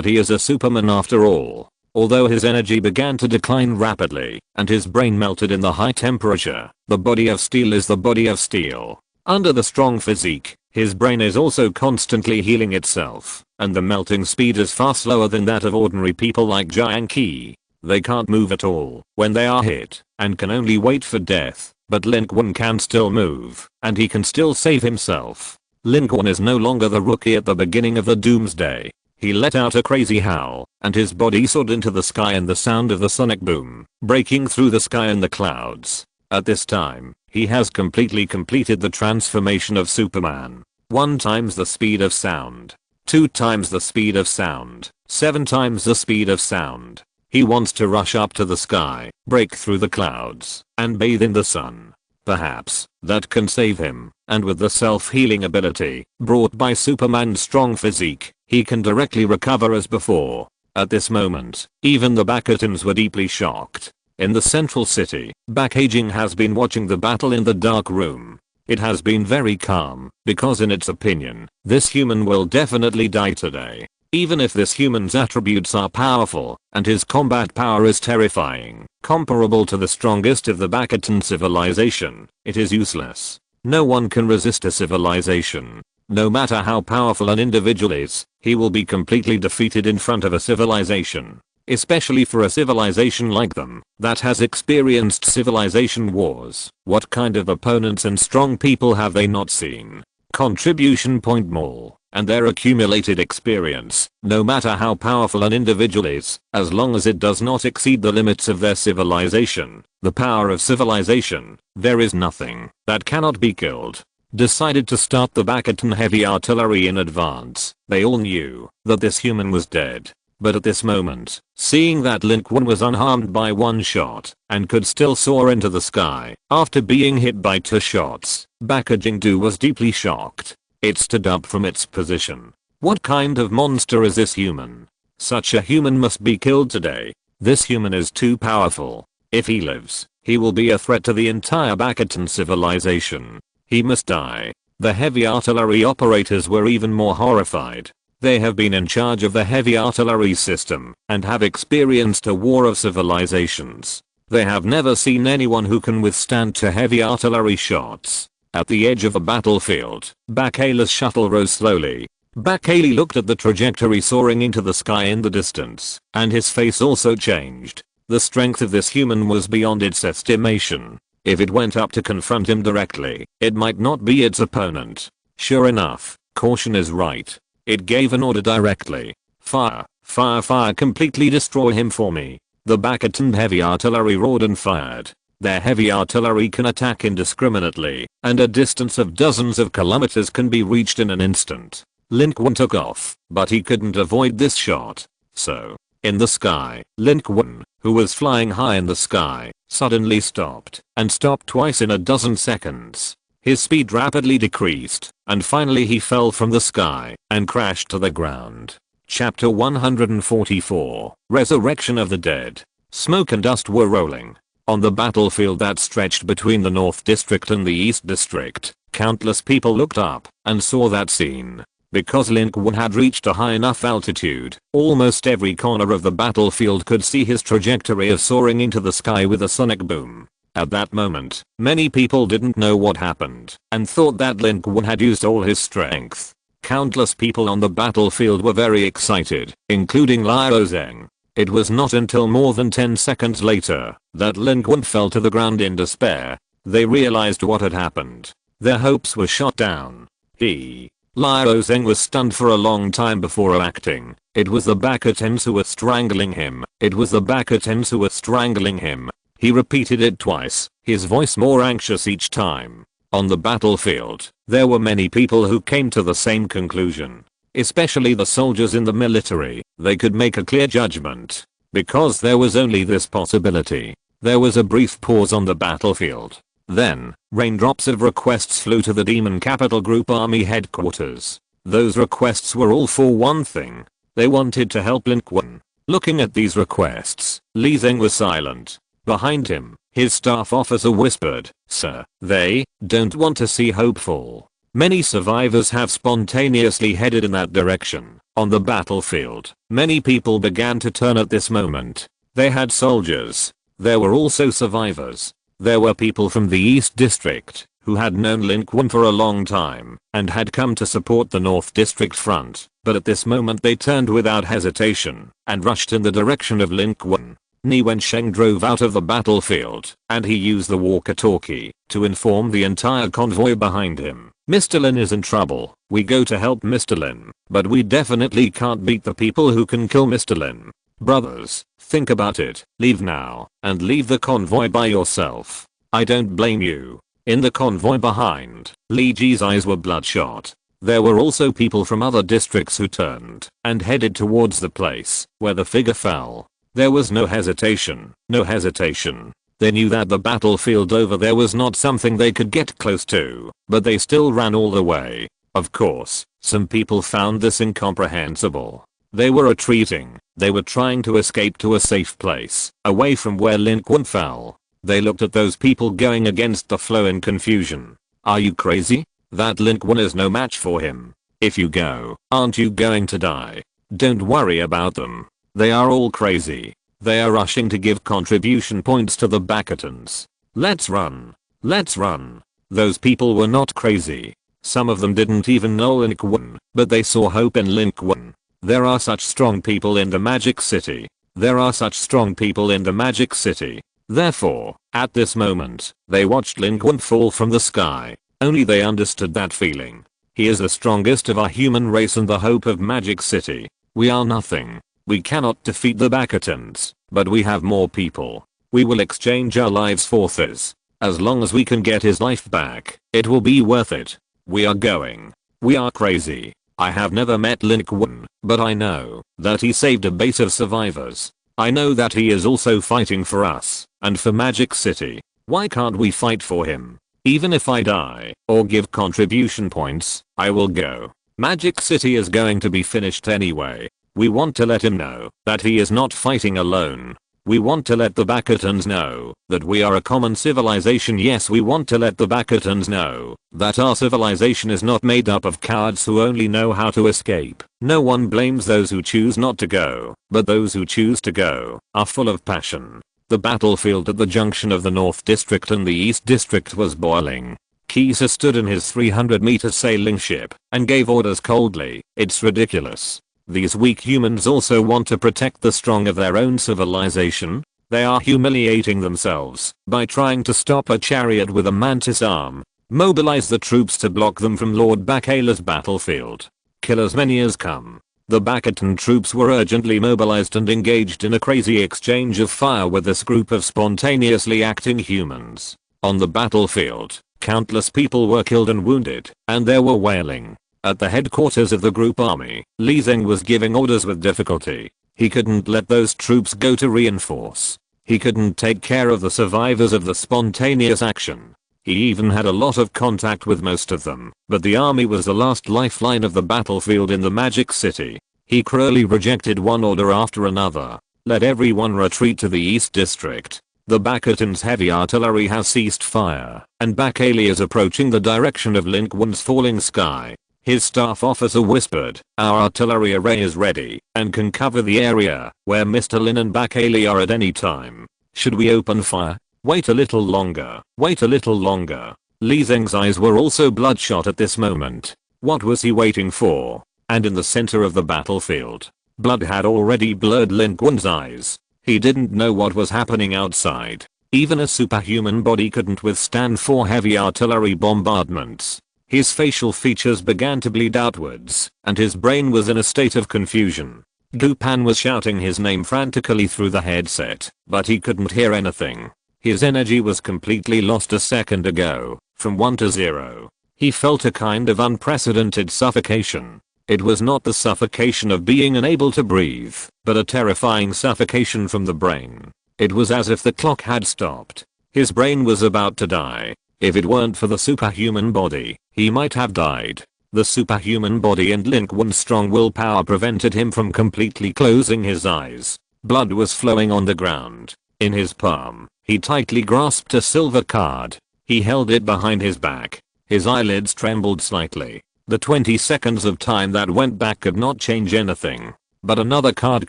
he is a superman after all. Although his energy began to decline rapidly, and his brain melted in the high temperature, the body of steel is the body of steel. Under the strong physique, his brain is also constantly healing itself, and the melting speed is far slower than that of ordinary people like Jiang Qi. They can't move at all when they are hit, and can only wait for death. But Lin Qun can still move, and he can still save himself. Lin Qun is no longer the rookie at the beginning of the doomsday. He let out a crazy howl, and his body soared into the sky and the sound of the sonic boom, breaking through the sky and the clouds. At this time, he has completely completed the transformation of Superman. 1 times the speed of sound. 2 times the speed of sound. 7 times the speed of sound. He wants to rush up to the sky, break through the clouds, and bathe in the sun. Perhaps that can save him, and with the self-healing ability brought by Superman's strong physique, he can directly recover as before. At this moment, even the Bastions were deeply shocked. In the central city, Backaging has been watching the battle in the dark room. It has been very calm, because in its opinion, this human will definitely die today. Even if this human's attributes are powerful, and his combat power is terrifying, comparable to the strongest of the Bastion civilization, it is useless. No one can resist a civilization. No matter how powerful an individual is, he will be completely defeated in front of a civilization. Especially for a civilization like them, that has experienced civilization wars. What kind of opponents and strong people have they not seen? Contribution point mall. And their accumulated experience, no matter how powerful an individual is, as long as it does not exceed the limits of their civilization, the power of civilization, there is nothing that cannot be killed. Decided to start the Bastion heavy artillery in advance. They all knew that this human was dead. But at this moment, seeing that Lin Qun was unharmed by 1 shot, and could still soar into the sky, after being hit by 2 shots, Bastion was deeply shocked. It stood up from its position. What kind of monster is this human? Such a human must be killed today. This human is too powerful. If he lives, he will be a threat to the entire Bastion civilization. He must die. The heavy artillery operators were even more horrified. They have been in charge of the heavy artillery system, and have experienced a war of civilizations. They have never seen anyone who can withstand 2 heavy artillery shots. At the edge of a battlefield, Bakayle's shuttle rose slowly. Bakayle looked at the trajectory soaring into the sky in the distance, and his face also changed. The strength of this human was beyond its estimation. If it went up to confront him directly, it might not be its opponent. Sure enough, caution is right. It gave an order directly. Fire, fire, fire, completely destroy him for me. The Bastion heavy artillery roared and fired. Their heavy artillery can attack indiscriminately, and a distance of dozens of kilometers can be reached in an instant. Lin Qun took off, but he couldn't avoid this shot. So, in the sky, Lin Qun, who was flying high in the sky, suddenly stopped, and stopped twice in a dozen seconds. His speed rapidly decreased, and finally he fell from the sky, and crashed to the ground. Chapter 144, Resurrection of the Dead. Smoke and dust were rolling. On the battlefield that stretched between the North District and the East District, countless people looked up and saw that scene. Because Lin Qun had reached a high enough altitude, almost every corner of the battlefield could see his trajectory of soaring into the sky with a sonic boom. At that moment, many people didn't know what happened and thought that Lin Qun had used all his strength. Countless people on the battlefield were very excited, including Liu Zeng. It was not until more than 10 seconds later that Lin Qun fell to the ground in despair. They realized what had happened. Their hopes were shot down. Liu Zeng was stunned for a long time before acting. It was the Bastions who were strangling him. It was the Bastions who were strangling him. He repeated it twice, his voice more anxious each time. On the battlefield, there were many people who came to the same conclusion. Especially the soldiers in the military. They could make a clear judgment. Because there was only this possibility. There was a brief pause on the battlefield. Then, raindrops of requests flew to the Demon Capital Group Army headquarters. Those requests were all for one thing. They wanted to help Lin Qun. Looking at these requests, Li Zeng was silent. Behind him, his staff officer whispered, "Sir, they don't want to see hope fall." Many survivors have spontaneously headed in that direction. On the battlefield, many people began to turn at this moment. They had soldiers. There were also survivors. There were people from the East District who had known Lin Qun for a long time and had come to support the North District front, but at this moment they turned without hesitation and rushed in the direction of Lin Qun. Ni Wensheng drove out of the battlefield and he used the walkie-talkie to inform the entire convoy behind him. "Mr. Lin is in trouble. We go to help Mr. Lin, but we definitely can't beat the people who can kill Mr. Lin. Brothers, think about it. Leave now and leave the convoy by yourself. I don't blame you." In the convoy behind, Li Ji's eyes were bloodshot. There were also people from other districts who turned and headed towards the place where the figure fell. There was no hesitation, no hesitation. They knew that the battlefield over there was not something they could get close to, but they still ran all the way. Of course, some people found this incomprehensible. They were retreating. They were trying to escape to a safe place, away from where Lin Qun fell. They looked at those people going against the flow in confusion. Are you crazy? That Lin Qun is no match for him. If you go, aren't you going to die? Don't worry about them. They are all crazy. They are rushing to give contribution points to the Bakatons. Let's run. Let's run. Those people were not crazy. Some of them didn't even know Lin Qun, but they saw hope in Lin Qun. There are such strong people in the Magic City. There are such strong people in the Magic City. Therefore, at this moment, they watched Lin Qun fall from the sky. Only they understood that feeling. He is the strongest of our human race and the hope of Magic City. We are nothing. We cannot defeat the Bakatons, but we have more people. We will exchange our lives for his. As long as we can get his life back, it will be worth it. We are going. We are crazy. I have never met Lin Qun, but I know that he saved a base of survivors. I know that he is also fighting for us and for Magic City. Why can't we fight for him? Even if I die or give contribution points, I will go. Magic City is going to be finished anyway. We want to let him know that he is not fighting alone. We want to let the Bakatons know that we are a common civilization. Yes, we want to let the Bakatons know that our civilization is not made up of cowards who only know how to escape. No one blames those who choose not to go, but those who choose to go are full of passion. The battlefield at the junction of the North District and the East District was boiling. Kisa stood in his 300-meter sailing ship and gave orders coldly. It's ridiculous. These weak humans also want to protect the strong of their own civilization. They are humiliating themselves by trying to stop a chariot with a mantis arm. Mobilize the troops to block them from Lord Bakala's battlefield. Kill as many as come. The Bakaton troops were urgently mobilized and engaged in a crazy exchange of fire with this group of spontaneously acting humans. On the battlefield, countless people were killed and wounded, and there were wailing. At the headquarters of the group army, Li Zeng was giving orders with difficulty. He couldn't let those troops go to reinforce. He couldn't take care of the survivors of the spontaneous action. He even had a lot of contact with most of them, but the army was the last lifeline of the battlefield in the Magic City. He cruelly rejected one order after another. Let everyone retreat to the East District. The Bakatons' heavy artillery has ceased fire, and Bakali is approaching the direction of Lin Qun's falling sky. His staff officer whispered, "Our artillery array is ready and can cover the area where Mr. Lin and Bakali are at any time. Should we open fire? Wait a little longer. Wait a little longer." Li Zeng's eyes were also bloodshot at this moment. What was he waiting for? And in the center of the battlefield, blood had already blurred Lin Qun's eyes. He didn't know what was happening outside. Even a superhuman body couldn't withstand 4 heavy artillery bombardments. His facial features began to bleed outwards, and his brain was in a state of confusion. Gu Pan was shouting his name frantically through the headset, but he couldn't hear anything. His energy was completely lost a second ago, from 1 to 0. He felt a kind of unprecedented suffocation. It was not the suffocation of being unable to breathe, but a terrifying suffocation from the brain. It was as if the clock had stopped. His brain was about to die. If it weren't for the superhuman body, he might have died. The superhuman body and Lin Qun's strong willpower prevented him from completely closing his eyes. Blood was flowing on the ground. In his palm, he tightly grasped a silver card. He held it behind his back. His eyelids trembled slightly. The 20 seconds of time that went back could not change anything. But another card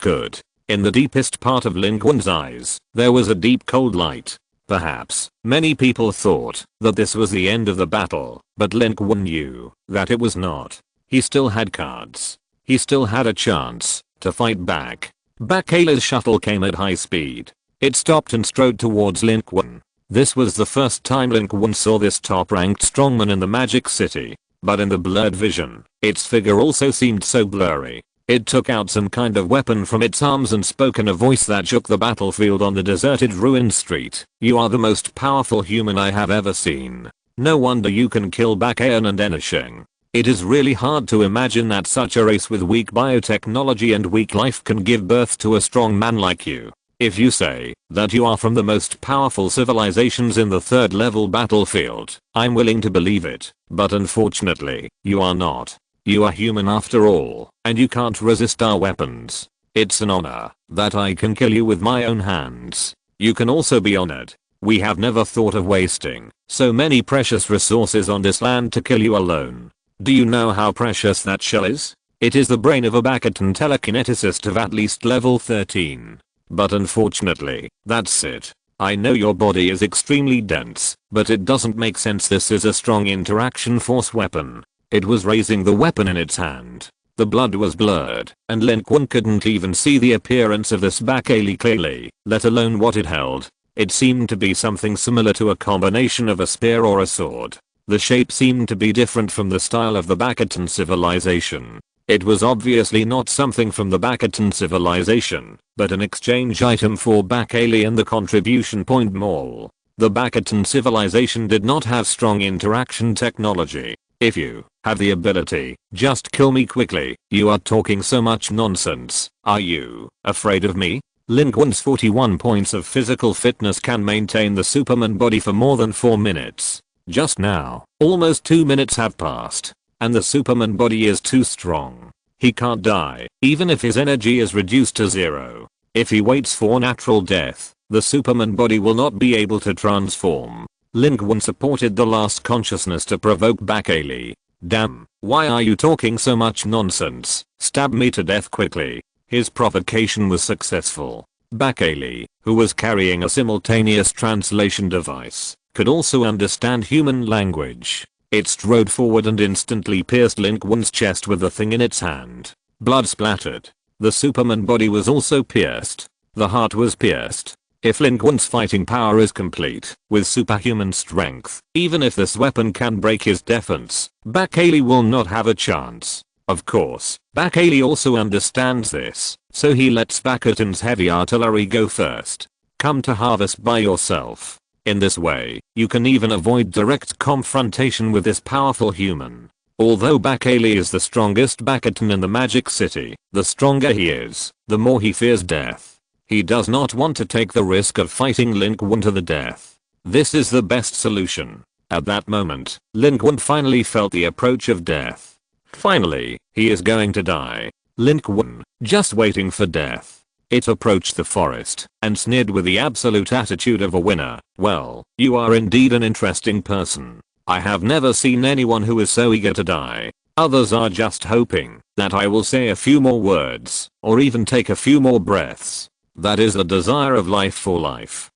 could. In the deepest part of Lin Qun's eyes, there was a deep cold light. Perhaps, many people thought that this was the end of the battle, but Lin Qun knew that it was not. He still had cards. He still had a chance to fight back. Bakayle's shuttle came at high speed. It stopped and strode towards Lin Qun. This was the first time Lin Qun saw this top-ranked strongman in the Magic City. But in the blurred vision, its figure also seemed so blurry. It took out some kind of weapon from its arms and spoke in a voice that shook the battlefield on the deserted ruined street. "You are the most powerful human I have ever seen. No wonder you can kill Bakayan and Enisheng. It is really hard to imagine that such a race with weak biotechnology and weak life can give birth to a strong man like you. If you say that you are from the most powerful civilizations in the third level battlefield, I'm willing to believe it, but unfortunately, you are not. You are human after all, and you can't resist our weapons. It's an honor that I can kill you with my own hands. You can also be honored. We have never thought of wasting so many precious resources on this land to kill you alone. Do you know how precious that shell is? It is the brain of a Bakatan telekineticist of at least level 13. But unfortunately, that's it. I know your body is extremely dense, but it doesn't make sense. This is a strong interaction force weapon." It was raising the weapon in its hand. The blood was blurred, and Lin Qun couldn't even see the appearance of this Bakayle clearly, let alone what it held. It seemed to be something similar to a combination of a spear or a sword. The shape seemed to be different from the style of the Bakatan civilization. It was obviously not something from the Bakatan civilization, but an exchange item for Bakayle and the contribution point mall. The Bakatan civilization did not have strong interaction technology. If you have the ability, just kill me quickly. You are talking so much nonsense. Are you afraid of me? Lin Qun's 41 points of physical fitness can maintain the Superman body for more than 4 minutes. Just now, almost 2 minutes have passed, and the Superman body is too strong. He can't die, even if his energy is reduced to 0. If he waits for natural death, the Superman body will not be able to transform. Lin Qun supported the last consciousness to provoke Bakayle. "Damn, why are you talking so much nonsense? Stab me to death quickly." His provocation was successful. Bakayle, who was carrying a simultaneous translation device, could also understand human language. It strode forward and instantly pierced Lin Qun's chest with the thing in its hand. Blood splattered. The Superman body was also pierced. The heart was pierced. If Lin Qun's fighting power is complete, with superhuman strength, even if this weapon can break his defense, Bakayle will not have a chance. Of course, Bakayle also understands this, so he lets Bakatan's heavy artillery go first. Come to harvest by yourself. In this way, you can even avoid direct confrontation with this powerful human. Although Bakayle is the strongest Bakatan in the Magic City, the stronger he is, the more he fears death. He does not want to take the risk of fighting Lin Qun to the death. This is the best solution. At that moment, Lin Qun finally felt the approach of death. Finally, he is going to die. Lin Qun, just waiting for death. It approached the forest and sneered with the absolute attitude of a winner. "Well, you are indeed an interesting person. I have never seen anyone who is so eager to die. Others are just hoping that I will say a few more words, or even take a few more breaths. That is the desire of life for life.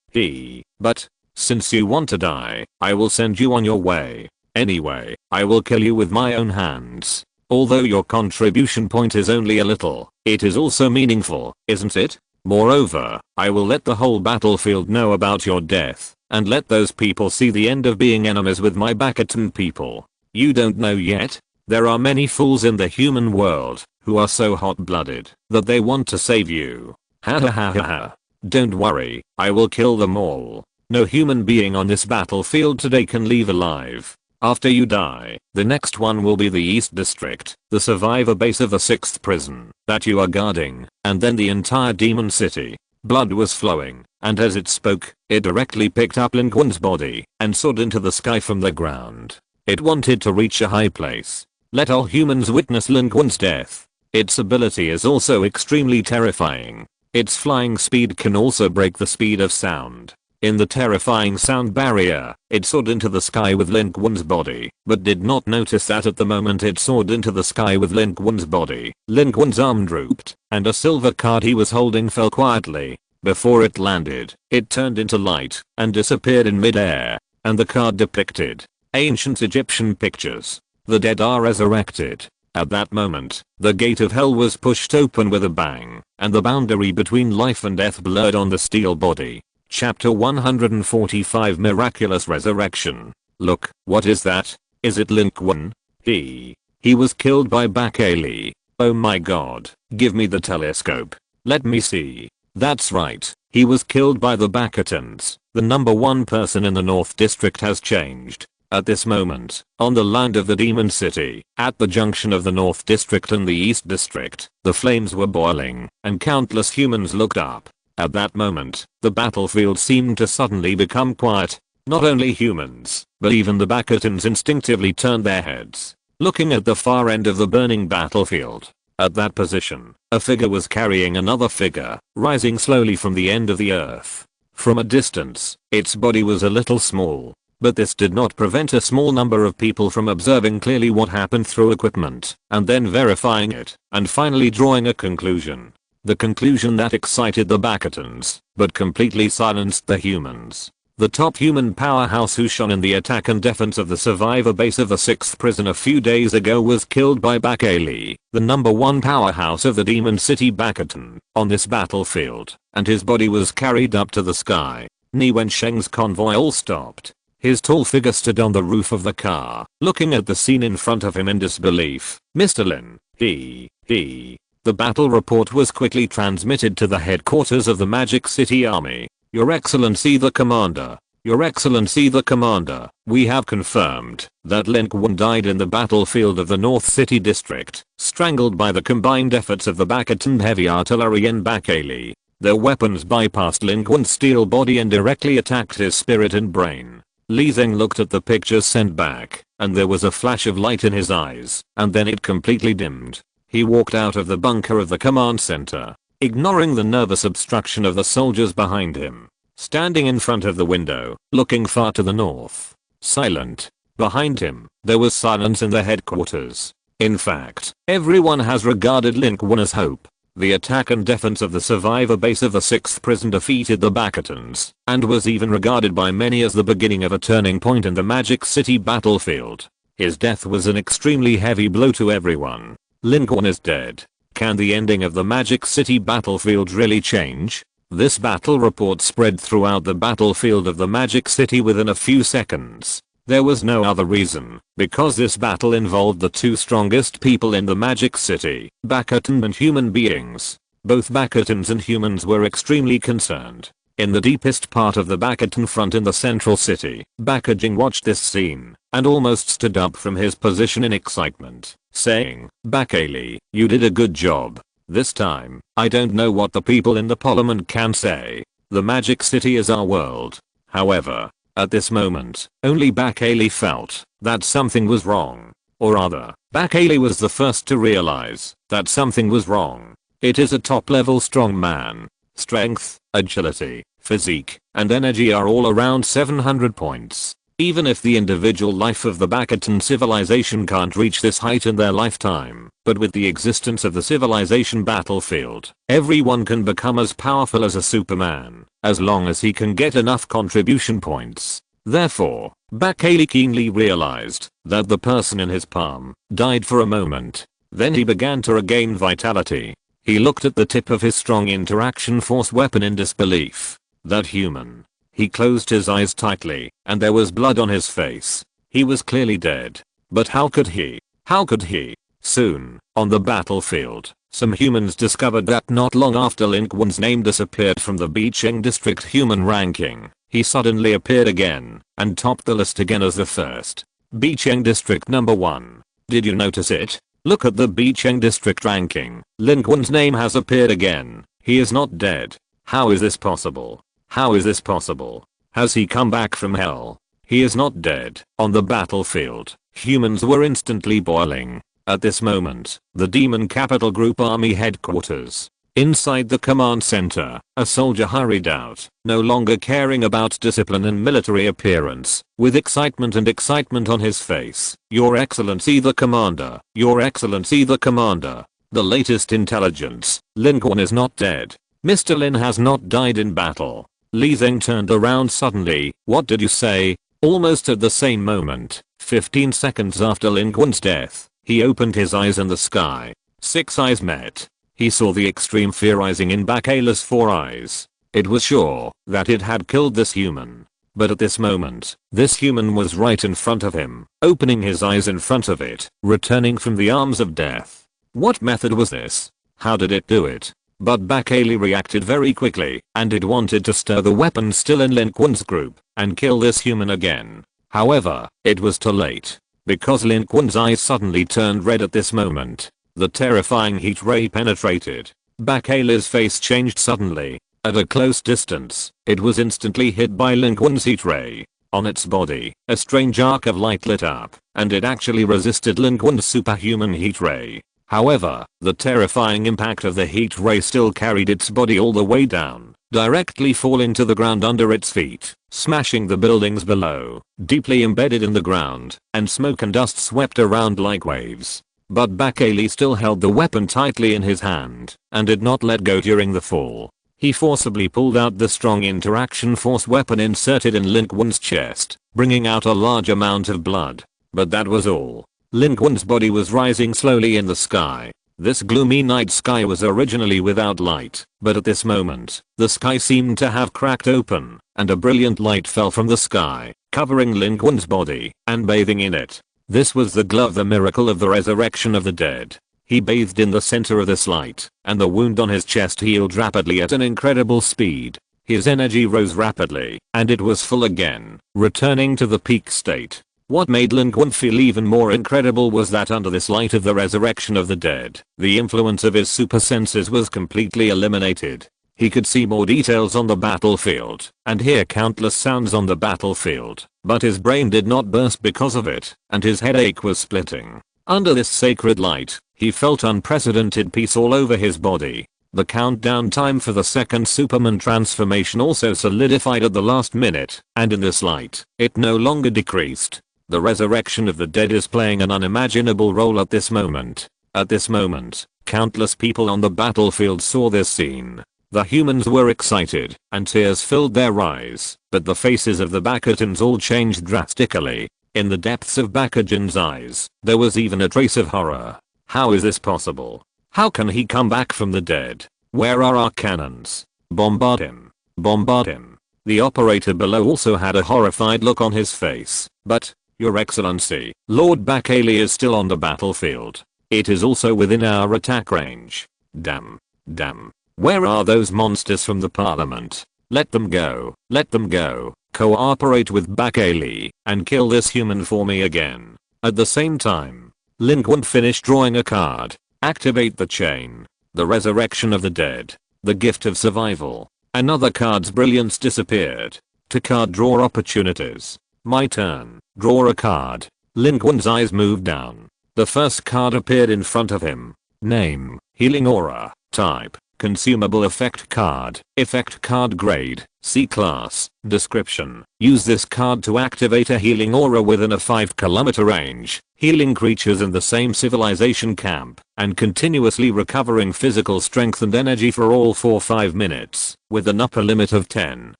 But, since you want to die, I will send you on your way. Anyway, I will kill you with my own hands. Although your contribution point is only a little, it is also meaningful, isn't it? Moreover, I will let the whole battlefield know about your death, and let those people see the end of being enemies with my Bakatan people. You don't know yet? There are many fools in the human world who are so hot-blooded that they want to save you. Ha ha ha ha ha. Don't worry, I will kill them all. No human being on this battlefield today can leave alive. After you die, the next one will be the East District, the survivor base of the 6th prison that you are guarding, and then the entire demon city." Blood was flowing, and as it spoke, it directly picked up Lin Qun's body and soared into the sky from the ground. It wanted to reach a high place. Let all humans witness Lin Qun's death. Its ability is also extremely terrifying. Its flying speed can also break the speed of sound. In the terrifying sound barrier, it soared into the sky with Lin Qun's body, but did not notice that at the moment it soared into the sky with Lin Qun's body, Lin Qun's arm drooped, and a silver card he was holding fell quietly. Before it landed, it turned into light and disappeared in mid-air, and the card depicted ancient Egyptian pictures. The dead are resurrected. At that moment, the gate of hell was pushed open with a bang, and the boundary between life and death blurred on the steel body. Chapter 145 Miraculous Resurrection. Look, what is that? Is it Lin Qun? He was killed by Bakali. Oh my god, give me the telescope. Let me see. That's right, he was killed by the Bakatans. The number one person in the North District has changed. At this moment, on the land of the Demon City, at the junction of the North District and the East District, the flames were boiling, and countless humans looked up. At that moment, the battlefield seemed to suddenly become quiet. Not only humans, but even the Bakatans instinctively turned their heads, looking at the far end of the burning battlefield. At that position, a figure was carrying another figure, rising slowly from the end of the earth. From a distance, its body was a little small, but this did not prevent a small number of people from observing clearly what happened through equipment, and then verifying it, and finally drawing a conclusion. The conclusion that excited the Bakatans, but completely silenced the humans. The top human powerhouse who shone in the attack and defense of the survivor base of the 6th prison a few days ago was killed by Bakali, the number one powerhouse of the Demon City Bakatan, on this battlefield, and his body was carried up to the sky. Ni Wensheng's convoy all stopped. His tall figure stood on the roof of the car, looking at the scene in front of him in disbelief. Mr. Lin, The battle report was quickly transmitted to the headquarters of the Magic City Army. Your Excellency the Commander. Your Excellency the Commander, we have confirmed that Lin Qun died in the battlefield of the North City District, strangled by the combined efforts of the Bakatan Heavy Artillery and Bakali. Their weapons bypassed Lin Qun's steel body and directly attacked his spirit and brain. Li Zeng looked at the pictures sent back, and there was a flash of light in his eyes, and then it completely dimmed. He walked out of the bunker of the command center, ignoring the nervous obstruction of the soldiers behind him, standing in front of the window, looking far to the north. Silent. Behind him, there was silence in the headquarters. In fact, everyone has regarded Lin Qun as hope. The attack and defense of the survivor base of the 6th prison defeated the Bakatans, and was even regarded by many as the beginning of a turning point in the Magic City battlefield. His death was an extremely heavy blow to everyone. Lin Qun is dead. Can the ending of the Magic City battlefield really change? This battle report spread throughout the battlefield of the Magic City within a few seconds. There was no other reason, because this battle involved the two strongest people in the Magic City, Bakatan and human beings. Both Bakatans and humans were extremely concerned. In the deepest part of the Bakatan front in the central city, Bakajing watched this scene, and almost stood up from his position in excitement, saying, Bakali, you did a good job. This time, I don't know what the people in the parliament can say. The Magic City is our world. However, at this moment, only Bakali felt that something was wrong. Or rather, Bakali was the first to realize that something was wrong. It is a top-level strong man. Strength, agility, physique, and energy are all around 700 points. Even if the individual life of the Bakatan civilization can't reach this height in their lifetime, but with the existence of the civilization battlefield, everyone can become as powerful as a Superman, as long as he can get enough contribution points. Therefore, Bakali keenly realized that the person in his palm died for a moment. Then he began to regain vitality. He looked at the tip of his strong interaction force weapon in disbelief. That human. He closed his eyes tightly, and there was blood on his face. He was clearly dead. But how could he? How could he? Soon, on the battlefield, some humans discovered that not long after Lin Qun's name disappeared from the Bicheng district human ranking, he suddenly appeared again, and topped the list again as the first. Bicheng district number 1. Did you notice it? Look at the Bicheng district ranking. Lin Qun's name has appeared again. He is not dead. How is this possible? How is this possible? Has he come back from hell? He is not dead. On the battlefield, Humans were instantly boiling. At this moment, the Demon Capital Group Army headquarters. Inside the command center, a soldier hurried out, no longer caring about discipline and military appearance, with excitement on his face. "Your Excellency the Commander, Your Excellency the Commander. The latest intelligence, Lin Qun is not dead. Mr. Lin has not died in battle." Li Zeng turned around suddenly. "What did you say?" Almost at the same moment, 15 seconds after Lin Qun's death, he opened his eyes in the sky. 6 eyes met. He saw the extreme fear rising in Bakayla's 4 eyes. It was sure that it had killed this human. But at this moment, this human was right in front of him, opening his eyes in front of it, returning from the arms of death. What method was this? How did it do it? But Bakayla reacted very quickly, and it wanted to stir the weapon still in Lin Qun's group, and kill this human again. However, it was too late. Because Lin Qun's eyes suddenly turned red at this moment. The terrifying heat ray penetrated. Bakayla's face changed suddenly. At a close distance, it was instantly hit by Lin Qun's heat ray. On its body, a strange arc of light lit up, and it actually resisted Lin Qun's superhuman heat ray. However, the terrifying impact of the heat ray still carried its body all the way down, directly falling to the ground under its feet, smashing the buildings below, deeply embedded in the ground, and smoke and dust swept around like waves. But Bakayla still held the weapon tightly in his hand, and did not let go during the fall. He forcibly pulled out the strong interaction force weapon inserted in Lin Qun's chest, bringing out a large amount of blood. But that was all. Lin Qun's body was rising slowly in the sky. This gloomy night sky was originally without light, but at this moment, the sky seemed to have cracked open, and a brilliant light fell from the sky, covering Lin Qun's body, and bathing in it. This was the glow of the miracle of the resurrection of the dead. He bathed in the center of this light, and the wound on his chest healed rapidly at an incredible speed. His energy rose rapidly, and it was full again, returning to the peak state. What made Lin Qun feel even more incredible was that under this light of the resurrection of the dead, the influence of his super senses was completely eliminated. He could see more details on the battlefield, and hear countless sounds on the battlefield, but his brain did not burst because of it, and his headache was splitting. Under this sacred light, he felt unprecedented peace all over his body. The countdown time for the second Superman transformation also solidified at the last minute, and in this light, it no longer decreased. The resurrection of the dead is playing an unimaginable role at this moment. At this moment, countless people on the battlefield saw this scene. The humans were excited, and tears filled their eyes, but the faces of the Bakujins all changed drastically. In the depths of Bakujin's eyes, there was even a trace of horror. How is this possible? How can he come back from the dead? Where are our cannons? Bombard him. Bombard him. The operator below also had a horrified look on his face. But, Your Excellency, Lord Bakayla is still on the battlefield. It is also within our attack range. Damn. Damn. Where are those monsters from the parliament? Let them go. Let them go. Cooperate with Bakayla, and kill this human for me again. At the same time, Lin Qun finished drawing a card. Activate the chain. The resurrection of the dead. The gift of survival. Another card's brilliance disappeared. To card draw opportunities. My turn. Draw a card. Lin Qun's eyes moved down. The first card appeared in front of him. Name, Healing Aura. Type, Consumable Effect Card. Effect Card Grade, C Class. Description. Use this card to activate a healing aura within a 5-kilometer range, healing creatures in the same civilization camp, and continuously recovering physical strength and energy for all for 5 minutes, with an upper limit of 10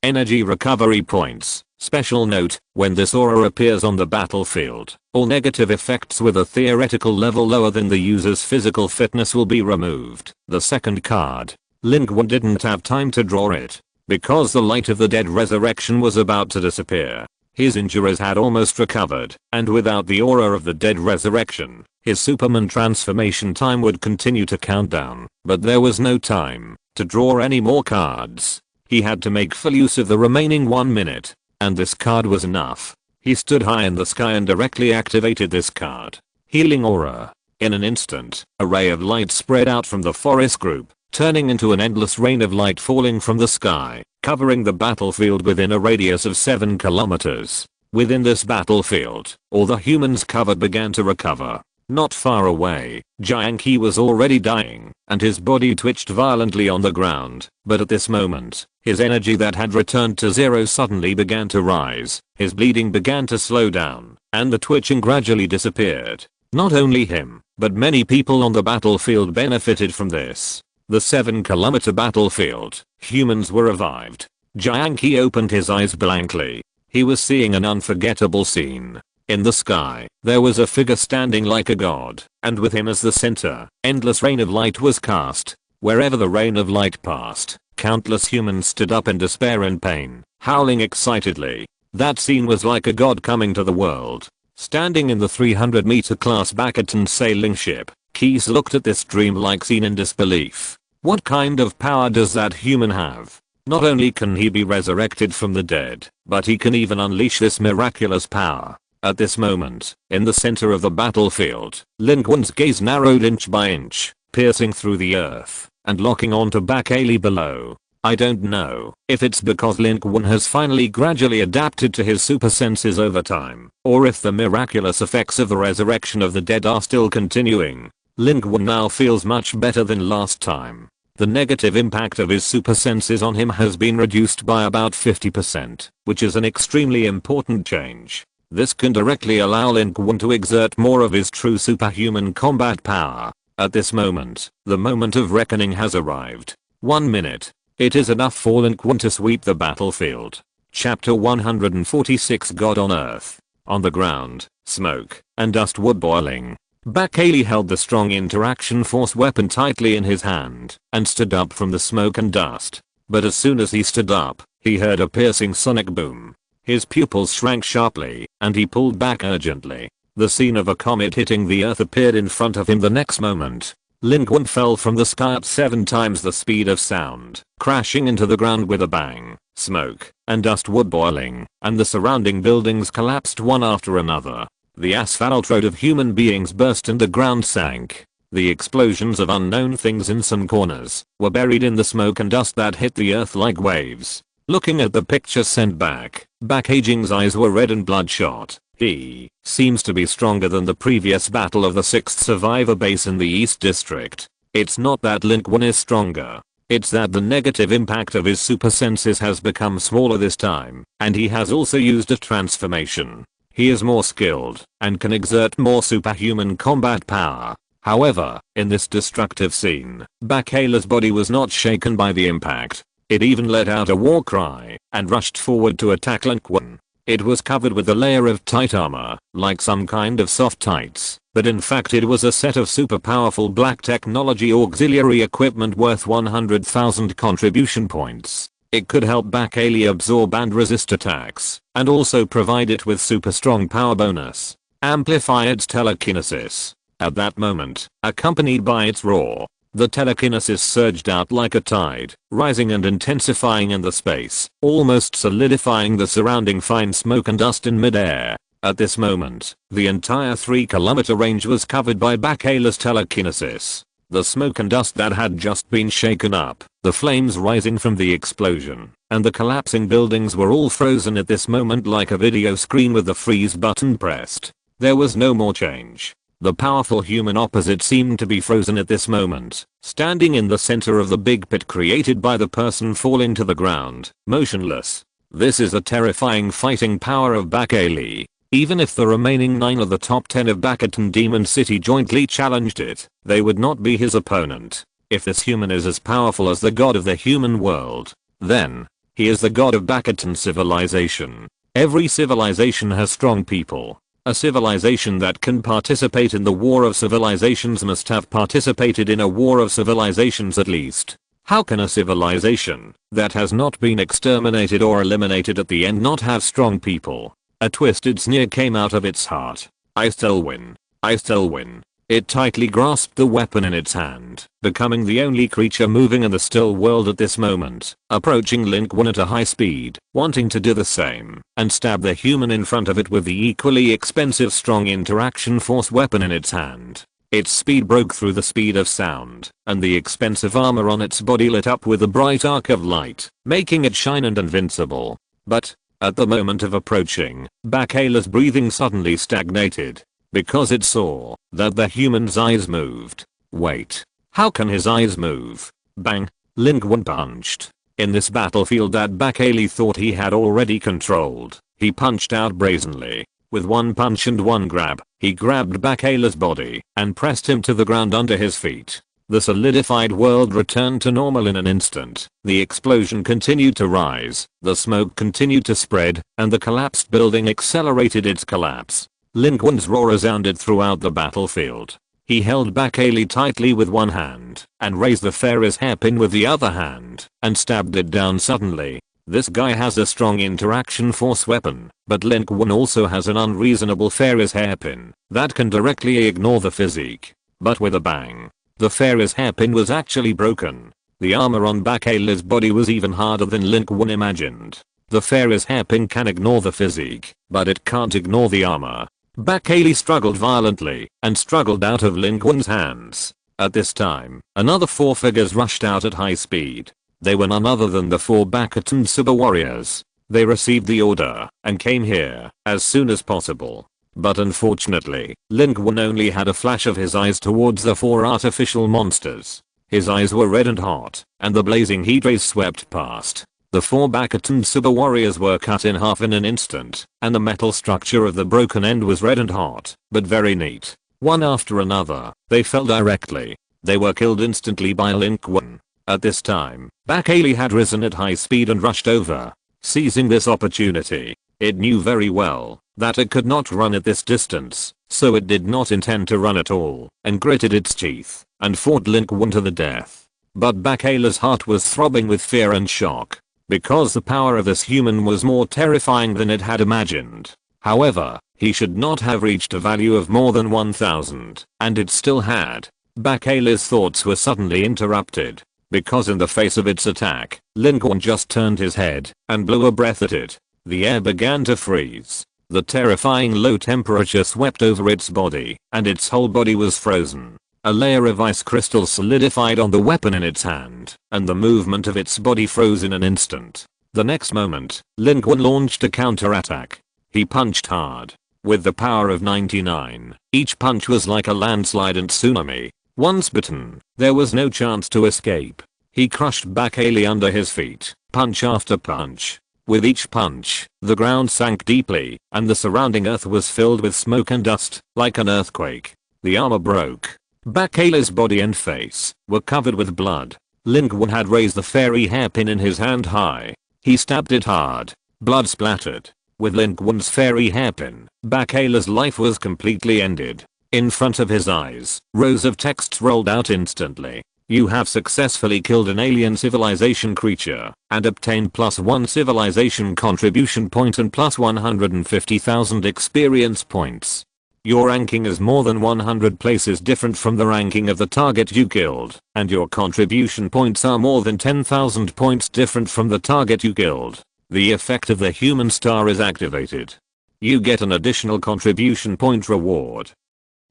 energy recovery points. Special note, when this aura appears on the battlefield, all negative effects with a theoretical level lower than the user's physical fitness will be removed. The second card. Lin Qun didn't have time to draw it, because the light of the dead resurrection was about to disappear. His injuries had almost recovered, and without the aura of the dead resurrection, his Superman transformation time would continue to count down, but there was no time to draw any more cards. He had to make full use of the remaining 1 minute. And this card was enough. He stood high in the sky and directly activated this card. Healing Aura. In an instant, a ray of light spread out from the forest group, turning into an endless rain of light falling from the sky, covering the battlefield within a radius of 7 kilometers. Within this battlefield, all the humans covered began to recover. Not far away, Jiangqi was already dying, and his body twitched violently on the ground, but at this moment, his energy that had returned to zero suddenly began to rise, his bleeding began to slow down, and the twitching gradually disappeared. Not only him, but many people on the battlefield benefited from this. The 7-kilometer battlefield, humans were revived. Jiangqi opened his eyes blankly. He was seeing an unforgettable scene. In the sky, there was a figure standing like a god, and with him as the center, endless rain of light was cast. Wherever the rain of light passed, countless humans stood up in despair and pain, howling excitedly. That scene was like a god coming to the world. Standing in the 300-meter class bastion sailing ship, Keys looked at this dreamlike scene in disbelief. What kind of power does that human have? Not only can he be resurrected from the dead, but he can even unleash this miraculous power. At this moment, in the center of the battlefield, Lin Qun's gaze narrowed inch by inch, piercing through the earth, and locking onto Bakali below. I don't know if it's because Lin Qun has finally gradually adapted to his super senses over time, or if the miraculous effects of the resurrection of the dead are still continuing. Lin Qun now feels much better than last time. The negative impact of his super senses on him has been reduced by about 50%, which is an extremely important change. This can directly allow Lin Qun to exert more of his true superhuman combat power. At this moment, the moment of reckoning has arrived. 1 minute. It is enough for Lin Qun to sweep the battlefield. Chapter 146 God on Earth. On the ground, smoke and dust were boiling. Bakali held the strong interaction force weapon tightly in his hand and stood up from the smoke and dust. But as soon as he stood up, he heard a piercing sonic boom. His pupils shrank sharply, and he pulled back urgently. The scene of a comet hitting the earth appeared in front of him the next moment. Lin Qun fell from the sky at 7 times the speed of sound, crashing into the ground with a bang. Smoke and dust were boiling, and the surrounding buildings collapsed one after another. The asphalt road of human beings burst and the ground sank. The explosions of unknown things in some corners were buried in the smoke and dust that hit the earth like waves. Looking at the picture sent back, Bakaging's eyes were red and bloodshot. He seems to be stronger than the previous battle of the 6th survivor base in the East District. It's not that Lin Qun is stronger. It's that the negative impact of his super senses has become smaller this time, and he has also used a transformation. He is more skilled, and can exert more superhuman combat power. However, in this destructive scene, Bakala's body was not shaken by the impact. It even let out a war cry, and rushed forward to attack Lin Qun. It was covered with a layer of tight armor, like some kind of soft tights, but in fact it was a set of super powerful black technology auxiliary equipment worth 100,000 contribution points. It could help Bakali absorb and resist attacks, and also provide it with super strong power bonus. Amplify its telekinesis. At that moment, accompanied by its roar, the telekinesis surged out like a tide, rising and intensifying in the space, almost solidifying the surrounding fine smoke and dust in midair. At this moment, the entire 3-kilometer range was covered by Bakala's telekinesis. The smoke and dust that had just been shaken up, the flames rising from the explosion, and the collapsing buildings were all frozen at this moment like a video screen with the freeze button pressed. There was no more change. The powerful human opposite seemed to be frozen at this moment, standing in the center of the big pit created by the person falling to the ground, motionless. This is the terrifying fighting power of Bakali. Even if the remaining 9 of the top 10 of Bakatan Demon City jointly challenged it, they would not be his opponent. If this human is as powerful as the god of the human world, then he is the god of Bakatan civilization. Every civilization has strong people. A civilization that can participate in the war of civilizations must have participated in a war of civilizations at least. How can a civilization that has not been exterminated or eliminated at the end not have strong people? A twisted sneer came out of its heart. I still win. I still win. It tightly grasped the weapon in its hand, becoming the only creature moving in the still world at this moment, approaching Lin Qun at a high speed, wanting to do the same, and stab the human in front of it with the equally expensive strong interaction force weapon in its hand. Its speed broke through the speed of sound, and the expensive armor on its body lit up with a bright arc of light, making it shine and invincible. But At the moment of approaching, Bakayla's breathing suddenly stagnated because it saw that the human's eyes moved. Wait, how can his eyes move? Bang! Lin Qun punched. In this battlefield that Bakayla thought he had already controlled, he punched out brazenly. With one punch and one grab, he grabbed Bakayla's body and pressed him to the ground under his feet. The solidified world returned to normal in an instant. The explosion continued to rise, the smoke continued to spread, and the collapsed building accelerated its collapse. Lin Qun's roar resounded throughout the battlefield. He held Bakayla tightly with one hand and raised the Pharaoh's hairpin with the other hand and stabbed it down suddenly. This guy has a strong interaction force weapon, but Lin Qun also has an unreasonable Pharaoh's hairpin that can directly ignore the physique. But with a bang, the Pharaoh's hairpin was actually broken. The armor on Bakayla's body was even harder than Lin Qun imagined. The Pharaoh's hairpin can ignore the physique, but it can't ignore the armor. Bakayla struggled violently and struggled out of Lin Qun's hands. At this time, another 4 figures rushed out at high speed. They were none other than the 4 bastion super warriors. They received the order and came here as soon as possible. But unfortunately, Lin Qun only had a flash of his eyes towards the 4 artificial monsters. His eyes were red and hot, and the blazing heat rays swept past. The 4 bastion super warriors were cut in half in an instant, and the metal structure of the broken end was red and hot, but very neat. One after another, they fell directly. They were killed instantly by Lin Qun. At this time, Bakayla had risen at high speed and rushed over. Seizing this opportunity, it knew very well that it could not run at this distance, so it did not intend to run at all, and gritted its teeth and fought Lin Qun to the death. But Bakayla's heart was throbbing with fear and shock, because the power of this human was more terrifying than it had imagined. However, he should not have reached a value of more than 1000, and it still had. Bakayla's thoughts were suddenly interrupted, because in the face of its attack, Lin Qun just turned his head and blew a breath at it. The air began to freeze. The terrifying low temperature swept over its body, and its whole body was frozen. A layer of ice crystals solidified on the weapon in its hand, and the movement of its body froze in an instant. The next moment, Lin Qun launched a counterattack. He punched hard. With the power of 99, each punch was like a landslide and tsunami. Once bitten, there was no chance to escape. He crushed Bakayla under his feet, punch after punch. With each punch, the ground sank deeply, and the surrounding earth was filled with smoke and dust, like an earthquake. The armor broke. Bakayla's body and face were covered with blood. Lin Qun had raised the fairy hairpin in his hand high. He stabbed it hard. Blood splattered. With Lin Qun's fairy hairpin, Bakayla's life was completely ended. In front of his eyes, rows of texts rolled out instantly. You have successfully killed an alien civilization creature and obtained +1 civilization contribution point and +150,000 experience points. Your ranking is more than 100 places different from the ranking of the target you killed, and your contribution points are more than 10,000 points different from the target you killed. The effect of the human star is activated. You get an additional contribution point reward.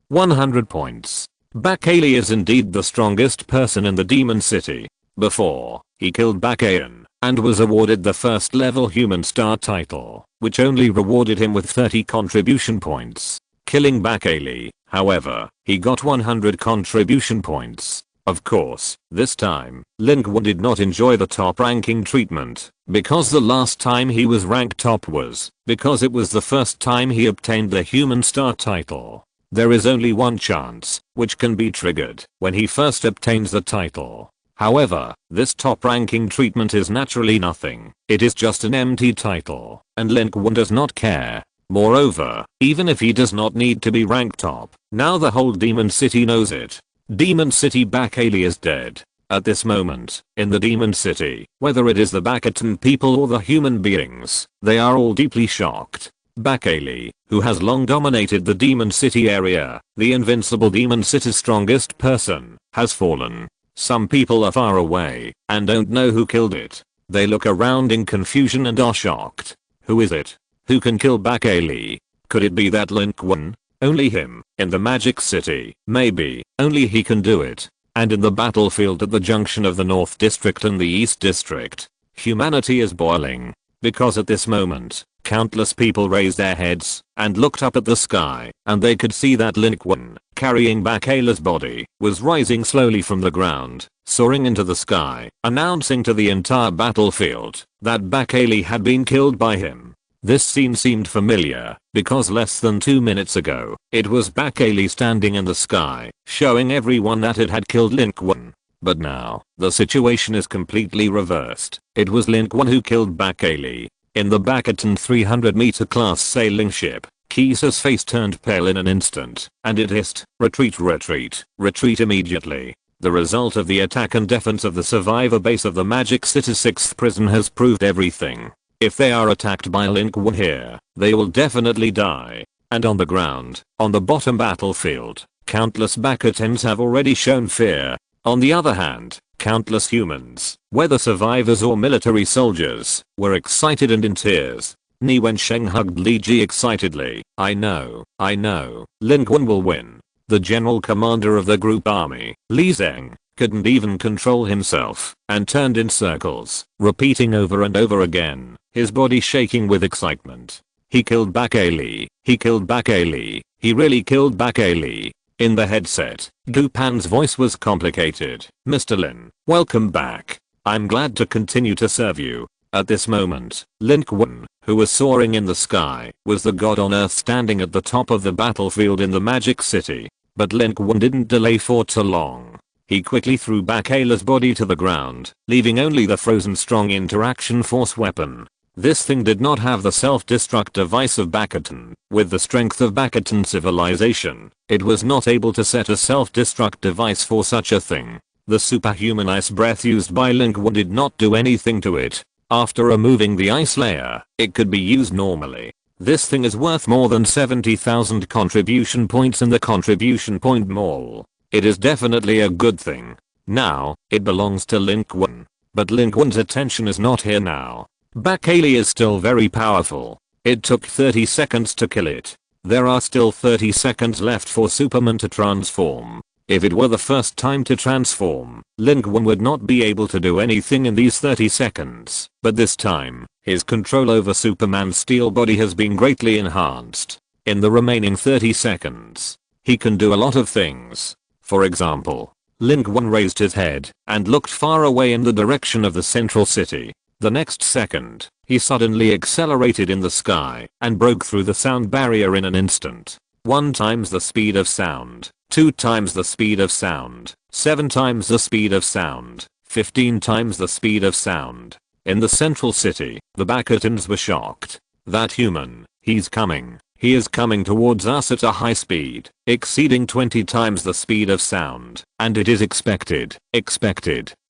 100 points. Bakayla is indeed the strongest person in the demon city. Before, he killed Bakayan and was awarded the first level human star title, which only rewarded him with 30 contribution points. Killing Bakayla, however, he got 100 contribution points. Of course, this time, Lin Qun did not enjoy the top ranking treatment, because the last time he was ranked top was because it was the first time he obtained the human star title. There is only one chance, which can be triggered when he first obtains the title. However, this top ranking treatment is naturally nothing. It is just an empty title, and Lin Qun does not care. Moreover, even if he does not need to be ranked top, now the whole demon city knows it. Demon city Bakayla is dead. At this moment, in the demon city, whether it is the Bakatan people or the human beings, they are all deeply shocked. Bakayla, who has long dominated the demon city area, the invincible demon city's strongest person, has fallen. Some people are far away and don't know who killed it. They look around in confusion and are shocked. Who is it? Who can kill Bakayla? Could it be that Lin Qun? Only him, in the magic city, maybe, only he can do it. And in the battlefield at the junction of the North District and the East District, humanity is boiling. because at this moment, countless people raised their heads and looked up at the sky, and they could see that Lin Qun, carrying Bakayla's body, was rising slowly from the ground, soaring into the sky, announcing to the entire battlefield that Bakayla had been killed by him. This scene seemed familiar, because less than 2 minutes ago, it was Bakayla standing in the sky, showing everyone that it had killed Lin Qun. But now, the situation is completely reversed. It was Lin Qun who killed Bakayla. In the Bastion 300-meter class sailing ship, Kisa's face turned pale in an instant, and it hissed, "Retreat, retreat, retreat immediately." The result of the attack and defense of the survivor base of the Magic City's 6th prison has proved everything. If they are attacked by Lin Qun here, they will definitely die. And on the ground, on the bottom battlefield, countless Bastions have already shown fear. On the other hand, countless humans, whether survivors or military soldiers, were excited and in tears. Ni Wensheng hugged Li Ji excitedly. I know, Lin Qun will win." The general commander of the group army, Li Zeng, couldn't even control himself, and turned in circles, repeating over and over again, his body shaking with excitement. "He killed Bakayla, he killed Bakayla, he really killed Bakayla." In the headset, Gu Pan's voice was complicated. "Mr. Lin, welcome back. I'm glad to continue to serve you." At this moment, Lin Qun, who was soaring in the sky, was the god on earth standing at the top of the battlefield in the Magic City. But Lin Qun didn't delay for too long. He quickly threw Bakayla's body to the ground, leaving only the frozen strong interaction force weapon. This thing did not have the self-destruct device of Bastion. With the strength of Bastion civilization, it was not able to set a self-destruct device for such a thing. The superhuman ice breath used by Lin Qun did not do anything to it. After removing the ice layer, it could be used normally. This thing is worth more than 70,000 contribution points in the contribution point mall. It is definitely a good thing. Now, it belongs to Lin Qun. But Lin Qun's attention is not here now. Bakayla is still very powerful. It took 30 seconds to kill it. There are still 30 seconds left for Superman to transform. If it were the first time to transform, Lin Qun would not be able to do anything in these 30 seconds. But this time, his control over Superman's steel body has been greatly enhanced. In the remaining 30 seconds, he can do a lot of things. For example, Lin Qun raised his head and looked far away in the direction of the central city. The next second, he suddenly accelerated in the sky and broke through the sound barrier in an instant. 1 times the speed of sound, 2 times the speed of sound, 7 times the speed of sound, 15 times the speed of sound. In the central city, the Bastions were shocked. "That human, he's coming. He is coming towards us at a high speed, exceeding 20 times the speed of sound, and it is expected,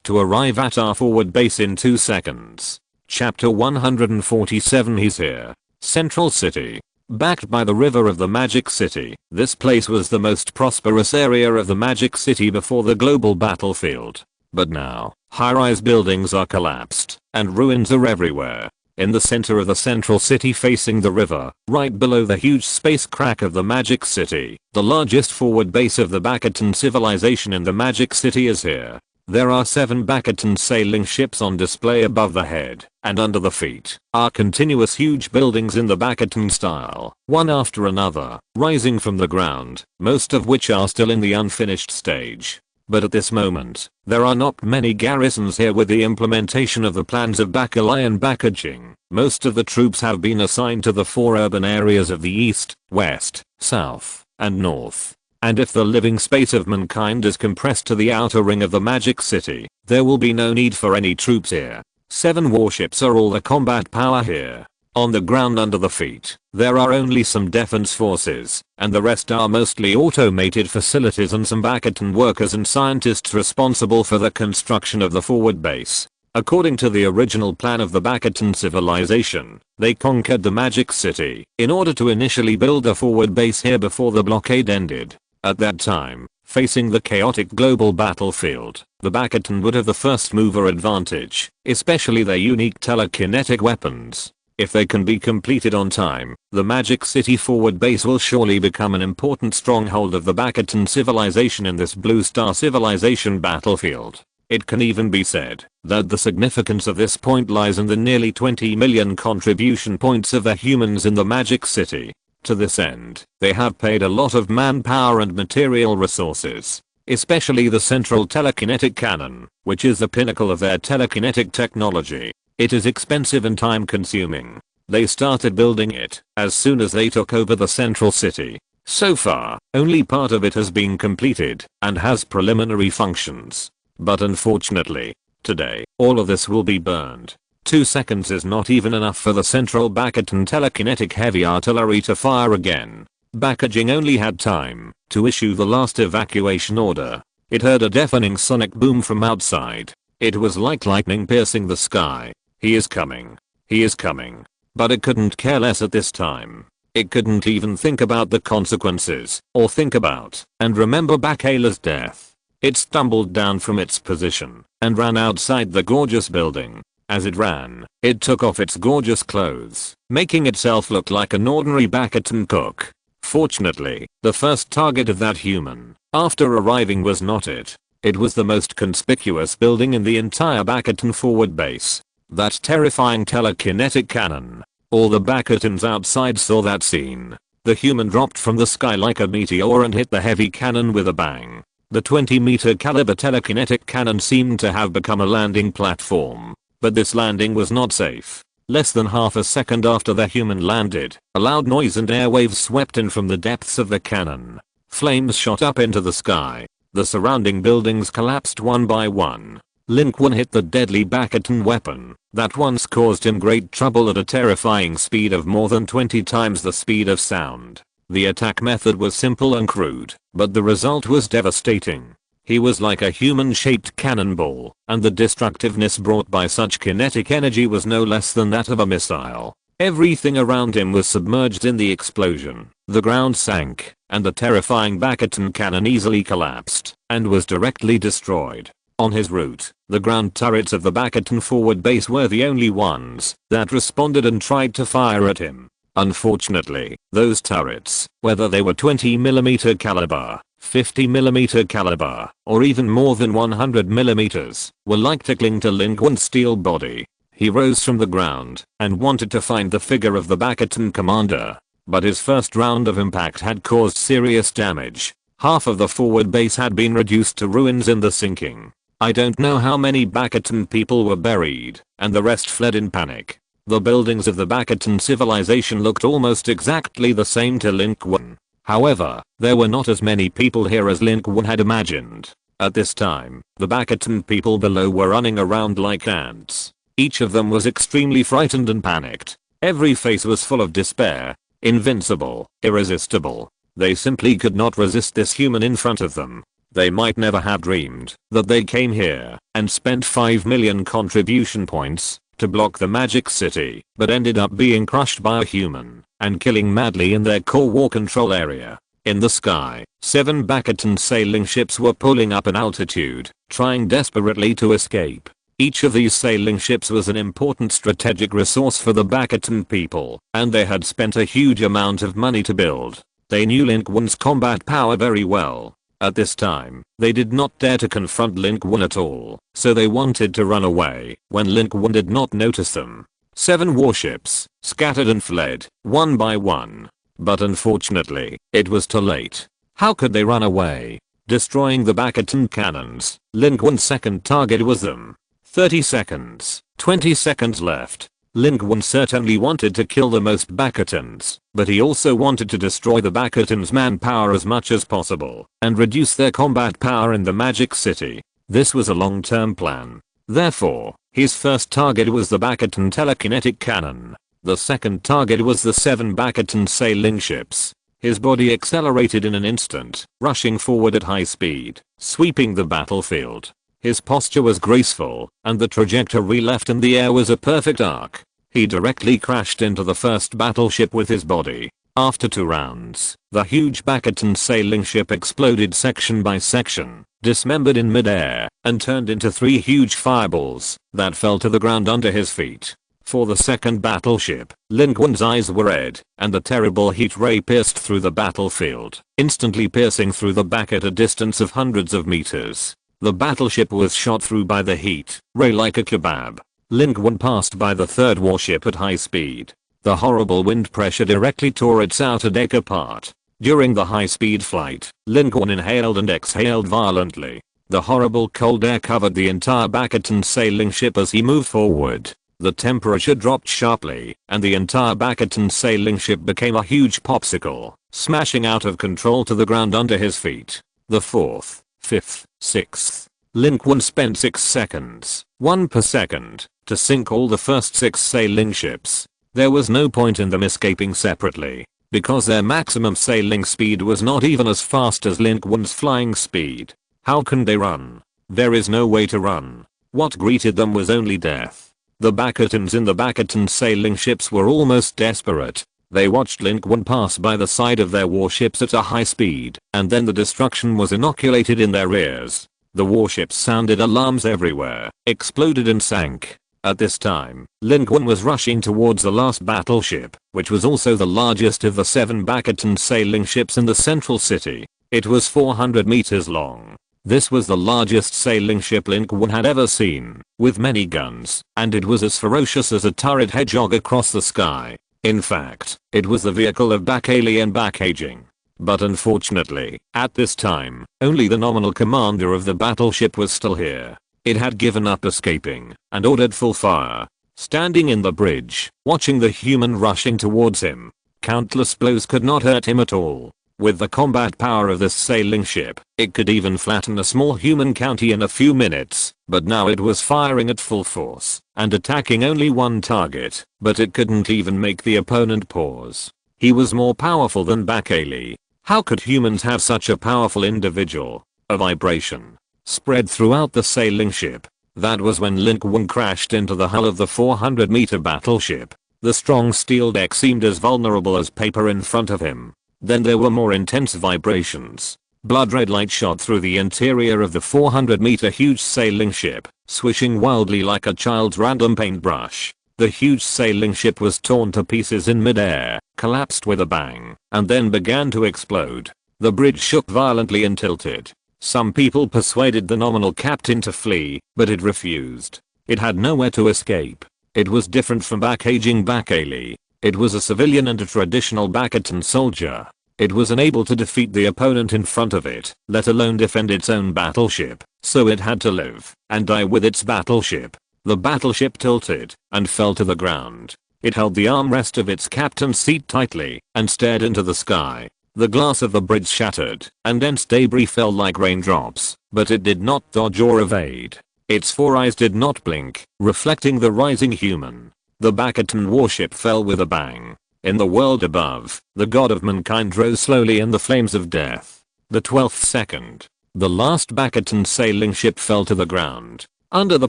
to arrive at our forward base in 2 seconds. Chapter 147 He's here. Central City. Backed by the river of the Magic City, this place was the most prosperous area of the Magic City before the global battlefield. But now, high-rise buildings are collapsed, and ruins are everywhere. In the center of the central city facing the river, right below the huge space crack of the Magic City, the largest forward base of the Bastion civilization in the Magic City is here. There are 7 Bastion sailing ships on display above the head, and under the feet are continuous huge buildings in the Bastion style, one after another, rising from the ground, most of which are still in the unfinished stage. But at this moment, there are not many garrisons here with the implementation of the plans of Bakalai and Bakajing. Most of the troops have been assigned to the 4 urban areas of the east, west, south, and north. And if the living space of mankind is compressed to the outer ring of the Magic City, there will be no need for any troops here. 7 warships are all the combat power here. On the ground under the feet, there are only some defense forces, and the rest are mostly automated facilities and some Bastion workers and scientists responsible for the construction of the forward base. According to the original plan of the Bastion civilization, they conquered the Magic City in order to initially build a forward base here before the blockade ended. At that time, facing the chaotic global battlefield, the Bastion would have the first mover advantage, especially their unique telekinetic weapons. If they can be completed on time, the Magic City forward base will surely become an important stronghold of the Bastion civilization in this Blue Star civilization battlefield. It can even be said that the significance of this point lies in the nearly 20 million contribution points of the humans in the Magic City. To this end, they have paid a lot of manpower and material resources, especially the central telekinetic cannon, which is the pinnacle of their telekinetic technology. It is expensive and time consuming. They started building it as soon as they took over the central city. So far, only part of it has been completed and has preliminary functions. But unfortunately, today, all of this will be burned. 2 seconds is not even enough for the central Bastion telekinetic heavy artillery to fire again. Packaging only had time to issue the last evacuation order. It heard a deafening sonic boom from outside. It was like lightning piercing the sky. He is coming. He is coming. But it couldn't care less at this time. It couldn't even think about the consequences or think about and remember Bakayla's death. It stumbled down from its position and ran outside the gorgeous building. As it ran, it took off its gorgeous clothes, making itself look like an ordinary Bastion cook. Fortunately, the first target of that human, after arriving, was not it. It was the most conspicuous building in the entire Bastion forward base. That terrifying telekinetic cannon. All the Bastions outside saw that scene. The human dropped from the sky like a meteor and hit the heavy cannon with a bang. The 20-meter caliber telekinetic cannon seemed to have become a landing platform. But this landing was not safe. Less than half a second after the human landed, a loud noise and airwaves swept in from the depths of the cannon. Flames shot up into the sky. The surrounding buildings collapsed one by one. Lin Qun hit the deadly Bastion weapon that once caused him great trouble at a terrifying speed of more than 20 times the speed of sound. The attack method was simple and crude, but the result was devastating. He was like a human-shaped cannonball, and the destructiveness brought by such kinetic energy was no less than that of a missile. Everything around him was submerged in the explosion. The ground sank, and the terrifying Bastion cannon easily collapsed and was directly destroyed. On his route, the ground turrets of the Bastion forward base were the only ones that responded and tried to fire at him. Unfortunately, those turrets, whether they were 20mm caliber, 50mm caliber, or even more than 100mm, were like tickling to Lin Qun's steel body. He rose from the ground and wanted to find the figure of the Bastion commander, but his first round of impact had caused serious damage. Half of the forward base had been reduced to ruins in the sinking. I don't know how many Bastion people were buried, and the rest fled in panic. The buildings of the Bastion civilization looked almost exactly the same to Lin Qun. However, there were not as many people here as Lin Qun had imagined. At this time, the Bastion people below were running around like ants. Each of them was extremely frightened and panicked. Every face was full of despair. Invincible, irresistible. They simply could not resist this human in front of them. They might never have dreamed that they came here and spent 5 million contribution points to block the Magic City, but ended up being crushed by a human and killing madly in their core war control area. In the sky, 7 Bastion sailing ships were pulling up in altitude, trying desperately to escape. Each of these sailing ships was an important strategic resource for the Bastion people, and they had spent a huge amount of money to build. They knew Lin Qun's combat power very well. At this time, they did not dare to confront Lin Qun at all, so they wanted to run away when Lin Qun did not notice them. 7 warships scattered and fled, one by one. But unfortunately, it was too late. How could they run away? Destroying the Bastion cannons, Lin Qun's second target was them. 30 seconds, 20 seconds left. Lin Qun certainly wanted to kill the most Bastions, but he also wanted to destroy the Bastion's manpower as much as possible and reduce their combat power in the Magic City. This was a long-term plan. Therefore, his first target was the Bastion telekinetic cannon. The second target was the 7 Bastion sailing ships. His body accelerated in an instant, rushing forward at high speed, sweeping the battlefield. His posture was graceful, and the trajectory left in the air was a perfect arc. He directly crashed into the first battleship with his body. After 2 rounds, the huge Bastion sailing ship exploded section by section, dismembered in midair, and turned into 3 huge fireballs that fell to the ground under his feet. For the second battleship, Lin Qun's eyes were red, and the terrible heat ray pierced through the battlefield, instantly piercing through the back at a distance of hundreds of meters. The battleship was shot through by the heat ray like a kebab. Lin Qun passed by the third warship at high speed. The horrible wind pressure directly tore its outer deck apart. During the high-speed flight, Lin Qun inhaled and exhaled violently. The horrible cold air covered the entire Bastion sailing ship as he moved forward. The temperature dropped sharply, and the entire Bastion sailing ship became a huge popsicle, smashing out of control to the ground under his feet. The 4th, 5th, 6th. Lin Qun spent 6 seconds, 1 per second, to sink all the first 6 sailing ships. There was no point in them escaping separately, because their maximum sailing speed was not even as fast as Lin Qun's flying speed. How can they run? There is no way to run. What greeted them was only death. The Bastions in the Bastion sailing ships were almost desperate. They watched Lin Qun pass by the side of their warships at a high speed, and then the destruction was inoculated in their ears. The warships sounded alarms everywhere, exploded and sank. At this time, Lin Qun was rushing towards the last battleship, which was also the largest of the 7 Bastion sailing ships in the central city. It was 400 meters long. This was the largest sailing ship Lin Qun had ever seen, with many guns, and it was as ferocious as a turret hedgehog across the sky. In fact, it was the vehicle of back-alien back-aging. But unfortunately, at this time, only the nominal commander of the battleship was still here. It had given up escaping, and ordered full fire. Standing in the bridge, watching the human rushing towards him, countless blows could not hurt him at all. With the combat power of this sailing ship, it could even flatten a small human county in a few minutes, but now it was firing at full force, and attacking only one target, but it couldn't even make the opponent pause. He was more powerful than Bakali. How could humans have such a powerful individual? A vibration spread throughout the sailing ship. That was when Lin Qun crashed into the hull of the 400-meter battleship. The strong steel deck seemed as vulnerable as paper in front of him. Then there were more intense vibrations. Blood red light shot through the interior of the 400-meter huge sailing ship, swishing wildly like a child's random paintbrush. The huge sailing ship was torn to pieces in midair, collapsed with a bang, and then began to explode. The bridge shook violently and tilted. Some people persuaded the nominal captain to flee, but it refused. It had nowhere to escape. It was different from back-aging Bakali. It was a civilian and a traditional Bastion soldier. It was unable to defeat the opponent in front of it, let alone defend its own battleship, so it had to live and die with its battleship. The battleship tilted and fell to the ground. It held the armrest of its captain's seat tightly and stared into the sky. The glass of the bridge shattered, and dense debris fell like raindrops, but it did not dodge or evade. Its 4 eyes did not blink, reflecting the rising human. The Bastion warship fell with a bang. In the world above, the god of mankind rose slowly in the flames of death. The 12th second. The last Bastion sailing ship fell to the ground. Under the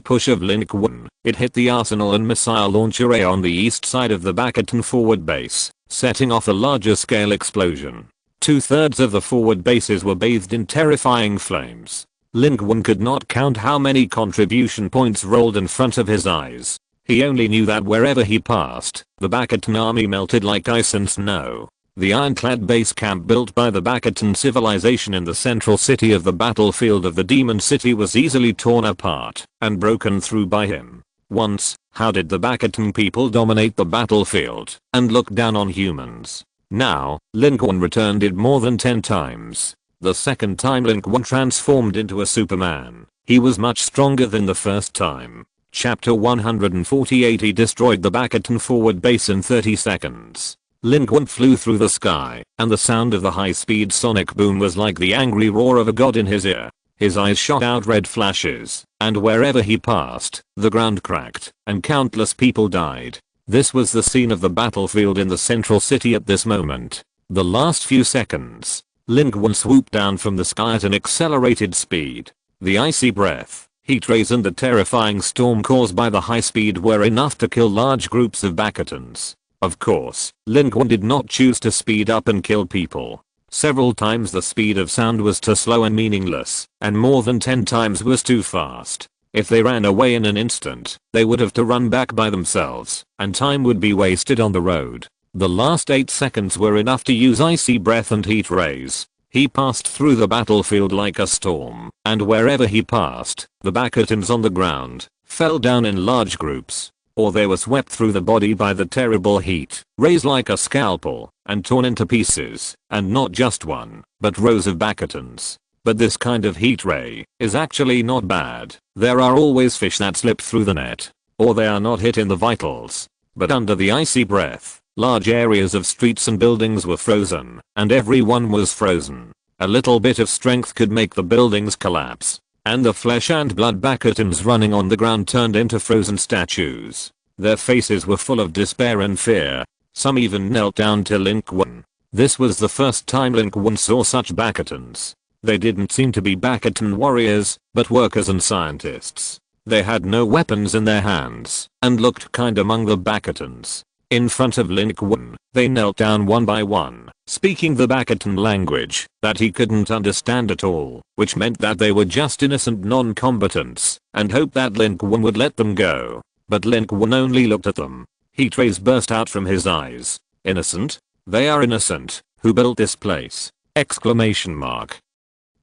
push of Lin Qun, it hit the arsenal and missile launch array on the east side of the Bastion forward base, setting off a larger scale explosion. 2/3 of the forward bases were bathed in terrifying flames. Lin Qun could not count how many contribution points rolled in front of his eyes. He only knew that wherever he passed, the Bastion army melted like ice and snow. The ironclad base camp built by the Bastion civilization in the central city of the battlefield of the Demon City was easily torn apart and broken through by him. Once, how did the Bastion people dominate the battlefield and look down on humans? Now, Lin Qun returned it more than 10 times. The second time Lin Qun transformed into a Superman, he was much stronger than the first time. Chapter 148. He destroyed the Bastion forward base in 30 seconds. Lin Qun flew through the sky, and the sound of the high-speed sonic boom was like the angry roar of a god in his ear. His eyes shot out red flashes, and wherever he passed, the ground cracked, and countless people died. This was the scene of the battlefield in the central city at this moment. The last few seconds, Lin Qun swooped down from the sky at an accelerated speed. The icy breath, heat rays and the terrifying storm caused by the high speed were enough to kill large groups of Bastions. Of course, Lin Qun did not choose to speed up and kill people. Several times the speed of sound was too slow and meaningless, and more than 10 times was too fast. If they ran away in an instant, they would have to run back by themselves, and time would be wasted on the road. The last 8 seconds were enough to use icy breath and heat rays. He passed through the battlefield like a storm, and wherever he passed, the Bacatans on the ground fell down in large groups, or they were swept through the body by the terrible heat, raised like a scalpel, and torn into pieces, and not just one, but rows of Bacatans. But this kind of heat ray is actually not bad. There are always fish that slip through the net, or they are not hit in the vitals. But under the icy breath, large areas of streets and buildings were frozen, and everyone was frozen. A little bit of strength could make the buildings collapse, and the flesh and blood Bacatans running on the ground turned into frozen statues. Their faces were full of despair and fear. Some even knelt down to Lin Qun. This was the first time Lin Qun saw such Bacatans. They didn't seem to be Bacatan warriors, but workers and scientists. They had no weapons in their hands, and looked kind among the Bacatans. In front of Lin Qun, they knelt down one by one, speaking the Bacatan language that he couldn't understand at all, which meant that they were just innocent non-combatants, and hoped that Lin Qun would let them go. But Lin Qun only looked at them. Heat rays burst out from his eyes. Innocent? They are innocent. Who built this place? Exclamation mark.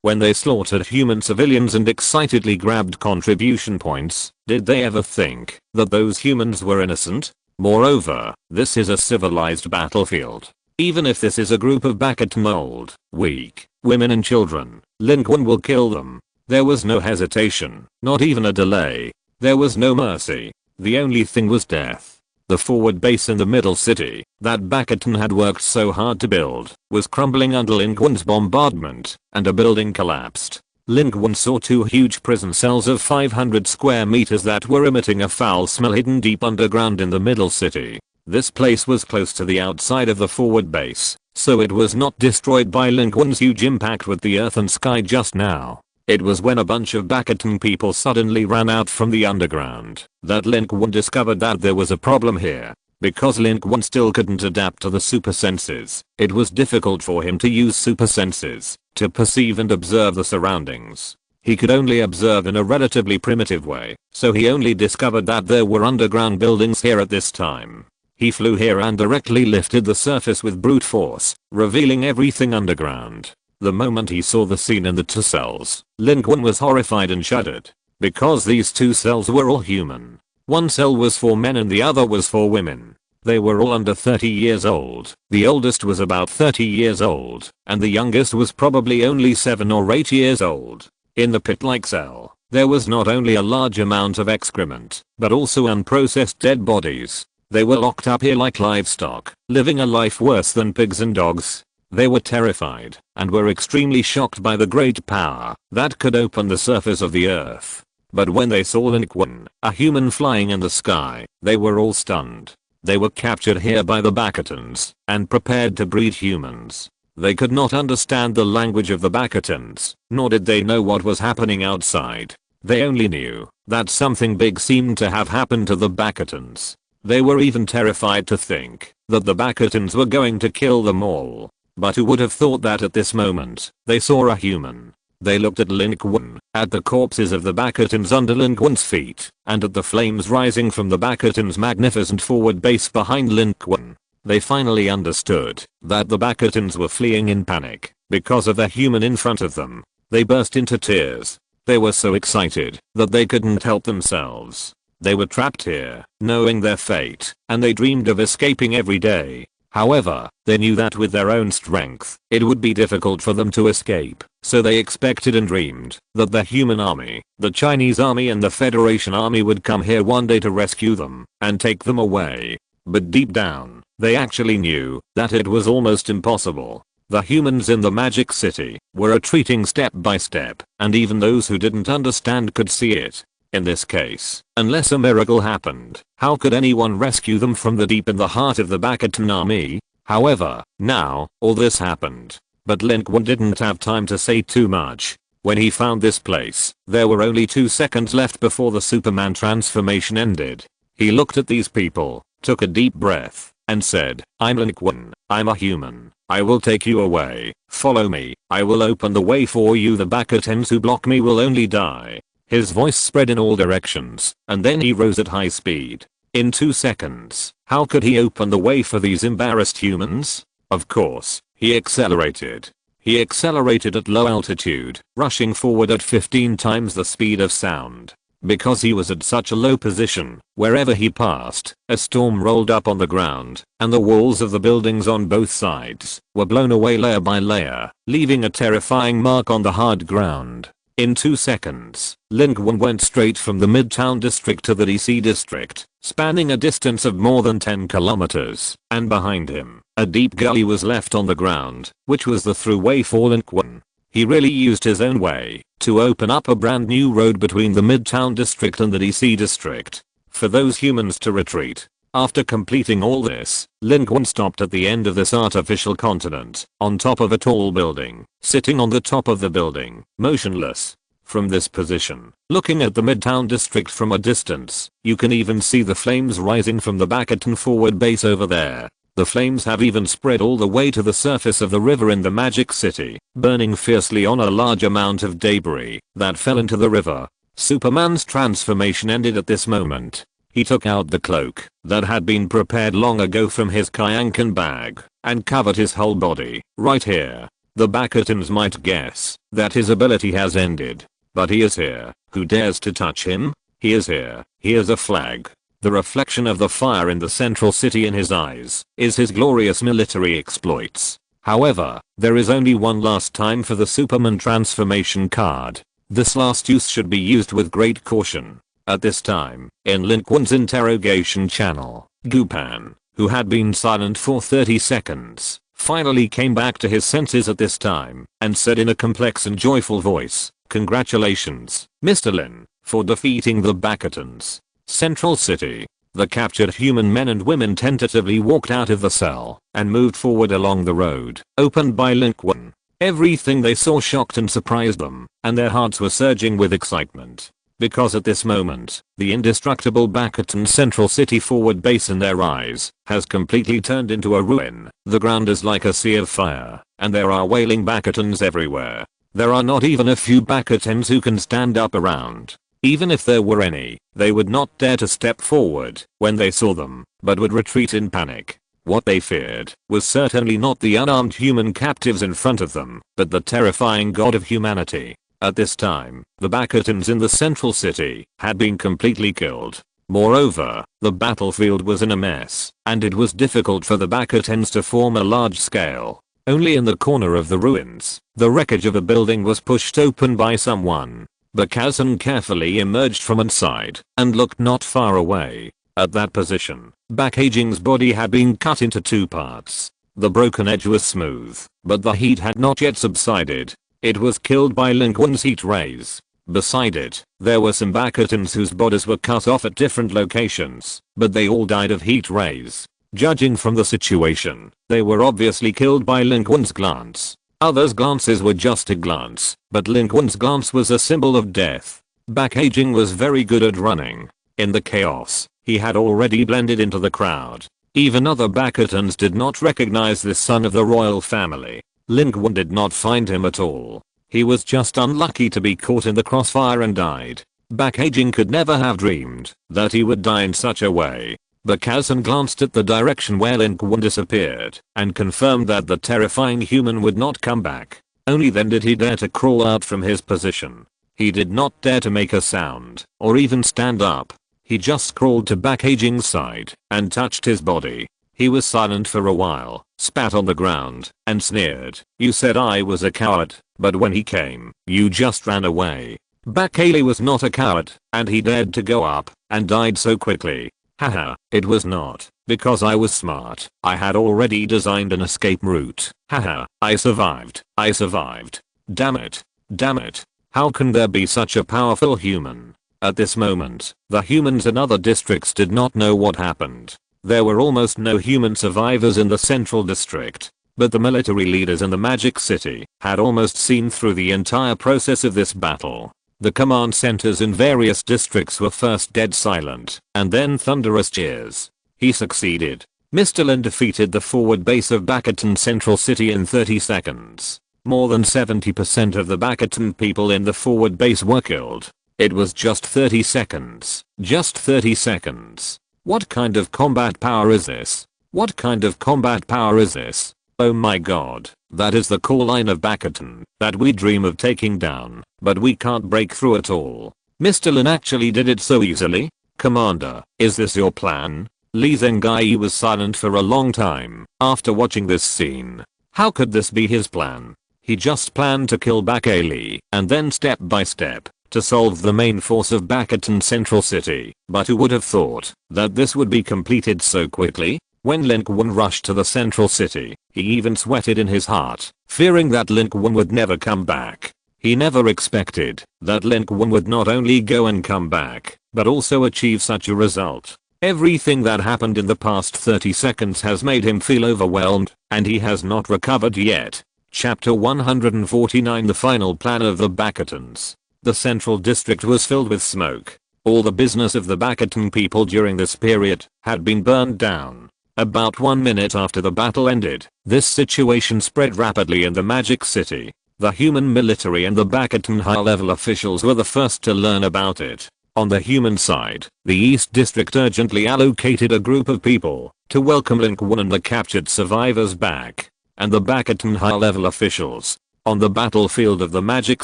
When they slaughtered human civilians and excitedly grabbed contribution points, did they ever think that those humans were innocent? Moreover, this is a civilized battlefield. Even if this is a group of Bacatan old, weak, women and children, Lin Qun will kill them. There was no hesitation, not even a delay. There was no mercy. The only thing was death. The forward base in the middle city, that Bacatan had worked so hard to build, was crumbling under Lin Qun's bombardment, and a building collapsed. Lin Qun saw two huge prison cells of 500 square meters that were emitting a foul smell hidden deep underground in the middle city. This place was close to the outside of the forward base, so it was not destroyed by Lin Qun's huge impact with the earth and sky just now. It was when a bunch of Bacatan people suddenly ran out from the underground that Lin Qun discovered that there was a problem here. Because Lin Qun still couldn't adapt to the super senses, it was difficult for him to use super senses to perceive and observe the surroundings. He could only observe in a relatively primitive way, so he only discovered that there were underground buildings here at this time. He flew here and directly lifted the surface with brute force, revealing everything underground. The moment he saw the scene in the two cells, Lin Qun was horrified and shuddered. Because these two cells were all human. One cell was for men and the other was for women. They were all under 30 years old. The oldest was about 30 years old, and the youngest was probably only 7 or 8 years old. In the pit-like cell, there was not only a large amount of excrement, but also unprocessed dead bodies. They were locked up here like livestock, living a life worse than pigs and dogs. They were terrified, and were extremely shocked by the great power that could open the surface of the earth. But when they saw Lin Qun, a human flying in the sky, they were all stunned. They were captured here by the Bacatans, and prepared to breed humans. They could not understand the language of the Bacatans, nor did they know what was happening outside. They only knew that something big seemed to have happened to the Bacatans. They were even terrified to think that the Bacatans were going to kill them all. But who would have thought that at this moment, they saw a human? They looked at Lin Qun, at the corpses of the Bacatans under Lin Qun's feet, and at the flames rising from the Bacatans' magnificent forward base behind Lin Qun. They finally understood that the Bacatans were fleeing in panic because of the human in front of them. They burst into tears. They were so excited that they couldn't help themselves. They were trapped here, knowing their fate, and they dreamed of escaping every day. However, they knew that with their own strength, it would be difficult for them to escape, so they expected and dreamed that the human army, the Chinese army and the Federation army would come here one day to rescue them and take them away. But deep down, they actually knew that it was almost impossible. The humans in the Magic City were retreating step by step, and even those who didn't understand could see it. In this case, unless a miracle happened, how could anyone rescue them from the deep in the heart of the Bacatan army? However, now, all this happened. But Lin Qun didn't have time to say too much. When he found this place, there were only 2 seconds left before the Superman transformation ended. He looked at these people, took a deep breath, and said, "I'm Lin Qun, I'm a human. I will take you away. Follow me. I will open the way for you. The Bacatans who block me will only die." His voice spread in all directions, and then he rose at high speed. In 2 seconds, how could he open the way for these embarrassed humans? Of course, he accelerated. He accelerated at low altitude, rushing forward at 15 times the speed of sound. Because he was at such a low position, wherever he passed, a storm rolled up on the ground, and the walls of the buildings on both sides were blown away layer by layer, leaving a terrifying mark on the hard ground. In 2 seconds, Lin Qun went straight from the Midtown district to the DC district, spanning a distance of more than 10 kilometers, and behind him, a deep gully was left on the ground, which was the throughway for Lin Qun. He really used his own way to open up a brand new road between the Midtown district and the DC district for those humans to retreat. After completing all this, Lin Qun stopped at the end of this artificial continent, on top of a tall building, sitting on the top of the building, motionless. From this position, looking at the Midtown district from a distance, you can even see the flames rising from the bastion forward base over there. The flames have even spread all the way to the surface of the river in the Magic City, burning fiercely on a large amount of debris that fell into the river. Superman's transformation ended at this moment. He took out the cloak that had been prepared long ago from his Kyankan bag and covered his whole body. Right here, the Bacatans might guess that his ability has ended. But he is here. Who dares to touch him? He is here. He is a flag. The reflection of the fire in the central city in his eyes is his glorious military exploits. However, there is only one last time for the Superman transformation card. This last use should be used with great caution. At this time, in Lin Qun's interrogation channel, Gupan, who had been silent for 30 seconds, finally came back to his senses at this time and said in a complex and joyful voice, "Congratulations, Mr. Lin, for defeating the Bacatans." Central City. The captured human men and women tentatively walked out of the cell and moved forward along the road opened by Lin Qun. Everything they saw shocked and surprised them, and their hearts were surging with excitement. Because at this moment, the indestructible Bacatan Central City forward base in their eyes has completely turned into a ruin. The ground is like a sea of fire, and there are wailing Bacatans everywhere. There are not even a few Bacatans who can stand up around. Even if there were any, they would not dare to step forward when they saw them, but would retreat in panic. What they feared was certainly not the unarmed human captives in front of them, but the terrifying god of humanity. At this time, the Bacatans in the central city had been completely killed. Moreover, the battlefield was in a mess, and it was difficult for the Bacatans to form a large scale. Only in the corner of the ruins, the wreckage of a building was pushed open by someone. Bacatan carefully emerged from inside and looked not far away. At that position, Bacaging's body had been cut into 2 parts. The broken edge was smooth, but the heat had not yet subsided. It was killed by Lin Qun's heat rays. Beside it, there were some Bacatans whose bodies were cut off at different locations, but they all died of heat rays. Judging from the situation, they were obviously killed by Lin Qun's glance. Others' glances were just a glance, but Lin Qun's glance was a symbol of death. Bacaging was very good at running. In the chaos, he had already blended into the crowd. Even other Bacatans did not recognize this son of the royal family. Lin Qun did not find him at all. He was just unlucky to be caught in the crossfire and died. Bacaging could never have dreamed that he would die in such a way. Bacatan glanced at the direction where Lin Qun disappeared and confirmed that the terrifying human would not come back. Only then did he dare to crawl out from his position. He did not dare to make a sound or even stand up. He just crawled to Bacaging's side and touched his body. He was silent for a while, spat on the ground, and sneered. "You said I was a coward, but when he came, you just ran away." Bacali was not a coward, and he dared to go up and died so quickly. Haha, it was not because I was smart. I had already designed an escape route. Haha, I survived. I survived. Damn it. Damn it. How can there be such a powerful human? At this moment, the humans in other districts did not know what happened. There were almost no human survivors in the central district, but the military leaders in the Magic City had almost seen through the entire process of this battle. The command centers in various districts were first dead silent, and then thunderous cheers. He succeeded. Mr. Lin defeated the forward base of Bacatan Central City in 30 seconds. More than 70% of the Bacatan people in the forward base were killed. It was just 30 seconds. Just 30 seconds. What kind of combat power is this? What kind of combat power is this? Oh my god, that is the core line of Bastion that we dream of taking down, but we can't break through at all. Mr. Lin actually did it so easily? Commander, is this your plan? Li Zengyi was silent for a long time after watching this scene. How could this be his plan? He just planned to kill Bastion and then step by step to solve the main force of Bastion Central City, but who would have thought that this would be completed so quickly? When Lin Qun rushed to the Central City, he even sweated in his heart, fearing that Lin Qun would never come back. He never expected that Lin Qun would not only go and come back, but also achieve such a result. Everything that happened in the past 30 seconds has made him feel overwhelmed, and he has not recovered yet. Chapter 149 The final plan of the Bastions. The central district was filled with smoke. All the business of the Bastion people during this period had been burned down. About 1 minute after the battle ended, this situation spread rapidly in the Magic City. The human military and the Bastion high-level officials were the first to learn about it. On the human side, the East District urgently allocated a group of people to welcome Lin Qun and the captured survivors back. And the Bastion high-level officials. On the battlefield of the Magic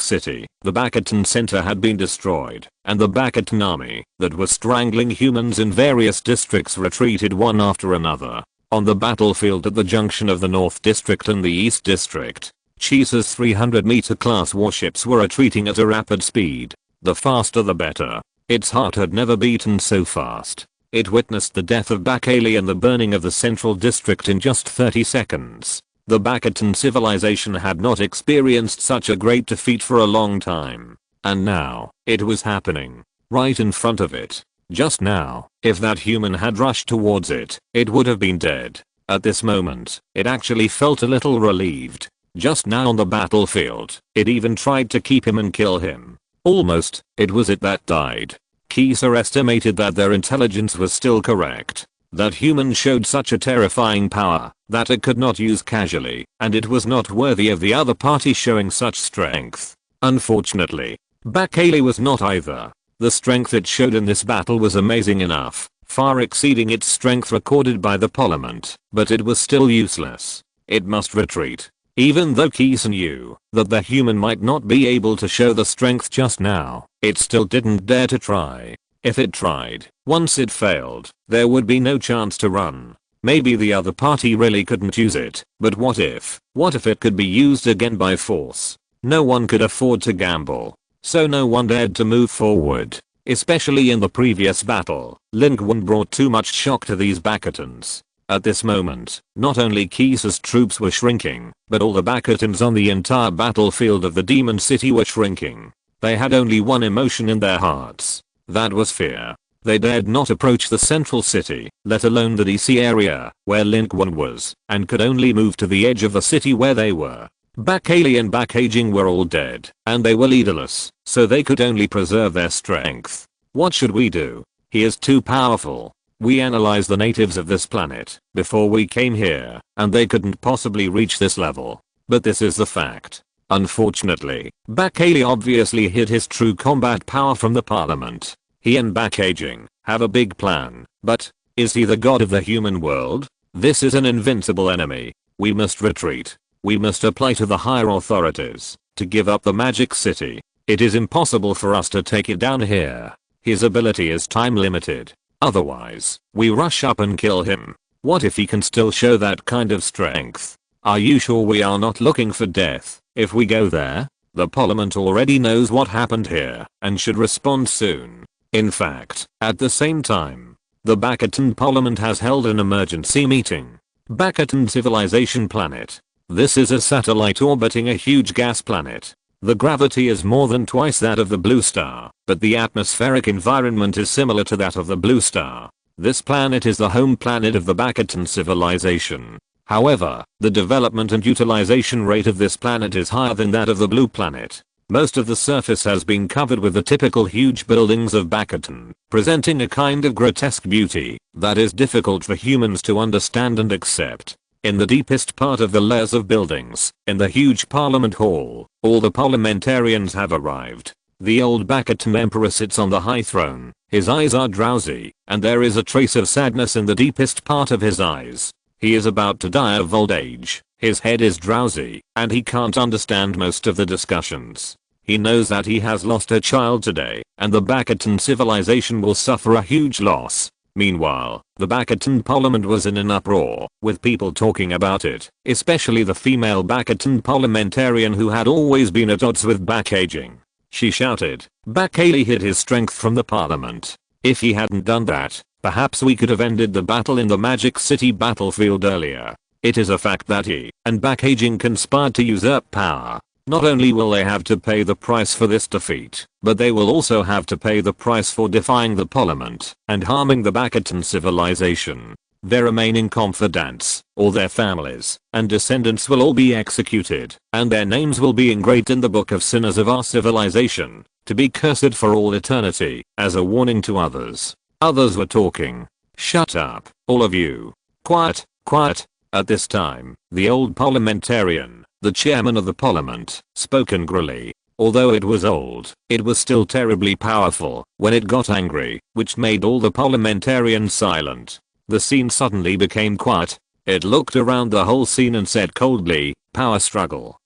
City, the Bastion Center had been destroyed, and the Bastion army that was strangling humans in various districts retreated one after another. On the battlefield at the junction of the North District and the East District, Chisa's 300-meter class warships were retreating at a rapid speed. The faster the better. Its heart had never beaten so fast. It witnessed the death of Bastion and the burning of the Central District in just 30 seconds. The Bastion civilization had not experienced such a great defeat for a long time. And now, it was happening. Right in front of it. Just now, if that human had rushed towards it, it would have been dead. At this moment, it actually felt a little relieved. Just now on the battlefield, it even tried to keep him and kill him. Almost, it was it that died. Kisa estimated that their intelligence was still correct. That human showed such a terrifying power that it could not use casually, and it was not worthy of the other party showing such strength. Unfortunately, Bastion was not either. The strength it showed in this battle was amazing enough, far exceeding its strength recorded by the Parliament, but it was still useless. It must retreat. Even though Kisa knew that the human might not be able to show the strength just now, it still didn't dare to try. If it tried, once it failed, there would be no chance to run. Maybe the other party really couldn't use it, but what if? What if it could be used again by force? No one could afford to gamble. So no one dared to move forward. Especially in the previous battle, Lin Qun brought too much shock to these Bastions. At this moment, not only Kisa's troops were shrinking, but all the Bastions on the entire battlefield of the Demon City were shrinking. They had only one emotion in their hearts. That was fear. They dared not approach the central city, let alone the DC area, where Lin Qun was, and could only move to the edge of the city where they were. Bastion and Bastion were all dead, and they were leaderless, so they could only preserve their strength. What should we do? He is too powerful. We analyzed the natives of this planet before we came here, and they couldn't possibly reach this level. But this is the fact. Unfortunately, Bastion obviously hid his true combat power from the Parliament. He and Bastion have a big plan, but is he the god of the human world? This is an invincible enemy. We must retreat. We must apply to the higher authorities to give up the Magic City. It is impossible for us to take it down here. His ability is time limited. Otherwise, we rush up and kill him. What if he can still show that kind of strength? Are you sure we are not looking for death if we go there? The Parliament already knows what happened here and should respond soon. In fact, at the same time, the Bastion Parliament has held an emergency meeting. Bastion Civilization Planet. This is a satellite orbiting a huge gas planet. The gravity is more than twice that of the blue star, but the atmospheric environment is similar to that of the blue star. This planet is the home planet of the Bastion civilization. However, the development and utilization rate of this planet is higher than that of the blue planet. Most of the surface has been covered with the typical huge buildings of Bastion, presenting a kind of grotesque beauty that is difficult for humans to understand and accept. In the deepest part of the layers of buildings, in the huge Parliament Hall, all the parliamentarians have arrived. The old Bastion Emperor sits on the high throne, his eyes are drowsy, and there is a trace of sadness in the deepest part of his eyes. He is about to die of old age, his head is drowsy, and he can't understand most of the discussions. He knows that he has lost a child today, and the Bakatan civilization will suffer a huge loss. Meanwhile, the Bakatan parliament was in an uproar, with people talking about it, especially the female Bakatan parliamentarian who had always been at odds with backaging. She shouted, "Bakali hid his strength from the parliament. If he hadn't done that, perhaps we could have ended the battle in the Magic City battlefield earlier. It is a fact that he and backaging conspired to usurp power. Not only will they have to pay the price for this defeat, but they will also have to pay the price for defying the parliament and harming the Bakatan civilization. Their remaining confidants, or their families, and descendants will all be executed, and their names will be engraved in the book of sinners of our civilization, to be cursed for all eternity, as a warning to others." Others were talking. "Shut up, all of you. Quiet, quiet." At this time, the old parliamentarian, the chairman of the parliament, spoke angrily. Although it was old, it was still terribly powerful when it got angry, which made all the parliamentarians silent. The scene suddenly became quiet. It looked around the whole scene and said coldly, power struggle,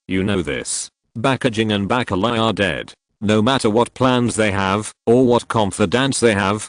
you know this. Bakaging and Bakali are dead. No matter what plans they have, or what confidants they have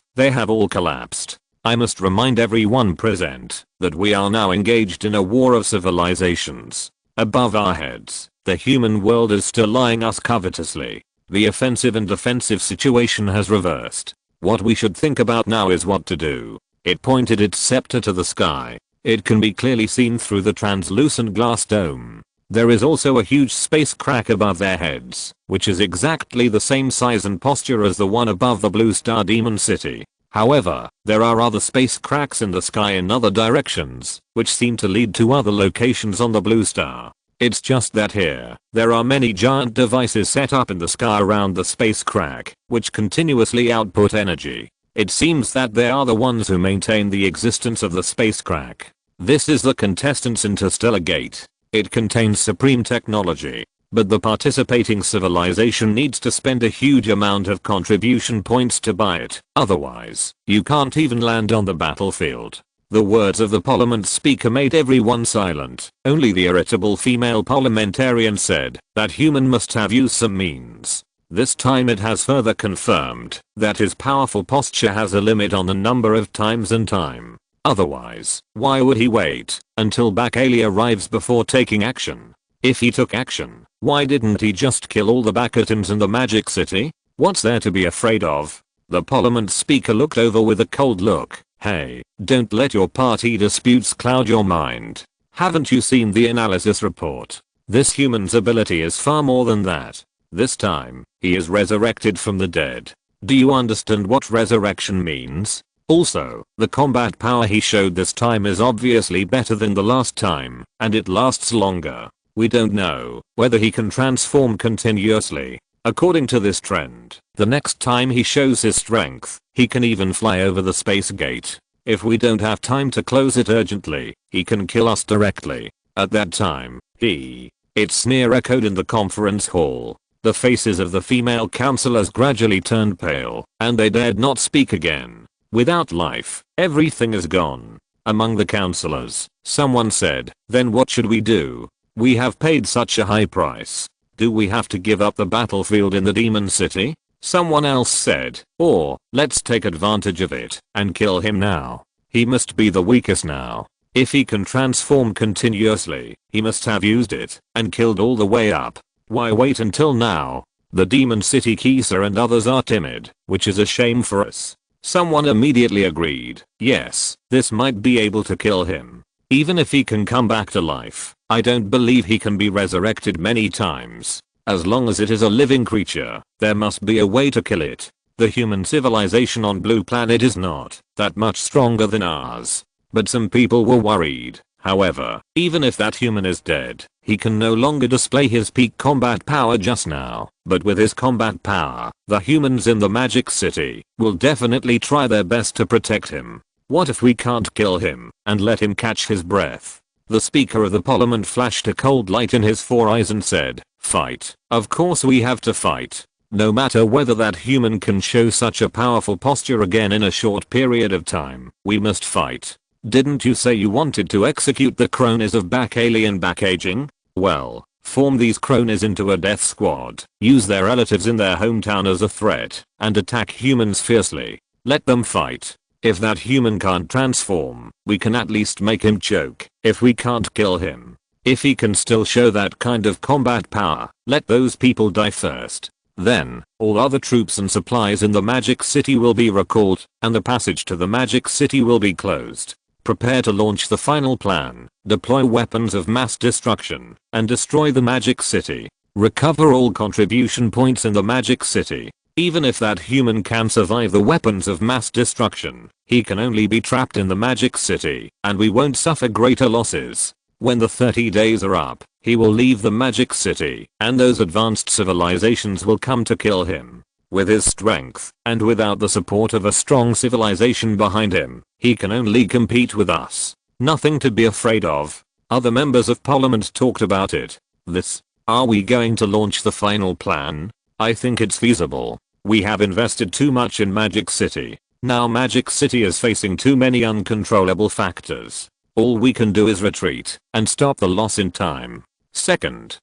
all collapsed. I must remind everyone present that we are now engaged in a war of civilizations. Above our heads, the human world is still eyeing us covetously. The offensive and defensive situation has reversed. What we should think about now is what to do." It pointed its scepter to the sky. It can be clearly seen through the translucent glass dome. There is also a huge space crack above their heads, which is exactly the same size and posture as the one above the Blue Star Demon City. However, there are other space cracks in the sky in other directions, which seem to lead to other locations on the Blue Star. It's just that here, there are many giant devices set up in the sky around the space crack, which continuously output energy. It seems that they are the ones who maintain the existence of the space crack. This is the contestants' interstellar gate. It contains supreme technology, but the participating civilization needs to spend a huge amount of contribution points to buy it. Otherwise, you can't even land on the battlefield. The words of the parliament speaker made everyone silent. Only the irritable female parliamentarian said that human must have used some means. This time it has further confirmed that his powerful posture has a limit on the number of times and time. Otherwise, why would he wait until Bakali arrives before taking action? If he took action, why didn't he just kill all the Bakatans in the Magic City? What's there to be afraid of? The parliament speaker looked over with a cold look. Hey, don't let your party disputes cloud your mind. Haven't you seen the analysis report? This human's ability is far more than that. This time, he is resurrected from the dead. Do you understand what resurrection means? Also, the combat power he showed this time is obviously better than the last time, and it lasts longer. We don't know whether he can transform continuously. According to this trend, the next time he shows his strength, he can even fly over the space gate. If we don't have time to close it urgently, he can kill us directly. At that time, its sneer echoed in the conference hall. The faces of the female councillors gradually turned pale, and they dared not speak again. Without life, everything is gone. Among the councillors, someone said, "Then what should we do? We have paid such a high price. Do we have to give up the battlefield in the Demon City?" Someone else said, "Or, let's take advantage of it and kill him now. He must be the weakest now. If he can transform continuously, he must have used it and killed all the way up. Why wait until now?" The Demon City Kisa and others are timid, which is a shame for us. Someone immediately agreed, "Yes, this might be able to kill him. Even if he can come back to life, I don't believe he can be resurrected many times. As long as it is a living creature, there must be a way to kill it. The human civilization on Blue Planet is not that much stronger than ours." But some people were worried. However, even if that human is dead, he can no longer display his peak combat power just now. But with his combat power, the humans in the Magic City will definitely try their best to protect him. What if we can't kill him and let him catch his breath? The Speaker of the Parliament flashed a cold light in his 4 eyes and said, "Fight. Of course we have to fight. No matter whether that human can show such a powerful posture again in a short period of time, we must fight. Didn't you say you wanted to execute the cronies of back alien back aging? Well, form these cronies into a death squad, use their relatives in their hometown as a threat, and attack humans fiercely. Let them fight. If that human can't transform, we can at least make him choke. If we can't kill him, if he can still show that kind of combat power, let those people die first. Then, all other troops and supplies in the Magic City will be recalled, and the passage to the Magic City will be closed. Prepare to launch the final plan, deploy weapons of mass destruction, and destroy the Magic City. Recover all contribution points in the Magic City. Even if that human can survive the weapons of mass destruction, he can only be trapped in the Magic City, and we won't suffer greater losses. When the 30 days are up, he will leave the Magic City, and those advanced civilizations will come to kill him. With his strength, and without the support of a strong civilization behind him, he can only compete with us. Nothing to be afraid of. Other members of Parliament talked about it. Are we going to launch the final plan? I think it's feasible. We have invested too much in Magic City. Now Magic City is facing too many uncontrollable factors. All we can do is retreat and stop the loss in time. Second,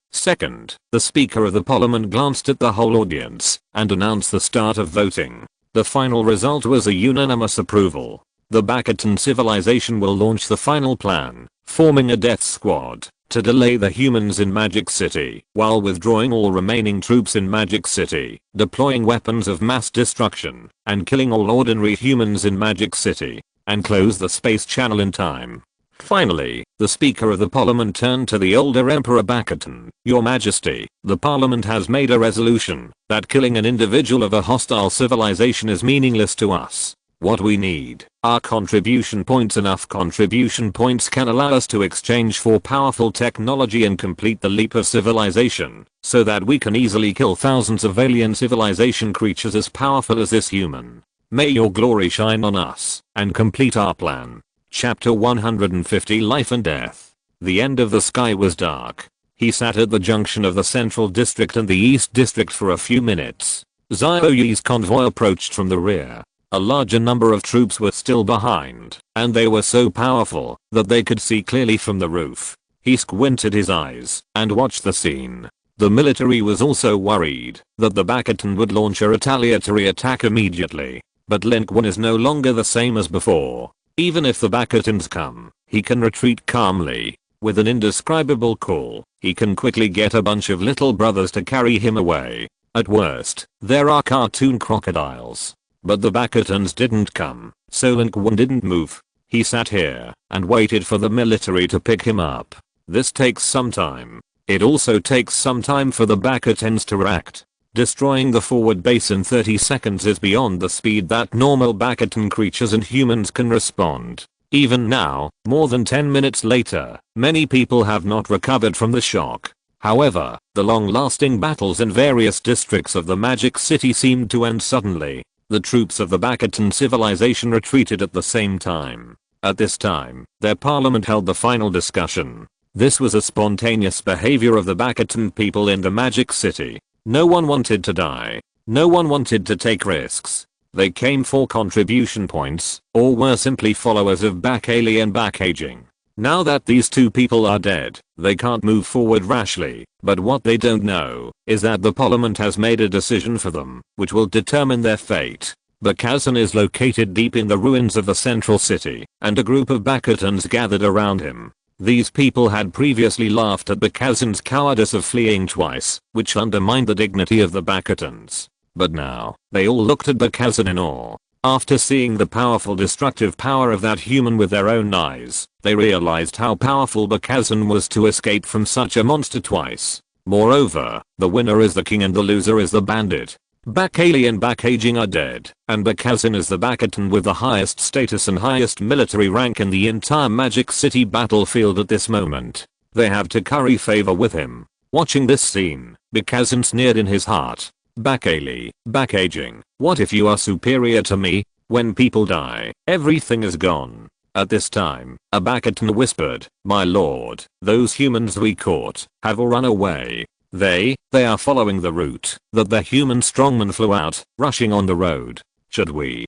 the Speaker of the Parliament glanced at the whole audience and announced the start of voting. The final result was a unanimous approval. The Bakatan civilization will launch the final plan, forming a death squad to delay the humans in Magic City while withdrawing all remaining troops in Magic City, deploying weapons of mass destruction, and killing all ordinary humans in Magic City, and close the space channel in time. Finally, the Speaker of the Parliament turned to the older Emperor Bakatan. Your Majesty, the Parliament has made a resolution that killing an individual of a hostile civilization is meaningless to us. What we need are contribution points. Enough contribution points can allow us to exchange for powerful technology and complete the leap of civilization, so that we can easily kill thousands of alien civilization creatures as powerful as this human. May your glory shine on us and complete our plan. Chapter 150 Life and Death. The end of the sky was dark. He sat at the junction of the Central District and the East District for a few minutes. Xiao Yi's convoy approached from the rear. A larger number of troops were still behind, and they were so powerful that they could see clearly from the roof. He squinted his eyes and watched the scene. The military was also worried that the Bakatan would launch a retaliatory attack immediately. But Lin Qun is no longer the same as before. Even if the Bakatans come, he can retreat calmly. With an indescribable call, he can quickly get a bunch of little brothers to carry him away. At worst, there are cartoon crocodiles. But the Bakatans didn't come, so Lin Qun didn't move. He sat here and waited for the military to pick him up. This takes some time. It also takes some time for the Bakatans to react. Destroying the forward base in 30 seconds is beyond the speed that normal Bakatan creatures and humans can respond. Even now, more than 10 minutes later, many people have not recovered from the shock. However, the long-lasting battles in various districts of the Magic City seemed to end suddenly. The troops of the Bakatan civilization retreated at the same time. At this time, their parliament held the final discussion. This was a spontaneous behavior of the Bakatan people in the Magic City. No one wanted to die. No one wanted to take risks. They came for contribution points, or were simply followers of alien aging. Now that these two people are dead, they can't move forward rashly, but what they don't know is that the parliament has made a decision for them, which will determine their fate. Bakazan is located deep in the ruins of the central city, and a group of Bakatans gathered around him. These people had previously laughed at Bakazan's cowardice of fleeing twice, which undermined the dignity of the Bakatans. But now, they all looked at Bakazan in awe. After seeing the powerful destructive power of that human with their own eyes, they realized how powerful Bakazan was to escape from such a monster twice. Moreover, the winner is the king and the loser is the bandit. Alien aging are dead, and Bakazan is the Bakatan with the highest status and highest military rank in the entire Magic City battlefield at this moment. They have to curry favor with him. Watching this scene, Bakazan sneered in his heart. Aging, what if you are superior to me? When people die, everything is gone. At this time, a Bakatan whispered, my lord, those humans we caught have all run away. They are following the route that the human strongman flew out, rushing on the road. Should we?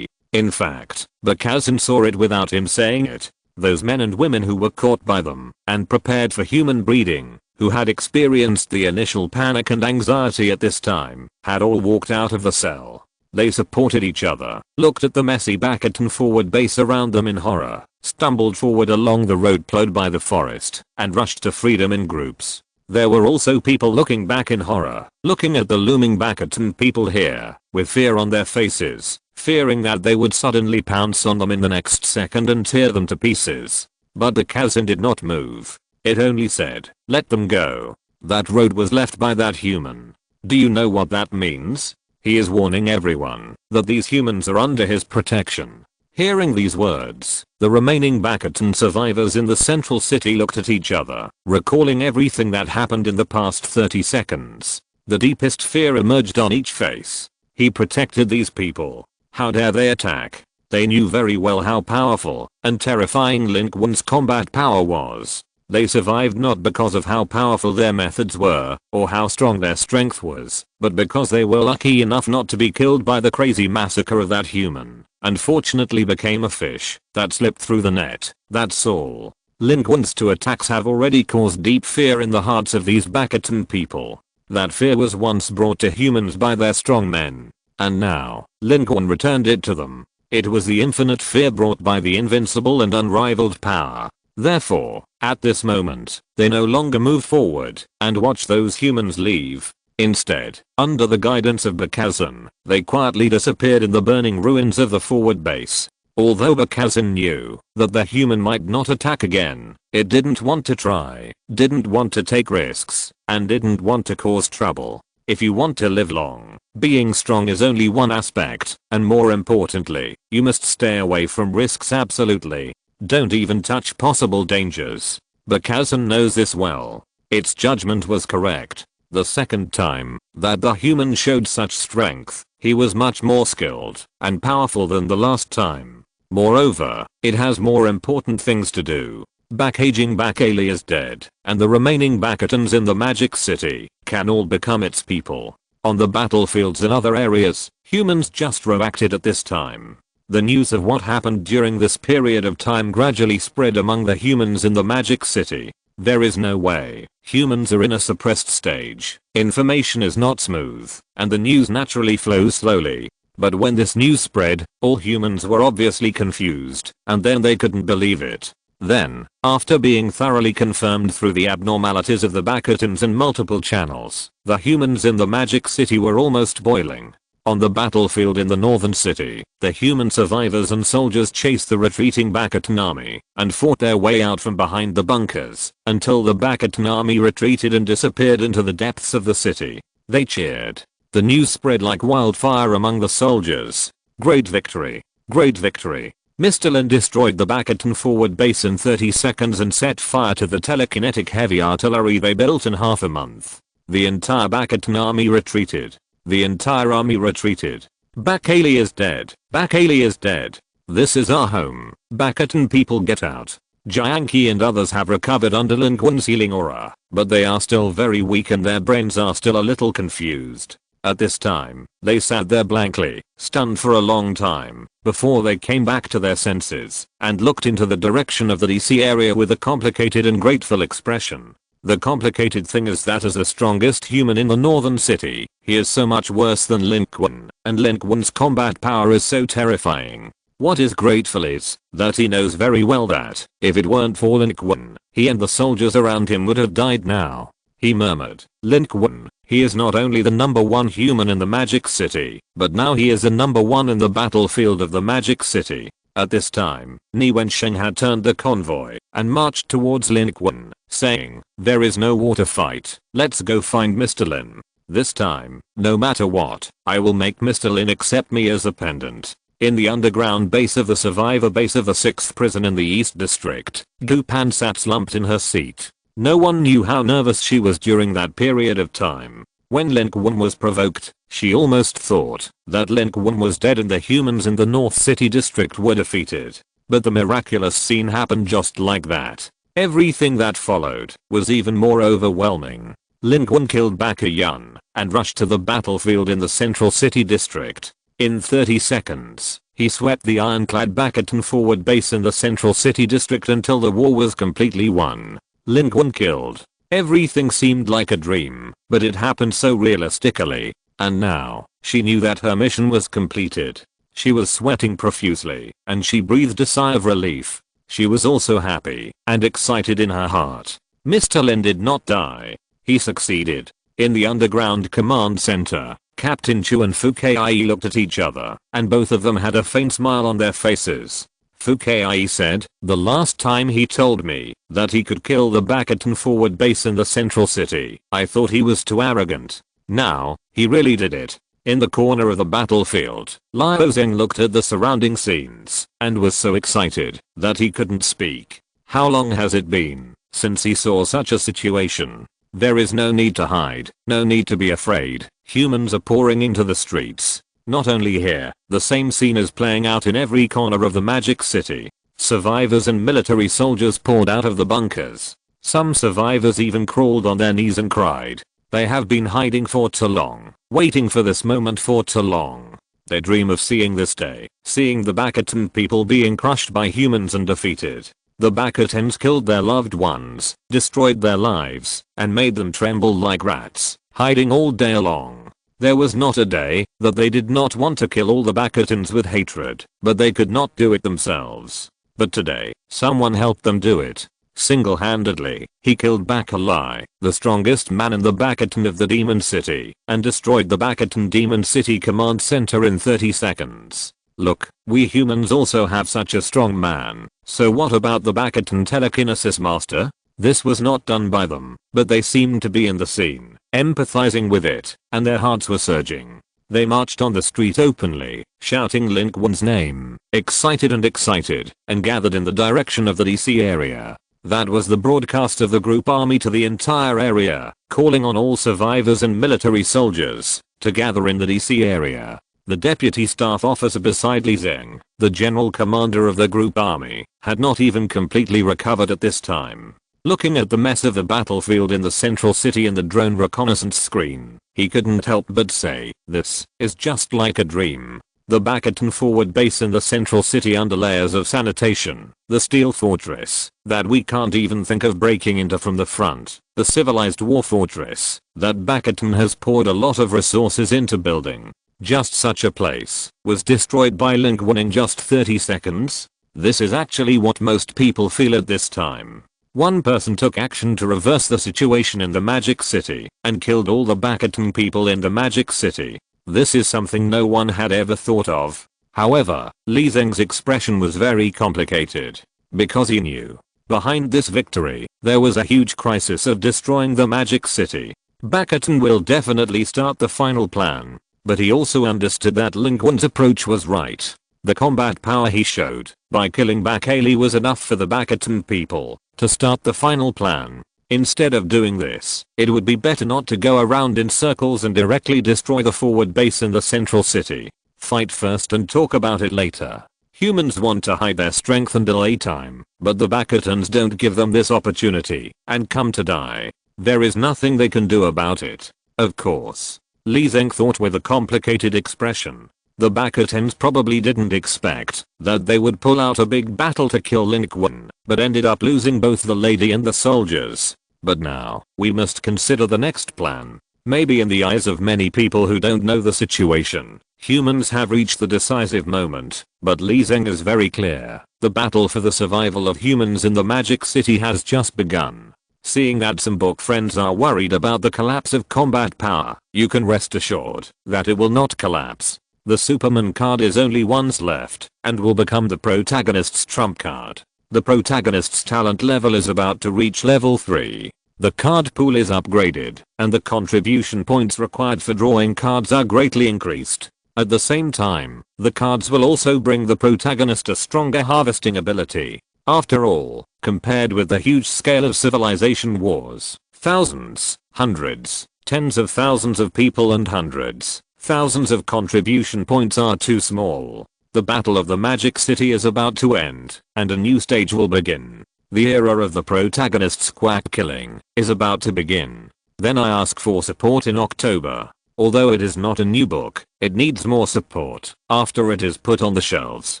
In fact, Bakazan saw it without him saying it. Those men and women who were caught by them and prepared for human breeding, who had experienced the initial panic and anxiety at this time, had all walked out of the cell. They supported each other, looked at the messy Bakatan forward base around them in horror, stumbled forward along the road plowed by the forest, and rushed to freedom in groups. There were also people looking back in horror, looking at the looming Bakatan people here, with fear on their faces, fearing that they would suddenly pounce on them in the next second and tear them to pieces. But the Kazan did not move. It only said, "Let them go." That road was left by that human. Do you know what that means? He is warning everyone that these humans are under his protection. Hearing these words, the remaining Bakatan survivors in the central city looked at each other, recalling everything that happened in the past 30 seconds. The deepest fear emerged on each face. He protected these people. How dare they attack? They knew very well how powerful and terrifying Lin Qun's combat power was. They survived not because of how powerful their methods were, or how strong their strength was, but because they were lucky enough not to be killed by the crazy massacre of that human. Unfortunately became a fish that slipped through the net. That's all. Lin Qun's two attacks have already caused deep fear in the hearts of these Bakatan people. That fear was once brought to humans by their strong men. And now, Lin Qun returned it to them. It was the infinite fear brought by the invincible and unrivaled power. Therefore, at this moment, they no longer move forward and watch those humans leave. Instead, under the guidance of Bakazan, they quietly disappeared in the burning ruins of the forward base. Although Bakazan knew that the human might not attack again, it didn't want to try, didn't want to take risks, and didn't want to cause trouble. If you want to live long, being strong is only one aspect, and more importantly, you must stay away from risks absolutely. Don't even touch possible dangers. Bakazan knows this well. Its judgment was correct. The second time that the human showed such strength, he was much more skilled and powerful than the last time. Moreover, it has more important things to do. Bakaging Bakali is dead, and the remaining Bakatans in the Magic City can all become its people. On the battlefields and other areas, humans just reacted at this time. The news of what happened during this period of time gradually spread among the humans in the Magic City. There is no way. Humans are in a suppressed stage. Information is not smooth, and the news naturally flows slowly. But when this news spread, all humans were obviously confused, and then they couldn't believe it. Then, after being thoroughly confirmed through the abnormalities of the Bakatans and multiple channels, the humans in the Magic City were almost boiling. On the battlefield in the northern city, the human survivors and soldiers chased the retreating Bakatan army and fought their way out from behind the bunkers until the Bakatan army retreated and disappeared into the depths of the city. They cheered. The news spread like wildfire among the soldiers. Great victory! Great victory! Mr. Lin destroyed the Bakatan forward base in 30 seconds and set fire to the telekinetic heavy artillery they built in half a month. The entire Bakatan army retreated. The entire army retreated. Bakali is dead. Bakali is dead. This is our home. Bakatan people get out. Jiangqi and others have recovered under Lin Qun's healing aura, but they are still very weak and their brains are still a little confused. At this time, they sat there blankly, stunned for a long time, before they came back to their senses and looked into the direction of the DC area with a complicated and grateful expression. The complicated thing is that as the strongest human in the northern city, he is so much worse than Lin Qun, and Lin Qun's combat power is so terrifying. What is grateful is that he knows very well that, if it weren't for Lin Qun, he and the soldiers around him would have died now. He murmured, Lin Qun, he is not only the #1 human in the Magic City, but now he is the #1 in the battlefield of the Magic City. At this time, Ni Wensheng had turned the convoy and marched towards Lin Qun, saying, there is no war to fight, let's go find Mr. Lin. This time, no matter what, I will make Mr. Lin accept me as a pendant. In the underground base of the survivor base of the 6th prison in the East District, Gu Pan sat slumped in her seat. No one knew how nervous she was during that period of time. When Lin Qun was provoked, she almost thought that Lin Qun was dead and the humans in the North City District were defeated. But the miraculous scene happened just like that. Everything that followed was even more overwhelming. Lin Qun killed Baka Yun and rushed to the battlefield in the Central City District. In 30 seconds, he swept the ironclad Bastion forward base in the central city district until the war was completely won. Lin Qun killed. Everything seemed like a dream, but it happened so realistically. And now, she knew that her mission was completed. She was sweating profusely, and she breathed a sigh of relief. She was also happy and excited in her heart. Mr. Lin did not die. He succeeded. In the underground command center, Captain Chu and Fukai looked at each other, and both of them had a faint smile on their faces. Fukai said, "The last time he told me that he could kill the Bastion forward base in the central city, I thought he was too arrogant. Now, he really did it." In the corner of the battlefield, Liu Zheng looked at the surrounding scenes and was so excited that he couldn't speak. How long has it been since he saw such a situation? There is no need to hide, no need to be afraid. Humans are pouring into the streets. Not only here, the same scene is playing out in every corner of the Magic City. Survivors and military soldiers poured out of the bunkers. Some survivors even crawled on their knees and cried. They have been hiding for too long, waiting for this moment for too long. They dream of seeing this day, seeing the Bastion people being crushed by humans and defeated. The Bastions killed their loved ones, destroyed their lives, and made them tremble like rats, hiding all day long. There was not a day that they did not want to kill all the Bastions with hatred, but they could not do it themselves. But today, someone helped them do it. Single-handedly, he killed Bakalai, the strongest man in the Bastion of the Demon City, and destroyed the Bastion Demon City command center in 30 seconds. Look, we humans also have such a strong man, so what about the Bastion telekinesis master? This was not done by them, but they seemed to be in the scene, empathizing with it, and their hearts were surging. They marched on the street openly, shouting Lin Qun's name, excited, and gathered in the direction of the DC area. That was the broadcast of the group army to the entire area, calling on all survivors and military soldiers to gather in the DC area. The deputy staff officer beside Li Zheng, the general commander of the group army, had not even completely recovered at this time. Looking at the mess of the battlefield in the central city and the drone reconnaissance screen, he couldn't help but say, "This is just like a dream." The Bastion forward base in the central city under layers of sanitation, the steel fortress that we can't even think of breaking into from the front, the civilized war fortress that Bastion has poured a lot of resources into building. Just such a place was destroyed by Lin Qun in just 30 seconds. This is actually what most people feel at this time. One person took action to reverse the situation in the Magic City and killed all the Bastion people in the Magic City. This is something no one had ever thought of. However, Li Zheng's expression was very complicated, because he knew behind this victory, there was a huge crisis of destroying the Magic City. Bastion will definitely start the final plan, but he also understood that Lin Qun's approach was right. The combat power he showed by killing Bakalai was enough for the Bastion people to start the final plan. Instead of doing this, it would be better not to go around in circles and directly destroy the forward base in the central city. Fight first and talk about it later. Humans want to hide their strength and delay time, but the Bastions don't give them this opportunity and come to die. There is nothing they can do about it. Of course. Li Zheng thought with a complicated expression. The Bastions probably didn't expect that they would pull out a big battle to kill Lin Qun, but ended up losing both the lady and the soldiers. But now, we must consider the next plan. Maybe in the eyes of many people who don't know the situation, humans have reached the decisive moment, but Li Zheng is very clear. The battle for the survival of humans in the Magic City has just begun. Seeing that some book friends are worried about the collapse of combat power, you can rest assured that it will not collapse. The Superman card is only once left, and will become the protagonist's trump card. The protagonist's talent level is about to reach level 3. The card pool is upgraded, and the contribution points required for drawing cards are greatly increased. At the same time, the cards will also bring the protagonist a stronger harvesting ability. After all, compared with the huge scale of civilization wars, thousands, hundreds, tens of thousands of people and hundreds, thousands of contribution points are too small. The battle of the Magic City is about to end, and a new stage will begin. The era of the protagonist's quack killing is about to begin. Then I ask for support in October. Although it is not a new book, it needs more support after it is put on the shelves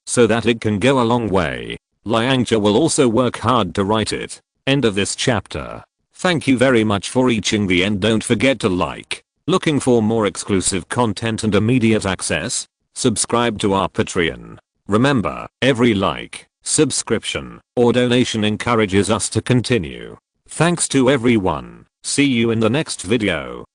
so that it can go a long way. Liangzhe will also work hard to write it. End of this chapter. Thank you very much for reaching the end. Don't forget to like. Looking for more exclusive content and immediate access? Subscribe to our Patreon. Remember, every like, subscription, or donation encourages us to continue. Thanks to everyone. See you in the next video.